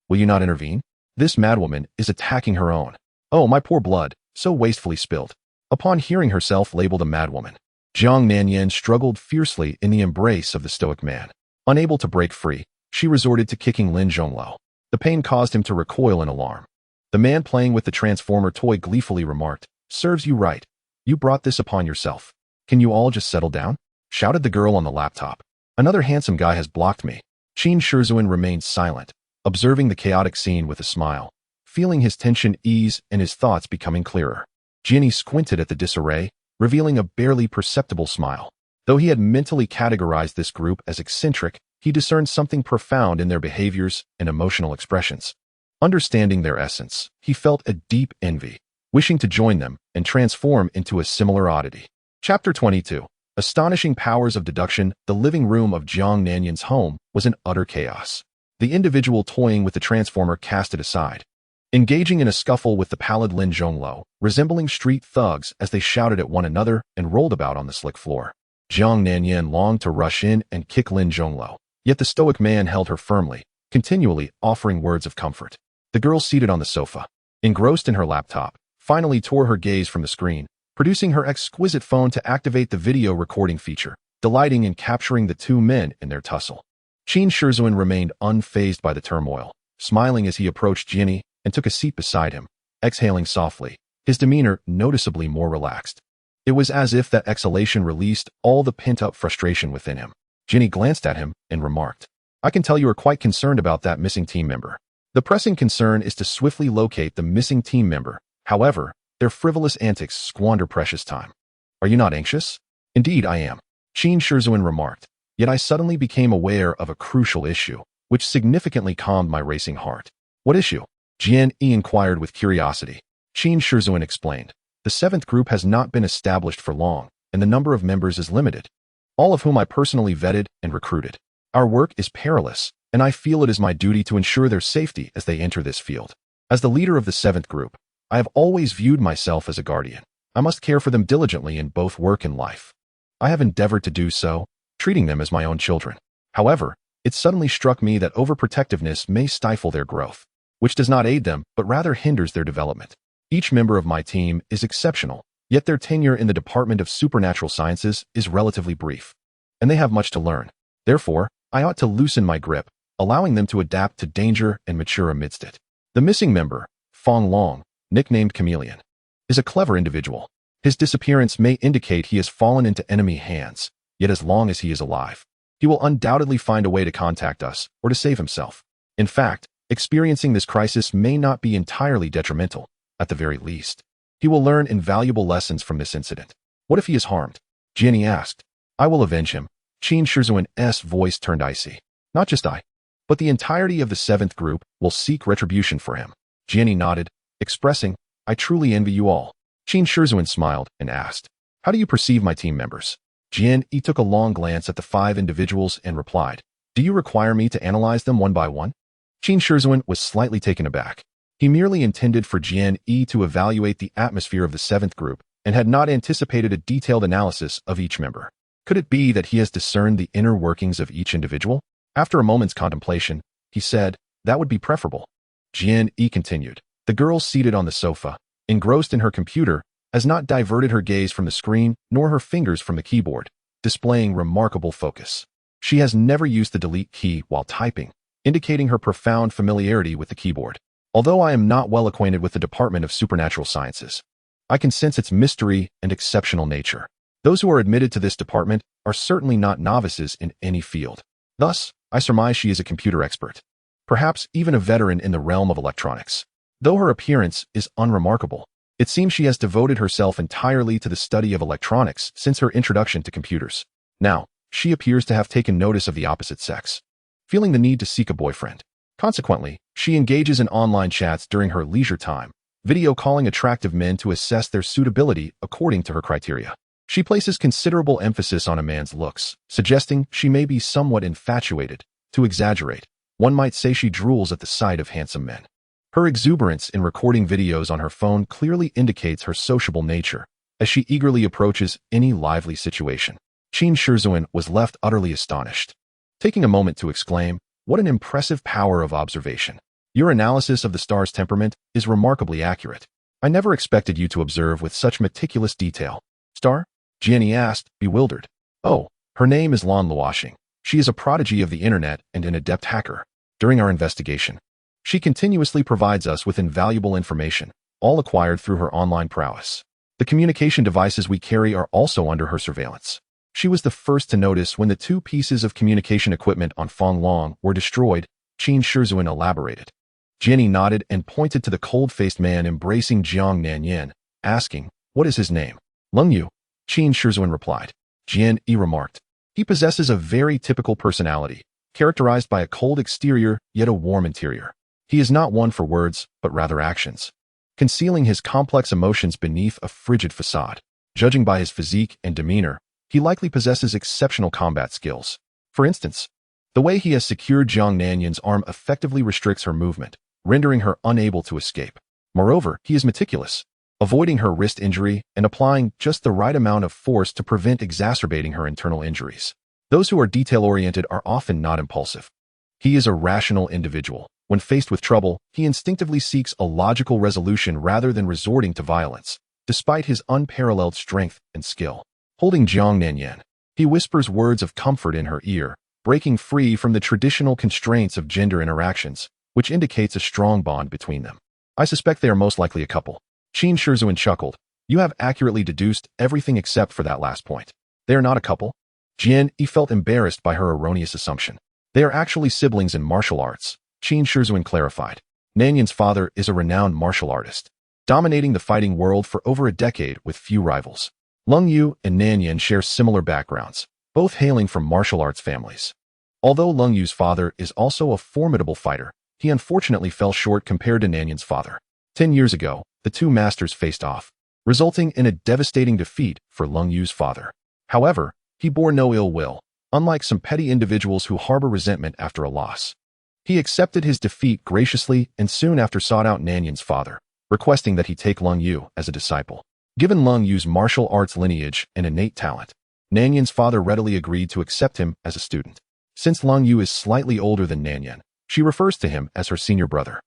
will you not intervene? This madwoman is attacking her own. Oh, my poor blood, so wastefully spilled. Upon hearing herself labeled a madwoman, Jiang Nanyan struggled fiercely in the embrace of the stoic man. Unable to break free, she resorted to kicking Lin Zhongluo. The pain caused him to recoil in alarm. The man playing with the transformer toy gleefully remarked, serves you right. You brought this upon yourself. Can you all just settle down? Shouted the girl on the laptop. Another handsome guy has blocked me. Qin Shizhuan remained silent, observing the chaotic scene with a smile, feeling his tension ease and his thoughts becoming clearer. Jian Yi squinted at the disarray, revealing a barely perceptible smile. Though he had mentally categorized this group as eccentric, he discerned something profound in their behaviors and emotional expressions. Understanding their essence, he felt a deep envy, wishing to join them and transform into a similar oddity. Chapter 22. Astonishing powers of deduction. The living room of Zhang Nanyin's home was in utter chaos. The individual toying with the transformer cast it aside, engaging in a scuffle with the pallid Lin Zhongluo, resembling street thugs as they shouted at one another and rolled about on the slick floor. Zhang Nanyin longed to rush in and kick Lin Zhongluo, yet the stoic man held her firmly, continually offering words of comfort. The girl seated on the sofa, engrossed in her laptop, finally tore her gaze from the screen, producing her exquisite phone to activate the video recording feature, delighting in capturing the two men in their tussle. Qin Shizhuan remained unfazed by the turmoil, smiling as he approached Jian Yi and took a seat beside him, exhaling softly, his demeanor noticeably more relaxed. It was as if that exhalation released all the pent-up frustration within him. Jian Yi glanced at him and remarked, "I can tell you are quite concerned about that missing team member. The pressing concern is to swiftly locate the missing team member. However, their frivolous antics squander precious time. Are you not anxious?" "Indeed, I am," Qin Shizhuan remarked, "yet I suddenly became aware of a crucial issue, which significantly calmed my racing heart." "What issue?" Jian Yi inquired with curiosity. Qin Shizhuan explained, "The seventh group has not been established for long, and the number of members is limited, all of whom I personally vetted and recruited. Our work is perilous, and I feel it is my duty to ensure their safety as they enter this field. As the leader of the seventh group, I have always viewed myself as a guardian. I must care for them diligently in both work and life. I have endeavored to do so, treating them as my own children. However, it suddenly struck me that overprotectiveness may stifle their growth, which does not aid them but rather hinders their development. Each member of my team is exceptional, yet their tenure in the Department of Supernatural Sciences is relatively brief, and they have much to learn. Therefore, I ought to loosen my grip, allowing them to adapt to danger and mature amidst it. The missing member, Fong Long, nicknamed Chameleon, is a clever individual. His disappearance may indicate he has fallen into enemy hands, yet as long as he is alive, he will undoubtedly find a way to contact us or to save himself. In fact, experiencing this crisis may not be entirely detrimental. At the very least, he will learn invaluable lessons from this incident. What if he is harmed?" Jian Yi asked. "I will avenge him." Qin Shizhuan's voice turned icy. "Not just I, but the entirety of the seventh group will seek retribution for him." Jian Yi nodded, expressing, "I truly envy you all." Qin Shizhuan smiled and asked, "How do you perceive my team members?" Jian Yi took a long glance at the 5 individuals and replied, "Do you require me to analyze them one by one?" Qin Shizhuan was slightly taken aback. He merely intended for Jian Yi to evaluate the atmosphere of the seventh group and had not anticipated a detailed analysis of each member. Could it be that he has discerned the inner workings of each individual? After a moment's contemplation, he said, "That would be preferable." Jian Yi continued. The girl seated on the sofa, engrossed in her computer, has not diverted her gaze from the screen nor her fingers from the keyboard, displaying remarkable focus. She has never used the delete key while typing, indicating her profound familiarity with the keyboard. Although I am not well acquainted with the Department of Supernatural Sciences, I can sense its mystery and exceptional nature. Those who are admitted to this department are certainly not novices in any field. Thus, I surmise she is a computer expert, perhaps even a veteran in the realm of electronics. Though her appearance is unremarkable, it seems she has devoted herself entirely to the study of electronics since her introduction to computers. Now, she appears to have taken notice of the opposite sex, feeling the need to seek a boyfriend. Consequently, she engages in online chats during her leisure time, video calling attractive men to assess their suitability according to her criteria. She places considerable emphasis on a man's looks, suggesting she may be somewhat infatuated. To exaggerate, one might say she drools at the sight of handsome men. Her exuberance in recording videos on her phone clearly indicates her sociable nature, as she eagerly approaches any lively situation. Qin Shizhuan was left utterly astonished, taking a moment to exclaim, "What an impressive power of observation. Your analysis of the star's temperament is remarkably accurate. I never expected you to observe with such meticulous detail." "Star?" Jian Yi asked, bewildered. "Oh, her name is Lan Luoxing. She is a prodigy of the internet and an adept hacker. During our investigation, she continuously provides us with invaluable information, all acquired through her online prowess. The communication devices we carry are also under her surveillance. She was the first to notice when the 2 pieces of communication equipment on Feng Long were destroyed, Qin Shizun elaborated. Jian Yi nodded and pointed to the cold-faced man embracing Jiang Nanyan, asking, "What is his name?" "Leng Yu," Qin Shizun replied. Jian Yi remarked, "He possesses a very typical personality, characterized by a cold exterior yet a warm interior. He is not one for words, but rather actions, concealing his complex emotions beneath a frigid facade. Judging by his physique and demeanor, he likely possesses exceptional combat skills. For instance, the way he has secured Jiang Nanyan's arm effectively restricts her movement, rendering her unable to escape. Moreover, he is meticulous, avoiding her wrist injury and applying just the right amount of force to prevent exacerbating her internal injuries. Those who are detail-oriented are often not impulsive. He is a rational individual. When faced with trouble, he instinctively seeks a logical resolution rather than resorting to violence, despite his unparalleled strength and skill. Holding Jiang Nanyan, he whispers words of comfort in her ear, breaking free from the traditional constraints of gender interactions, which indicates a strong bond between them. "I suspect they are most likely a couple." Qin Shizun chuckled. "You have accurately deduced everything except for that last point. They are not a couple." Jian Yi felt embarrassed by her erroneous assumption. "They are actually siblings in martial arts," Qin Shizun clarified. "Nanyan's father is a renowned martial artist, dominating the fighting world for over a decade with few rivals. Leng Yu and Nanyan share similar backgrounds, both hailing from martial arts families. Although Leng Yu's father is also a formidable fighter, he unfortunately fell short compared to Nanyan's father. 10 years ago, the 2 masters faced off, resulting in a devastating defeat for Leng Yu's father. However, he bore no ill will, unlike some petty individuals who harbor resentment after a loss. He accepted his defeat graciously and soon after sought out Nanyan's father, requesting that he take Leng Yu as a disciple. Given Leng Yu's martial arts lineage and innate talent, Nanyan's father readily agreed to accept him as a student. Since Leng Yu is slightly older than Nanyan, she refers to him as her senior brother.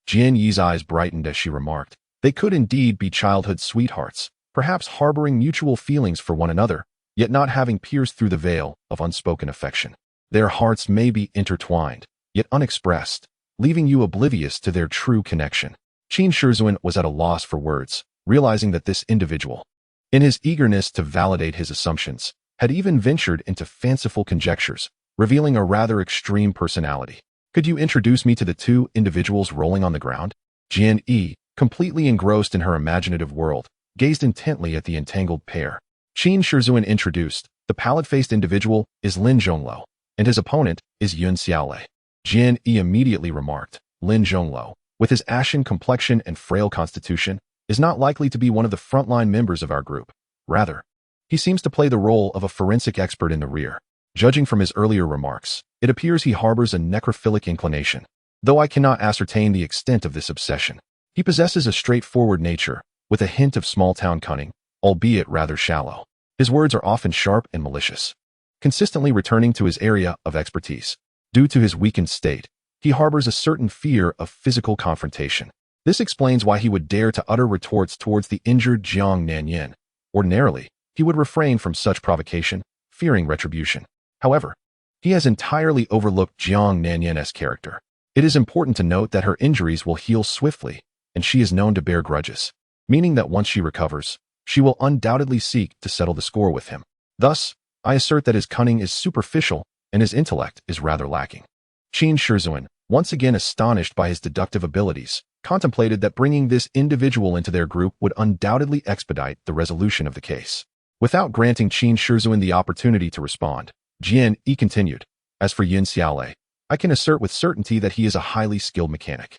Jian Yi's eyes brightened as she remarked, "They could indeed be childhood sweethearts, perhaps harboring mutual feelings for one another, yet not having pierced through the veil of unspoken affection. Their hearts may be intertwined, yet unexpressed, leaving you oblivious to their true connection." Qin Shizun was at a loss for words, realizing that this individual, in his eagerness to validate his assumptions, had even ventured into fanciful conjectures, revealing a rather extreme personality. "Could you introduce me to the 2 individuals rolling on the ground?" Jian Yi, completely engrossed in her imaginative world, gazed intently at the entangled pair. Qin Shizun introduced, "The pallid-faced individual is Lin Zhongluo, and his opponent is Yun Xiaolei." Jian Yi immediately remarked, "Lin Zhongluo, with his ashen complexion and frail constitution, is not likely to be one of the frontline members of our group. Rather, he seems to play the role of a forensic expert in the rear. Judging from his earlier remarks, it appears he harbors a necrophilic inclination, though I cannot ascertain the extent of this obsession. He possesses a straightforward nature, with a hint of small-town cunning, albeit rather shallow. His words are often sharp and malicious, consistently returning to his area of expertise. Due to his weakened state, he harbors a certain fear of physical confrontation. This explains why he would dare to utter retorts towards the injured Jiang Nanyan. Ordinarily, he would refrain from such provocation, fearing retribution. However, he has entirely overlooked Jiang Nanyan's character. It is important to note that her injuries will heal swiftly, and she is known to bear grudges, meaning that once she recovers, she will undoubtedly seek to settle the score with him. Thus, I assert that his cunning is superficial and his intellect is rather lacking." Qin Shizun, once again astonished by his deductive abilities, contemplated that bringing this individual into their group would undoubtedly expedite the resolution of the case. Without granting Qin Shizun the opportunity to respond, Jian Yi continued, "As for Yun Xiaolei, I can assert with certainty that he is a highly skilled mechanic.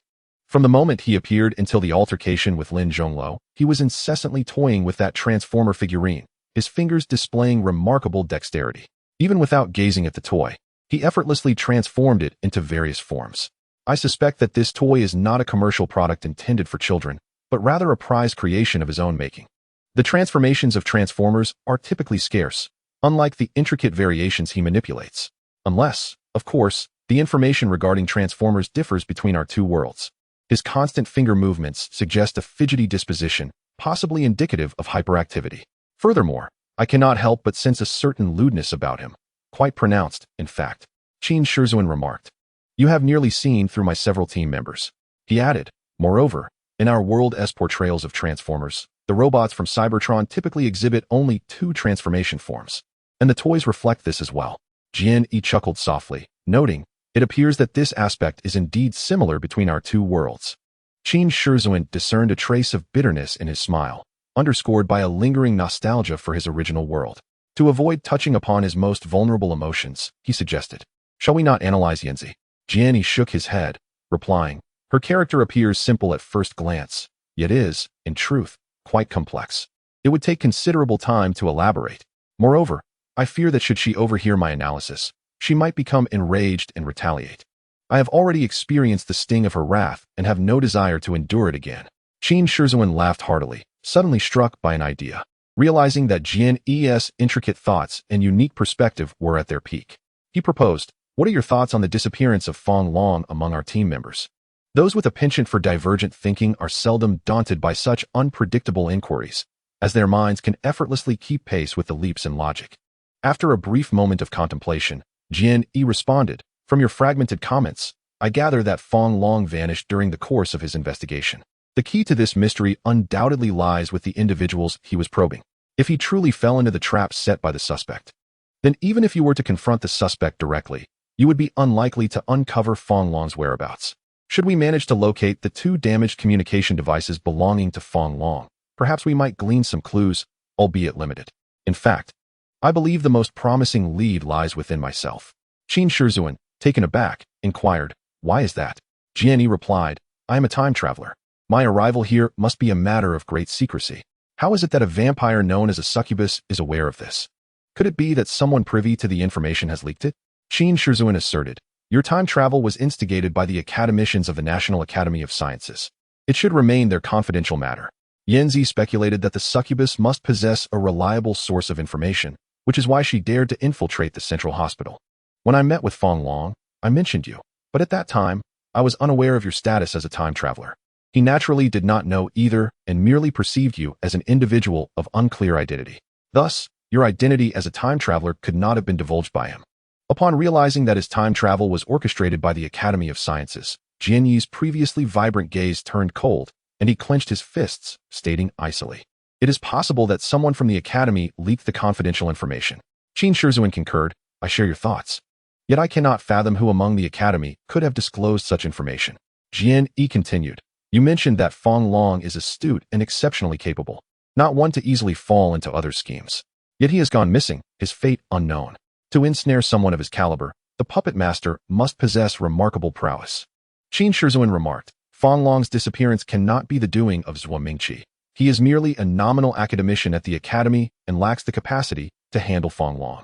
From the moment he appeared until the altercation with Lin Zhongluo, he was incessantly toying with that transformer figurine, his fingers displaying remarkable dexterity. Even without gazing at the toy, he effortlessly transformed it into various forms. I suspect that this toy is not a commercial product intended for children, but rather a prized creation of his own making. The transformations of Transformers are typically scarce, unlike the intricate variations he manipulates. Unless, of course, the information regarding Transformers differs between our 2 worlds. His constant finger movements suggest a fidgety disposition, possibly indicative of hyperactivity. Furthermore, I cannot help but sense a certain lewdness about him, quite pronounced, in fact," Qin Shizun remarked. "You have nearly seen through my several team members." He added, "Moreover, in our world S portrayals of Transformers, The robots from Cybertron typically exhibit only two transformation forms, and the toys reflect this as well. Jian Yi chuckled softly, noting, "It appears that this aspect is indeed similar between our two worlds." Qin Shizhuan discerned a trace of bitterness in his smile, underscored by a lingering nostalgia for his original world. To avoid touching upon his most vulnerable emotions, he suggested, "Shall we not analyze Yanzi?" Jian Yi shook his head, replying, "Her character appears simple at first glance, yet is, in truth, quite complex. It would take considerable time to elaborate. Moreover, I fear that should she overhear my analysis, she might become enraged and retaliate. I have already experienced the sting of her wrath and have no desire to endure it again." Qin Shizhuan laughed heartily, suddenly struck by an idea. Realizing that Jian Yi's intricate thoughts and unique perspective were at their peak, he proposed, "What are your thoughts on the disappearance of Fong Long among our team members?" Those with a penchant for divergent thinking are seldom daunted by such unpredictable inquiries, as their minds can effortlessly keep pace with the leaps in logic. After a brief moment of contemplation, Jian Yi responded, "From your fragmented comments, I gather that Fong Long vanished during the course of his investigation. The key to this mystery undoubtedly lies with the individuals he was probing. If he truly fell into the trap set by the suspect, then even if you were to confront the suspect directly, you would be unlikely to uncover Fong Long's whereabouts. Should we manage to locate the two damaged communication devices belonging to Fong Long, perhaps we might glean some clues, albeit limited. In fact, I believe the most promising lead lies within myself." Qin Shizhuan, taken aback, inquired, "Why is that?" Jian Yi replied, "I am a time traveler. My arrival here must be a matter of great secrecy. How is it that a vampire known as a succubus is aware of this? Could it be that someone privy to the information has leaked it?" Qin Shizhuan asserted, "Your time travel was instigated by the academicians of the National Academy of Sciences. It should remain their confidential matter." Yanzi speculated that the succubus must possess a reliable source of information, which is why she dared to infiltrate the central hospital. "When I met with Fong Long, I mentioned you, but at that time, I was unaware of your status as a time traveler. He naturally did not know either and merely perceived you as an individual of unclear identity. Thus, your identity as a time traveler could not have been divulged by him." Upon realizing that his time travel was orchestrated by the Academy of Sciences, Jian Yi's previously vibrant gaze turned cold, and he clenched his fists, stating icily, "It is possible that someone from the Academy leaked the confidential information." Qin Shizhuan concurred, "I share your thoughts. Yet I cannot fathom who among the Academy could have disclosed such information." Jian Yi continued, "You mentioned that Fong Long is astute and exceptionally capable, not one to easily fall into other schemes. Yet he has gone missing, his fate unknown. To ensnare someone of his caliber, the puppet master must possess remarkable prowess." Qin Shizhuan remarked, "Fong Long's disappearance cannot be the doing of Zhuo Mingqi. He is merely a nominal academician at the Academy and lacks the capacity to handle Fong Long."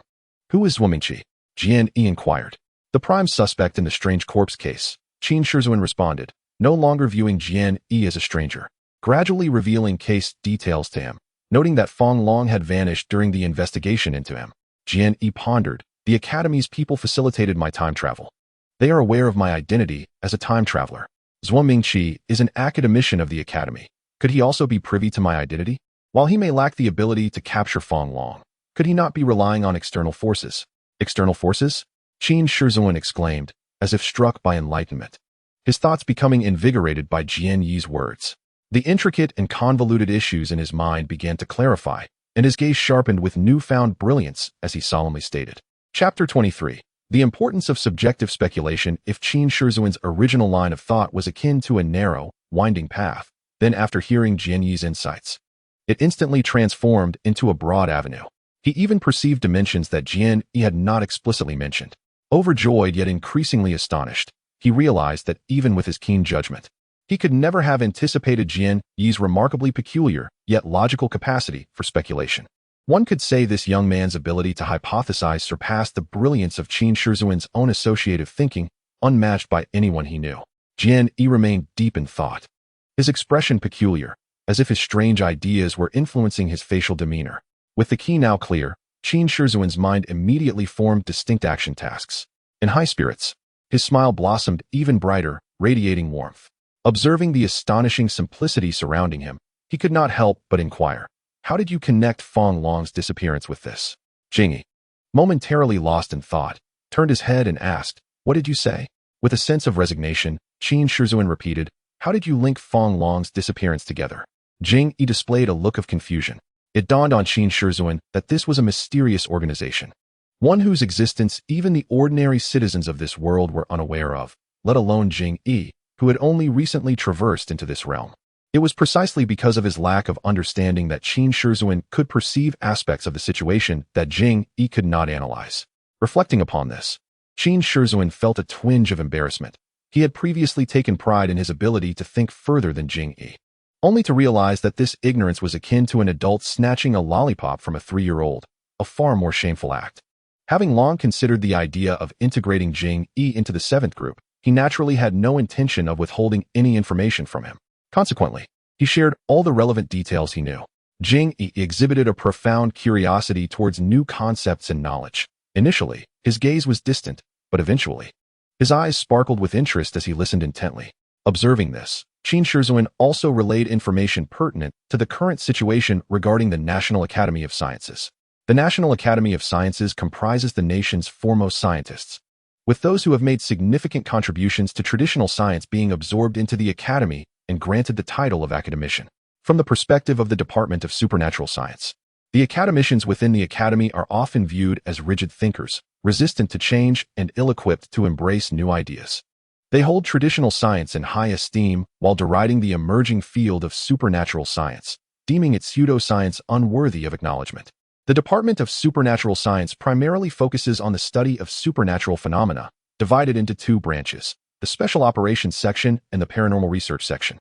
"Who is Zhuo Mingqi?" Jian Yi inquired. "The prime suspect in the strange corpse case," Qin Shizhuan responded, no longer viewing Jian Yi as a stranger, gradually revealing case details to him, noting that Fong Long had vanished during the investigation into him. Jian Yi pondered, "The Academy's people facilitated my time travel. They are aware of my identity as a time traveler. Zhuo Mingqi is an academician of the Academy. Could he also be privy to my identity? While he may lack the ability to capture Fong Long, could he not be relying on external forces?" "External forces?" Qin Shizhuan exclaimed, as if struck by enlightenment, his thoughts becoming invigorated by Jian Yi's words. The intricate and convoluted issues in his mind began to clarify, and his gaze sharpened with newfound brilliance as he solemnly stated. Chapter 23. The importance of subjective speculation. If Qin Shizhuan's original line of thought was akin to a narrow, winding path, then after hearing Jian Yi's insights, it instantly transformed into a broad avenue. He even perceived dimensions that Jian Yi had not explicitly mentioned. Overjoyed yet increasingly astonished, he realized that even with his keen judgment, he could never have anticipated Jian Yi's remarkably peculiar yet logical capacity for speculation. One could say this young man's ability to hypothesize surpassed the brilliance of Qin Shizhuan's own associative thinking, unmatched by anyone he knew. Jian Yi remained deep in thought, his expression peculiar, as if his strange ideas were influencing his facial demeanor. With the key now clear, Qin Shizhuan's mind immediately formed distinct action tasks. In high spirits, his smile blossomed even brighter, radiating warmth. Observing the astonishing simplicity surrounding him, he could not help but inquire, "How did you connect Fong Long's disappearance with this?" Zhang Yi, momentarily lost in thought, turned his head and asked, "What did you say?" With a sense of resignation, Qin Shizhuan repeated, "How did you link Fong Long's disappearance together?" Jian Yi displayed a look of confusion. It dawned on Qin Shizhuan that this was a mysterious organization, one whose existence even the ordinary citizens of this world were unaware of, let alone Jian Yi, who had only recently traversed into this realm. It was precisely because of his lack of understanding that Qin Shizhuan could perceive aspects of the situation that Jian Yi could not analyze. Reflecting upon this, Qin Shizhuan felt a twinge of embarrassment. He had previously taken pride in his ability to think further than Jian Yi, only to realize that this ignorance was akin to an adult snatching a lollipop from a 3-year-old, a far more shameful act. Having long considered the idea of integrating Jian Yi into the 7th group, he naturally had no intention of withholding any information from him. Consequently, he shared all the relevant details he knew. Jian Yi exhibited a profound curiosity towards new concepts and knowledge. Initially, his gaze was distant, but eventually, his eyes sparkled with interest as he listened intently. Observing this, Qin Shizhuan also relayed information pertinent to the current situation regarding the National Academy of Sciences. The National Academy of Sciences comprises the nation's foremost scientists, with those who have made significant contributions to traditional science being absorbed into the academy and granted the title of academician. From the perspective of the Department of Supernatural Science, the academicians within the academy are often viewed as rigid thinkers, resistant to change and ill-equipped to embrace new ideas. They hold traditional science in high esteem while deriding the emerging field of supernatural science, deeming its pseudoscience unworthy of acknowledgement. The Department of Supernatural Science primarily focuses on the study of supernatural phenomena, divided into 2 branches, the Special Operations Section and the Paranormal Research Section.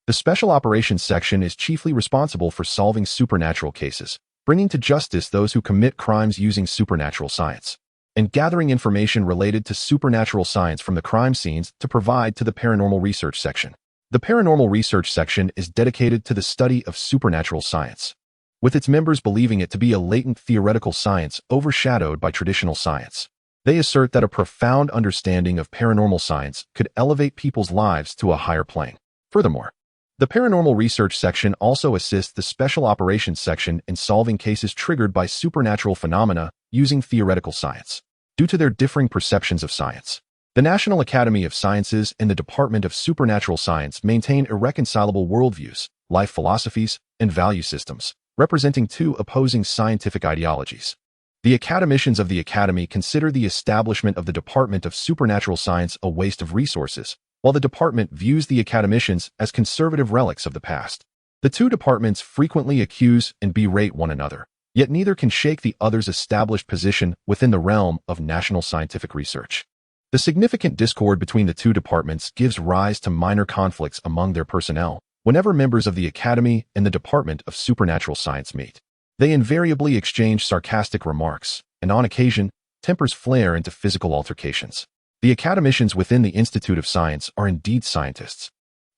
The Special Operations Section is chiefly responsible for solving supernatural cases, bringing to justice those who commit crimes using supernatural science, and gathering information related to supernatural science from the crime scenes to provide to the Paranormal Research Section. The Paranormal Research Section is dedicated to the study of supernatural science, with its members believing it to be a latent theoretical science overshadowed by traditional science. They assert that a profound understanding of paranormal science could elevate people's lives to a higher plane. Furthermore, the Paranormal Research Section also assists the Special Operations Section in solving cases triggered by supernatural phenomena using theoretical science. Due to their differing perceptions of science, the National Academy of Sciences and the Department of Supernatural Science maintain irreconcilable worldviews, life philosophies, and value systems, representing 2 opposing scientific ideologies. The academicians of the Academy consider the establishment of the Department of Supernatural Science a waste of resources, while the department views the academicians as conservative relics of the past. The 2 departments frequently accuse and berate one another, yet neither can shake the other's established position within the realm of national scientific research. The significant discord between the 2 departments gives rise to minor conflicts among their personnel. Whenever members of the Academy and the Department of Supernatural Science meet, they invariably exchange sarcastic remarks, and on occasion, tempers flare into physical altercations. The academicians within the Institute of Science are indeed scientists,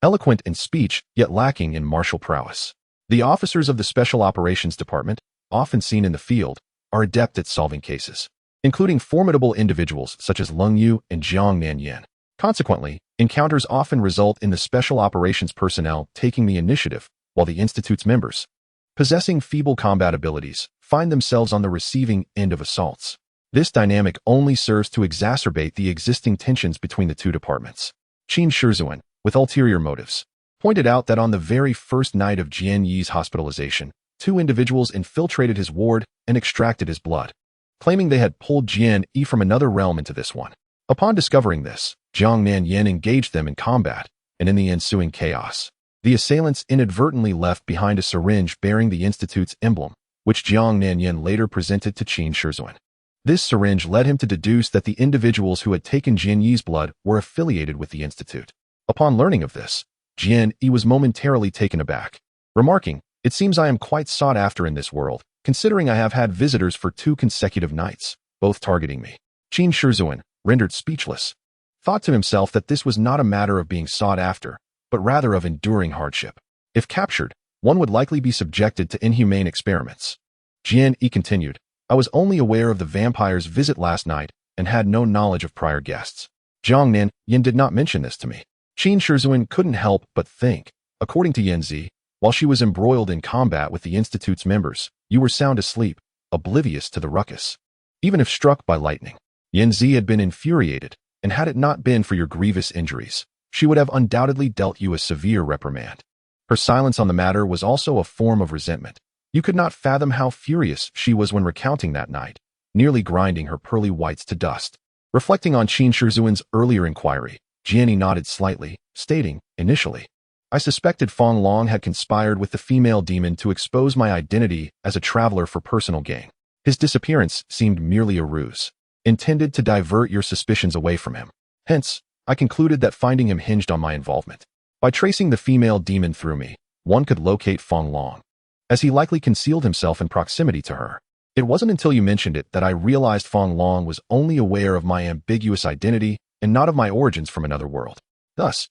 eloquent in speech yet lacking in martial prowess. The officers of the Special Operations Department, often seen in the field, are adept at solving cases, including formidable individuals such as Leng Yu and Zhang Xilin. Consequently, encounters often result in the Special Operations personnel taking the initiative, while the Institute's members, possessing feeble combat abilities, find themselves on the receiving end of assaults. This dynamic only serves to exacerbate the existing tensions between the 2 departments. Qin Shizhuan, with ulterior motives, pointed out that on the very first night of Jian Yi's hospitalization, 2 individuals infiltrated his ward and extracted his blood, claiming they had pulled Jian Yi from another realm into this one. Upon discovering this, Zhang Xilin engaged them in combat, and in the ensuing chaos, the assailants inadvertently left behind a syringe bearing the Institute's emblem, which Zhang Xilin later presented to Qin Shizhuan. This syringe led him to deduce that the individuals who had taken Jian Yi's blood were affiliated with the Institute. Upon learning of this, Jian Yi was momentarily taken aback, remarking, "It seems I am quite sought after in this world, considering I have had visitors for 2 consecutive nights, both targeting me." Qin Shizhuan, rendered speechless, thought to himself that this was not a matter of being sought after, but rather of enduring hardship. If captured, one would likely be subjected to inhumane experiments. Jian Yi continued, "I was only aware of the vampire's visit last night and had no knowledge of prior guests. Zhang Yin did not mention this to me." Qin Shizhuan couldn't help but think, according to Yanzi, while she was embroiled in combat with the Institute's members, you were sound asleep, oblivious to the ruckus. Even if struck by lightning, Yanzi had been infuriated, and had it not been for your grievous injuries, she would have undoubtedly dealt you a severe reprimand. Her silence on the matter was also a form of resentment. You could not fathom how furious she was when recounting that night, nearly grinding her pearly whites to dust. Reflecting on Qin Shizuan's earlier inquiry, Jian Yi nodded slightly, stating, initially, I suspected Fang Long had conspired with the female demon to expose my identity as a traveler for personal gain. His disappearance seemed merely a ruse, intended to divert your suspicions away from him. Hence, I concluded that finding him hinged on my involvement. By tracing the female demon through me, one could locate Fang Long, as he likely concealed himself in proximity to her. It wasn't until you mentioned it that I realized Fang Long was only aware of my ambiguous identity and not of my origins from another world. Thus,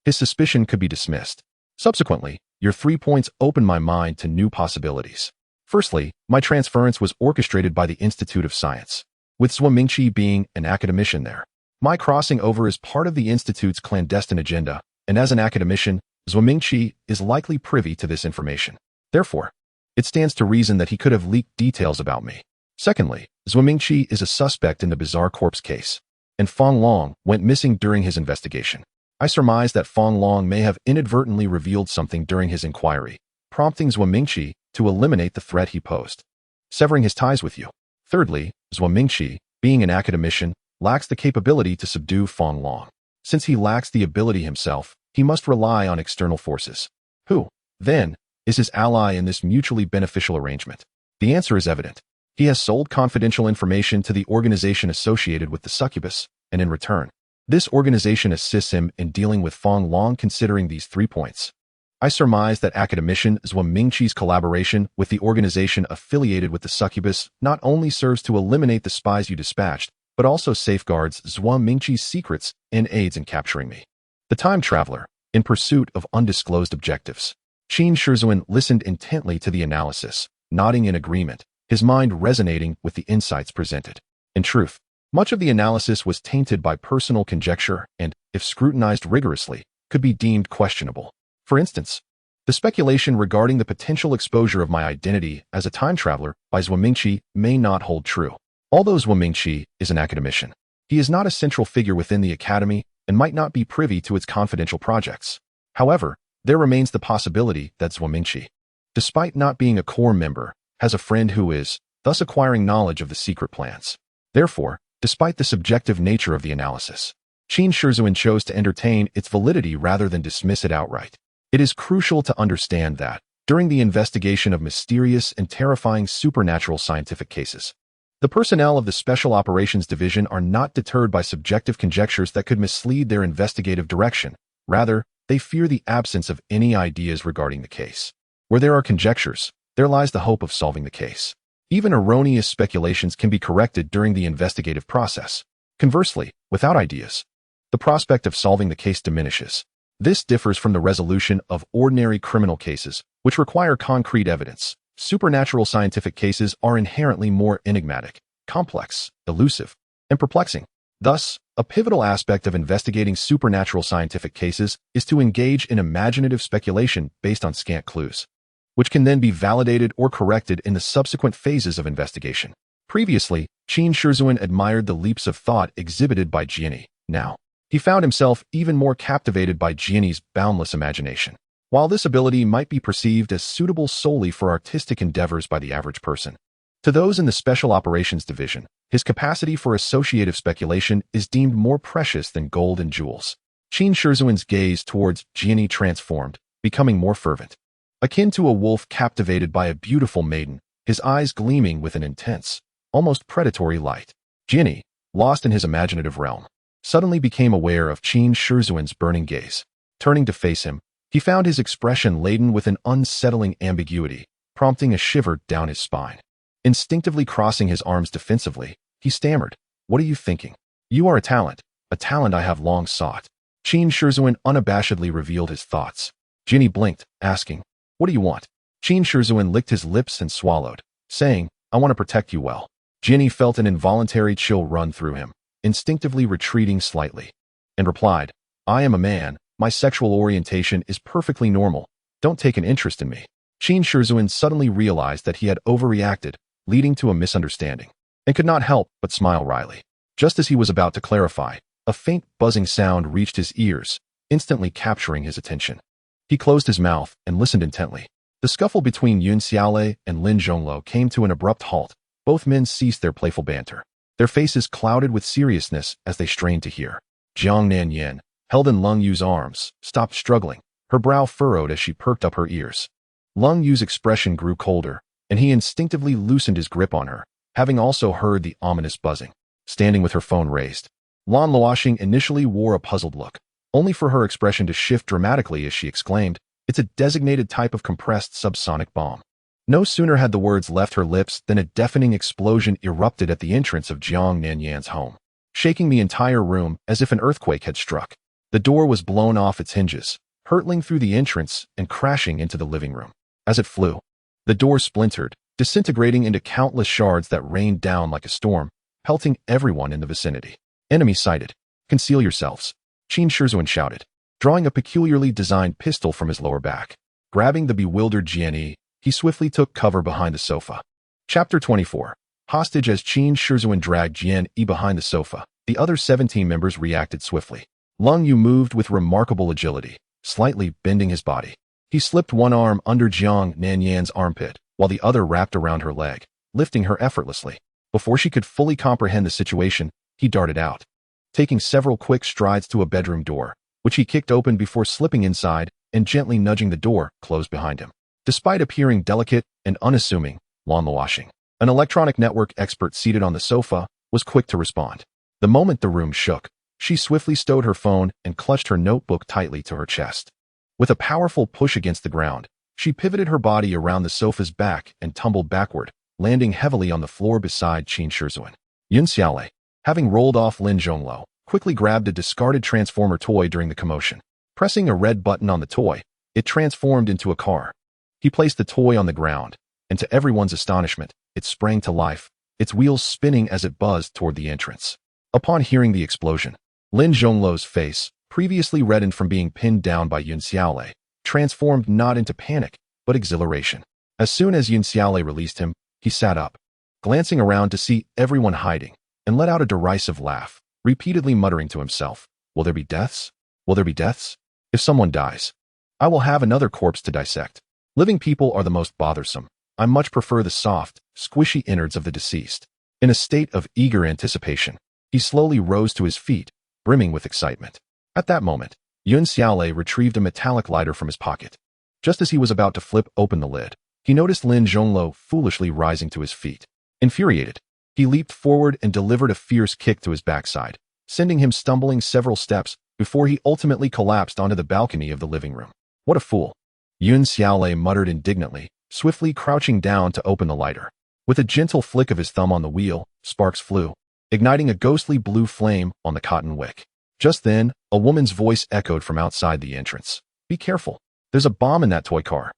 his suspicion could be dismissed. Subsequently, your 3 points opened my mind to new possibilities. Firstly, my transference was orchestrated by the Institute of Science, with Zhuo Mingqi being an academician there. My crossing over is part of the Institute's clandestine agenda, and as an academician, Zhuo Mingqi is likely privy to this information. Therefore, it stands to reason that he could have leaked details about me. Secondly, Zhuo Mingqi is a suspect in the bizarre corpse case, and Fang Long went missing during his investigation. I surmise that Fang Long may have inadvertently revealed something during his inquiry, prompting Zhuo Mingqi to eliminate the threat he posed, severing his ties with you. Thirdly, Zhuo Mingqi, being an academician, lacks the capability to subdue Fang Long. Since he lacks the ability himself, he must rely on external forces. Who, then, is his ally in this mutually beneficial arrangement? The answer is evident. He has sold confidential information to the organization associated with the succubus, and in return, this organization assists him in dealing with Fang Long. Considering these 3 points, I surmise that academician Zhuo Mingqi's collaboration with the organization affiliated with the succubus not only serves to eliminate the spies you dispatched, but also safeguards Zhuo Mingqi's secrets and aids in capturing me, the time traveler, in pursuit of undisclosed objectives. Qin Shizuan listened intently to the analysis, nodding in agreement, his mind resonating with the insights presented. In truth, much of the analysis was tainted by personal conjecture and, if scrutinized rigorously, could be deemed questionable. For instance, the speculation regarding the potential exposure of my identity as a time traveler by Zhuo Mingqi may not hold true. Although Zhuo Mingqi is an academician, he is not a central figure within the academy and might not be privy to its confidential projects. However, there remains the possibility that Zhuo Mingqi, despite not being a core member, has a friend who is, thus acquiring knowledge of the secret plans. Therefore, despite the subjective nature of the analysis, Qin Shizuan chose to entertain its validity rather than dismiss it outright. It is crucial to understand that, during the investigation of mysterious and terrifying supernatural scientific cases, the personnel of the Special Operations Division are not deterred by subjective conjectures that could mislead their investigative direction. Rather, they fear the absence of any ideas regarding the case. Where there are conjectures, there lies the hope of solving the case. Even erroneous speculations can be corrected during the investigative process. Conversely, without ideas, the prospect of solving the case diminishes. This differs from the resolution of ordinary criminal cases, which require concrete evidence. Supernatural scientific cases are inherently more enigmatic, complex, elusive, and perplexing. Thus, a pivotal aspect of investigating supernatural scientific cases is to engage in imaginative speculation based on scant clues, which can then be validated or corrected in the subsequent phases of investigation. Previously, Qin Shizuan admired the leaps of thought exhibited by Jian Yi. Now, he found himself even more captivated by Jian Yi's boundless imagination. While this ability might be perceived as suitable solely for artistic endeavors by the average person, to those in the Special Operations Division, his capacity for associative speculation is deemed more precious than gold and jewels. Qin Shizuan's gaze towards Jian Yi transformed, becoming more fervent. Akin to a wolf captivated by a beautiful maiden, his eyes gleaming with an intense, almost predatory light. Jian Yi, lost in his imaginative realm, suddenly became aware of Qin Shizuan's burning gaze. Turning to face him, he found his expression laden with an unsettling ambiguity, prompting a shiver down his spine. Instinctively crossing his arms defensively, he stammered, "What are you thinking? You are a talent I have long sought." Qin Shizuan unabashedly revealed his thoughts. Jian Yi blinked, asking, "What do you want?" Qin Shizuan licked his lips and swallowed, saying, "I want to protect you well." Jian Yi felt an involuntary chill run through him, instinctively retreating slightly, and replied, "I am a man. My sexual orientation is perfectly normal. Don't take an interest in me." Qin Shizuan suddenly realized that he had overreacted, leading to a misunderstanding, and could not help but smile wryly. Just as he was about to clarify, a faint buzzing sound reached his ears, instantly capturing his attention. He closed his mouth and listened intently. The scuffle between Yun Xiaolei and Lin Zhongluo came to an abrupt halt. Both men ceased their playful banter. Their faces clouded with seriousness as they strained to hear. Jiang Nanyan, held in Lung Yu's arms, stopped struggling, her brow furrowed as she perked up her ears. Lung Yu's expression grew colder, and he instinctively loosened his grip on her, having also heard the ominous buzzing. Standing with her phone raised, Lan Luoxing initially wore a puzzled look, only for her expression to shift dramatically as she exclaimed, "It's a designated type of compressed subsonic bomb." No sooner had the words left her lips than a deafening explosion erupted at the entrance of Jiang Nanyan's home, shaking the entire room as if an earthquake had struck. The door was blown off its hinges, hurtling through the entrance and crashing into the living room. As it flew, the door splintered, disintegrating into countless shards that rained down like a storm, pelting everyone in the vicinity. "Enemy sighted. Conceal yourselves," Qin Shizhuan shouted, drawing a peculiarly designed pistol from his lower back. Grabbing the bewildered Jian Yi, he swiftly took cover behind the sofa. Chapter 24. Hostage. As Qin Shizhuan dragged Jian Yi behind the sofa, the other 17 members reacted swiftly. Lung Yu moved with remarkable agility, slightly bending his body. He slipped one arm under Jiang Nanyan's armpit, while the other wrapped around her leg, lifting her effortlessly. Before she could fully comprehend the situation, he darted out, taking several quick strides to a bedroom door, which he kicked open before slipping inside and gently nudging the door closed behind him. Despite appearing delicate and unassuming, Lan Luoxing, an electronic network expert seated on the sofa, was quick to respond. The moment the room shook, she swiftly stowed her phone and clutched her notebook tightly to her chest. With a powerful push against the ground, she pivoted her body around the sofa's back and tumbled backward, landing heavily on the floor beside Qin Shizhuan. Yun Xiaolei, having rolled off Lin Zhongluo, quickly grabbed a discarded transformer toy during the commotion. Pressing a red button on the toy, it transformed into a car. He placed the toy on the ground, and to everyone's astonishment, it sprang to life, its wheels spinning as it buzzed toward the entrance. Upon hearing the explosion, Lin Zhongluo's face, previously reddened from being pinned down by Yun Xiaolei, transformed not into panic, but exhilaration. As soon as Yun Xiaolei released him, he sat up, glancing around to see everyone hiding, and let out a derisive laugh, repeatedly muttering to himself, "Will there be deaths? Will there be deaths? If someone dies, I will have another corpse to dissect. Living people are the most bothersome. I much prefer the soft, squishy innards of the deceased." In a state of eager anticipation, he slowly rose to his feet, brimming with excitement. At that moment, Yun Xiaolei retrieved a metallic lighter from his pocket. Just as he was about to flip open the lid, he noticed Lin Zhongluo foolishly rising to his feet. Infuriated, he leaped forward and delivered a fierce kick to his backside, sending him stumbling several steps before he ultimately collapsed onto the balcony of the living room. "What a fool," Yun Xiaolei muttered indignantly, swiftly crouching down to open the lighter. With a gentle flick of his thumb on the wheel, sparks flew, igniting a ghostly blue flame on the cotton wick. Just then, a woman's voice echoed from outside the entrance. "Be careful. There's a bomb in that toy car."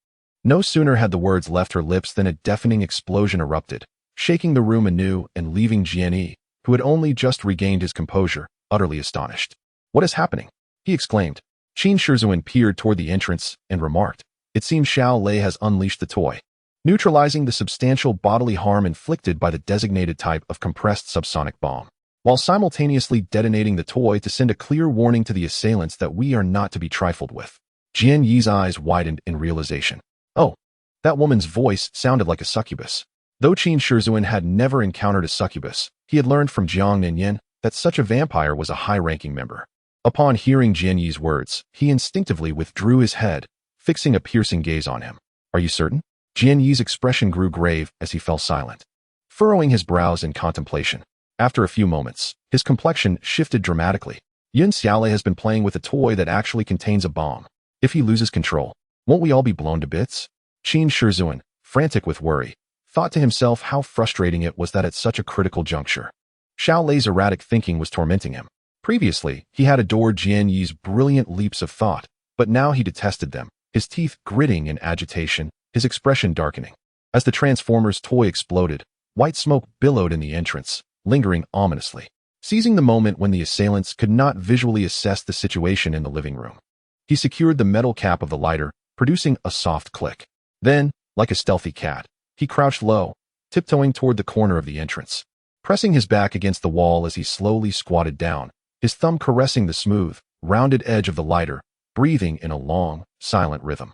No sooner had the words left her lips than a deafening explosion erupted, shaking the room anew and leaving Jian Yi, who had only just regained his composure, utterly astonished. "What is happening?" he exclaimed. Qin Shizhuan peered toward the entrance and remarked, "It seems Xiaolei has unleashed the toy, neutralizing the substantial bodily harm inflicted by the designated type of compressed subsonic bomb, while simultaneously detonating the toy to send a clear warning to the assailants that we are not to be trifled with." Jian Yi's eyes widened in realization. Oh, that woman's voice sounded like a succubus. Though Qin Shizhuan had never encountered a succubus, he had learned from Jiang Nanyan that such a vampire was a high-ranking member. Upon hearing Jian Yi's words, he instinctively withdrew his head, fixing a piercing gaze on him. "Are you certain?" Jian Yi's expression grew grave as he fell silent, furrowing his brows in contemplation. After a few moments, his complexion shifted dramatically. Yun Xiaolei has been playing with a toy that actually contains a bomb. If he loses control, won't we all be blown to bits? Qin Shizhuan, frantic with worry, thought to himself how frustrating it was that at such a critical juncture, Xiaolei's erratic thinking was tormenting him. Previously, he had adored Jian Yi's brilliant leaps of thought, but now he detested them, his teeth gritting in agitation, his expression darkening. As the Transformer's toy exploded, white smoke billowed in the entrance, lingering ominously, seizing the moment when the assailants could not visually assess the situation in the living room. He secured the metal cap of the lighter, producing a soft click. Then, like a stealthy cat, he crouched low, tiptoeing toward the corner of the entrance. Pressing his back against the wall as he slowly squatted down, his thumb caressing the smooth, rounded edge of the lighter, breathing in a long, silent rhythm.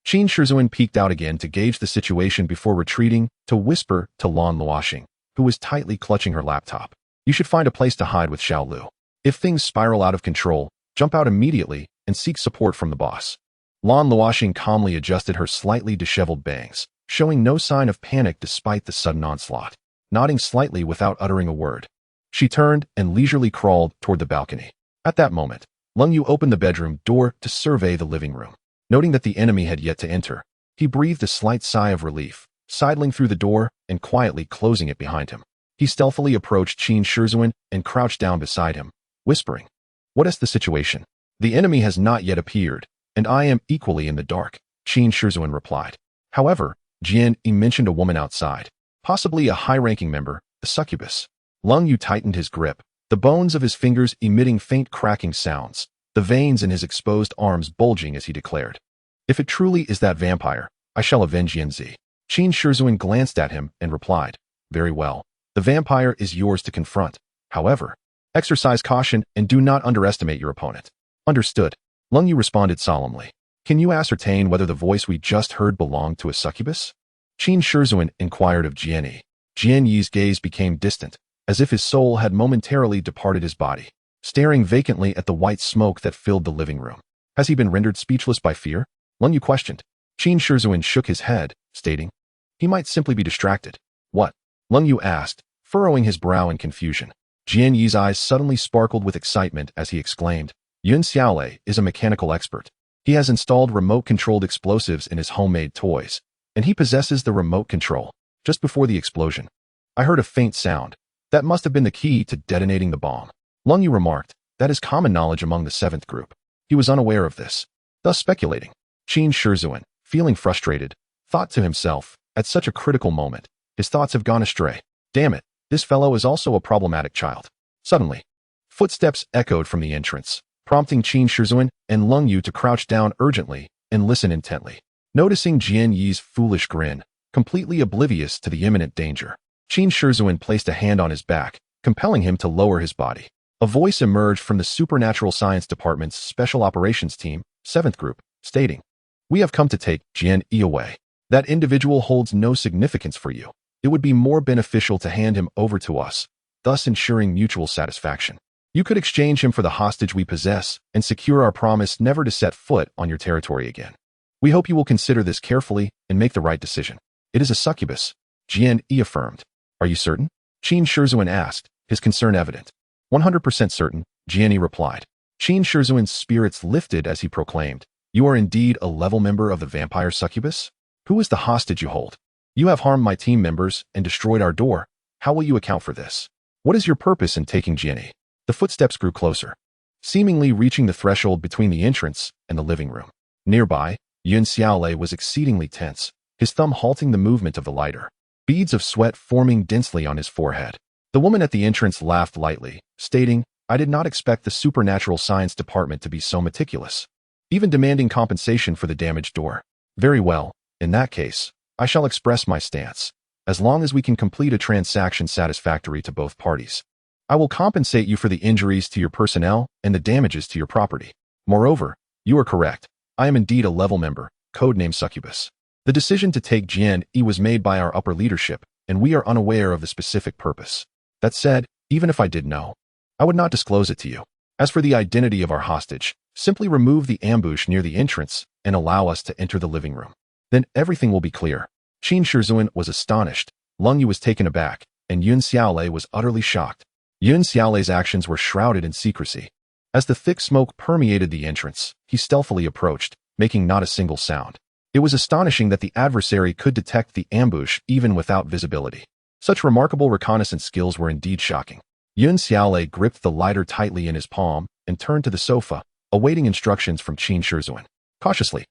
Qin Shizhuan peeked out again to gauge the situation before retreating to whisper to Lan Luoxing, who was tightly clutching her laptop. You should find a place to hide with Xiao Lu. If things spiral out of control, jump out immediately and seek support from the boss. Lan Luoxing calmly adjusted her slightly disheveled bangs, showing no sign of panic despite the sudden onslaught, nodding slightly without uttering a word. She turned and leisurely crawled toward the balcony. At that moment, Leng Yu opened the bedroom door to survey the living room. Noting that the enemy had yet to enter, he breathed a slight sigh of relief, sidling through the door and quietly closing it behind him. He stealthily approached Qin Shizhuan and crouched down beside him, whispering, "What is the situation? The enemy has not yet appeared, and I am equally in the dark," Qin Shizhuan replied. However, Jian Yi mentioned a woman outside, possibly a high-ranking member, a succubus. Leng Yu tightened his grip, the bones of his fingers emitting faint cracking sounds, the veins in his exposed arms bulging as he declared, "If it truly is that vampire, I shall avenge Jian Yi." Qin Shizhuan glanced at him and replied, "Very well. The vampire is yours to confront. However, exercise caution and do not underestimate your opponent." "Understood." Leng Yu responded solemnly. "Can you ascertain whether the voice we just heard belonged to a succubus?" Qin Shizhuan inquired of Jian Yi. Jian Yi's gaze became distant, as if his soul had momentarily departed his body, staring vacantly at the white smoke that filled the living room. "Has he been rendered speechless by fear?" Leng Yu questioned. Qin Shizhuan shook his head, stating, "He might simply be distracted." "What?" Leng Yu asked, furrowing his brow in confusion. Jian Yi's eyes suddenly sparkled with excitement as he exclaimed, "Yun Xiaolei is a mechanical expert. He has installed remote-controlled explosives in his homemade toys, and he possesses the remote control." Just before the explosion, I heard a faint sound. That must have been the key to detonating the bomb. Leng Yu remarked, "That is common knowledge among the 7th group." He was unaware of this, thus speculating. Qin Shizhuan, feeling frustrated, thought to himself, at such a critical moment, his thoughts have gone astray. Damn it, this fellow is also a problematic child. Suddenly, footsteps echoed from the entrance, prompting Qin Shizhuan and Leng Yu to crouch down urgently and listen intently. Noticing Jian Yi's foolish grin, completely oblivious to the imminent danger, Qin Shizhuan placed a hand on his back, compelling him to lower his body. A voice emerged from the Supernatural Science Department's Special Operations Team, 7th Group, stating, "We have come to take Jian Yi away. That individual holds no significance for you. It would be more beneficial to hand him over to us, thus ensuring mutual satisfaction. You could exchange him for the hostage we possess and secure our promise never to set foot on your territory again. We hope you will consider this carefully and make the right decision." "It is a succubus," Jian Yi affirmed. "Are you certain?" Qin Shizhuan asked, his concern evident. 100% certain, Jian Yi replied. Qin Shizhuan's spirits lifted as he proclaimed, "You are indeed a level member of the vampire succubus? Who is the hostage you hold? You have harmed my team members and destroyed our door. How will you account for this? What is your purpose in taking Jian Yi?" The footsteps grew closer, seemingly reaching the threshold between the entrance and the living room. Nearby, Yun Xiaolei was exceedingly tense, his thumb halting the movement of the lighter, beads of sweat forming densely on his forehead. The woman at the entrance laughed lightly, stating, "I did not expect the Supernatural Science Department to be so meticulous, even demanding compensation for the damaged door." "Very well, in that case, I shall express my stance. As long as we can complete a transaction satisfactory to both parties, I will compensate you for the injuries to your personnel and the damages to your property. Moreover, you are correct. I am indeed a level member, codename Succubus. The decision to take Jian Yi was made by our upper leadership, and we are unaware of the specific purpose. That said, even if I did know, I would not disclose it to you. As for the identity of our hostage, simply remove the ambush near the entrance and allow us to enter the living room. Then everything will be clear." Qin Shizhuan was astonished, Leng Yu was taken aback, and Yun Xiaolei was utterly shocked. Yun Xiaolei's actions were shrouded in secrecy. As the thick smoke permeated the entrance, he stealthily approached, making not a single sound. It was astonishing that the adversary could detect the ambush even without visibility. Such remarkable reconnaissance skills were indeed shocking. Yun Xiaolei gripped the lighter tightly in his palm and turned to the sofa, awaiting instructions from Qin Shizhuan. Cautiously,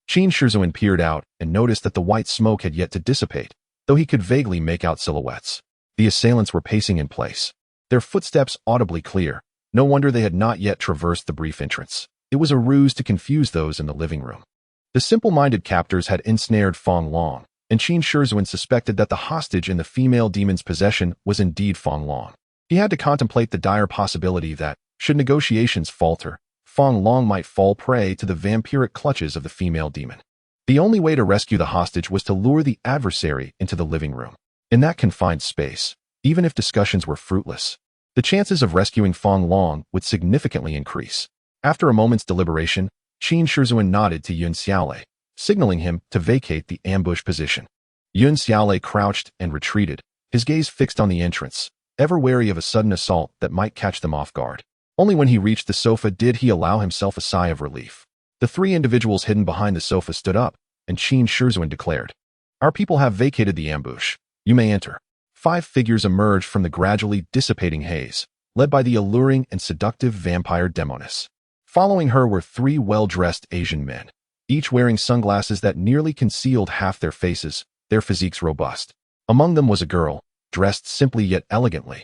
Qin Shizhuan peered out and noticed that the white smoke had yet to dissipate, though he could vaguely make out silhouettes. The assailants were pacing in place, their footsteps audibly clear. No wonder they had not yet traversed the brief entrance. It was a ruse to confuse those in the living room. The simple-minded captors had ensnared Fong Long, and Qin Shizhuan suspected that the hostage in the female demon's possession was indeed Fong Long. He had to contemplate the dire possibility that, should negotiations falter, Fang Long might fall prey to the vampiric clutches of the female demon. The only way to rescue the hostage was to lure the adversary into the living room. In that confined space, even if discussions were fruitless, the chances of rescuing Fang Long would significantly increase. After a moment's deliberation, Qin Shizhuan nodded to Yun Xiaolei, signaling him to vacate the ambush position. Yun Xiaolei crouched and retreated, his gaze fixed on the entrance, ever wary of a sudden assault that might catch them off guard. Only when he reached the sofa did he allow himself a sigh of relief. The three individuals hidden behind the sofa stood up, and Qin Shizhuan declared, "Our people have vacated the ambush. You may enter." 5 figures emerged from the gradually dissipating haze, led by the alluring and seductive vampire demoness. Following her were 3 well-dressed Asian men, each wearing sunglasses that nearly concealed half their faces, their physiques robust. Among them was a girl, dressed simply yet elegantly,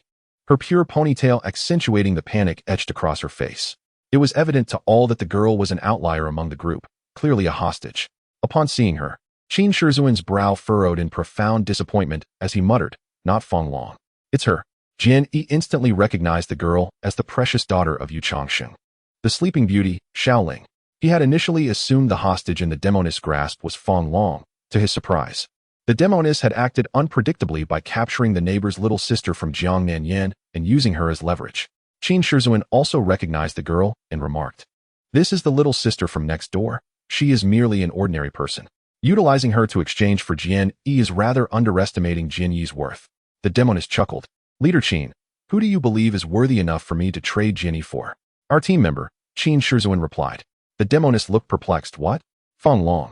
her pure ponytail accentuating the panic etched across her face. It was evident to all that the girl was an outlier among the group, clearly a hostage. Upon seeing her, Qin Shizhuan's brow furrowed in profound disappointment as he muttered, "Not Fang Long. It's her." Jian Yi instantly recognized the girl as the precious daughter of Yu Changsheng, the sleeping beauty, Xiaoling. He had initially assumed the hostage in the demoness' grasp was Fang Long. To his surprise, the demoness had acted unpredictably by capturing the neighbor's little sister from Jiangnan and using her as leverage. Qin Shizhuan also recognized the girl and remarked, "This is the little sister from next door. She is merely an ordinary person. Utilizing her to exchange for Jian Yi is rather underestimating Jian Yi's worth." The demoness chuckled. "Leader Qin, who do you believe is worthy enough for me to trade Jian Yi for?" "Our team member," Qin Shizhuan replied. The demoness looked perplexed. "What?" "Fang Long."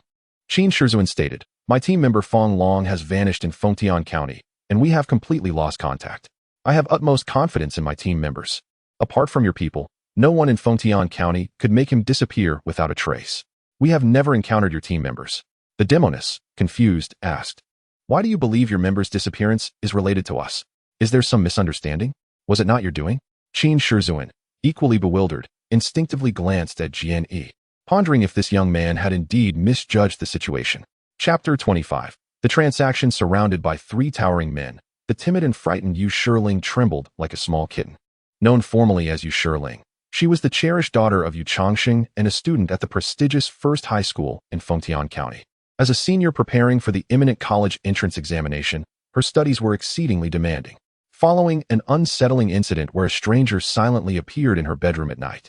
Qin Shizhuan stated, "My team member Fang Long has vanished in Fengtian County, and we have completely lost contact. I have utmost confidence in my team members. Apart from your people, no one in Fengtian County could make him disappear without a trace. We have never encountered your team members." The demoness, confused, asked, "Why do you believe your member's disappearance is related to us? Is there some misunderstanding? Was it not your doing?" Qin Shizhuan, equally bewildered, instinctively glanced at Jian Yi, pondering if this young man had indeed misjudged the situation. Chapter 25. The transaction surrounded by 3 towering men, the timid and frightened Yu Shirling trembled like a small kitten. Known formally as Yu Shirling, she was the cherished daughter of Yu Changsheng and a student at the prestigious First High School in Fengtian County. As a senior preparing for the imminent college entrance examination, her studies were exceedingly demanding. Following an unsettling incident where a stranger silently appeared in her bedroom at night,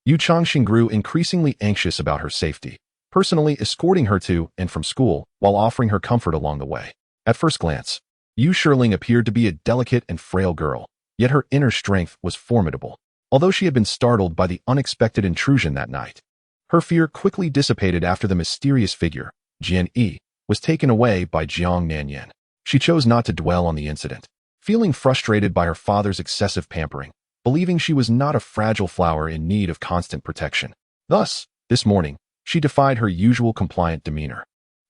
Yu Changxing grew increasingly anxious about her safety, personally escorting her to and from school while offering her comfort along the way. At first glance, Yu Shirling appeared to be a delicate and frail girl, yet her inner strength was formidable. Although she had been startled by the unexpected intrusion that night, her fear quickly dissipated after the mysterious figure, Jian Yi, was taken away by Jiangnan. She chose not to dwell on the incident, feeling frustrated by her father's excessive pampering, believing she was not a fragile flower in need of constant protection. Thus, this morning, she defied her usual compliant demeanor,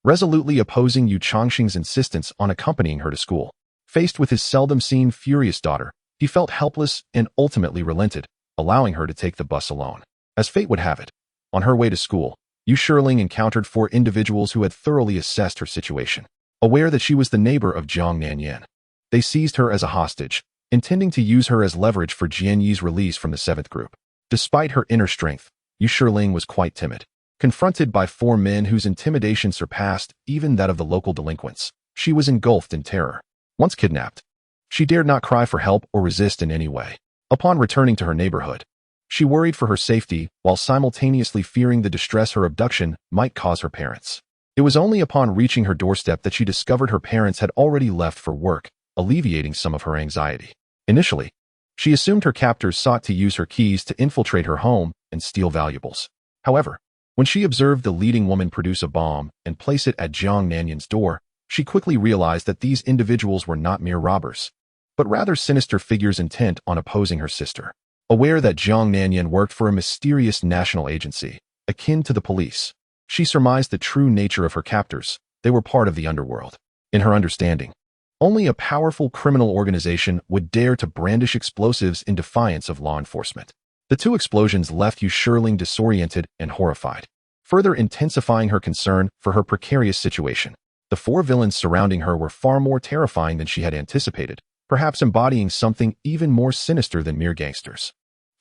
resolutely opposing Yu Changxing's insistence on accompanying her to school. Faced with his seldom-seen furious daughter, he felt helpless and ultimately relented, allowing her to take the bus alone. As fate would have it, on her way to school, Yu Shirling encountered 4 individuals who had thoroughly assessed her situation. Aware that she was the neighbor of Jiangnan, they seized her as a hostage, intending to use her as leverage for Jian Yi's release from the 7th group. Despite her inner strength, Yu Shirling was quite timid. Confronted by 4 men whose intimidation surpassed even that of the local delinquents, she was engulfed in terror. Once kidnapped, she dared not cry for help or resist in any way. Upon returning to her neighborhood, she worried for her safety while simultaneously fearing the distress her abduction might cause her parents. It was only upon reaching her doorstep that she discovered her parents had already left for work, alleviating some of her anxiety. Initially, she assumed her captors sought to use her keys to infiltrate her home and steal valuables. However, when she observed the leading woman produce a bomb and place it at Jiang Nanyan's door, she quickly realized that these individuals were not mere robbers, but rather sinister figures intent on opposing her sister. Aware that Jiang Nanyan worked for a mysterious national agency, akin to the police, she surmised the true nature of her captors. They were part of the underworld. In her understanding, only a powerful criminal organization would dare to brandish explosives in defiance of law enforcement. The 2 explosions left Yu Shirling disoriented and horrified, further intensifying her concern for her precarious situation. The 4 villains surrounding her were far more terrifying than she had anticipated, perhaps embodying something even more sinister than mere gangsters.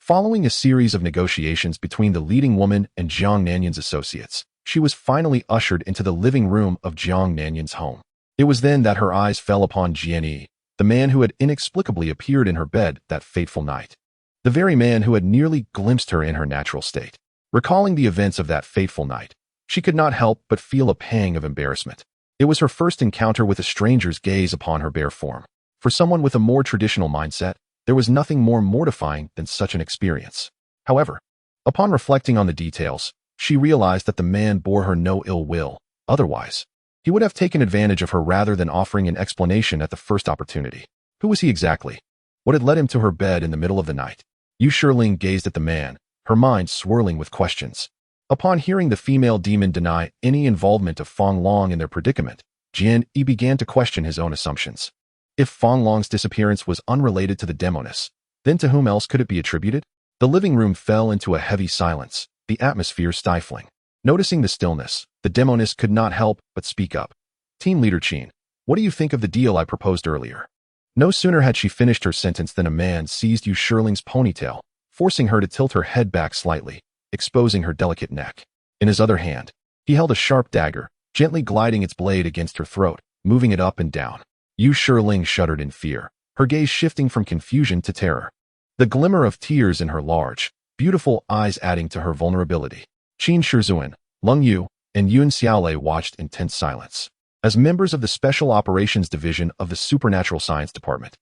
Following a series of negotiations between the leading woman and Zhang Nanyin's associates, she was finally ushered into the living room of Zhang Nanyin's home. It was then that her eyes fell upon Jian Yi, the man who had inexplicably appeared in her bed that fateful night. The very man who had nearly glimpsed her in her natural state. Recalling the events of that fateful night, she could not help but feel a pang of embarrassment. It was her first encounter with a stranger's gaze upon her bare form. For someone with a more traditional mindset, there was nothing more mortifying than such an experience. However, upon reflecting on the details, she realized that the man bore her no ill will. Otherwise, he would have taken advantage of her rather than offering an explanation at the first opportunity. Who was he exactly? What had led him to her bed in the middle of the night? Yu Shiling gazed at the man, her mind swirling with questions. Upon hearing the female demon deny any involvement of Fong Long in their predicament, Jian Yi began to question his own assumptions. If Fong Long's disappearance was unrelated to the demoness, then to whom else could it be attributed? The living room fell into a heavy silence, the atmosphere stifling. Noticing the stillness, the demoness could not help but speak up. Team Leader Qin, what do you think of the deal I proposed earlier? No sooner had she finished her sentence than a man seized Yu Shiling's ponytail, forcing her to tilt her head back slightly, exposing her delicate neck. In his other hand, he held a sharp dagger, gently gliding its blade against her throat, moving it up and down. Yu Shiling shuddered in fear, her gaze shifting from confusion to terror. The glimmer of tears in her large, beautiful eyes adding to her vulnerability. Qin Shizuan, Leng Yu, and Yun Xiaolei watched in tense silence. As members of the Special Operations Division of the Supernatural Science Department,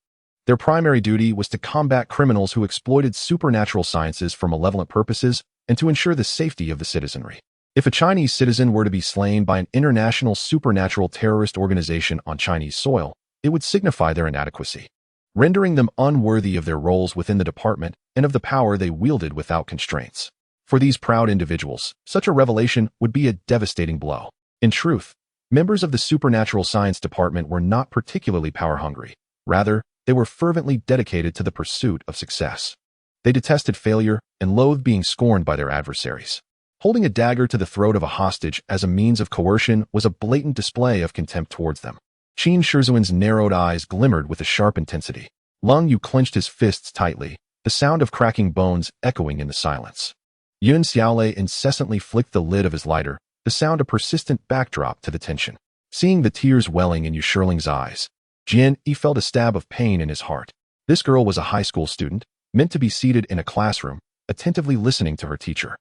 their primary duty was to combat criminals who exploited supernatural sciences for malevolent purposes and to ensure the safety of the citizenry. If a Chinese citizen were to be slain by an international supernatural terrorist organization on Chinese soil, it would signify their inadequacy, rendering them unworthy of their roles within the department and of the power they wielded without constraints. For these proud individuals, such a revelation would be a devastating blow. In truth, members of the Supernatural Science Department were not particularly power-hungry. Rather, they were fervently dedicated to the pursuit of success. They detested failure and loathed being scorned by their adversaries. Holding a dagger to the throat of a hostage as a means of coercion was a blatant display of contempt towards them. Qin Shizuan's narrowed eyes glimmered with a sharp intensity. Leng Yu clenched his fists tightly, the sound of cracking bones echoing in the silence. Yun Xiaolei incessantly flicked the lid of his lighter, the sound a persistent backdrop to the tension. Seeing the tears welling in Yu Shiling's eyes, Jian Yi felt a stab of pain in his heart. This girl was a high school student, meant to be seated in a classroom, attentively listening to her teacher.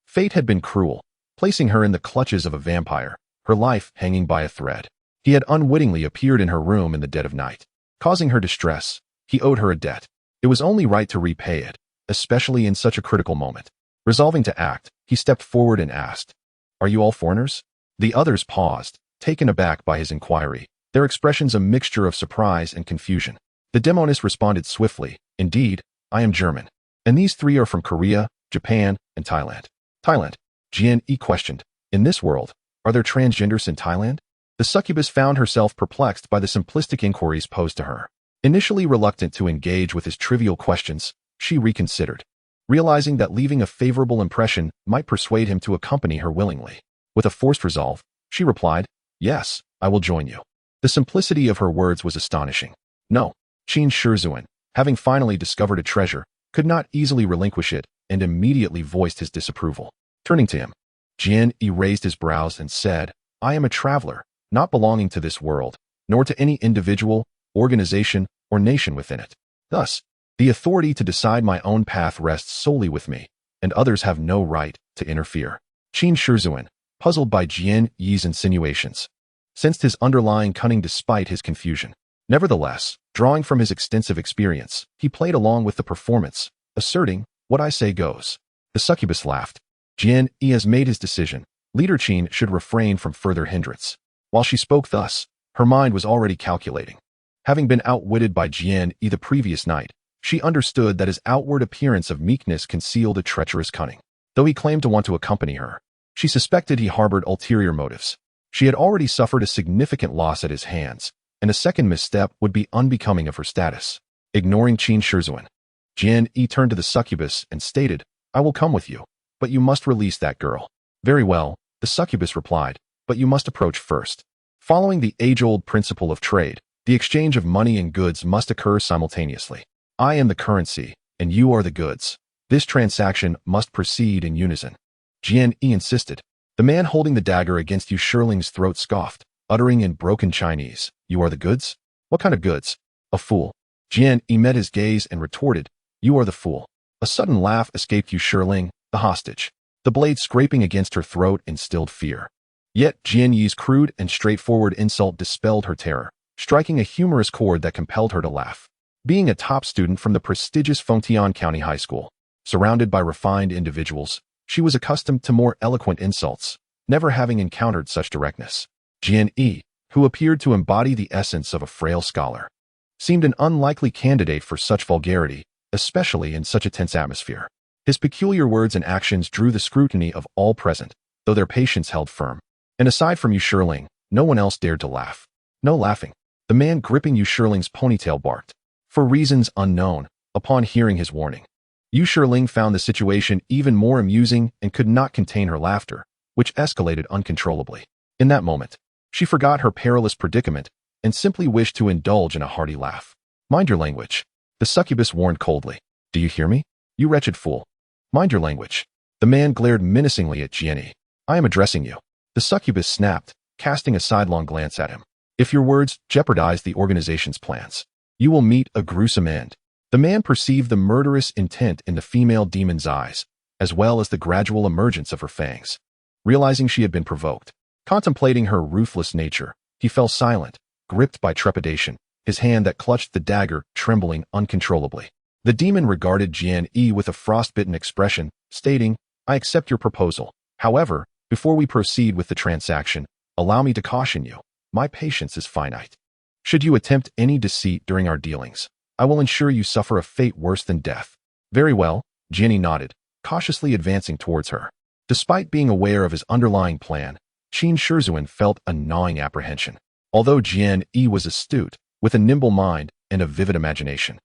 Fate had been cruel, placing her in the clutches of a vampire, her life hanging by a thread. He had unwittingly appeared in her room in the dead of night, causing her distress. He owed her a debt. It was only right to repay it, especially in such a critical moment. Resolving to act, he stepped forward and asked, "Are you all foreigners?" The others paused, taken aback by his inquiry, their expressions a mixture of surprise and confusion. The demoness responded swiftly, "Indeed, I am German. And these three are from Korea, Japan, and Thailand." Thailand? Jian Yi questioned. In this world, are there transgenders in Thailand? The succubus found herself perplexed by the simplistic inquiries posed to her. Initially reluctant to engage with his trivial questions, she reconsidered, realizing that leaving a favorable impression might persuade him to accompany her willingly. With a forced resolve, she replied, "Yes, I will join you." The simplicity of her words was astonishing. No, Qin Shizuan, having finally discovered a treasure, could not easily relinquish it and immediately voiced his disapproval. Turning to him, Jian Yi raised his brows and said, "I am a traveler, not belonging to this world, nor to any individual, organization, or nation within it. Thus, the authority to decide my own path rests solely with me, and others have no right to interfere." Qin Shizuan, puzzled by Jian Yi's insinuations, sensed his underlying cunning despite his confusion. Nevertheless, drawing from his extensive experience, he played along with the performance, asserting, "What I say goes." The succubus laughed. Jian Yi has made his decision. Leader Qin should refrain from further hindrance. While she spoke thus, her mind was already calculating. Having been outwitted by Jian Yi the previous night, she understood that his outward appearance of meekness concealed a treacherous cunning. Though he claimed to want to accompany her, she suspected he harbored ulterior motives. She had already suffered a significant loss at his hands, and a second misstep would be unbecoming of her status. Ignoring Qin Shizuan, Jian Yi turned to the succubus and stated, "I will come with you, but you must release that girl." "Very well," the succubus replied, "but you must approach first." Following the age-old principle of trade, the exchange of money and goods must occur simultaneously. I am the currency, and you are the goods. This transaction must proceed in unison. Jian Yi insisted. The man holding the dagger against Yu Shiling's throat scoffed, uttering in broken Chinese, "You are the goods? What kind of goods? A fool." Jian Yi met his gaze and retorted, "You are the fool." A sudden laugh escaped Yu Shiling, the hostage. The blade scraping against her throat instilled fear. Yet Jian Yi's crude and straightforward insult dispelled her terror, striking a humorous chord that compelled her to laugh. Being a top student from the prestigious Fengtian County High School, surrounded by refined individuals, she was accustomed to more eloquent insults, never having encountered such directness. Jian Yi, who appeared to embody the essence of a frail scholar, seemed an unlikely candidate for such vulgarity, especially in such a tense atmosphere. His peculiar words and actions drew the scrutiny of all present, though their patience held firm. And aside from Yu Shiling, no one else dared to laugh. No laughing. The man gripping Yu Shiling's ponytail barked. For reasons unknown, upon hearing his warning. Yu Shiling found the situation even more amusing and could not contain her laughter, which escalated uncontrollably. In that moment, she forgot her perilous predicament and simply wished to indulge in a hearty laugh. "Mind your language," the succubus warned coldly. "Do you hear me? You wretched fool. Mind your language." The man glared menacingly at Jian Yi. "I am addressing you." The succubus snapped, casting a sidelong glance at him. "If your words jeopardize the organization's plans, you will meet a gruesome end." The man perceived the murderous intent in the female demon's eyes, as well as the gradual emergence of her fangs. Realizing she had been provoked, contemplating her ruthless nature, he fell silent, gripped by trepidation, his hand that clutched the dagger trembling uncontrollably. The demon regarded Jian Yi with a frostbitten expression, stating, "I accept your proposal. However, before we proceed with the transaction, allow me to caution you. My patience is finite. Should you attempt any deceit during our dealings, I will ensure you suffer a fate worse than death." "Very well," Jian Yi nodded, cautiously advancing towards her. Despite being aware of his underlying plan, Qin Shizuan felt a gnawing apprehension. Although Jian Yi was astute, with a nimble mind and a vivid imagination,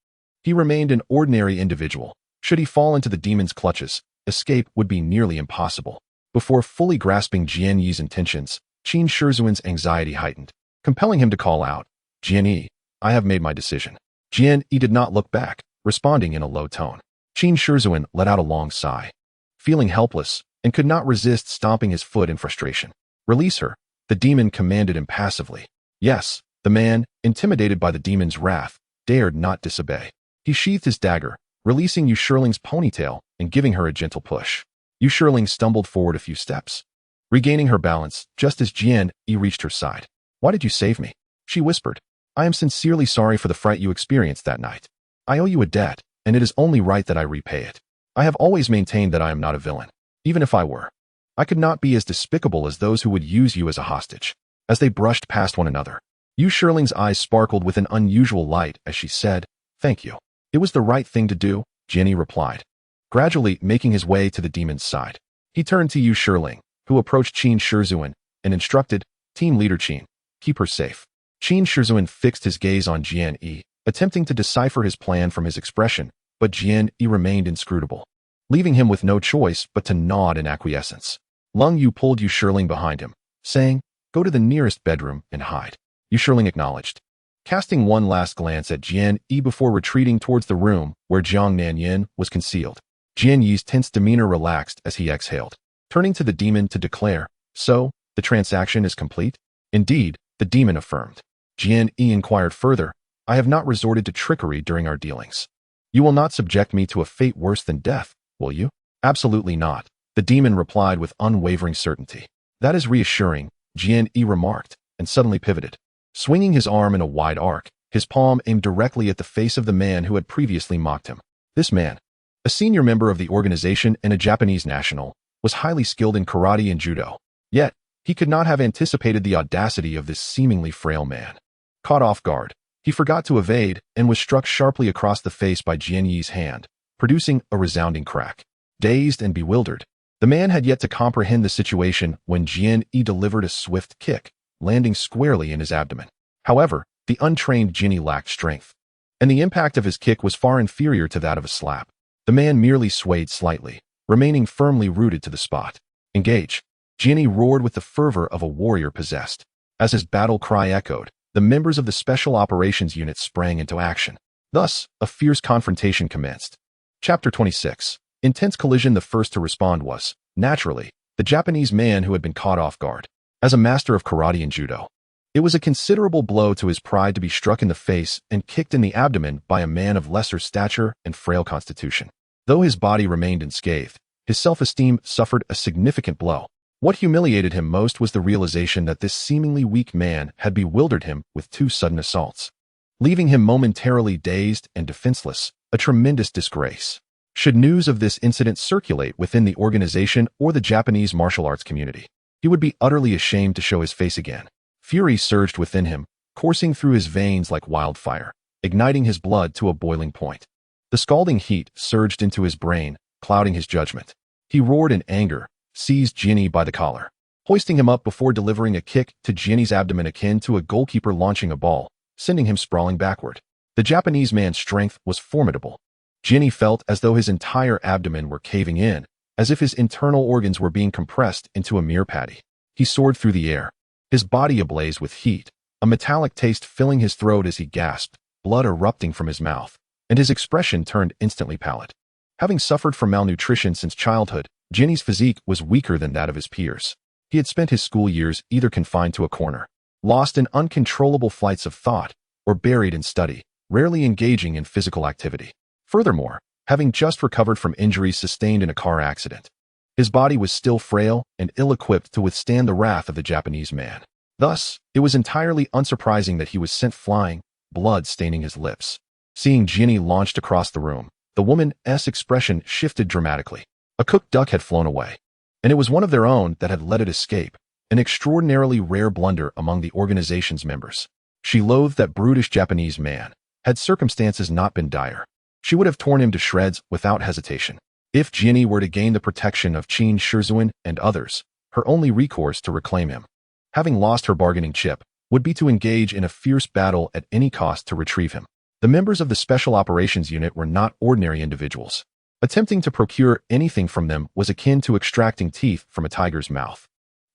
he remained an ordinary individual. Should he fall into the demon's clutches, escape would be nearly impossible. Before fully grasping Jian Yi's intentions, Qin Shizuan's anxiety heightened, compelling him to call out, "Jian Yi, I have made my decision." Jian Yi did not look back, responding in a low tone. Qin Shizuan let out a long sigh, feeling helpless, and could not resist stomping his foot in frustration. "Release her," the demon commanded impassively. Yes, the man, intimidated by the demon's wrath, dared not disobey. He sheathed his dagger, releasing Yu Shiling's ponytail and giving her a gentle push. Yu Shiling stumbled forward a few steps, regaining her balance just as Jian Yi reached her side. "Why did you save me?" she whispered. "I am sincerely sorry for the fright you experienced that night. I owe you a debt, and it is only right that I repay it. I have always maintained that I am not a villain. Even if I were, I could not be as despicable as those who would use you as a hostage." As they brushed past one another, Yu Shiling's eyes sparkled with an unusual light as she said, "Thank you." "It was the right thing to do," Jian Yi replied, gradually making his way to the demon's side. He turned to Yu Shiling, who approached Qin Shizuan, and instructed, "Team leader Qin, keep her safe." Qin Shizuan fixed his gaze on Jian Yi, attempting to decipher his plan from his expression, but Jian Yi remained inscrutable, leaving him with no choice but to nod in acquiescence. Lung Yu pulled Yu Shiling behind him, saying, "Go to the nearest bedroom and hide." Yu Shiling acknowledged, casting one last glance at Jian Yi before retreating towards the room where Zhang Nanyin was concealed. Jian Yi's tense demeanor relaxed as he exhaled, turning to the demon to declare, "So, the transaction is complete?" "Indeed," the demon affirmed. Jian Yi inquired further, "I have not resorted to trickery during our dealings. You will not subject me to a fate worse than death, will you?" "Absolutely not," the demon replied with unwavering certainty. "That is reassuring," Jian Yi remarked, and suddenly pivoted. Swinging his arm in a wide arc, his palm aimed directly at the face of the man who had previously mocked him. This man, a senior member of the organization and a Japanese national, was highly skilled in karate and judo. Yet, he could not have anticipated the audacity of this seemingly frail man. Caught off guard, he forgot to evade and was struck sharply across the face by Jian Yi's hand, producing a resounding crack. Dazed and bewildered, the man had yet to comprehend the situation when Jian Yi delivered a swift kick, landing squarely in his abdomen. However, the untrained Jian Yi lacked strength, and the impact of his kick was far inferior to that of a slap. The man merely swayed slightly, remaining firmly rooted to the spot. "Engage!" Jian Yi roared with the fervor of a warrior possessed. As his battle cry echoed, the members of the Special Operations Unit sprang into action. Thus, a fierce confrontation commenced. Chapter 26. Intense collision. The first to respond was, naturally, the Japanese man who had been caught off guard. As a master of karate and judo, it was a considerable blow to his pride to be struck in the face and kicked in the abdomen by a man of lesser stature and frail constitution. Though his body remained unscathed, his self-esteem suffered a significant blow. What humiliated him most was the realization that this seemingly weak man had bewildered him with 2 sudden assaults, leaving him momentarily dazed and defenseless, a tremendous disgrace. Should news of this incident circulate within the organization or the Japanese martial arts community, he would be utterly ashamed to show his face again. Fury surged within him, coursing through his veins like wildfire, igniting his blood to a boiling point. The scalding heat surged into his brain, clouding his judgment. He roared in anger, seized Jian Yi by the collar, hoisting him up before delivering a kick to Jian Yi's abdomen akin to a goalkeeper launching a ball, sending him sprawling backward. The Japanese man's strength was formidable. Jian Yi felt as though his entire abdomen were caving in, as if his internal organs were being compressed into a mere patty. He soared through the air, his body ablaze with heat, a metallic taste filling his throat as he gasped, blood erupting from his mouth, and his expression turned instantly pallid. Having suffered from malnutrition since childhood, Jian Yi's physique was weaker than that of his peers. He had spent his school years either confined to a corner, lost in uncontrollable flights of thought, or buried in study, rarely engaging in physical activity. Furthermore, having just recovered from injuries sustained in a car accident, his body was still frail and ill-equipped to withstand the wrath of the Japanese man. Thus, it was entirely unsurprising that he was sent flying, blood staining his lips. Seeing Jian Yi launched across the room, the woman's expression shifted dramatically. A cooked duck had flown away, and it was one of their own that had let it escape, an extraordinarily rare blunder among the organization's members. She loathed that brutish Japanese man. Had circumstances not been dire, she would have torn him to shreds without hesitation. If Jian Yi were to gain the protection of Qin Shizhuan and others, her only recourse to reclaim him, having lost her bargaining chip, would be to engage in a fierce battle at any cost to retrieve him. The members of the Special Operations Unit were not ordinary individuals. Attempting to procure anything from them was akin to extracting teeth from a tiger's mouth.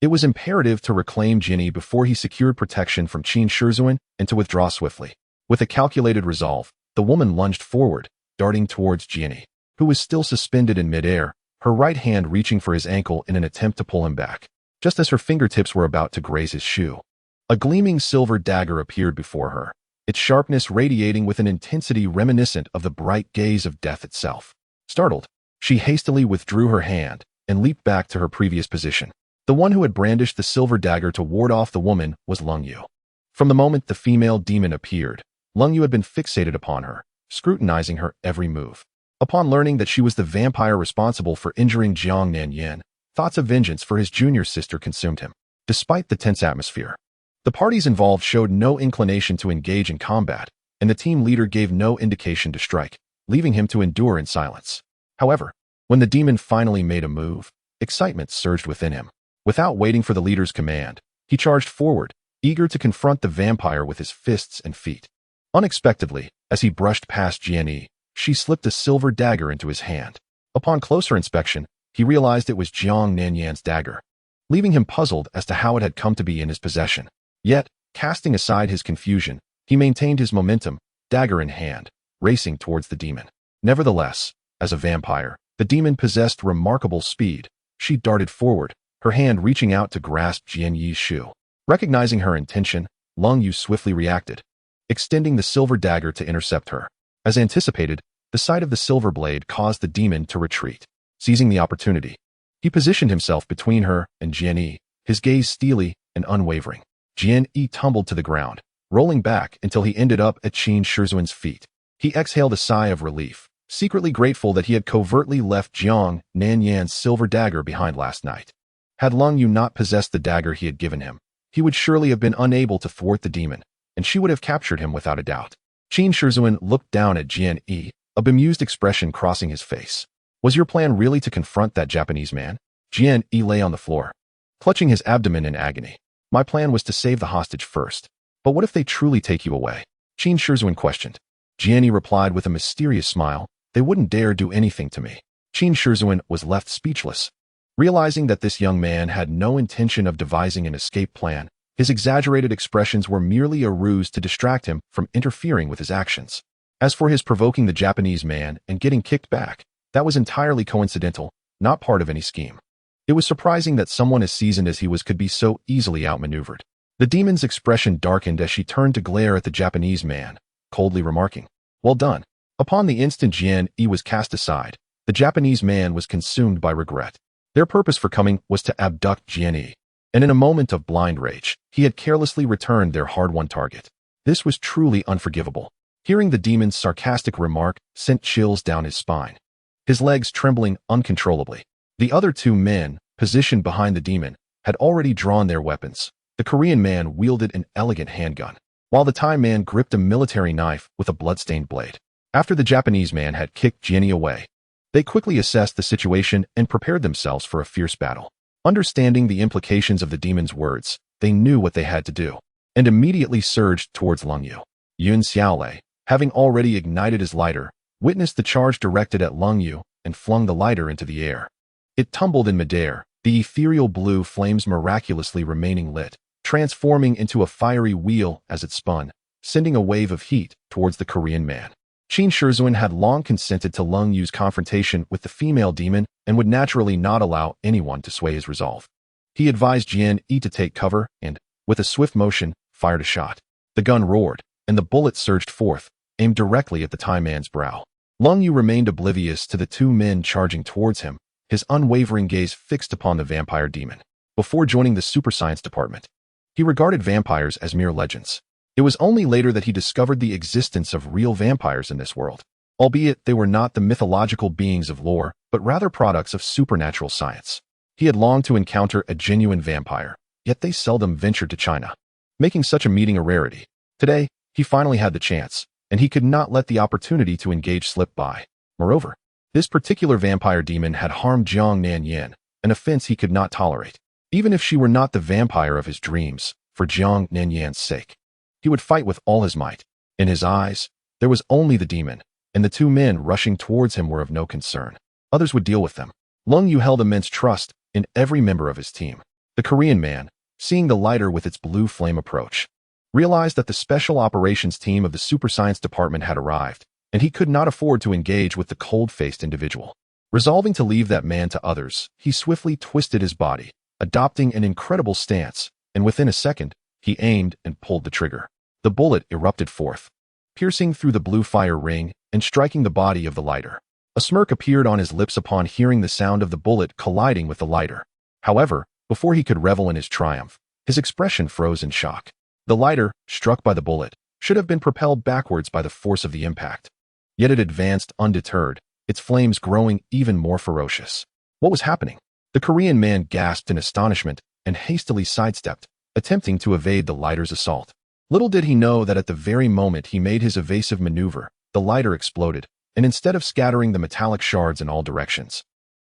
It was imperative to reclaim Jian Yi before he secured protection from Qin Shizhuan and to withdraw swiftly. With a calculated resolve, the woman lunged forward, darting towards Jian Yi, who was still suspended in midair, her right hand reaching for his ankle in an attempt to pull him back. Just as her fingertips were about to graze his shoe, a gleaming silver dagger appeared before her, its sharpness radiating with an intensity reminiscent of the bright gaze of death itself. Startled, she hastily withdrew her hand and leaped back to her previous position. The one who had brandished the silver dagger to ward off the woman was Zhang Xilin. From the moment the female demon appeared, Zhang Xilin had been fixated upon her, scrutinizing her every move. Upon learning that she was the vampire responsible for injuring Jiang Nanyan, thoughts of vengeance for his junior sister consumed him. Despite the tense atmosphere, the parties involved showed no inclination to engage in combat, and the team leader gave no indication to strike, leaving him to endure in silence. However, when the demon finally made a move, excitement surged within him. Without waiting for the leader's command, he charged forward, eager to confront the vampire with his fists and feet. Unexpectedly, as he brushed past Jian Yi, she slipped a silver dagger into his hand. Upon closer inspection, he realized it was Jiang Nanyan's dagger, leaving him puzzled as to how it had come to be in his possession. Yet, casting aside his confusion, he maintained his momentum, dagger in hand, racing towards the demon. Nevertheless, as a vampire, the demon possessed remarkable speed. She darted forward, her hand reaching out to grasp Jian Yi's shoe. Recognizing her intention, Zhang Xilin swiftly reacted, extending the silver dagger to intercept her. As anticipated, the sight of the silver blade caused the demon to retreat. Seizing the opportunity, he positioned himself between her and Jian Yi, his gaze steely and unwavering. Jian Yi tumbled to the ground, rolling back until he ended up at Qin Shizhuan's feet. He exhaled a sigh of relief, secretly grateful that he had covertly left Jiang Nanyan's silver dagger behind last night. Had Zhang Xilin not possessed the dagger he had given him, he would surely have been unable to thwart the demon, and she would have captured him without a doubt. Qin Shizhuan looked down at Jian Yi, a bemused expression crossing his face. Was your plan really to confront that Japanese man? Jian Yi lay on the floor, clutching his abdomen in agony. My plan was to save the hostage first. But what if they truly take you away? Qin Shizhuan questioned. Jian Yi replied with a mysterious smile, they wouldn't dare do anything to me. Qin Shizhuan was left speechless. Realizing that this young man had no intention of devising an escape plan, his exaggerated expressions were merely a ruse to distract him from interfering with his actions. As for his provoking the Japanese man and getting kicked back, That was entirely coincidental, not part of any scheme. It was surprising that someone as seasoned as he was could be so easily outmaneuvered. The demon's expression darkened as she turned to glare at the Japanese man, coldly remarking, "Well done." Upon the instant Jian Yi was cast aside, the Japanese man was consumed by regret. Their purpose for coming was to abduct Jian Yi, and in a moment of blind rage, he had carelessly returned their hard-won target. This was truly unforgivable. Hearing the demon's sarcastic remark sent chills down his spine, his legs trembling uncontrollably. The other two men, positioned behind the demon, had already drawn their weapons. The Korean man wielded an elegant handgun, while the Thai man gripped a military knife with a bloodstained blade. After the Japanese man had kicked Jian Yi away, they quickly assessed the situation and prepared themselves for a fierce battle. Understanding the implications of the demon's words, they knew what they had to do, and immediately surged towards Lung Yu. Yun Xiaolei, having already ignited his lighter, witnessed the charge directed at Lung Yu and flung the lighter into the air. It tumbled in midair, the ethereal blue flames miraculously remaining lit, transforming into a fiery wheel as it spun, sending a wave of heat towards the Korean man. Qin Shizun had long consented to Lung Yu's confrontation with the female demon and would naturally not allow anyone to sway his resolve. He advised Jian Yi to take cover and, with a swift motion, fired a shot. The gun roared, and the bullet surged forth, aimed directly at the Thai man's brow. Lung Yu remained oblivious to the two men charging towards him, his unwavering gaze fixed upon the vampire demon. Before joining the super science department, he regarded vampires as mere legends. It was only later that he discovered the existence of real vampires in this world, albeit they were not the mythological beings of lore, but rather products of supernatural science. He had longed to encounter a genuine vampire, yet they seldom ventured to China, making such a meeting a rarity. Today, he finally had the chance, and he could not let the opportunity to engage slip by. Moreover, this particular vampire demon had harmed Zhang Nanyan, an offense he could not tolerate. Even if she were not the vampire of his dreams, for Zhang Nanyan's sake, he would fight with all his might. In his eyes, there was only the demon, and the two men rushing towards him were of no concern. Others would deal with them. Lung Yu held immense trust in every member of his team. The Korean man, seeing the lighter with its blue flame approach, realized that the special operations team of the super science department had arrived, and he could not afford to engage with the cold-faced individual. Resolving to leave that man to others, he swiftly twisted his body, adopting an incredible stance, and within a second, he aimed and pulled the trigger. The bullet erupted forth, piercing through the blue fire ring and striking the body of the lighter. A smirk appeared on his lips upon hearing the sound of the bullet colliding with the lighter. However, before he could revel in his triumph, his expression froze in shock. The lighter, struck by the bullet, should have been propelled backwards by the force of the impact. Yet it advanced undeterred, its flames growing even more ferocious. What was happening? The Korean man gasped in astonishment and hastily sidestepped, attempting to evade the lighter's assault. Little did he know that at the very moment he made his evasive maneuver, the lighter exploded, and instead of scattering the metallic shards in all directions,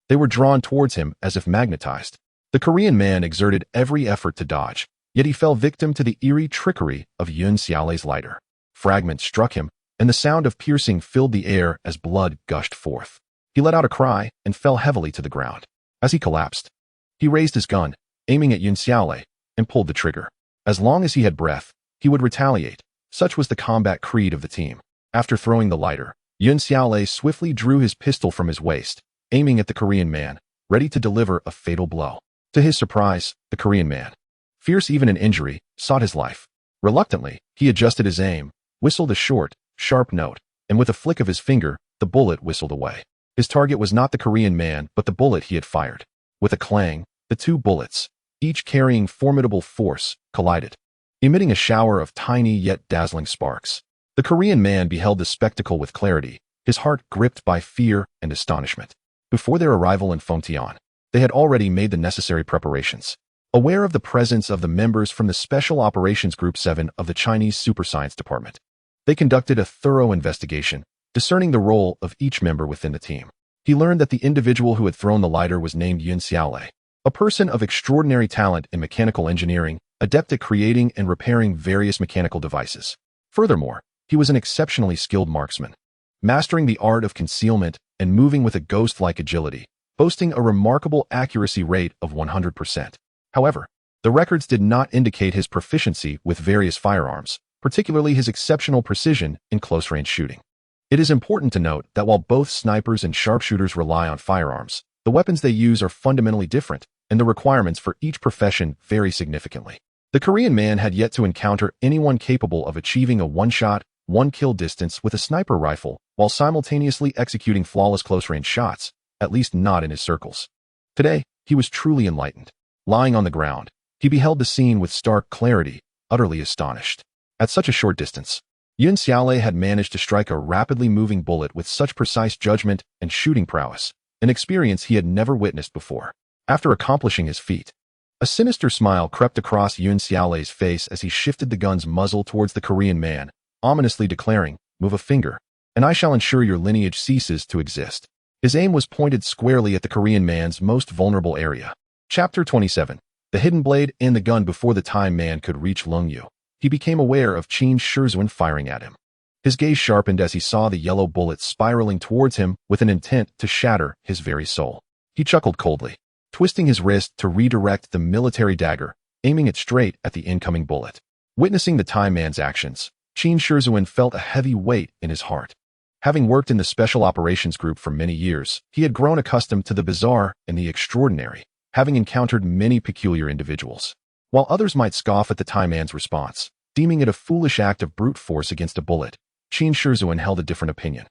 they were drawn towards him as if magnetized. The Korean man exerted every effort to dodge, yet he fell victim to the eerie trickery of Yun Xiaolei's lighter. Fragments struck him, and the sound of piercing filled the air as blood gushed forth. He let out a cry and fell heavily to the ground. As he collapsed, he raised his gun, aiming at Yun Xiaolei, and pulled the trigger. As long as he had breath, he would retaliate. Such was the combat creed of the team. After throwing the lighter, Yun Xiaolei swiftly drew his pistol from his waist, aiming at the Korean man, ready to deliver a fatal blow. To his surprise, the Korean man, fierce even in injury, sought his life. Reluctantly, he adjusted his aim, whistled a short, sharp note, and with a flick of his finger, the bullet whistled away. His target was not the Korean man, but the bullet he had fired. With a clang, the two bullets, each carrying formidable force, collided, emitting a shower of tiny yet dazzling sparks. The Korean man beheld the spectacle with clarity, his heart gripped by fear and astonishment. Before their arrival in Fengtian, they had already made the necessary preparations. Aware of the presence of the members from the Special Operations Group 7 of the Chinese Super Science Department, they conducted a thorough investigation, discerning the role of each member within the team. He learned that the individual who had thrown the lighter was named Yun Xiaolei, a person of extraordinary talent in mechanical engineering, adept at creating and repairing various mechanical devices. Furthermore, he was an exceptionally skilled marksman, mastering the art of concealment and moving with a ghost-like agility, boasting a remarkable accuracy rate of 100%. However, the records did not indicate his proficiency with various firearms, particularly his exceptional precision in close-range shooting. It is important to note that while both snipers and sharpshooters rely on firearms, the weapons they use are fundamentally different, and the requirements for each profession vary significantly. The Korean man had yet to encounter anyone capable of achieving a one-shot, one-kill distance with a sniper rifle while simultaneously executing flawless close-range shots, at least not in his circles. Today, he was truly enlightened. Lying on the ground, he beheld the scene with stark clarity, utterly astonished. At such a short distance, Jian Yi had managed to strike a rapidly moving bullet with such precise judgment and shooting prowess, an experience he had never witnessed before. After accomplishing his feat, a sinister smile crept across Jian Yi's face as he shifted the gun's muzzle towards the Korean man, ominously declaring, "Move a finger, and I shall ensure your lineage ceases to exist." His aim was pointed squarely at the Korean man's most vulnerable area. Chapter 27. The hidden blade in the gun. Before the time man could reach Lung Yu, he became aware of Qin Shizhuan firing at him. His gaze sharpened as he saw the yellow bullet spiraling towards him with an intent to shatter his very soul. He chuckled coldly, twisting his wrist to redirect the military dagger, aiming it straight at the incoming bullet. Witnessing the time man's actions, Qin Shizhuan felt a heavy weight in his heart. Having worked in the Special Operations Group for many years, he had grown accustomed to the bizarre and the extraordinary, having encountered many peculiar individuals. While others might scoff at the time man's response, deeming it a foolish act of brute force against a bullet, Qin Shizhuan held a different opinion.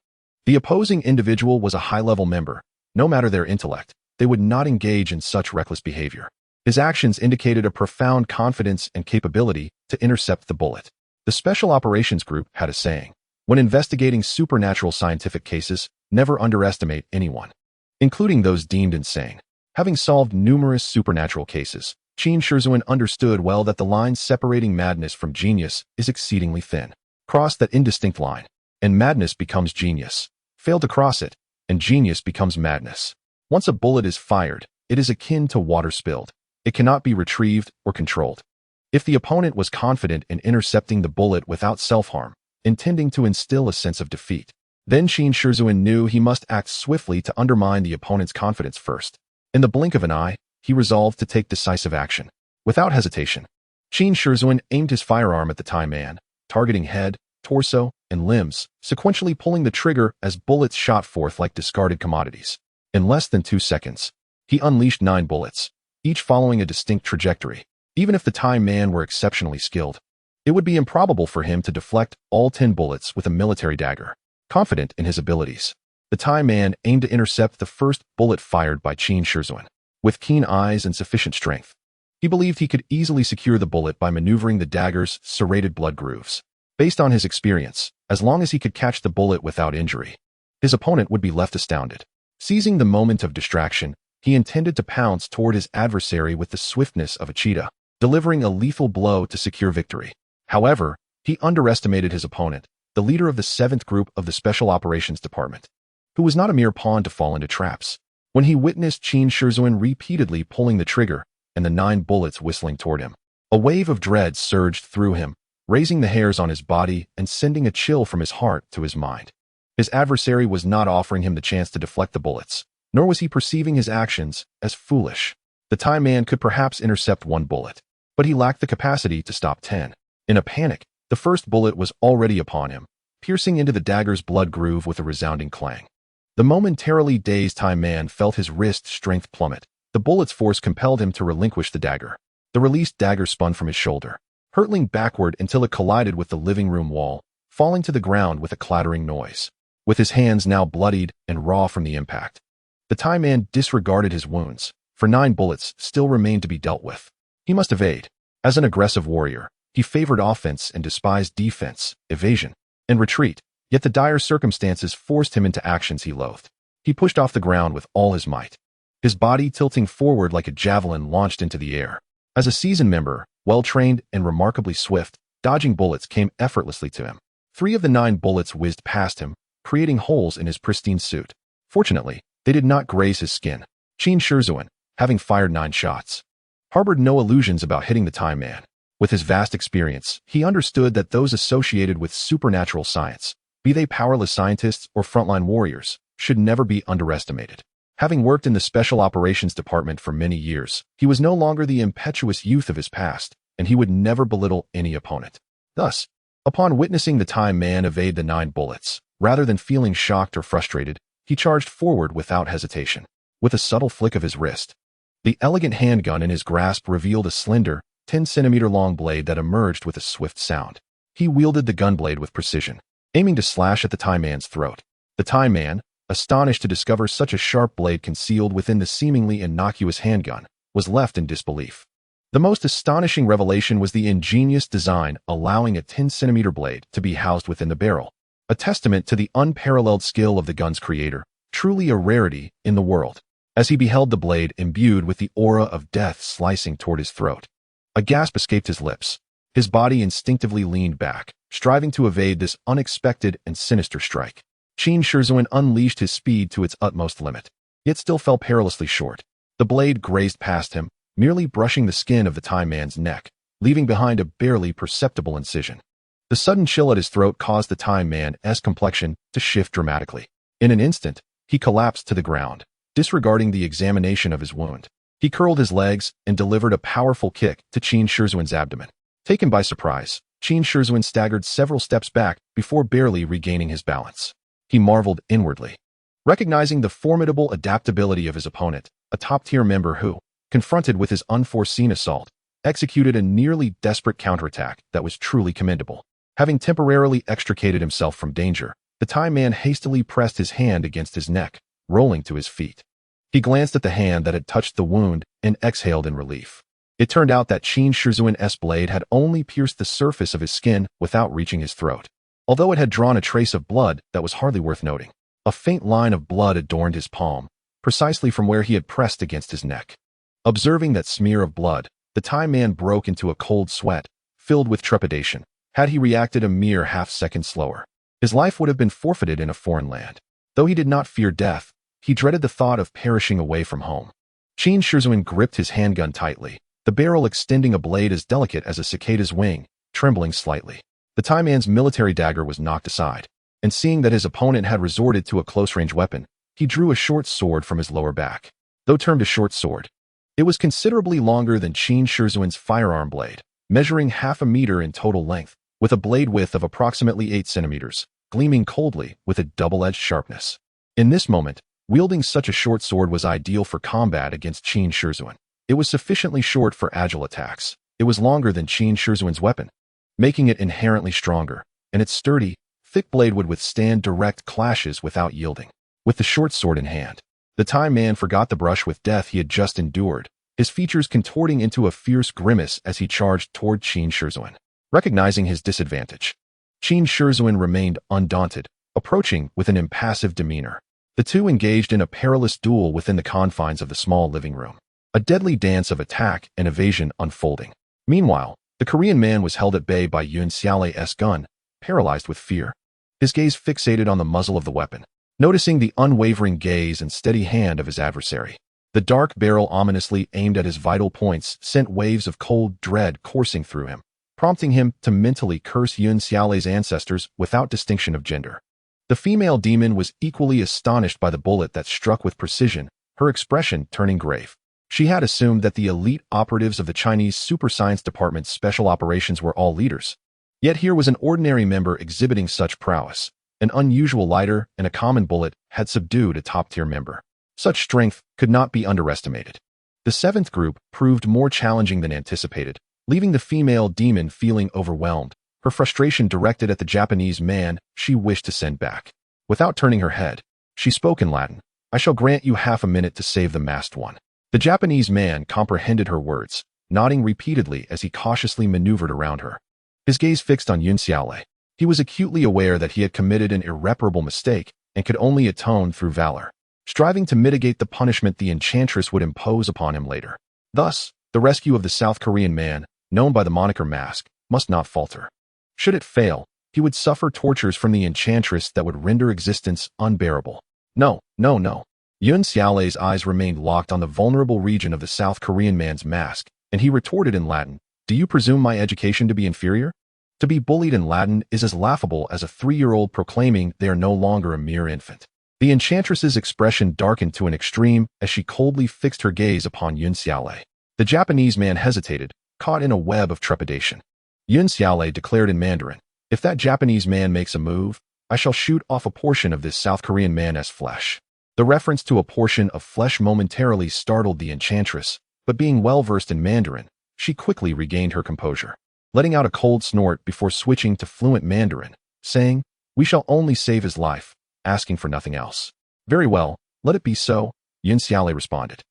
The opposing individual was a high-level member. No matter their intellect, they would not engage in such reckless behavior. His actions indicated a profound confidence and capability to intercept the bullet. The Special Operations Group had a saying: when investigating supernatural scientific cases, never underestimate anyone, including those deemed insane. Having solved numerous supernatural cases, Qin Shizhuan understood well that the line separating madness from genius is exceedingly thin. Cross that indistinct line, and madness becomes genius. Fail to cross it, and genius becomes madness. Once a bullet is fired, it is akin to water spilled. It cannot be retrieved or controlled. If the opponent was confident in intercepting the bullet without self-harm, intending to instill a sense of defeat, then Qin Shizhuan knew he must act swiftly to undermine the opponent's confidence first. In the blink of an eye, he resolved to take decisive action. Without hesitation, Qin Shizhuan aimed his firearm at the time man, targeting head, torso, and limbs, sequentially pulling the trigger as bullets shot forth like discarded commodities. In less than 2 seconds, he unleashed 9 bullets, each following a distinct trajectory. Even if the time man were exceptionally skilled, it would be improbable for him to deflect all 10 bullets with a military dagger. Confident in his abilities, the time man aimed to intercept the first bullet fired by Qin Shizhuan. With keen eyes and sufficient strength, he believed he could easily secure the bullet by maneuvering the dagger's serrated blood grooves. Based on his experience, as long as he could catch the bullet without injury, his opponent would be left astounded. Seizing the moment of distraction, he intended to pounce toward his adversary with the swiftness of a cheetah, delivering a lethal blow to secure victory. However, he underestimated his opponent, the leader of the 7th Group of the Special Operations Department, who was not a mere pawn to fall into traps. When he witnessed Qin Shizhuan repeatedly pulling the trigger and the 9 bullets whistling toward him, a wave of dread surged through him, raising the hairs on his body and sending a chill from his heart to his mind. His adversary was not offering him the chance to deflect the bullets, nor was he perceiving his actions as foolish. The time man could perhaps intercept 1 bullet, but he lacked the capacity to stop 10. In a panic, the first bullet was already upon him, piercing into the dagger's blood groove with a resounding clang. The momentarily dazed time man felt his wrist strength plummet. The bullet's force compelled him to relinquish the dagger. The released dagger spun from his shoulder, hurtling backward until it collided with the living room wall, falling to the ground with a clattering noise. With his hands now bloodied and raw from the impact, the time man disregarded his wounds, for 9 bullets still remained to be dealt with. He must evade. As an aggressive warrior, he favored offense and despised defense, evasion, and retreat. Yet the dire circumstances forced him into actions he loathed. He pushed off the ground with all his might, his body tilting forward like a javelin launched into the air. As a seasoned member, well-trained and remarkably swift, dodging bullets came effortlessly to him. 3 of the 9 bullets whizzed past him, creating holes in his pristine suit. Fortunately, they did not graze his skin. Qin Shizhuan, having fired 9 shots, harbored no illusions about hitting the time man. With his vast experience, he understood that those associated with supernatural science, be they powerless scientists or frontline warriors, should never be underestimated. Having worked in the Special Operations Department for many years, he was no longer the impetuous youth of his past, and he would never belittle any opponent. Thus, upon witnessing the time man evade the 9 bullets, Rather than feeling shocked or frustrated, he charged forward without hesitation. With a subtle flick of his wrist, the elegant handgun in his grasp revealed a slender, 10-centimeter-long blade that emerged with a swift sound. He wielded the gunblade with precision, aiming to slash at the Thai man's throat. The Thai man, astonished to discover such a sharp blade concealed within the seemingly innocuous handgun, was left in disbelief. The most astonishing revelation was the ingenious design allowing a 10-centimeter blade to be housed within the barrel, a testament to the unparalleled skill of the gun's creator, truly a rarity in the world. As he beheld the blade imbued with the aura of death slicing toward his throat, a gasp escaped his lips. His body instinctively leaned back, striving to evade this unexpected and sinister strike. Qin Shizhuan unleashed his speed to its utmost limit, yet still fell perilously short. The blade grazed past him, merely brushing the skin of the Thai man's neck, leaving behind a barely perceptible incision. The sudden chill at his throat caused the Thai man's complexion to shift dramatically. In an instant, he collapsed to the ground, disregarding the examination of his wound. He curled his legs and delivered a powerful kick to Qin Shizhuan's abdomen. Taken by surprise, Qin Shizhuan staggered several steps back before barely regaining his balance. He marveled inwardly, recognizing the formidable adaptability of his opponent, a top-tier member who, confronted with his unforeseen assault, executed a nearly desperate counterattack that was truly commendable. Having temporarily extricated himself from danger, the Thai man hastily pressed his hand against his neck, rolling to his feet. He glanced at the hand that had touched the wound and exhaled in relief. It turned out that Qin Shizhuan's blade had only pierced the surface of his skin without reaching his throat, although it had drawn a trace of blood that was hardly worth noting. A faint line of blood adorned his palm, precisely from where he had pressed against his neck. Observing that smear of blood, the Thai man broke into a cold sweat, filled with trepidation. Had he reacted a mere half-second slower, his life would have been forfeited in a foreign land. Though he did not fear death, he dreaded the thought of perishing away from home. Qin Shizhuan gripped his handgun tightly, the barrel extending a blade as delicate as a cicada's wing, trembling slightly. The Thai man's military dagger was knocked aside, and seeing that his opponent had resorted to a close-range weapon, he drew a short sword from his lower back. Though termed a short sword, it was considerably longer than Qin Shizhuan's firearm blade, measuring half a meter in total length, with a blade width of approximately 8 centimeters, gleaming coldly with a double-edged sharpness. In this moment, wielding such a short sword was ideal for combat against Qin Shizhuan. It was sufficiently short for agile attacks. It was longer than Qin Shizhuan's weapon, making it inherently stronger, and its sturdy, thick blade would withstand direct clashes without yielding. With the short sword in hand, the Thai man forgot the brush with death he had just endured, his features contorting into a fierce grimace as he charged toward Qin Shizhuan. Recognizing his disadvantage, Qin Shizhuan remained undaunted, approaching with an impassive demeanor. The two engaged in a perilous duel within the confines of the small living room, a deadly dance of attack and evasion unfolding. Meanwhile, the Korean man was held at bay by Yun Xiaolei's gun, paralyzed with fear, his gaze fixated on the muzzle of the weapon. Noticing the unwavering gaze and steady hand of his adversary, the dark barrel ominously aimed at his vital points sent waves of cold dread coursing through him, prompting him to mentally curse Yun Xiaolei's ancestors without distinction of gender. The female demon was equally astonished by the bullet that struck with precision, her expression turning grave. She had assumed that the elite operatives of the Chinese Super Science Department's special operations were all leaders. Yet here was an ordinary member exhibiting such prowess. An unusual lighter and a common bullet had subdued a top-tier member. Such strength could not be underestimated. The seventh group proved more challenging than anticipated, leaving the female demon feeling overwhelmed, her frustration directed at the Japanese man she wished to send back. Without turning her head, she spoke in Latin. "I shall grant you half a minute to save the masked one." The Japanese man comprehended her words, nodding repeatedly as he cautiously maneuvered around her. His gaze fixed on Yun Xiaolei. He was acutely aware that he had committed an irreparable mistake and could only atone through valor, striving to mitigate the punishment the enchantress would impose upon him later. Thus, the rescue of the South Korean man, known by the moniker Mask, must not falter. Should it fail, he would suffer tortures from the enchantress that would render existence unbearable. No. Yun Xiaolei's eyes remained locked on the vulnerable region of the South Korean man's mask, and he retorted in Latin, "Do you presume my education to be inferior? To be bullied in Latin is as laughable as a 3-year-old proclaiming they are no longer a mere infant." The enchantress's expression darkened to an extreme as she coldly fixed her gaze upon Yun Xiaolei. The Japanese man hesitated, caught in a web of trepidation. Yun Xiaolei declared in Mandarin, "If that Japanese man makes a move, I shall shoot off a portion of this South Korean man's flesh. The reference to a portion of flesh momentarily startled the enchantress, but being well-versed in Mandarin, she quickly regained her composure, letting out a cold snort before switching to fluent Mandarin, saying, "We shall only save his life," asking for nothing else. "Very well, let it be so," Yin Xiaolei responded.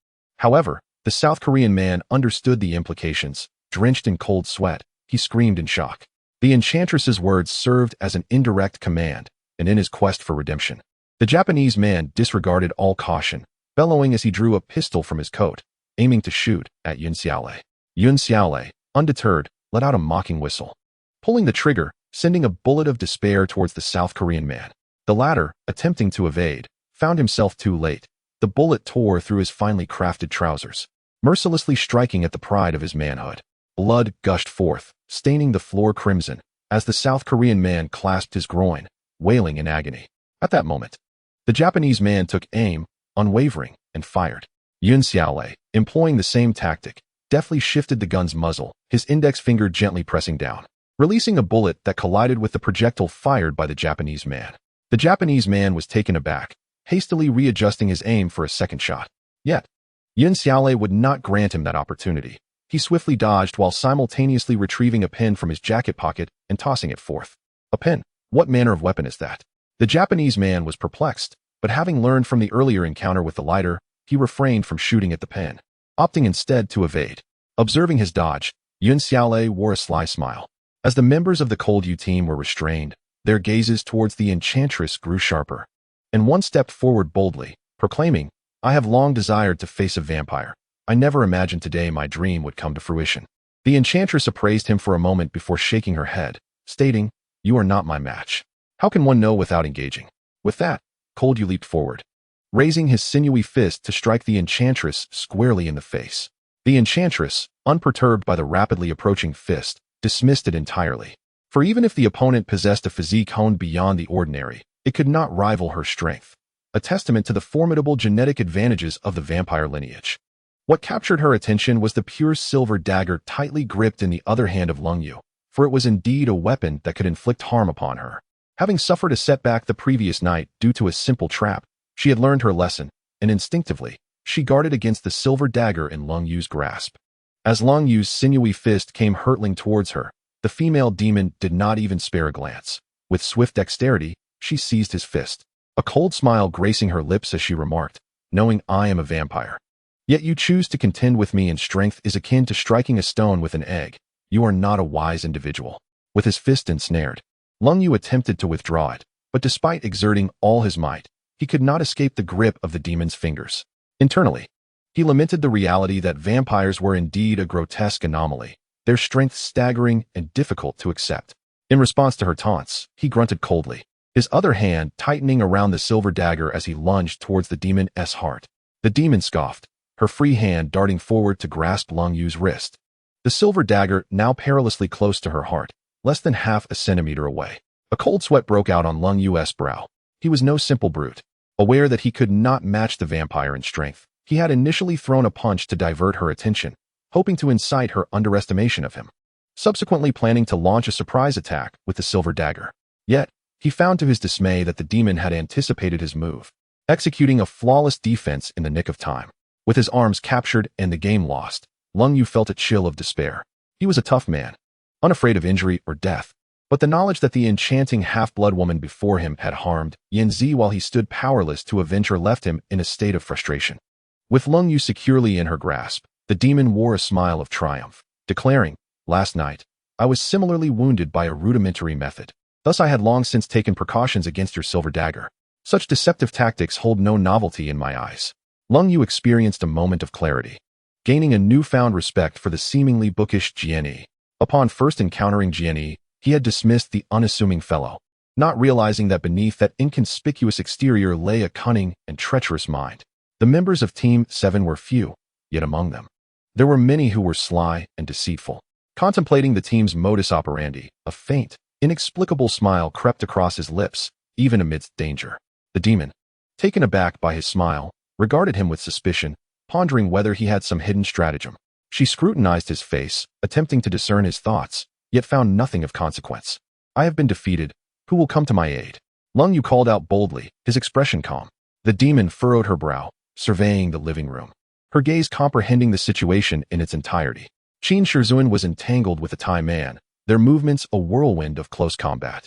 However, the South Korean man understood the implications. Drenched in cold sweat, he screamed in shock. The enchantress's words served as an indirect command, and in his quest for redemption, the Japanese man disregarded all caution, bellowing as he drew a pistol from his coat, aiming to shoot at Yin Xiaolei. Yin Xiaolei, undeterred, let out a mocking whistle, pulling the trigger, sending a bullet of despair towards the South Korean man. The latter, attempting to evade, found himself too late. The bullet tore through his finely crafted trousers, mercilessly striking at the pride of his manhood. Blood gushed forth, staining the floor crimson, as the South Korean man clasped his groin, wailing in agony. At that moment, the Japanese man took aim, unwavering, and fired. Yin Xiaolei, employing the same tactic, deftly shifted the gun's muzzle, his index finger gently pressing down, releasing a bullet that collided with the projectile fired by the Japanese man. The Japanese man was taken aback, hastily readjusting his aim for a second shot. Yet, Yin Xiaolei would not grant him that opportunity. He swiftly dodged while simultaneously retrieving a pen from his jacket pocket and tossing it forth. A pen? What manner of weapon is that? The Japanese man was perplexed, but having learned from the earlier encounter with the lighter, he refrained from shooting at the pen, opting instead to evade. Observing his dodge, Yin Xiaolei wore a sly smile. As the members of the Cold Yu team were restrained, their gazes towards the enchantress grew sharper, and one stepped forward boldly, proclaiming, "I have long desired to face a vampire. I never imagined today my dream would come to fruition." The enchantress appraised him for a moment before shaking her head, stating, "You are not my match. How can one know without engaging?" With that, Cold Yu leaped forward, raising his sinewy fist to strike the enchantress squarely in the face. The enchantress, unperturbed by the rapidly approaching fist, dismissed it entirely. For even if the opponent possessed a physique honed beyond the ordinary, it could not rival her strength, a testament to the formidable genetic advantages of the vampire lineage. What captured her attention was the pure silver dagger tightly gripped in the other hand of Lung Yu, for it was indeed a weapon that could inflict harm upon her. Having suffered a setback the previous night due to a simple trap, she had learned her lesson, and instinctively, she guarded against the silver dagger in Lung Yu's grasp. As Lung Yu's sinewy fist came hurtling towards her, the female demon did not even spare a glance. With swift dexterity, she seized his fist, a cold smile gracing her lips as she remarked, "Knowing I am a vampire, yet you choose to contend with me in strength is akin to striking a stone with an egg. You are not a wise individual." With his fist ensnared, Lung Yu attempted to withdraw it, but despite exerting all his might, he could not escape the grip of the demon's fingers. Internally, he lamented the reality that vampires were indeed a grotesque anomaly, their strength staggering and difficult to accept. In response to her taunts, he grunted coldly, his other hand tightening around the silver dagger as he lunged towards the demon's heart. The demon scoffed, her free hand darting forward to grasp Lung Yu's wrist. The silver dagger now perilously close to her heart, less than half a centimeter away. A cold sweat broke out on Lung Yu's brow. He was no simple brute. Aware that he could not match the vampire in strength, he had initially thrown a punch to divert her attention, hoping to incite her underestimation of him, subsequently planning to launch a surprise attack with the silver dagger. Yet, he found to his dismay that the demon had anticipated his move, executing a flawless defense in the nick of time. With his arms captured and the game lost, Lung Yu felt a chill of despair. He was a tough man, unafraid of injury or death, but the knowledge that the enchanting half-blood woman before him had harmed Yan Zi while he stood powerless to avenge her left him in a state of frustration. With Lung Yu securely in her grasp, the demon wore a smile of triumph, declaring, "Last night, I was similarly wounded by a rudimentary method. Thus I had long since taken precautions against your silver dagger. Such deceptive tactics hold no novelty in my eyes." Lung Yu experienced a moment of clarity, gaining a newfound respect for the seemingly bookish Jian Yi. Upon first encountering Jian Yi, he had dismissed the unassuming fellow, not realizing that beneath that inconspicuous exterior lay a cunning and treacherous mind. The members of Team 7 were few, yet among them, there were many who were sly and deceitful. Contemplating the team's modus operandi, a faint, inexplicable smile crept across his lips, even amidst danger. The demon, taken aback by his smile, regarded him with suspicion, pondering whether he had some hidden stratagem. She scrutinized his face, attempting to discern his thoughts, yet found nothing of consequence. "I have been defeated. Who will come to my aid?" Lung Yu called out boldly, his expression calm. The demon furrowed her brow, surveying the living room, her gaze comprehending the situation in its entirety. Qin Shizun was entangled with the Thai man, their movements a whirlwind of close combat.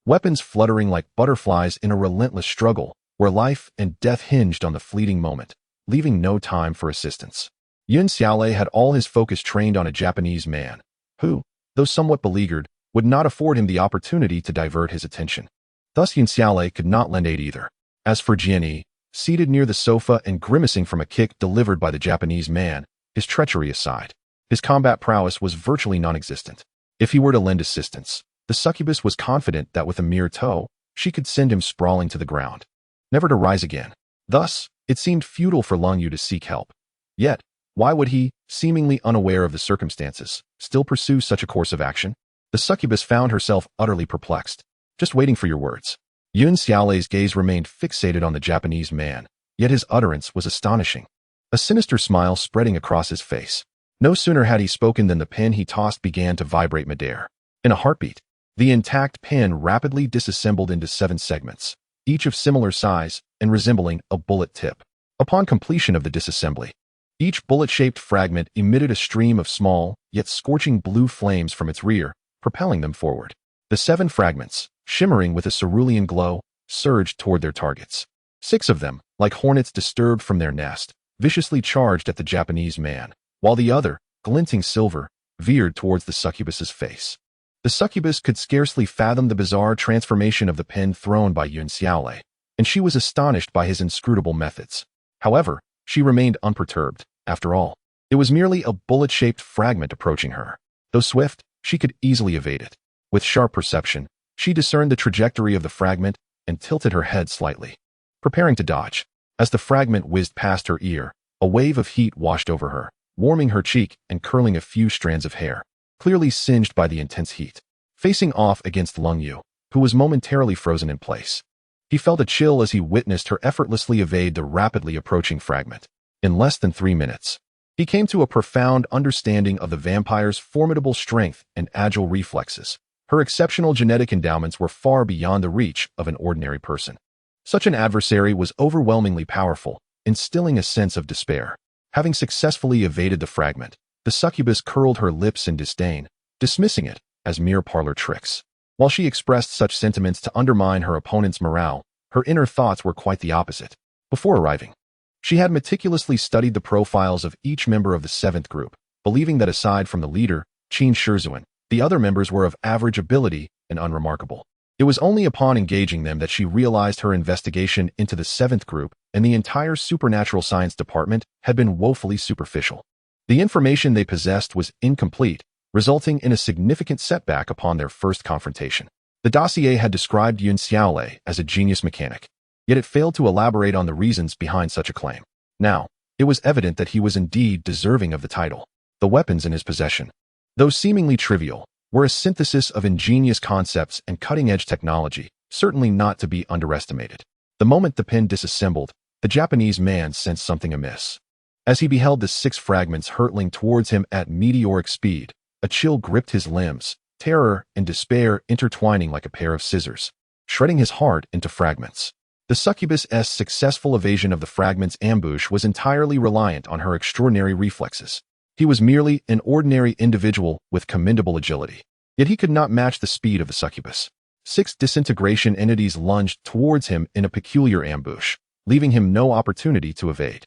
Weapons fluttering like butterflies in a relentless struggle, where life and death hinged on the fleeting moment, leaving no time for assistance. Yun Xiaolei had all his focus trained on a Japanese man, who, though somewhat beleaguered, would not afford him the opportunity to divert his attention. Thus Yun Xiaolei could not lend aid either. As for Jian Yi, seated near the sofa and grimacing from a kick delivered by the Japanese man, his treachery aside, his combat prowess was virtually non-existent. If he were to lend assistance, the succubus was confident that with a mere toe, she could send him sprawling to the ground, never to rise again. Thus, it seemed futile for Lung Yu to seek help. Yet, why would he, seemingly unaware of the circumstances, still pursue such a course of action? The succubus found herself utterly perplexed, just waiting for your words. Yun Xiaolei's gaze remained fixated on the Japanese man, yet his utterance was astonishing. A sinister smile spreading across his face. No sooner had he spoken than the pen he tossed began to vibrate midair. In a heartbeat, the intact pen rapidly disassembled into 7 segments, each of similar size and resembling a bullet tip. Upon completion of the disassembly, each bullet-shaped fragment emitted a stream of small, yet scorching blue flames from its rear, propelling them forward. The 7 fragments, shimmering with a cerulean glow, surged toward their targets. 6 of them, like hornets disturbed from their nest, viciously charged at the Japanese man, while the other, glinting silver, veered towards the succubus's face. The succubus could scarcely fathom the bizarre transformation of the pen thrown by Yun Xiaolei, and she was astonished by his inscrutable methods. However, she remained unperturbed. After all, it was merely a bullet-shaped fragment approaching her. Though swift, she could easily evade it. With sharp perception, she discerned the trajectory of the fragment and tilted her head slightly, preparing to dodge. As the fragment whizzed past her ear, a wave of heat washed over her, warming her cheek and curling a few strands of hair, clearly singed by the intense heat. Facing off against Lung Yu, who was momentarily frozen in place, he felt a chill as he witnessed her effortlessly evade the rapidly approaching fragment. In less than 3 minutes, he came to a profound understanding of the vampire's formidable strength and agile reflexes. Her exceptional genetic endowments were far beyond the reach of an ordinary person. Such an adversary was overwhelmingly powerful, instilling a sense of despair. Having successfully evaded the fragment, the succubus curled her lips in disdain, dismissing it as mere parlor tricks. While she expressed such sentiments to undermine her opponent's morale, her inner thoughts were quite the opposite. Before arriving, she had meticulously studied the profiles of each member of the 7th group, believing that aside from the leader, Qin Shizun, the other members were of average ability and unremarkable. It was only upon engaging them that she realized her investigation into the 7th group and the entire supernatural science department had been woefully superficial. The information they possessed was incomplete, resulting in a significant setback upon their first confrontation. The dossier had described Yun Xiaolei as a genius mechanic, yet it failed to elaborate on the reasons behind such a claim. Now, it was evident that he was indeed deserving of the title. The weapons in his possession, though seemingly trivial, were a synthesis of ingenious concepts and cutting-edge technology, certainly not to be underestimated. The moment the pen disassembled, the Japanese man sensed something amiss. As he beheld the 6 fragments hurtling towards him at meteoric speed, a chill gripped his limbs, terror and despair intertwining like a pair of scissors, shredding his heart into fragments. The succubus's successful evasion of the fragment's ambush was entirely reliant on her extraordinary reflexes. He was merely an ordinary individual with commendable agility, yet he could not match the speed of the succubus. 6 disintegration entities lunged towards him in a peculiar ambush, leaving him no opportunity to evade.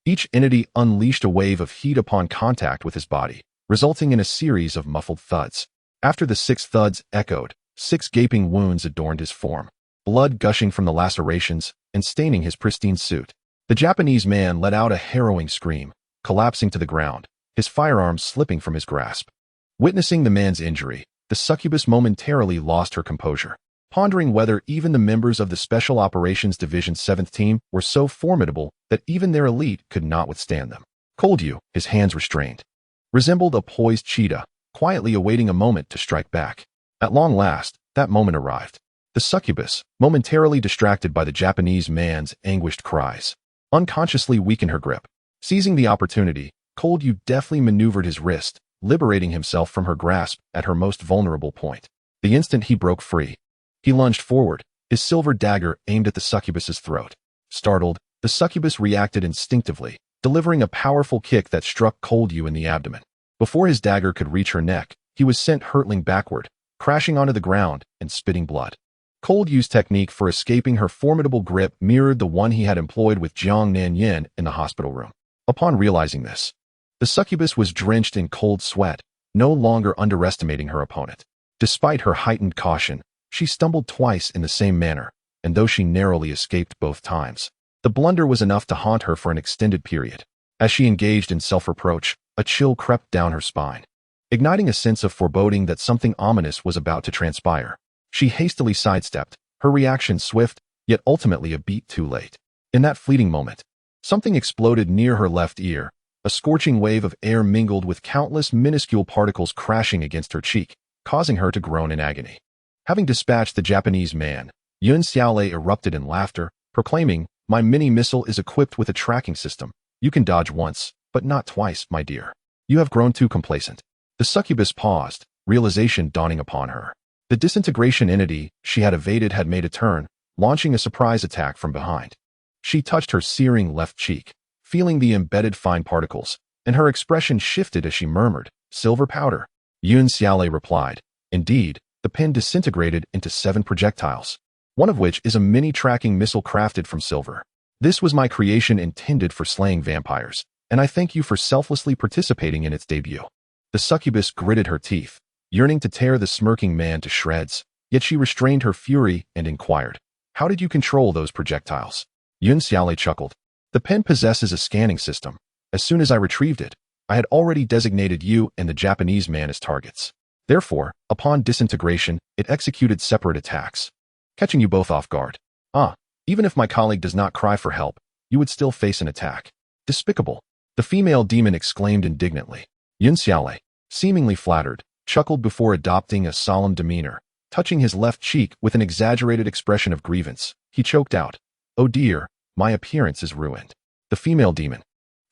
Each entity unleashed a wave of heat upon contact with his body, resulting in a series of muffled thuds. After the 6 thuds echoed, 6 gaping wounds adorned his form, blood gushing from the lacerations and staining his pristine suit. The Japanese man let out a harrowing scream, collapsing to the ground, his firearm slipping from his grasp. Witnessing the man's injury, the succubus momentarily lost her composure, pondering whether even the members of the Special Operations Division's 7th team were so formidable that even their elite could not withstand them. Cold Yu, his hands restrained, resembled a poised cheetah, quietly awaiting a moment to strike back. At long last, that moment arrived. The succubus, momentarily distracted by the Japanese man's anguished cries, unconsciously weakened her grip. Seizing the opportunity, Cold Yu deftly maneuvered his wrist, liberating himself from her grasp at her most vulnerable point. The instant he broke free, he lunged forward, his silver dagger aimed at the succubus's throat. Startled, the succubus reacted instinctively, delivering a powerful kick that struck Cold Yu in the abdomen. Before his dagger could reach her neck, he was sent hurtling backward, crashing onto the ground and spitting blood. Cold Yu's technique for escaping her formidable grip mirrored the one he had employed with Zhang Xilin in the hospital room. Upon realizing this, the succubus was drenched in cold sweat, no longer underestimating her opponent. Despite her heightened caution, she stumbled twice in the same manner, and though she narrowly escaped both times, the blunder was enough to haunt her for an extended period. As she engaged in self-reproach, a chill crept down her spine, igniting a sense of foreboding that something ominous was about to transpire. She hastily sidestepped, her reaction swift, yet ultimately a beat too late. In that fleeting moment, something exploded near her left ear, a scorching wave of air mingled with countless minuscule particles crashing against her cheek, causing her to groan in agony. Having dispatched the Japanese man, Yun Xiaolei erupted in laughter, proclaiming, "My mini-missile is equipped with a tracking system. You can dodge once, but not twice, my dear. You have grown too complacent." The succubus paused, realization dawning upon her. The disintegration entity she had evaded had made a turn, launching a surprise attack from behind. She touched her searing left cheek, feeling the embedded fine particles, and her expression shifted as she murmured, "Silver powder." Yun Xiaolei replied, "Indeed, the pen disintegrated into 7 projectiles, one of which is a mini-tracking missile crafted from silver. This was my creation intended for slaying vampires, and I thank you for selflessly participating in its debut." The succubus gritted her teeth, yearning to tear the smirking man to shreds, yet she restrained her fury and inquired, "How did you control those projectiles?" Yun Xiaolei chuckled. "The pen possesses a scanning system. As soon as I retrieved it, I had already designated you and the Japanese man as targets. Therefore, upon disintegration, it executed separate attacks, catching you both off guard. Even if my colleague does not cry for help, you would still face an attack. Despicable." The female demon exclaimed indignantly. Yun Xiaolei, seemingly flattered, chuckled before adopting a solemn demeanor, touching his left cheek with an exaggerated expression of grievance. He choked out, "Oh dear, my appearance is ruined." The female demon,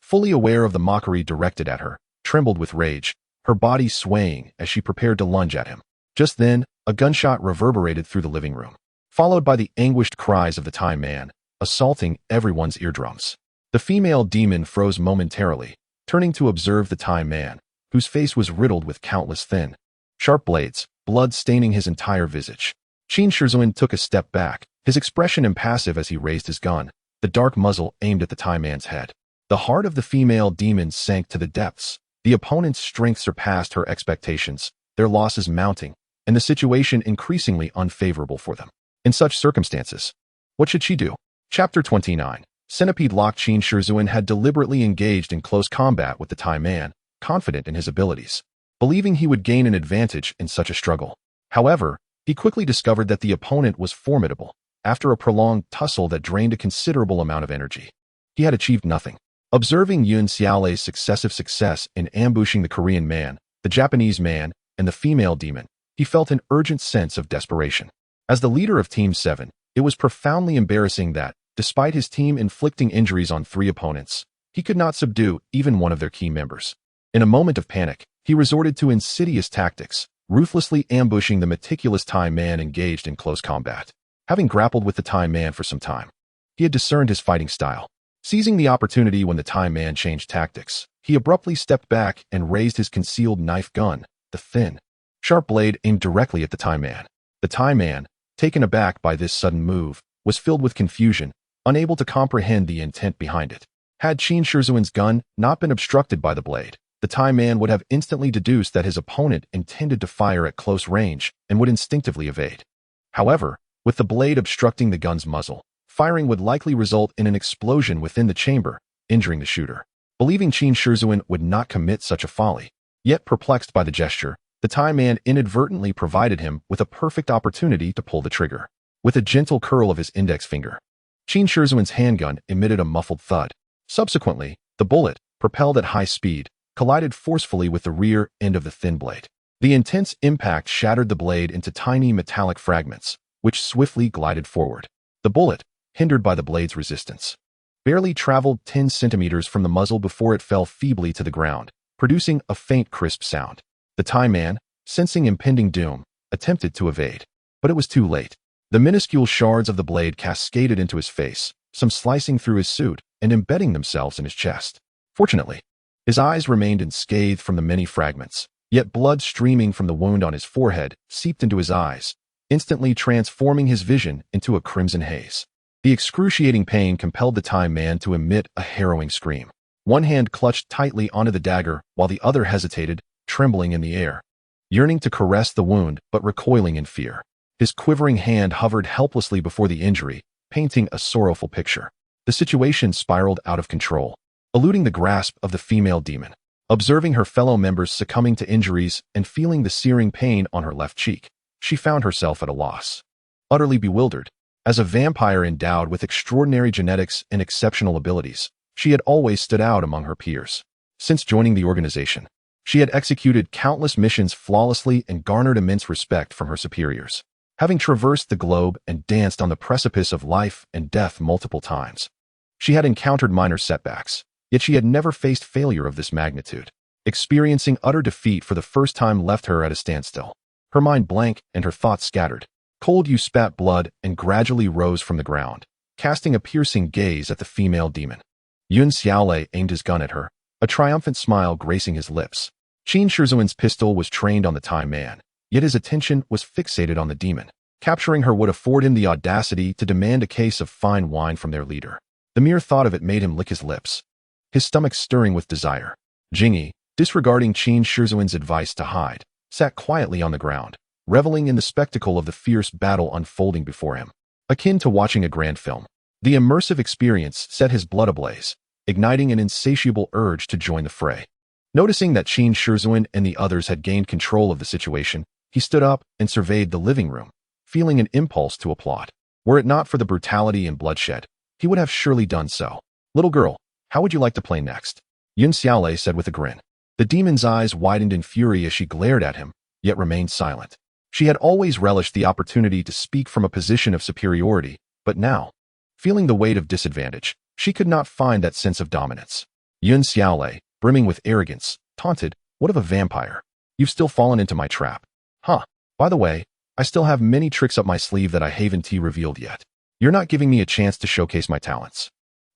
fully aware of the mockery directed at her, trembled with rage, her body swaying as she prepared to lunge at him. Just then, a gunshot reverberated through the living room, followed by the anguished cries of the Thai man, assaulting everyone's eardrums. The female demon froze momentarily, turning to observe the Thai man, whose face was riddled with countless thin, sharp blades, blood staining his entire visage. Qin Shizuan took a step back, his expression impassive as he raised his gun, the dark muzzle aimed at the Thai man's head. The heart of the female demon sank to the depths. The opponent's strength surpassed her expectations, their losses mounting, and the situation increasingly unfavorable for them. In such circumstances, what should she do? Chapter 29. Centipede-locked Qin Shizuan had deliberately engaged in close combat with the Thai man, confident in his abilities, believing he would gain an advantage in such a struggle. However, he quickly discovered that the opponent was formidable. After a prolonged tussle that drained a considerable amount of energy, he had achieved nothing. Observing Yun Xiaolei's successive success in ambushing the Korean man, the Japanese man, and the female demon, he felt an urgent sense of desperation. As the leader of Team 7, it was profoundly embarrassing that, despite his team inflicting injuries on 3 opponents, he could not subdue even one of their key members. In a moment of panic, he resorted to insidious tactics, ruthlessly ambushing the meticulous Thai man engaged in close combat. Having grappled with the Thai man for some time, he had discerned his fighting style. Seizing the opportunity when the Thai man changed tactics, he abruptly stepped back and raised his concealed knife gun, the thin, sharp blade aimed directly at the Thai man. The Thai man, taken aback by this sudden move, was filled with confusion, unable to comprehend the intent behind it. Had Qin Shizuan's gun not been obstructed by the blade, the Thai man would have instantly deduced that his opponent intended to fire at close range and would instinctively evade. However, with the blade obstructing the gun's muzzle, firing would likely result in an explosion within the chamber, injuring the shooter. Believing Qin Shizuan would not commit such a folly, yet perplexed by the gesture, the Thai man inadvertently provided him with a perfect opportunity to pull the trigger. With a gentle curl of his index finger, Qin Shizuan's handgun emitted a muffled thud. Subsequently, the bullet, propelled at high speed, collided forcefully with the rear end of the thin blade. The intense impact shattered the blade into tiny metallic fragments, which swiftly glided forward. The bullet, hindered by the blade's resistance, barely traveled 10 centimeters from the muzzle before it fell feebly to the ground, producing a faint crisp sound. The Thai man, sensing impending doom, attempted to evade, but it was too late. The minuscule shards of the blade cascaded into his face, some slicing through his suit and embedding themselves in his chest. Fortunately, his eyes remained unscathed from the many fragments, yet blood streaming from the wound on his forehead seeped into his eyes, instantly transforming his vision into a crimson haze. The excruciating pain compelled the Time man to emit a harrowing scream. One hand clutched tightly onto the dagger while the other hesitated, trembling in the air, yearning to caress the wound but recoiling in fear. His quivering hand hovered helplessly before the injury, painting a sorrowful picture. The situation spiraled out of control, eluding the grasp of the female demon. Observing her fellow members succumbing to injuries and feeling the searing pain on her left cheek, she found herself at a loss. Utterly bewildered, as a vampire endowed with extraordinary genetics and exceptional abilities, she had always stood out among her peers. Since joining the organization, she had executed countless missions flawlessly and garnered immense respect from her superiors. Having traversed the globe and danced on the precipice of life and death multiple times, she had encountered minor setbacks, yet she had never faced failure of this magnitude. Experiencing utter defeat for the first time left her at a standstill. Her mind blank and her thoughts scattered. Cold Yu spat blood and gradually rose from the ground, casting a piercing gaze at the female demon. Yun Xiaolei aimed his gun at her, a triumphant smile gracing his lips. Qin Shizuan's pistol was trained on the Time man, yet his attention was fixated on the demon. Capturing her would afford him the audacity to demand a case of fine wine from their leader. The mere thought of it made him lick his lips, his stomach stirring with desire. Jian Yi, disregarding Qin Shizuan's advice to hide, sat quietly on the ground, reveling in the spectacle of the fierce battle unfolding before him. Akin to watching a grand film, the immersive experience set his blood ablaze, igniting an insatiable urge to join the fray. Noticing that Qin Shizuan and the others had gained control of the situation, he stood up and surveyed the living room, feeling an impulse to applaud. Were it not for the brutality and bloodshed, he would have surely done so. "Little girl, how would you like to play next?" Yun Xiaolei said with a grin. The demon's eyes widened in fury as she glared at him, yet remained silent. She had always relished the opportunity to speak from a position of superiority, but now, feeling the weight of disadvantage, she could not find that sense of dominance. Yun Xiaolei, brimming with arrogance, taunted, "What of a vampire? You've still fallen into my trap. Huh. By the way, I still have many tricks up my sleeve that I haven't revealed yet. You're not giving me a chance to showcase my talents.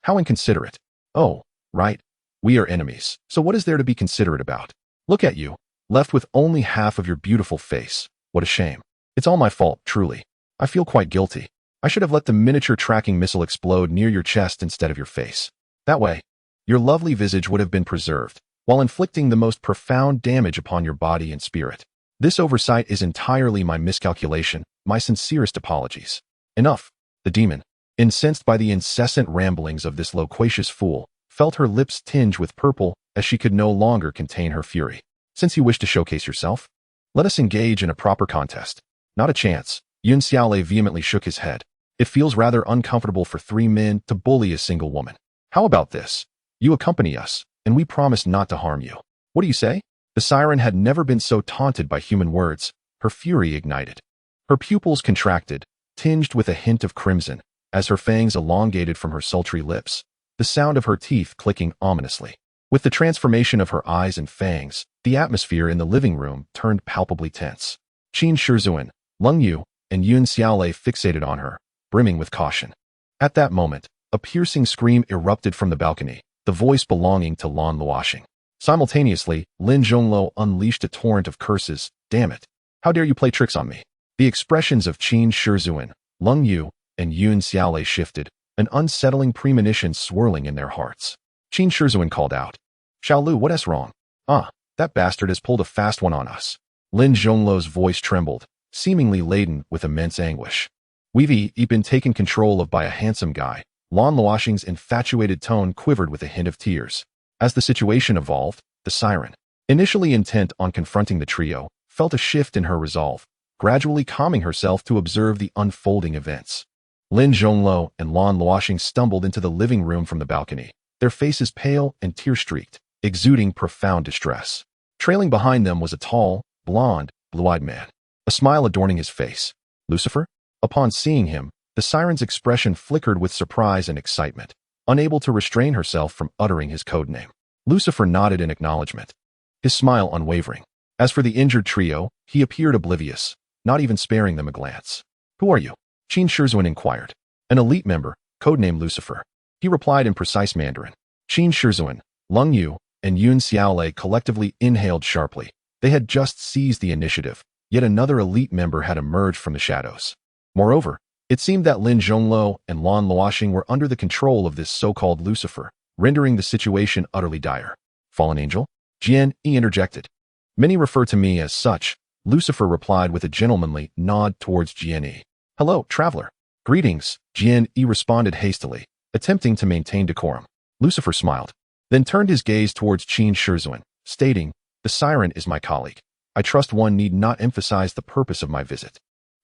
How inconsiderate." "Oh, right. We are enemies, so what is there to be considerate about? Look at you, left with only half of your beautiful face. What a shame. It's all my fault, truly. I feel quite guilty. I should have let the miniature tracking missile explode near your chest instead of your face. That way, your lovely visage would have been preserved, while inflicting the most profound damage upon your body and spirit. This oversight is entirely my miscalculation, my sincerest apologies." "Enough." The demon, incensed by the incessant ramblings of this loquacious fool, felt her lips tinge with purple as she could no longer contain her fury. "Since you wish to showcase yourself, let us engage in a proper contest." "Not a chance." Yun Xiaolei vehemently shook his head. "It feels rather uncomfortable for 3 men to bully a single woman. How about this? You accompany us, and we promise not to harm you. What do you say?" The siren had never been so taunted by human words. Her fury ignited. Her pupils contracted, tinged with a hint of crimson, as her fangs elongated from her sultry lips, the sound of her teeth clicking ominously. With the transformation of her eyes and fangs, the atmosphere in the living room turned palpably tense. Qin Shizuan, Leng Yu, and Yun Xiaolei fixated on her, brimming with caution. At that moment, a piercing scream erupted from the balcony, the voice belonging to Lan Luoxing. Simultaneously, Lin Zhongluo unleashed a torrent of curses. "Damn it! How dare you play tricks on me?" The expressions of Qin Shizuan, Leng Yu, and Yun Xiaolei shifted, an unsettling premonition swirling in their hearts. Qin Shizuan called out, "Xiaolu, what's wrong?" "Ah, that bastard has pulled a fast one on us." Lin Zhongluo's voice trembled, seemingly laden with immense anguish. "We've been taken control of by a handsome guy." Lan Luoxing's infatuated tone quivered with a hint of tears. As the situation evolved, the siren, initially intent on confronting the trio, felt a shift in her resolve, gradually calming herself to observe the unfolding events. Lin Zhongluo and Lan Luoxing stumbled into the living room from the balcony, their faces pale and tear-streaked, exuding profound distress. Trailing behind them was a tall, blonde, blue-eyed man, a smile adorning his face. "Lucifer?" Upon seeing him, the siren's expression flickered with surprise and excitement, unable to restrain herself from uttering his code name. Lucifer nodded in acknowledgement, his smile unwavering. As for the injured trio, he appeared oblivious, not even sparing them a glance. "Who are you?" Qin Shizhuan inquired. An elite member, codenamed Lucifer. He replied in precise Mandarin. Qin Shizhuan, Leng Yu, and Yun Xiaolei collectively inhaled sharply. They had just seized the initiative, yet another elite member had emerged from the shadows. Moreover, it seemed that Lin Zhonglou and Lan Luoxing were under the control of this so-called Lucifer, rendering the situation utterly dire. Fallen angel? Jian Yi interjected. Many refer to me as such, Lucifer replied with a gentlemanly nod towards Jian Yi. Hello, traveler. Greetings, Jian Yi responded hastily, attempting to maintain decorum. Lucifer smiled, then turned his gaze towards Qin Shizhuan, stating, the siren is my colleague. I trust one need not emphasize the purpose of my visit.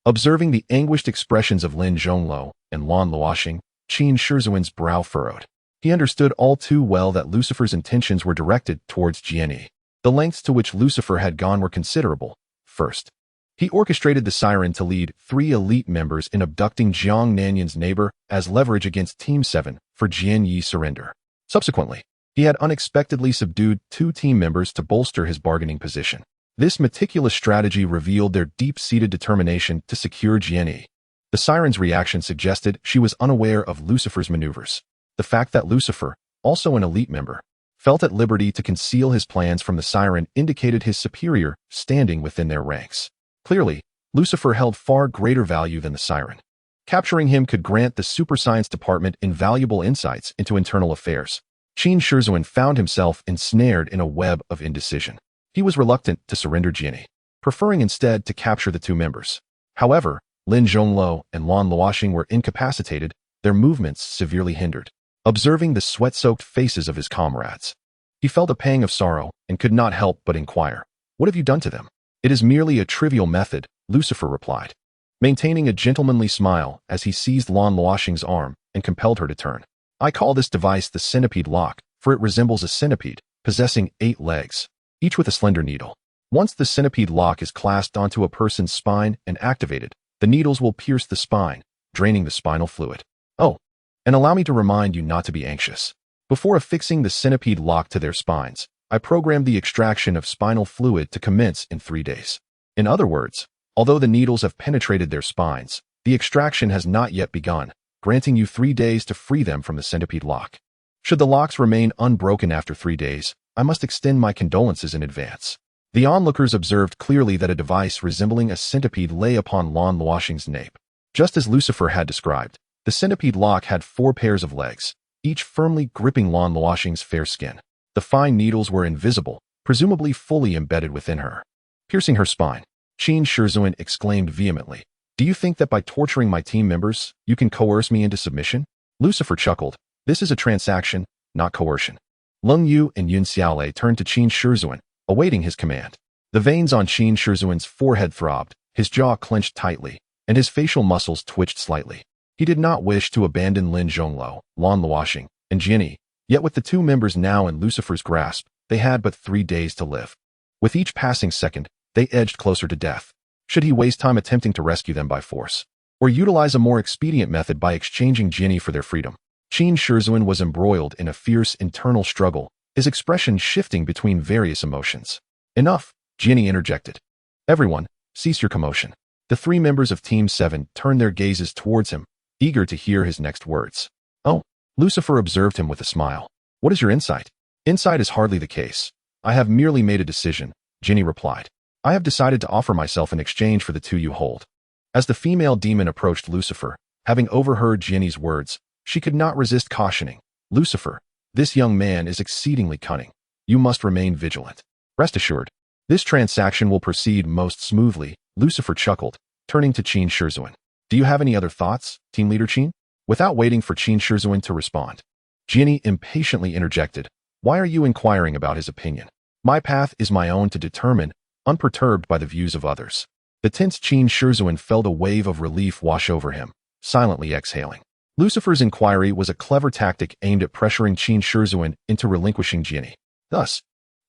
Observing the anguished expressions of Lin Zhonglou and Lan Luoxing, Qin Shizhuan's brow furrowed. He understood all too well that Lucifer's intentions were directed towards Jian Yi. The lengths to which Lucifer had gone were considerable. First, he orchestrated the siren to lead 3 elite members in abducting Jiang Nanyan's neighbor as leverage against Team 7 for Jian Yi's surrender. Subsequently, he had unexpectedly subdued 2 team members to bolster his bargaining position. This meticulous strategy revealed their deep-seated determination to secure Jian Yi. The siren's reaction suggested she was unaware of Lucifer's maneuvers. The fact that Lucifer, also an elite member, felt at liberty to conceal his plans from the siren indicated his superior standing within their ranks. Clearly, Lucifer held far greater value than the siren. Capturing him could grant the Super Science Department invaluable insights into internal affairs. Qin Shizhuan found himself ensnared in a web of indecision. He was reluctant to surrender Jian Yi, preferring instead to capture the 2 members. However, Lin Zhonglou and Lan Luoxing were incapacitated, their movements severely hindered. Observing the sweat-soaked faces of his comrades, he felt a pang of sorrow and could not help but inquire, what have you done to them? It is merely a trivial method, Lucifer replied, maintaining a gentlemanly smile as he seized Lan Luoxing's arm and compelled her to turn. I call this device the centipede lock, for it resembles a centipede, possessing 8 legs, each with a slender needle. Once the centipede lock is clasped onto a person's spine and activated, the needles will pierce the spine, draining the spinal fluid. Oh, and allow me to remind you not to be anxious. Before affixing the centipede lock to their spines, I programmed the extraction of spinal fluid to commence in 3 days. In other words, although the needles have penetrated their spines, the extraction has not yet begun, granting you 3 days to free them from the centipede lock. Should the locks remain unbroken after 3 days, I must extend my condolences in advance. The onlookers observed clearly that a device resembling a centipede lay upon Lan Luoxing's nape. Just as Lucifer had described, the centipede lock had 4 pairs of legs, each firmly gripping Lan Luoxing's fair skin. The fine needles were invisible, presumably fully embedded within her. Piercing her spine, Qin Shizhuan exclaimed vehemently, do you think that by torturing my team members, you can coerce me into submission? Lucifer chuckled, this is a transaction, not coercion. Leng Yu and Yun Xiaolei turned to Qin Shizhuan, awaiting his command. The veins on Qin Shizhuan's forehead throbbed, his jaw clenched tightly, and his facial muscles twitched slightly. He did not wish to abandon Lin Zhonglou, Lan Luoxing, and Jian Yi, yet with the 2 members now in Lucifer's grasp, they had but 3 days to live. With each passing second, they edged closer to death. Should he waste time attempting to rescue them by force, or utilize a more expedient method by exchanging Jian Yi for their freedom? Qin Shizhuan was embroiled in a fierce internal struggle, his expression shifting between various emotions. Enough, Jian Yi interjected. Everyone, cease your commotion. The 3 members of Team 7 turned their gazes towards him, eager to hear his next words. Oh, Lucifer observed him with a smile. What is your insight? Insight is hardly the case. I have merely made a decision, Jian Yi replied. I have decided to offer myself in exchange for the 2 you hold. As the female demon approached Lucifer, having overheard Jian Yi's words, she could not resist cautioning. Lucifer, this young man is exceedingly cunning. You must remain vigilant. Rest assured, this transaction will proceed most smoothly, Lucifer chuckled, turning to Qin Shizhuan. Do you have any other thoughts, Team Leader Qin? Without waiting for Qin Shizhuan to respond, Jian Yi impatiently interjected. Why are you inquiring about his opinion? My path is my own to determine, unperturbed by the views of others. The tense Qin Shizhuan felt a wave of relief wash over him, silently exhaling. Lucifer's inquiry was a clever tactic aimed at pressuring Qin Shizhuan into relinquishing Jian Yi. Thus,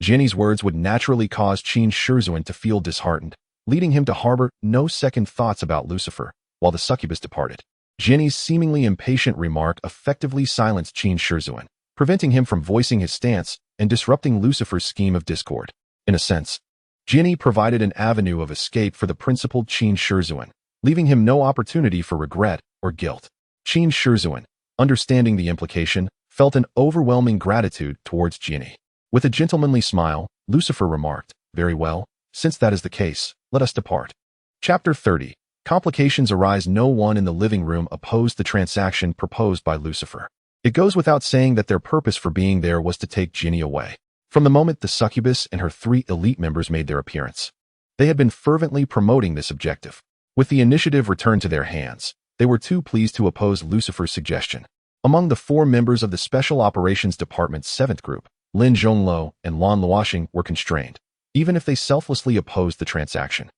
Jian Yi's words would naturally cause Qin Shizhuan to feel disheartened, leading him to harbor no second thoughts about Lucifer, while the succubus departed. Jian Yi's seemingly impatient remark effectively silenced Qin Shizhuan, preventing him from voicing his stance and disrupting Lucifer's scheme of discord. In a sense, Jian Yi provided an avenue of escape for the principled Qin Shizhuan, leaving him no opportunity for regret or guilt. Qin Shizhuan, understanding the implication, felt an overwhelming gratitude towards Jian Yi. With a gentlemanly smile, Lucifer remarked, "Very well, since that is the case, let us depart." Chapter 30. Complications arise. No one in the living room opposed the transaction proposed by Lucifer. It goes without saying that their purpose for being there was to take Jian Yi away. From the moment the succubus and her 3 elite members made their appearance, they had been fervently promoting this objective. With the initiative returned to their hands, they were too pleased to oppose Lucifer's suggestion. Among the 4 members of the Special Operations Department's 7th group, Lin Zhongluo and Lan Luoxing were constrained. Even if they selflessly opposed the transaction,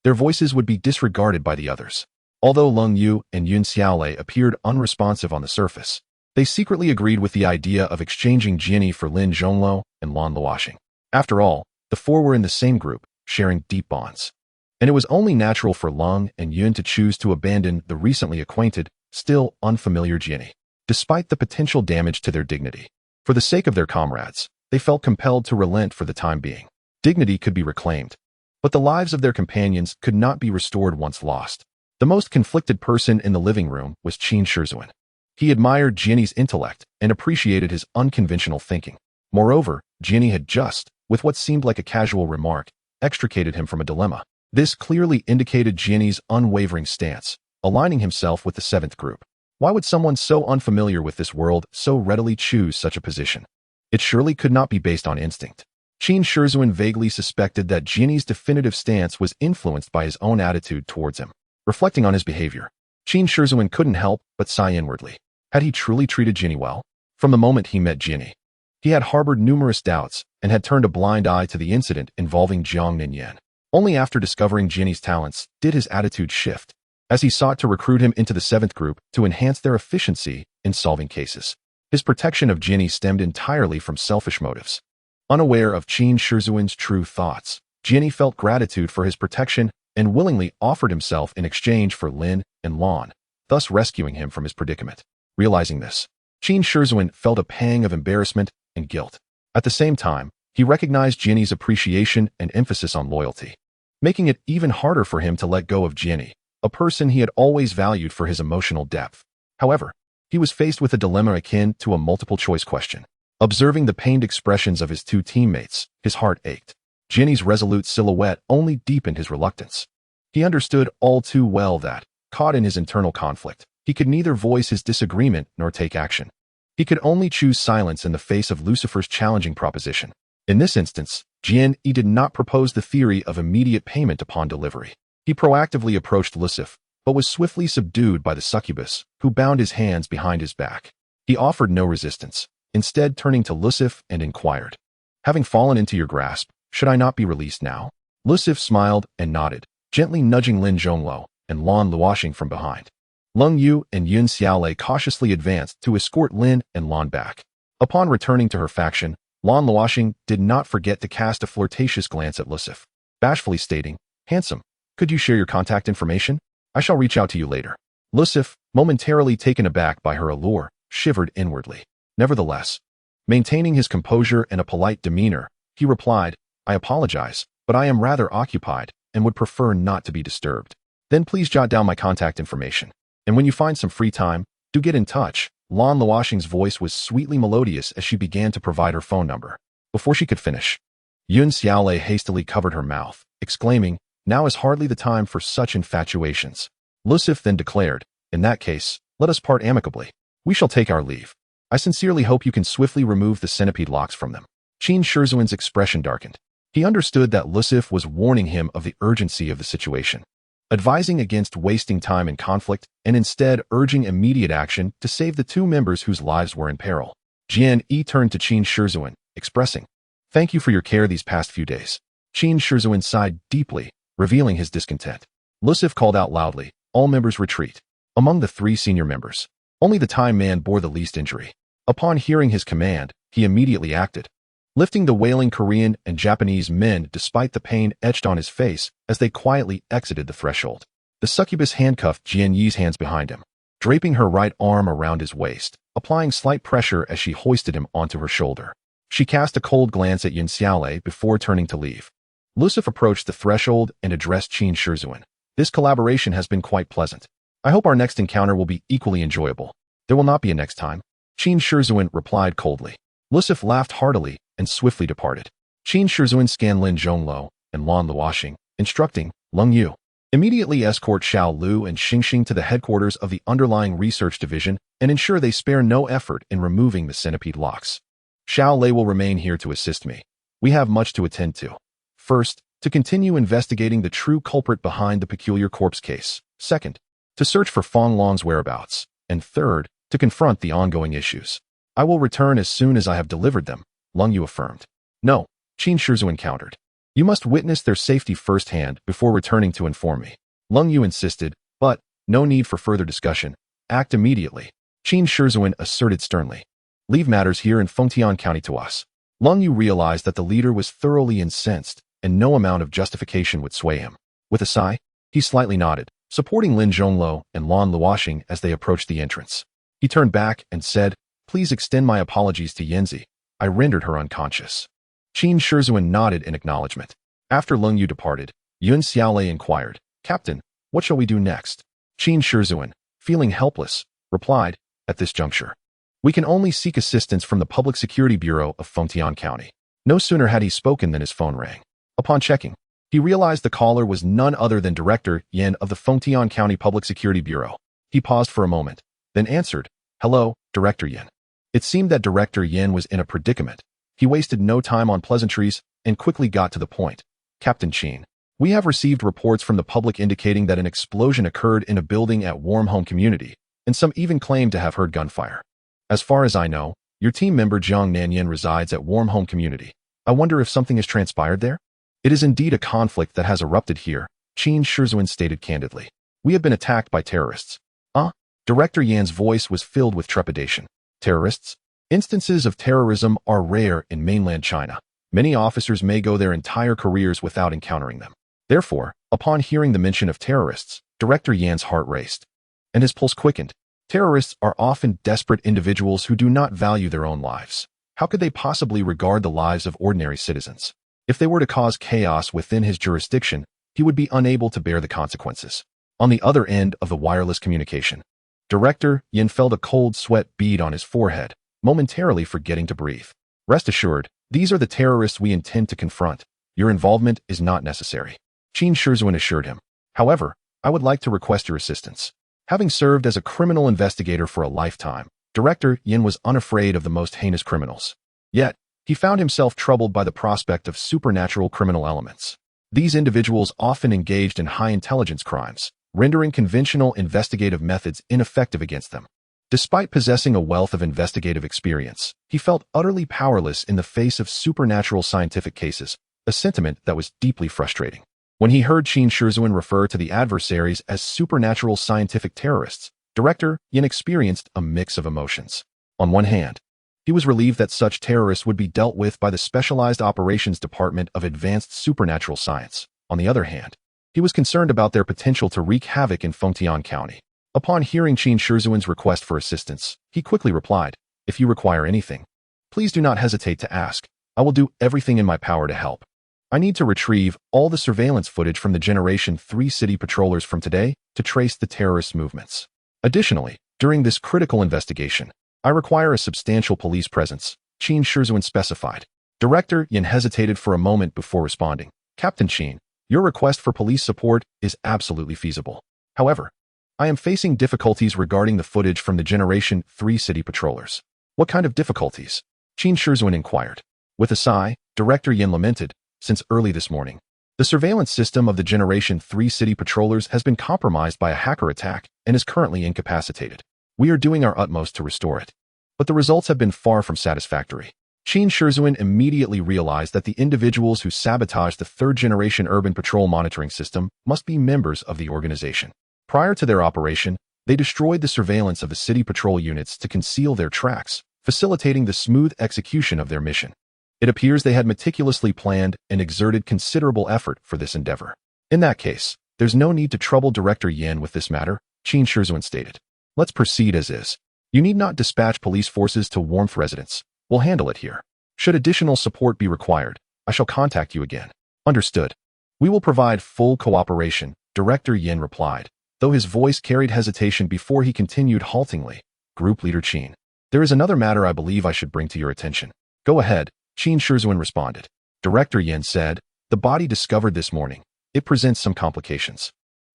their voices would be disregarded by the others. Although Leng Yu and Yun Xiaolei appeared unresponsive on the surface, they secretly agreed with the idea of exchanging Jian Yi for Lin Zhongluo and Lan Luoxing. After all, the 4 were in the same group, sharing deep bonds. And it was only natural for Leng and Yun to choose to abandon the recently acquainted, still unfamiliar Jian Yi, despite the potential damage to their dignity. For the sake of their comrades, they felt compelled to relent for the time being. Dignity could be reclaimed, but the lives of their companions could not be restored once lost. The most conflicted person in the living room was Qin Shizhuan. He admired Jian Yi's intellect and appreciated his unconventional thinking. Moreover, Jian Yi had just, with what seemed like a casual remark, extricated him from a dilemma. This clearly indicated Jian Yi's unwavering stance, aligning himself with the 7th group. Why would someone so unfamiliar with this world so readily choose such a position? It surely could not be based on instinct. Qin Shizhuan vaguely suspected that Jian Yi's definitive stance was influenced by his own attitude towards him. Reflecting on his behavior, Qin Shizhuan couldn't help but sigh inwardly. Had he truly treated Jian Yi well? From the moment he met Jian Yi, he had harbored numerous doubts and had turned a blind eye to the incident involving Zhang Xilin. Only after discovering Jian Yi's talents did his attitude shift, as he sought to recruit him into the 7th group to enhance their efficiency in solving cases. His protection of Jian Yi stemmed entirely from selfish motives. Unaware of Qin Shizhuan's true thoughts, Jian Yi felt gratitude for his protection and willingly offered himself in exchange for Lin and Lan, thus rescuing him from his predicament. Realizing this, Qin Shizhuan felt a pang of embarrassment and guilt. At the same time, he recognized Jian Yi's appreciation and emphasis on loyalty, making it even harder for him to let go of Jian Yi, a person he had always valued for his emotional depth. However, he was faced with a dilemma akin to a multiple-choice question. Observing the pained expressions of his 2 teammates, his heart ached. Jian Yi's resolute silhouette only deepened his reluctance. He understood all too well that, caught in his internal conflict, he could neither voice his disagreement nor take action. He could only choose silence in the face of Lucifer's challenging proposition. In this instance, Jian Yi did not propose the theory of immediate payment upon delivery. He proactively approached Lucifer, but was swiftly subdued by the succubus, who bound his hands behind his back. He offered no resistance, instead turning to Lucifer and inquired, "Having fallen into your grasp, should I not be released now?" Lucifer smiled and nodded, gently nudging Lin Zhongluo and Lan Luoxing from behind. Leng Yu and Yun Xiaolei cautiously advanced to escort Lin and Lan back. Upon returning to her faction, Lan Luoxing did not forget to cast a flirtatious glance at Lucifer, bashfully stating, "Handsome, could you share your contact information? I shall reach out to you later." Lucifer, momentarily taken aback by her allure, shivered inwardly. Nevertheless, maintaining his composure and a polite demeanor, he replied, "I apologize, but I am rather occupied and would prefer not to be disturbed. Then please jot down my contact information. And when you find some free time, do get in touch." Lan Luoxing's voice was sweetly melodious as she began to provide her phone number. Before she could finish, Yun Xiaolei hastily covered her mouth, exclaiming, "Now is hardly the time for such infatuations." Lucifer then declared, "In that case, let us part amicably. We shall take our leave. I sincerely hope you can swiftly remove the centipede locks from them." Qin Shizhuan's expression darkened. He understood that Lucifer was warning him of the urgency of the situation, advising against wasting time in conflict and instead urging immediate action to save the 2 members whose lives were in peril. Jian Yi turned to Qin Shizhuan, expressing, "Thank you for your care these past few days." Qin Shizhuan sighed deeply, revealing his discontent. Lucifer called out loudly, "All members retreat." Among the 3 senior members, only the Time Man bore the least injury. Upon hearing his command, he immediately acted, lifting the wailing Korean and Japanese men despite the pain etched on his face as they quietly exited the threshold. The succubus handcuffed Jian Yi's hands behind him, draping her right arm around his waist, applying slight pressure as she hoisted him onto her shoulder. She cast a cold glance at Yun Xiaolei before turning to leave. Lucifer approached the threshold and addressed Qin Shizhuan, This collaboration has been quite pleasant. I hope our next encounter will be equally enjoyable. There will not be a next time. Qin Shizuan replied coldly. Lusif laughed heartily and swiftly departed. Qin Shizuan scanned Lin Zhongluo and Lan Luoxing, instructing Leng Yu, immediately escort Xiao Lu and Xingxing to the headquarters of the underlying research division and ensure they spare no effort in removing the centipede locks. Xiao Lei will remain here to assist me. We have much to attend to. First, to continue investigating the true culprit behind the peculiar corpse case. Second, to search for Fong Long's whereabouts. And third, to confront the ongoing issues. I will return as soon as I have delivered them, Leng Yu affirmed. No, Qin Shizuan countered. You must witness their safety firsthand before returning to inform me. Leng Yu insisted, but no need for further discussion. Act immediately. Qin Shizuan asserted sternly. Leave matters here in Fengtian County to us. Leng Yu realized that the leader was thoroughly incensed, and no amount of justification would sway him. With a sigh, he slightly nodded, supporting Lin Zhongluo and Lan Luoxing as they approached the entrance. He turned back and said, Please extend my apologies to Yanzi. I rendered her unconscious. Qin Shizuan nodded in acknowledgement. After Leng Yu departed, Yun Xiaolei inquired, Captain, what shall we do next? Qin Shizuan, feeling helpless, replied, At this juncture, we can only seek assistance from the Public Security Bureau of Fengtian County. No sooner had he spoken than his phone rang. Upon checking, he realized the caller was none other than Director Yin of the Fengtian County Public Security Bureau. He paused for a moment, then answered, Hello, Director Yin. It seemed that Director Yin was in a predicament. He wasted no time on pleasantries and quickly got to the point. Captain Qin, we have received reports from the public indicating that an explosion occurred in a building at Warm Home Community, and some even claim to have heard gunfire. As far as I know, your team member Jiang Nanyan resides at Warm Home Community. I wonder if something has transpired there? It is indeed a conflict that has erupted here, Qin Shizuan stated candidly. We have been attacked by terrorists. Director Yan's voice was filled with trepidation. Terrorists? Instances of terrorism are rare in mainland China. Many officers may go their entire careers without encountering them. Therefore, upon hearing the mention of terrorists, Director Yan's heart raced, and his pulse quickened. Terrorists are often desperate individuals who do not value their own lives. How could they possibly regard the lives of ordinary citizens? If they were to cause chaos within his jurisdiction, he would be unable to bear the consequences. On the other end of the wireless communication, Director Yin felt a cold sweat bead on his forehead, momentarily forgetting to breathe. Rest assured, these are the terrorists we intend to confront. Your involvement is not necessary, Qin Shizuan assured him. However, I would like to request your assistance. Having served as a criminal investigator for a lifetime, Director Yin was unafraid of the most heinous criminals. Yet, he found himself troubled by the prospect of supernatural criminal elements. These individuals often engaged in high-intelligence crimes, rendering conventional investigative methods ineffective against them. Despite possessing a wealth of investigative experience, he felt utterly powerless in the face of supernatural scientific cases, a sentiment that was deeply frustrating. When he heard Qin Shizuan refer to the adversaries as supernatural scientific terrorists, Director Yin experienced a mix of emotions. On one hand, he was relieved that such terrorists would be dealt with by the Specialized Operations Department of Advanced Supernatural Science. On the other hand, he was concerned about their potential to wreak havoc in Fengtian County. Upon hearing Qin Shizuan's request for assistance, he quickly replied, If you require anything, please do not hesitate to ask. I will do everything in my power to help. I need to retrieve all the surveillance footage from the Generation 3 city patrollers from today to trace the terrorist movements. Additionally, during this critical investigation, I require a substantial police presence, Qin Shizuan specified. Director Yin hesitated for a moment before responding. Captain Qin, your request for police support is absolutely feasible. However, I am facing difficulties regarding the footage from the Generation 3 city patrollers. What kind of difficulties? Qin Shizuan inquired. With a sigh, Director Yin lamented, since early this morning, the surveillance system of the Generation 3 city patrollers has been compromised by a hacker attack and is currently incapacitated. We are doing our utmost to restore it, but the results have been far from satisfactory. Qin Shizuan immediately realized that the individuals who sabotaged the third-generation urban patrol monitoring system must be members of the organization. Prior to their operation, they destroyed the surveillance of the city patrol units to conceal their tracks, facilitating the smooth execution of their mission. It appears they had meticulously planned and exerted considerable effort for this endeavor. In that case, there's no need to trouble Director Yin with this matter, Qin Shizuan stated. Let's proceed as is. You need not dispatch police forces to Warmth residence. We'll handle it here. Should additional support be required, I shall contact you again. Understood. We will provide full cooperation, Director Yin replied, though his voice carried hesitation before he continued haltingly. Group Leader Qin. There is another matter I believe I should bring to your attention. Go ahead, Qin Shizhuan responded. Director Yin said, the body discovered this morning. It presents some complications.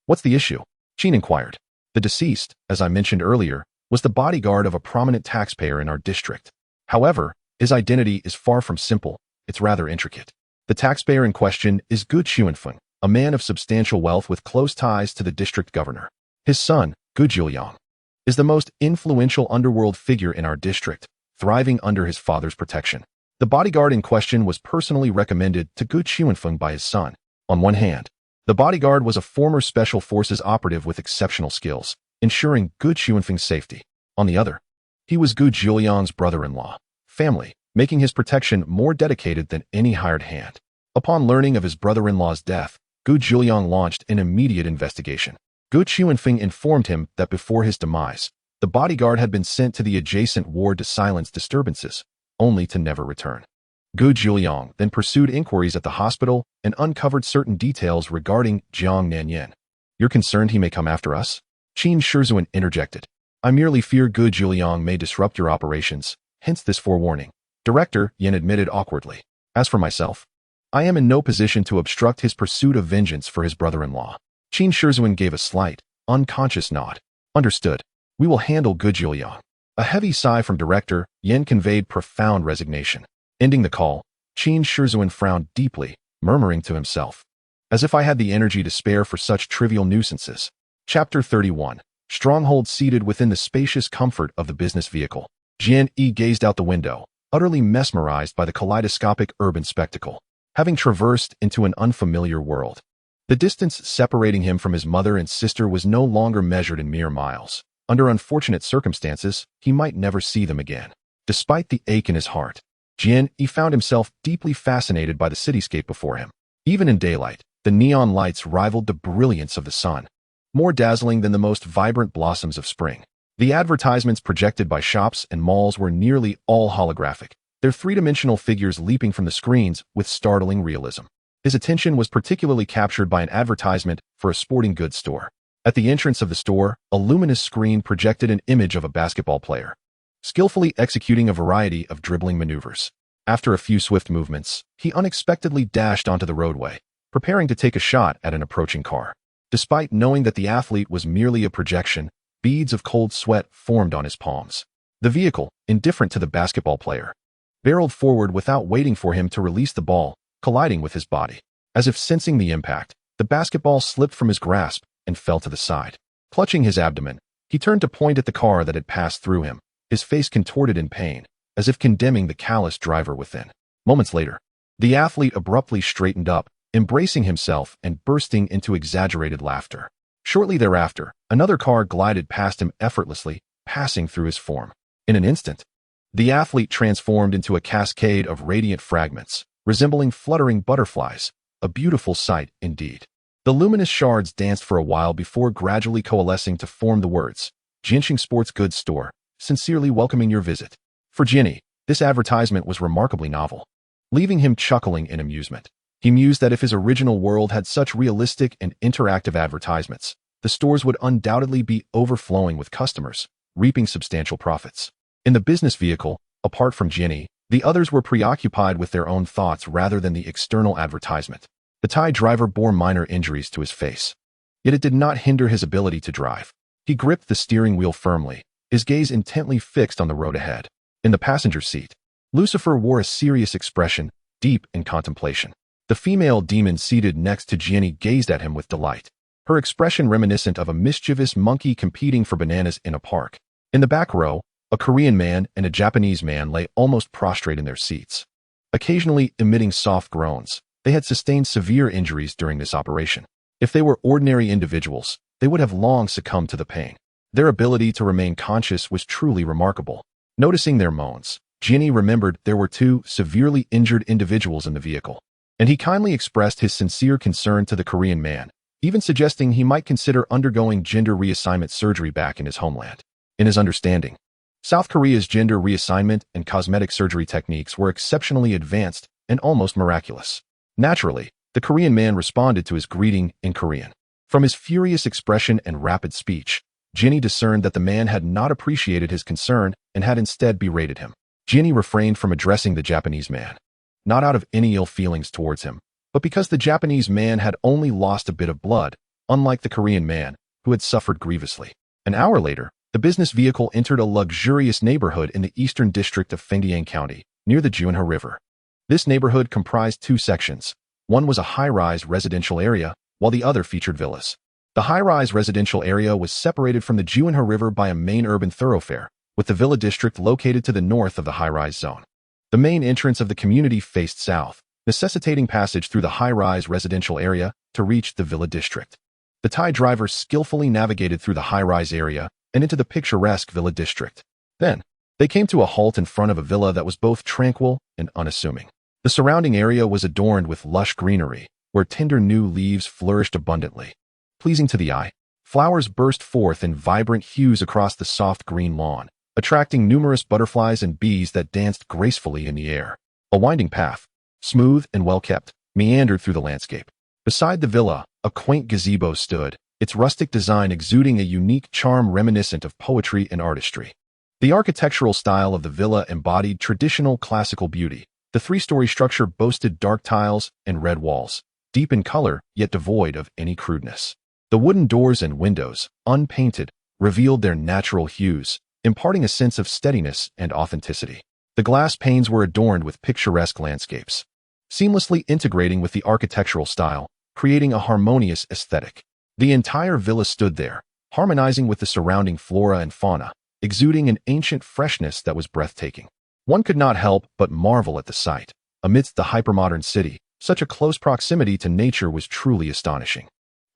What's the issue? Qin inquired. The deceased, as I mentioned earlier, was the bodyguard of a prominent taxpayer in our district. However, his identity is far from simple, it's rather intricate. The taxpayer in question is Gu Qianfeng, a man of substantial wealth with close ties to the district governor. His son, Gu Jiuyang, is the most influential underworld figure in our district, thriving under his father's protection. The bodyguard in question was personally recommended to Gu Qianfeng by his son. On one hand, the bodyguard was a former special forces operative with exceptional skills, ensuring Gu Qianfeng's safety. On the other, he was Gu Jiuyang's brother-in-law, family, making his protection more dedicated than any hired hand. Upon learning of his brother-in-law's death, Gu Jiuyang launched an immediate investigation. Gu Qianfeng informed him that before his demise, the bodyguard had been sent to the adjacent ward to silence disturbances, only to never return. Gu Jiuyang then pursued inquiries at the hospital and uncovered certain details regarding Jiang Nanyan. You're concerned he may come after us? Qin Shizhuan interjected. I merely fear Gu Jiuyang may disrupt your operations, hence this forewarning. Director Yin admitted awkwardly. As for myself, I am in no position to obstruct his pursuit of vengeance for his brother-in-law. Qin Shizhuan gave a slight, unconscious nod. Understood. We will handle Gu Jiuyang. A heavy sigh from Director Yin conveyed profound resignation. Ending the call, Qin Shizhuan frowned deeply, murmuring to himself, as if I had the energy to spare for such trivial nuisances. Chapter 31. Stronghold seated within the spacious comfort of the business vehicle. Jian Yi gazed out the window, utterly mesmerized by the kaleidoscopic urban spectacle. Having traversed into an unfamiliar world, the distance separating him from his mother and sister was no longer measured in mere miles. Under unfortunate circumstances, he might never see them again. Despite the ache in his heart, Jian Yi found himself deeply fascinated by the cityscape before him. Even in daylight, the neon lights rivaled the brilliance of the sun, more dazzling than the most vibrant blossoms of spring. The advertisements projected by shops and malls were nearly all holographic, their three-dimensional figures leaping from the screens with startling realism. His attention was particularly captured by an advertisement for a sporting goods store. At the entrance of the store, a luminous screen projected an image of a basketball player, skillfully executing a variety of dribbling maneuvers. After a few swift movements, he unexpectedly dashed onto the roadway, preparing to take a shot at an approaching car. Despite knowing that the athlete was merely a projection, beads of cold sweat formed on his palms. The vehicle, indifferent to the basketball player, barreled forward without waiting for him to release the ball, colliding with his body. As if sensing the impact, the basketball slipped from his grasp and fell to the side. Clutching his abdomen, he turned to point at the car that had passed through him, his face contorted in pain, as if condemning the callous driver within. Moments later, the athlete abruptly straightened up, embracing himself and bursting into exaggerated laughter. Shortly thereafter, another car glided past him effortlessly, passing through his form. In an instant, the athlete transformed into a cascade of radiant fragments, resembling fluttering butterflies, a beautiful sight indeed. The luminous shards danced for a while before gradually coalescing to form the words, Jianxing Sports Goods Store, sincerely welcoming your visit. For Jian Yi, this advertisement was remarkably novel, leaving him chuckling in amusement. He mused that if his original world had such realistic and interactive advertisements, the stores would undoubtedly be overflowing with customers, reaping substantial profits. In the business vehicle, apart from Jian Yi, the others were preoccupied with their own thoughts rather than the external advertisement. The Thai driver bore minor injuries to his face, yet it did not hinder his ability to drive. He gripped the steering wheel firmly, his gaze intently fixed on the road ahead. In the passenger seat, Lucifer wore a serious expression, deep in contemplation. The female demon seated next to Jian Yi gazed at him with delight, her expression reminiscent of a mischievous monkey competing for bananas in a park. In the back row, a Korean man and a Japanese man lay almost prostrate in their seats, occasionally emitting soft groans. They had sustained severe injuries during this operation. If they were ordinary individuals, they would have long succumbed to the pain. Their ability to remain conscious was truly remarkable. Noticing their moans, Jian Yi remembered there were two severely injured individuals in the vehicle, and he kindly expressed his sincere concern to the Korean man, even suggesting he might consider undergoing gender reassignment surgery back in his homeland. In his understanding, South Korea's gender reassignment and cosmetic surgery techniques were exceptionally advanced and almost miraculous. Naturally, the Korean man responded to his greeting in Korean. From his furious expression and rapid speech, Jian Yi discerned that the man had not appreciated his concern and had instead berated him. Jian Yi refrained from addressing the Japanese man, not out of any ill feelings towards him, but because the Japanese man had only lost a bit of blood, unlike the Korean man, who had suffered grievously. An hour later, the business vehicle entered a luxurious neighborhood in the eastern district of Fengdian County, near the Jian Yi River. This neighborhood comprised two sections. One was a high-rise residential area, while the other featured villas. The high-rise residential area was separated from the Jian Yi River by a main urban thoroughfare, with the villa district located to the north of the high-rise zone. The main entrance of the community faced south, necessitating passage through the high-rise residential area to reach the villa district. The Thai driver skillfully navigated through the high-rise area and into the picturesque villa district. Then, they came to a halt in front of a villa that was both tranquil and unassuming. The surrounding area was adorned with lush greenery, where tender new leaves flourished abundantly. Pleasing to the eye, flowers burst forth in vibrant hues across the soft green lawn, attracting numerous butterflies and bees that danced gracefully in the air. A winding path, smooth and well-kept, meandered through the landscape. Beside the villa, a quaint gazebo stood, its rustic design exuding a unique charm reminiscent of poetry and artistry. The architectural style of the villa embodied traditional classical beauty. The three-story structure boasted dark tiles and red walls, deep in color yet devoid of any crudeness. The wooden doors and windows, unpainted, revealed their natural hues, imparting a sense of steadiness and authenticity. The glass panes were adorned with picturesque landscapes, seamlessly integrating with the architectural style, creating a harmonious aesthetic. The entire villa stood there, harmonizing with the surrounding flora and fauna, exuding an ancient freshness that was breathtaking. One could not help but marvel at the sight. Amidst the hypermodern city, such a close proximity to nature was truly astonishing.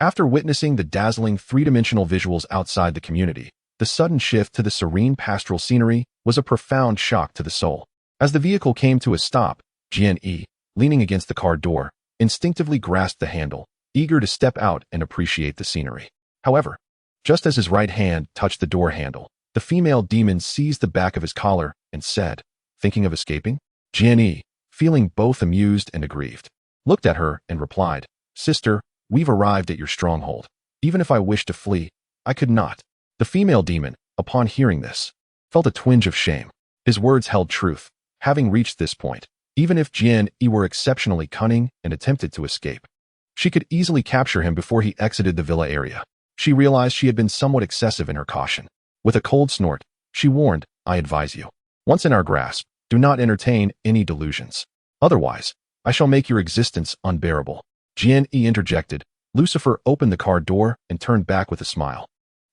After witnessing the dazzling three-dimensional visuals outside the community, the sudden shift to the serene pastoral scenery was a profound shock to the soul. As the vehicle came to a stop, Jian Yi, leaning against the car door, instinctively grasped the handle, eager to step out and appreciate the scenery. However, just as his right hand touched the door handle, the female demon seized the back of his collar and said, "Thinking of escaping?" Jian Yi, feeling both amused and aggrieved, looked at her and replied, "Sister, we've arrived at your stronghold. Even if I wished to flee, I could not." The female demon, upon hearing this, felt a twinge of shame. His words held truth. Having reached this point, even if Jian Yi were exceptionally cunning and attempted to escape, she could easily capture him before he exited the villa area. She realized she had been somewhat excessive in her caution. With a cold snort, she warned, "I advise you. Once in our grasp, do not entertain any delusions. Otherwise, I shall make your existence unbearable." Jian Yi interjected. Lucifer opened the car door and turned back with a smile,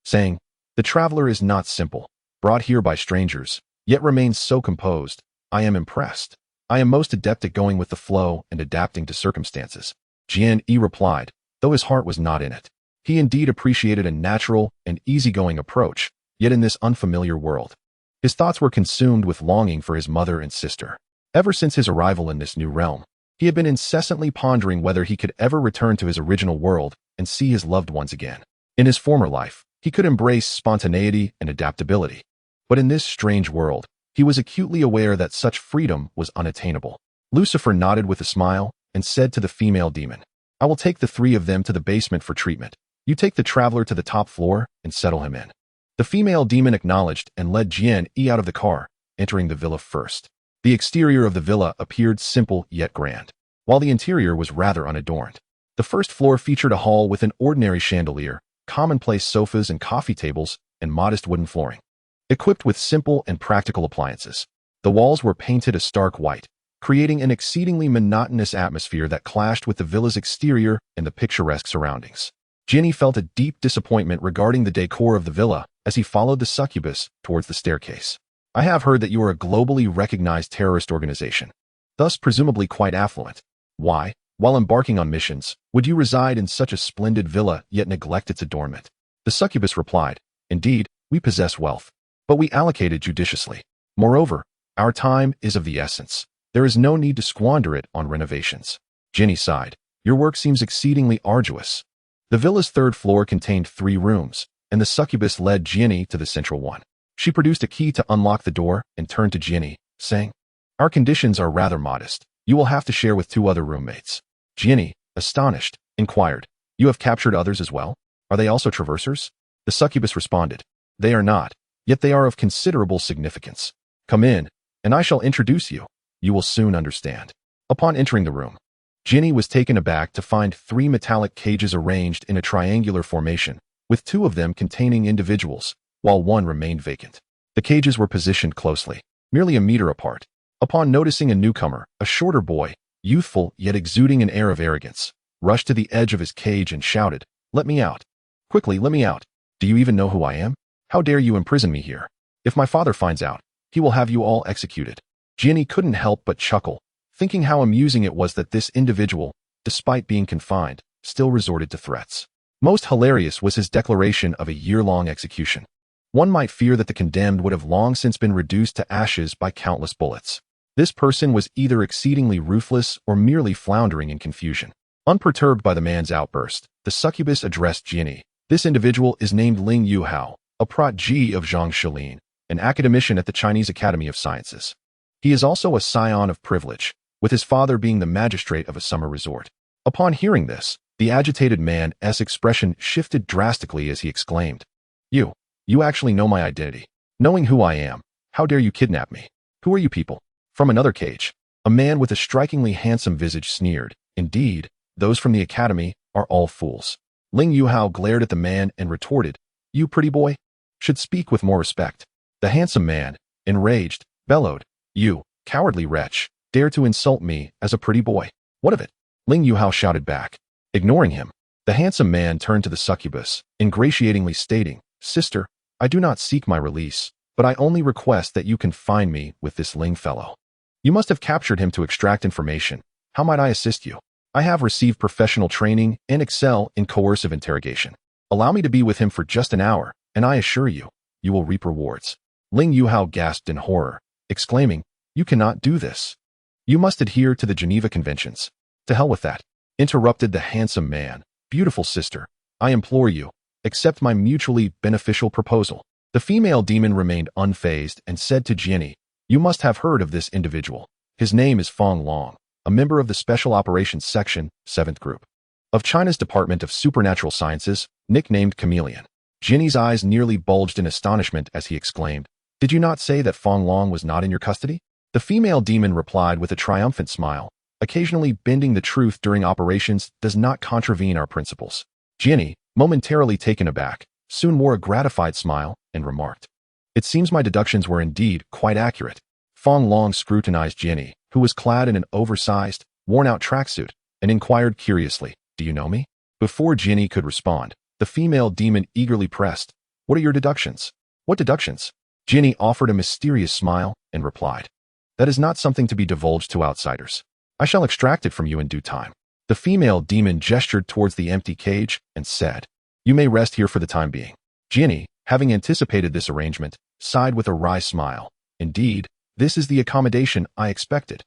saying, "The traveler is not simple, brought here by strangers, yet remains so composed. I am impressed. I am most adept at going with the flow and adapting to circumstances." Jian Yi replied, though his heart was not in it. He indeed appreciated a natural and easygoing approach, yet in this unfamiliar world, his thoughts were consumed with longing for his mother and sister. Ever since his arrival in this new realm, he had been incessantly pondering whether he could ever return to his original world and see his loved ones again. In his former life, he could embrace spontaneity and adaptability. But in this strange world, he was acutely aware that such freedom was unattainable. Lucifer nodded with a smile and said to the female demon, "I will take the three of them to the basement for treatment. You take the traveler to the top floor and settle him in." The female demon acknowledged and led Jian Yi out of the car, entering the villa first. The exterior of the villa appeared simple yet grand, while the interior was rather unadorned. The first floor featured a hall with an ordinary chandelier, commonplace sofas and coffee tables, and modest wooden flooring, equipped with simple and practical appliances. The walls were painted a stark white, creating an exceedingly monotonous atmosphere that clashed with the villa's exterior and the picturesque surroundings. Jian Yi felt a deep disappointment regarding the decor of the villa as he followed the succubus towards the staircase. "I have heard that you are a globally recognized terrorist organization, thus presumably quite affluent. Why, while embarking on missions, would you reside in such a splendid villa yet neglect its adornment?" The succubus replied, "Indeed, we possess wealth, but we allocate it judiciously. Moreover, our time is of the essence. There is no need to squander it on renovations." Jian Yi sighed. "Your work seems exceedingly arduous." The villa's third floor contained 3 rooms, and the succubus led Jian Yi to the central one. She produced a key to unlock the door and turned to Jian Yi, saying, "Our conditions are rather modest. You will have to share with 2 other roommates." Jian Yi, astonished, inquired, You have captured others as well? Are they also traversers? The succubus responded. They are not, yet they are of considerable significance. Come in, and I shall introduce you. You will soon understand. Upon entering the room, Jian Yi was taken aback to find 3 metallic cages arranged in a triangular formation, with 2 of them containing individuals, while 1 remained vacant. The cages were positioned closely, merely a meter apart. Upon noticing a newcomer, a shorter boy, youthful yet exuding an air of arrogance, rushed to the edge of his cage and shouted, "Let me out! Quickly, let me out! Do you even know who I am? How dare you imprison me here? If my father finds out, he will have you all executed." Jian Yi couldn't help but chuckle, thinking how amusing it was that this individual, despite being confined, still resorted to threats. Most hilarious was his declaration of a year-long execution. One might fear that the condemned would have long since been reduced to ashes by countless bullets. This person was either exceedingly ruthless or merely floundering in confusion. Unperturbed by the man's outburst, the succubus addressed Jian Yi. This individual is named Ling Yuhao, a protégé of Zhang Xilin, an academician at the Chinese Academy of Sciences. He is also a scion of privilege, with his father being the magistrate of a summer resort. Upon hearing this, the agitated man's expression shifted drastically as he exclaimed, You actually know my identity. Knowing who I am, how dare you kidnap me? Who are you people?" From another cage, a man with a strikingly handsome visage sneered, "Indeed, those from the academy are all fools." Ling Yuhao glared at the man and retorted, "You pretty boy? Should speak with more respect." The handsome man, enraged, bellowed, "You, cowardly wretch, dare to insult me as a pretty boy? What of it?" Ling Yuhao shouted back. Ignoring him, the handsome man turned to the succubus, ingratiatingly stating, "Sister, I do not seek my release, but I only request that you confine me with this Ling fellow. You must have captured him to extract information. How might I assist you? I have received professional training and excel in coercive interrogation. Allow me to be with him for just an hour, and I assure you, you will reap rewards." Ling Yuhao gasped in horror, exclaiming, "You cannot do this. You must adhere to the Geneva Conventions." "To hell with that," interrupted the handsome man. "Beautiful sister, I implore you, accept my mutually beneficial proposal." The female demon remained unfazed and said to Jian Yi, "You must have heard of this individual. His name is Fong Long, a member of the Special Operations Section, 7th Group of China's Department of Supernatural Sciences, nicknamed Chameleon." Jian Yi's eyes nearly bulged in astonishment as he exclaimed, "Did you not say that Fong Long was not in your custody?" The female demon replied with a triumphant smile, "Occasionally bending the truth during operations does not contravene our principles." Jian Yi, momentarily taken aback, soon wore a gratified smile and remarked, "It seems my deductions were indeed quite accurate." Fong Long scrutinized Jian Yi, who was clad in an oversized, worn-out tracksuit, and inquired curiously, "Do you know me?" Before Jian Yi could respond, the female demon eagerly pressed, "What are your deductions?" "What deductions?" Jian Yi offered a mysterious smile and replied, "That is not something to be divulged to outsiders. I shall extract it from you in due time." The female demon gestured towards the empty cage and said, "You may rest here for the time being." Jian Yi, having anticipated this arrangement, sighed with a wry smile. "Indeed, this is the accommodation I expected."